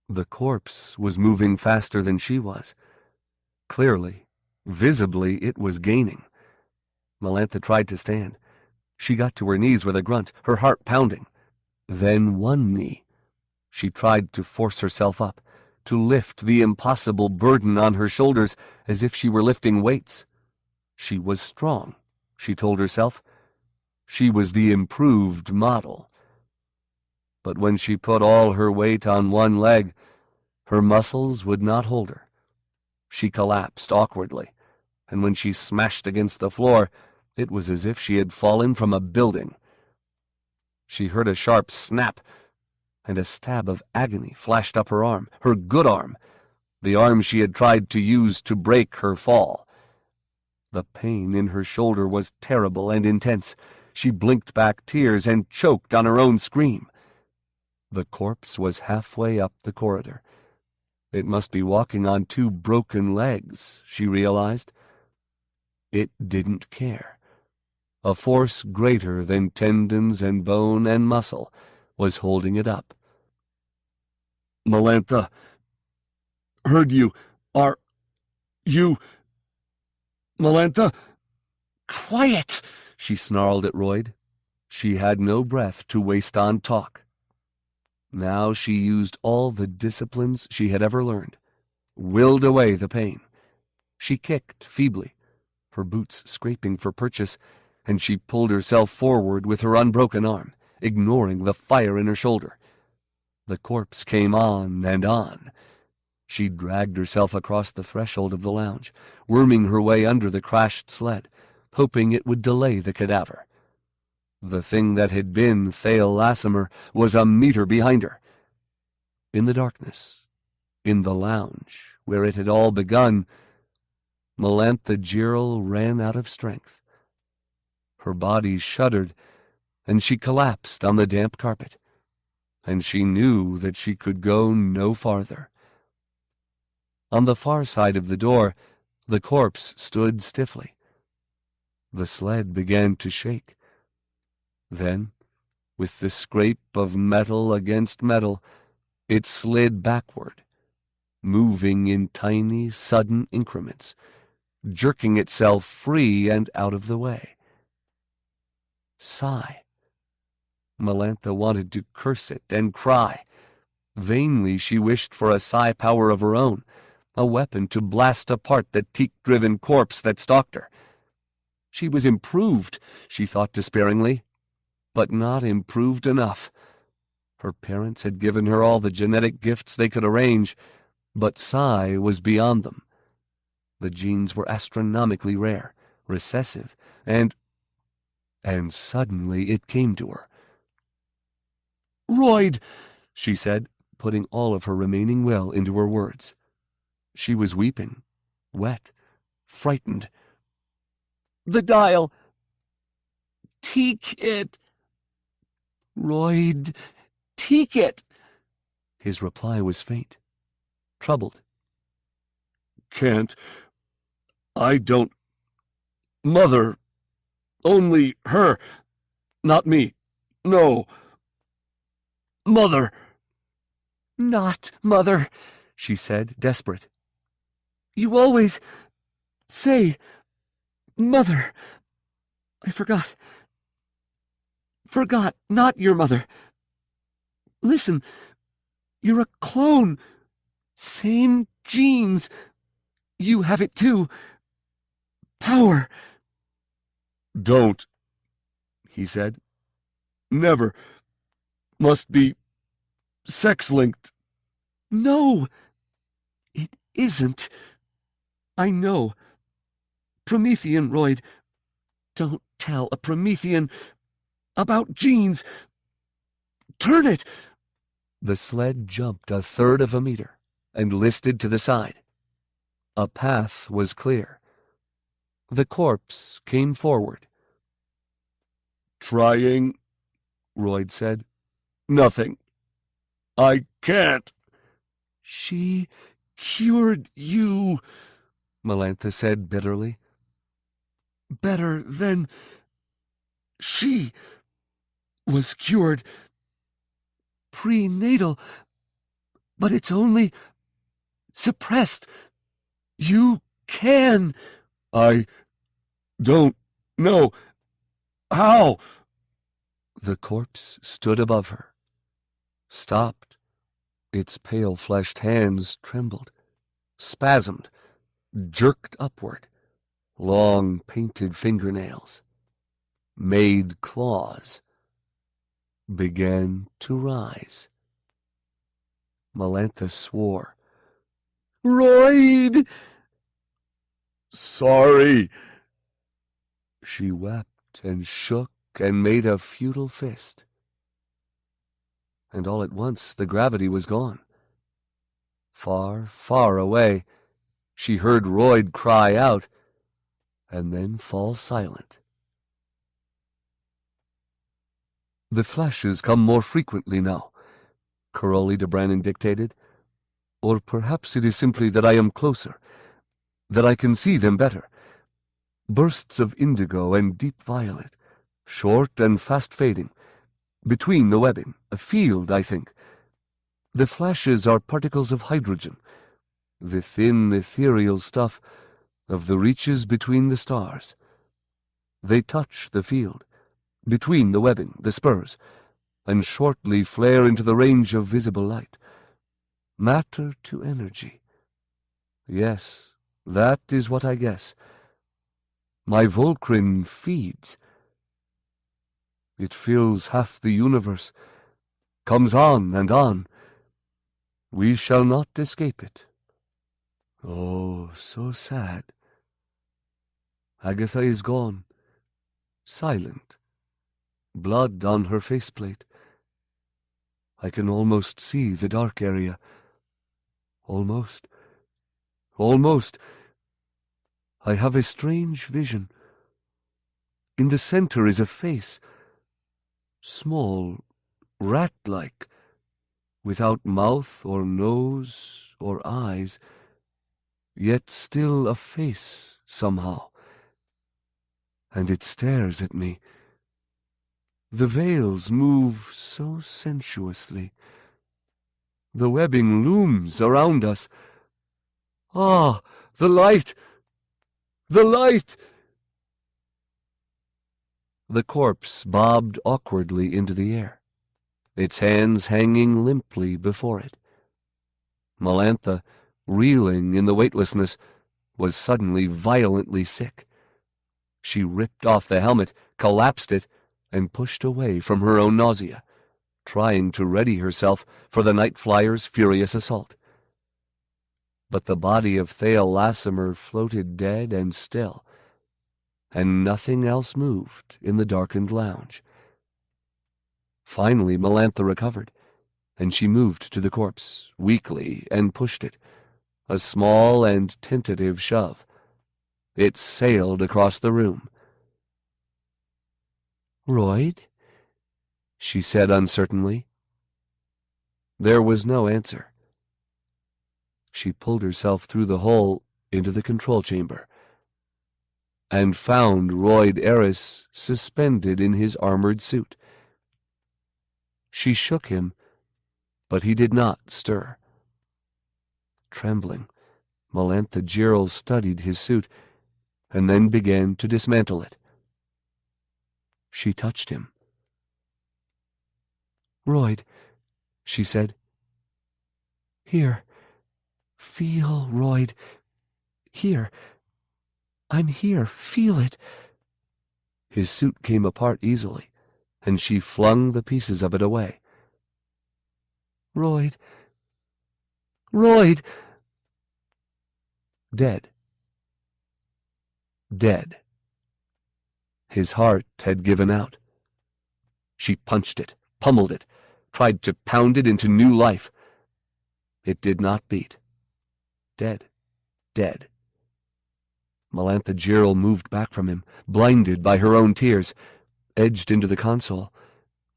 The corpse was moving faster than she was. Clearly, visibly, it was gaining. Melantha tried to stand. She got to her knees with a grunt, her heart pounding. Then one knee. She tried to force herself up, to lift the impossible burden on her shoulders as if she were lifting weights. She was strong, she told herself. She was the improved model. But when she put all her weight on one leg, her muscles would not hold her. She collapsed awkwardly, and when she smashed against the floor, it was as if she had fallen from a building. She heard a sharp snap, and a stab of agony flashed up her arm, her good arm, the arm she had tried to use to break her fall. The pain in her shoulder was terrible and intense. She blinked back tears and choked on her own scream. The corpse was halfway up the corridor. It must be walking on two broken legs, she realized. It didn't care. A force greater than tendons and bone and muscle was holding it up. "Melantha, heard you. Are you... Melantha?" "Quiet!" she snarled at Royd. She had no breath to waste on talk. Now she used all the disciplines she had ever learned, willed away the pain. She kicked feebly, her boots scraping for purchase, and she pulled herself forward with her unbroken arm, ignoring the fire in her shoulder. The corpse came on and on. She dragged herself across the threshold of the lounge, worming her way under the crashed sled, hoping it would delay the cadaver. The thing that had been Thale Lassimer was a meter behind her. In the darkness, in the lounge, where it had all begun, Melantha Jirrell ran out of strength. Her body shuddered, and she collapsed on the damp carpet, and she knew that she could go no farther. On the far side of the door, the corpse stood stiffly. The sled began to shake. Then, with the scrape of metal against metal, it slid backward, moving in tiny, sudden increments, jerking itself free and out of the way. Sigh. Melantha wanted to curse it and cry. Vainly she wished for a psi power of her own, a weapon to blast apart the teak-driven corpse that stalked her. She was improved, she thought despairingly, but not improved enough. Her parents had given her all the genetic gifts they could arrange, but psi was beyond them. The genes were astronomically rare, recessive, and suddenly it came to her. "Royd," she said, putting all of her remaining will into her words. She was weeping, wet, frightened. "The dial! Teak it! Royd, teak it!" His reply was faint, troubled. "Can't. I don't. Mother. Only her. Not me. No. Mother." "Not Mother," she said, desperate. "You always say Mother. I forgot. Forgot, not your mother. Listen, you're a clone. Same genes. You have it too. Power." "Don't," he said. "Never. Must be sex-linked." "No, it isn't. I know. Promethean, Royd. Don't tell a Promethean about genes. Turn it!" The sled jumped a third of a meter and listed to the side. A path was clear. The corpse came forward. "Trying," Royd said. "Nothing. I can't." "She cured you," Melantha said bitterly. "Better than she was cured. Prenatal, but it's only suppressed. You can." "I don't know how." The corpse stood above her, stopped. Its pale-fleshed hands trembled, spasmed, jerked upward. Long painted fingernails, made claws, began to rise. Melantha swore. "Royd!" "Sorry." She wept and shook and made a futile fist. And all at once the gravity was gone. Far, far away, she heard Royd cry out, and then fall silent. "The flashes come more frequently now," Caroli de Brannon dictated. "Or perhaps it is simply that I am closer, that I can see them better. Bursts of indigo and deep violet, short and fast-fading. Between the webbing, a field, I think. The flashes are particles of hydrogen, the thin ethereal stuff of the reaches between the stars. They touch the field, between the webbing, the spurs, and shortly flare into the range of visible light. Matter to energy. Yes, that is what I guess. My Volcrin feeds. It fills half the universe, comes on and on. We shall not escape it, Oh, so sad. Agatha is gone, silent, blood on her faceplate. I can almost see the dark area. Almost. Almost. I have a strange vision. In the center is a face, small, rat-like, without mouth or nose or eyes, yet still a face somehow. And it stares at me. The veils move so sensuously. The webbing looms around us. Ah, the light! The light! The corpse bobbed awkwardly into the air, its hands hanging limply before it. Melantha, reeling in the weightlessness, was suddenly violently sick. She ripped off the helmet, collapsed it, and pushed away from her own nausea, trying to ready herself for the Nightflyers' furious assault. But the body of Thale Lassimer floated dead and still, and nothing else moved in the darkened lounge. Finally Melantha recovered, and she moved to the corpse, weakly, and pushed it, a small and tentative shove. It sailed across the room. "Royd?" she said uncertainly. There was no answer. She pulled herself through the hole into the control chamber, and found Royd Eris suspended in his armored suit. She shook him, but he did not stir. Trembling, Melantha Gerald studied his suit, and then began to dismantle it. She touched him. "Royd," she said. "Here. Feel, Royd. Here. I'm here. Feel it." His suit came apart easily, and she flung the pieces of it away. "Royd. Royd!" Dead. Dead. His heart had given out. She punched it, pummeled it, tried to pound it into new life. It did not beat. Dead. Dead. Melantha Gerald moved back from him, blinded by her own tears, edged into the console,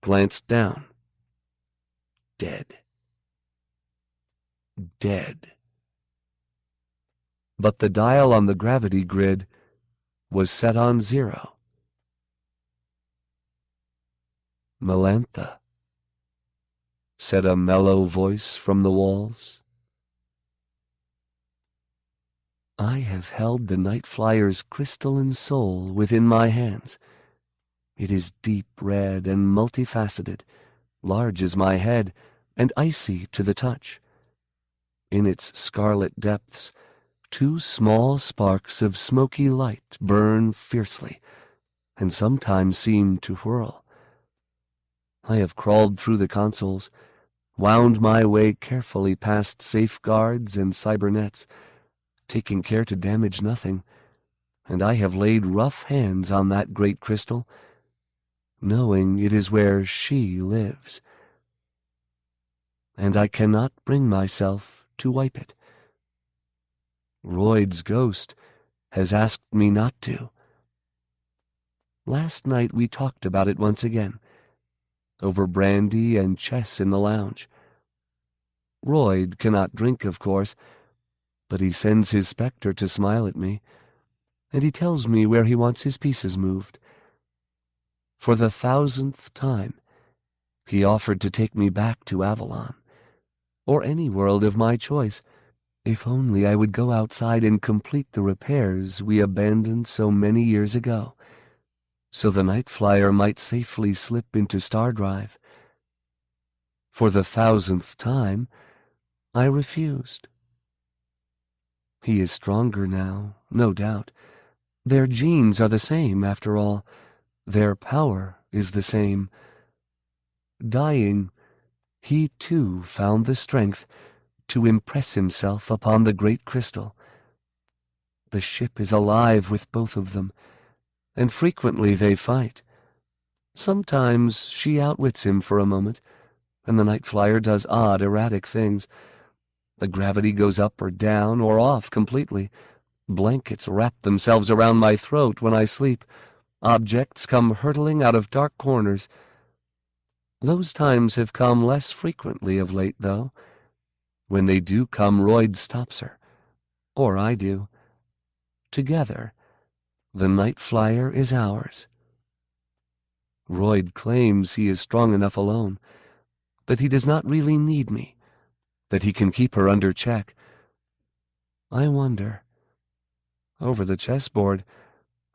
glanced down. Dead. Dead. But the dial on the gravity grid was set on 0. "Melantha," said a mellow voice from the walls. "I have held the Nightflyers' crystalline soul within my hands. It is deep red and multifaceted, large as my head, and icy to the touch. In its scarlet depths, 2 small sparks of smoky light burn fiercely, and sometimes seem to whirl. I have crawled through the consoles, wound my way carefully past safeguards and cybernets, taking care to damage nothing, and I have laid rough hands on that great crystal, knowing it is where she lives. And I cannot bring myself to wipe it. Royd's ghost has asked me not to. Last night we talked about it once again, over brandy and chess in the lounge. Royd cannot drink, of course, but he sends his spectre to smile at me, and he tells me where he wants his pieces moved. For the 1000th time, he offered to take me back to Avalon, or any world of my choice, if only I would go outside and complete the repairs we abandoned so many years ago, so the Nightflyer might safely slip into Stardrive. For the 1000th time, I refused. He is stronger now, no doubt. Their genes are the same, after all. Their power is the same. Dying, he too found the strength to impress himself upon the great crystal. The ship is alive with both of them, and frequently they fight. Sometimes she outwits him for a moment, and the Nightflyer does odd, erratic things. The gravity goes up or down or off completely. Blankets wrap themselves around my throat when I sleep. Objects come hurtling out of dark corners. Those times have come less frequently of late, though. When they do come, Royd stops her. Or I do. Together, the Nightflyer is ours. Royd claims he is strong enough alone, that he does not really need me, that he can keep her under check. I wonder. Over the chessboard,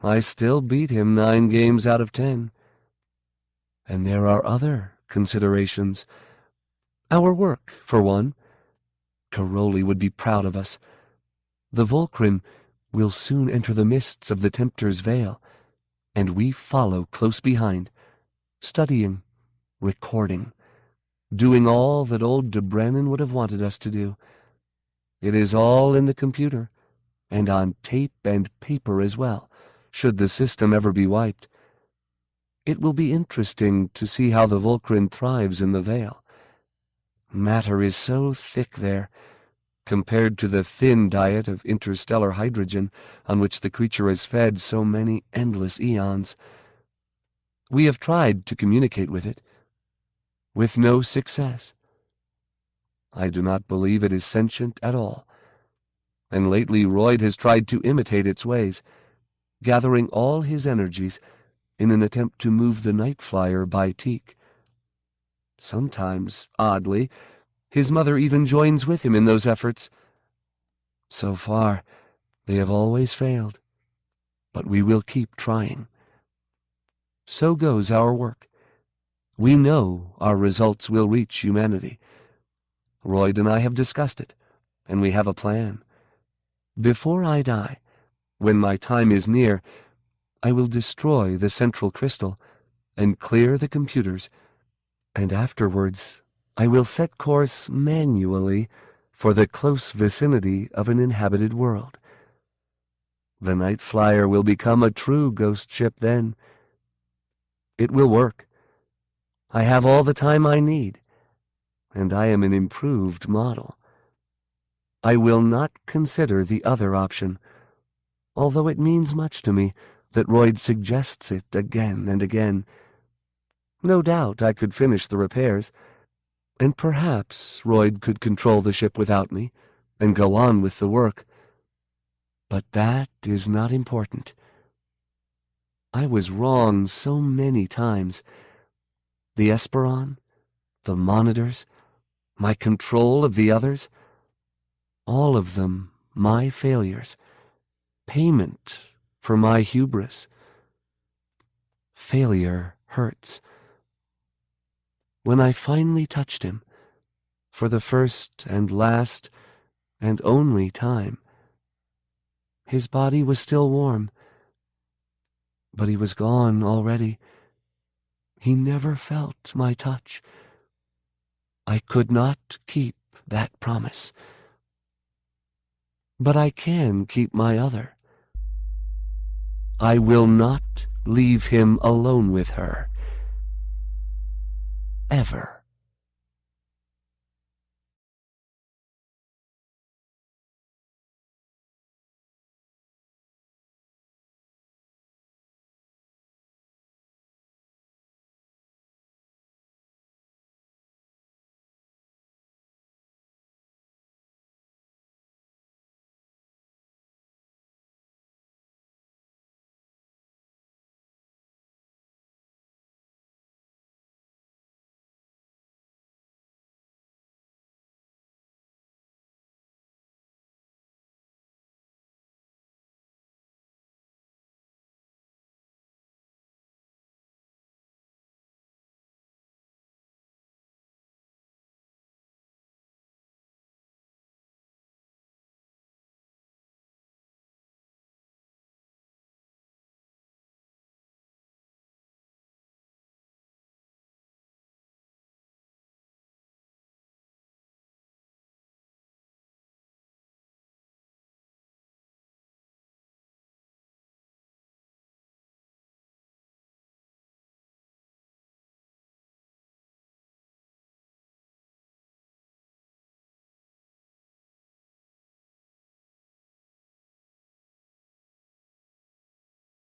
I still beat him 9 games out of 10. And there are other considerations. Our work, for one. Caroli would be proud of us. The Volcrin will soon enter the mists of the Tempter's Veil, and we follow close behind, studying, recording, doing all that old de Brennan would have wanted us to do. It is all in the computer, and on tape and paper as well, should the system ever be wiped. It will be interesting to see how the Volcrin thrives in the Veil. Matter is so thick there, compared to the thin diet of interstellar hydrogen on which the creature is fed so many endless eons. We have tried to communicate with it, with no success. I do not believe it is sentient at all, and lately Royd has tried to imitate its ways, gathering all his energies in an attempt to move the Nightflyer by Teak. Sometimes, oddly, his mother even joins with him in those efforts. So far, they have always failed, but we will keep trying. So goes our work. We know our results will reach humanity. Royd and I have discussed it, and we have a plan. Before I die, when my time is near, I will destroy the central crystal and clear the computers, and afterwards I will set course manually for the close vicinity of an inhabited world. The Nightflyer will become a true ghost ship then. It will work. I have all the time I need, and I am an improved model. I will not consider the other option, although it means much to me that Royd suggests it again and again. No doubt I could finish the repairs, and perhaps Royd could control the ship without me and go on with the work. But that is not important. I was wrong so many times. The Esperon, the monitors, my control of the others, all of them my failures, payment for my hubris. Failure hurts. When I finally touched him, for the first and last and only time, his body was still warm, but he was gone already. He never felt my touch. I could not keep that promise. But I can keep my other. I will not leave him alone with her. Ever.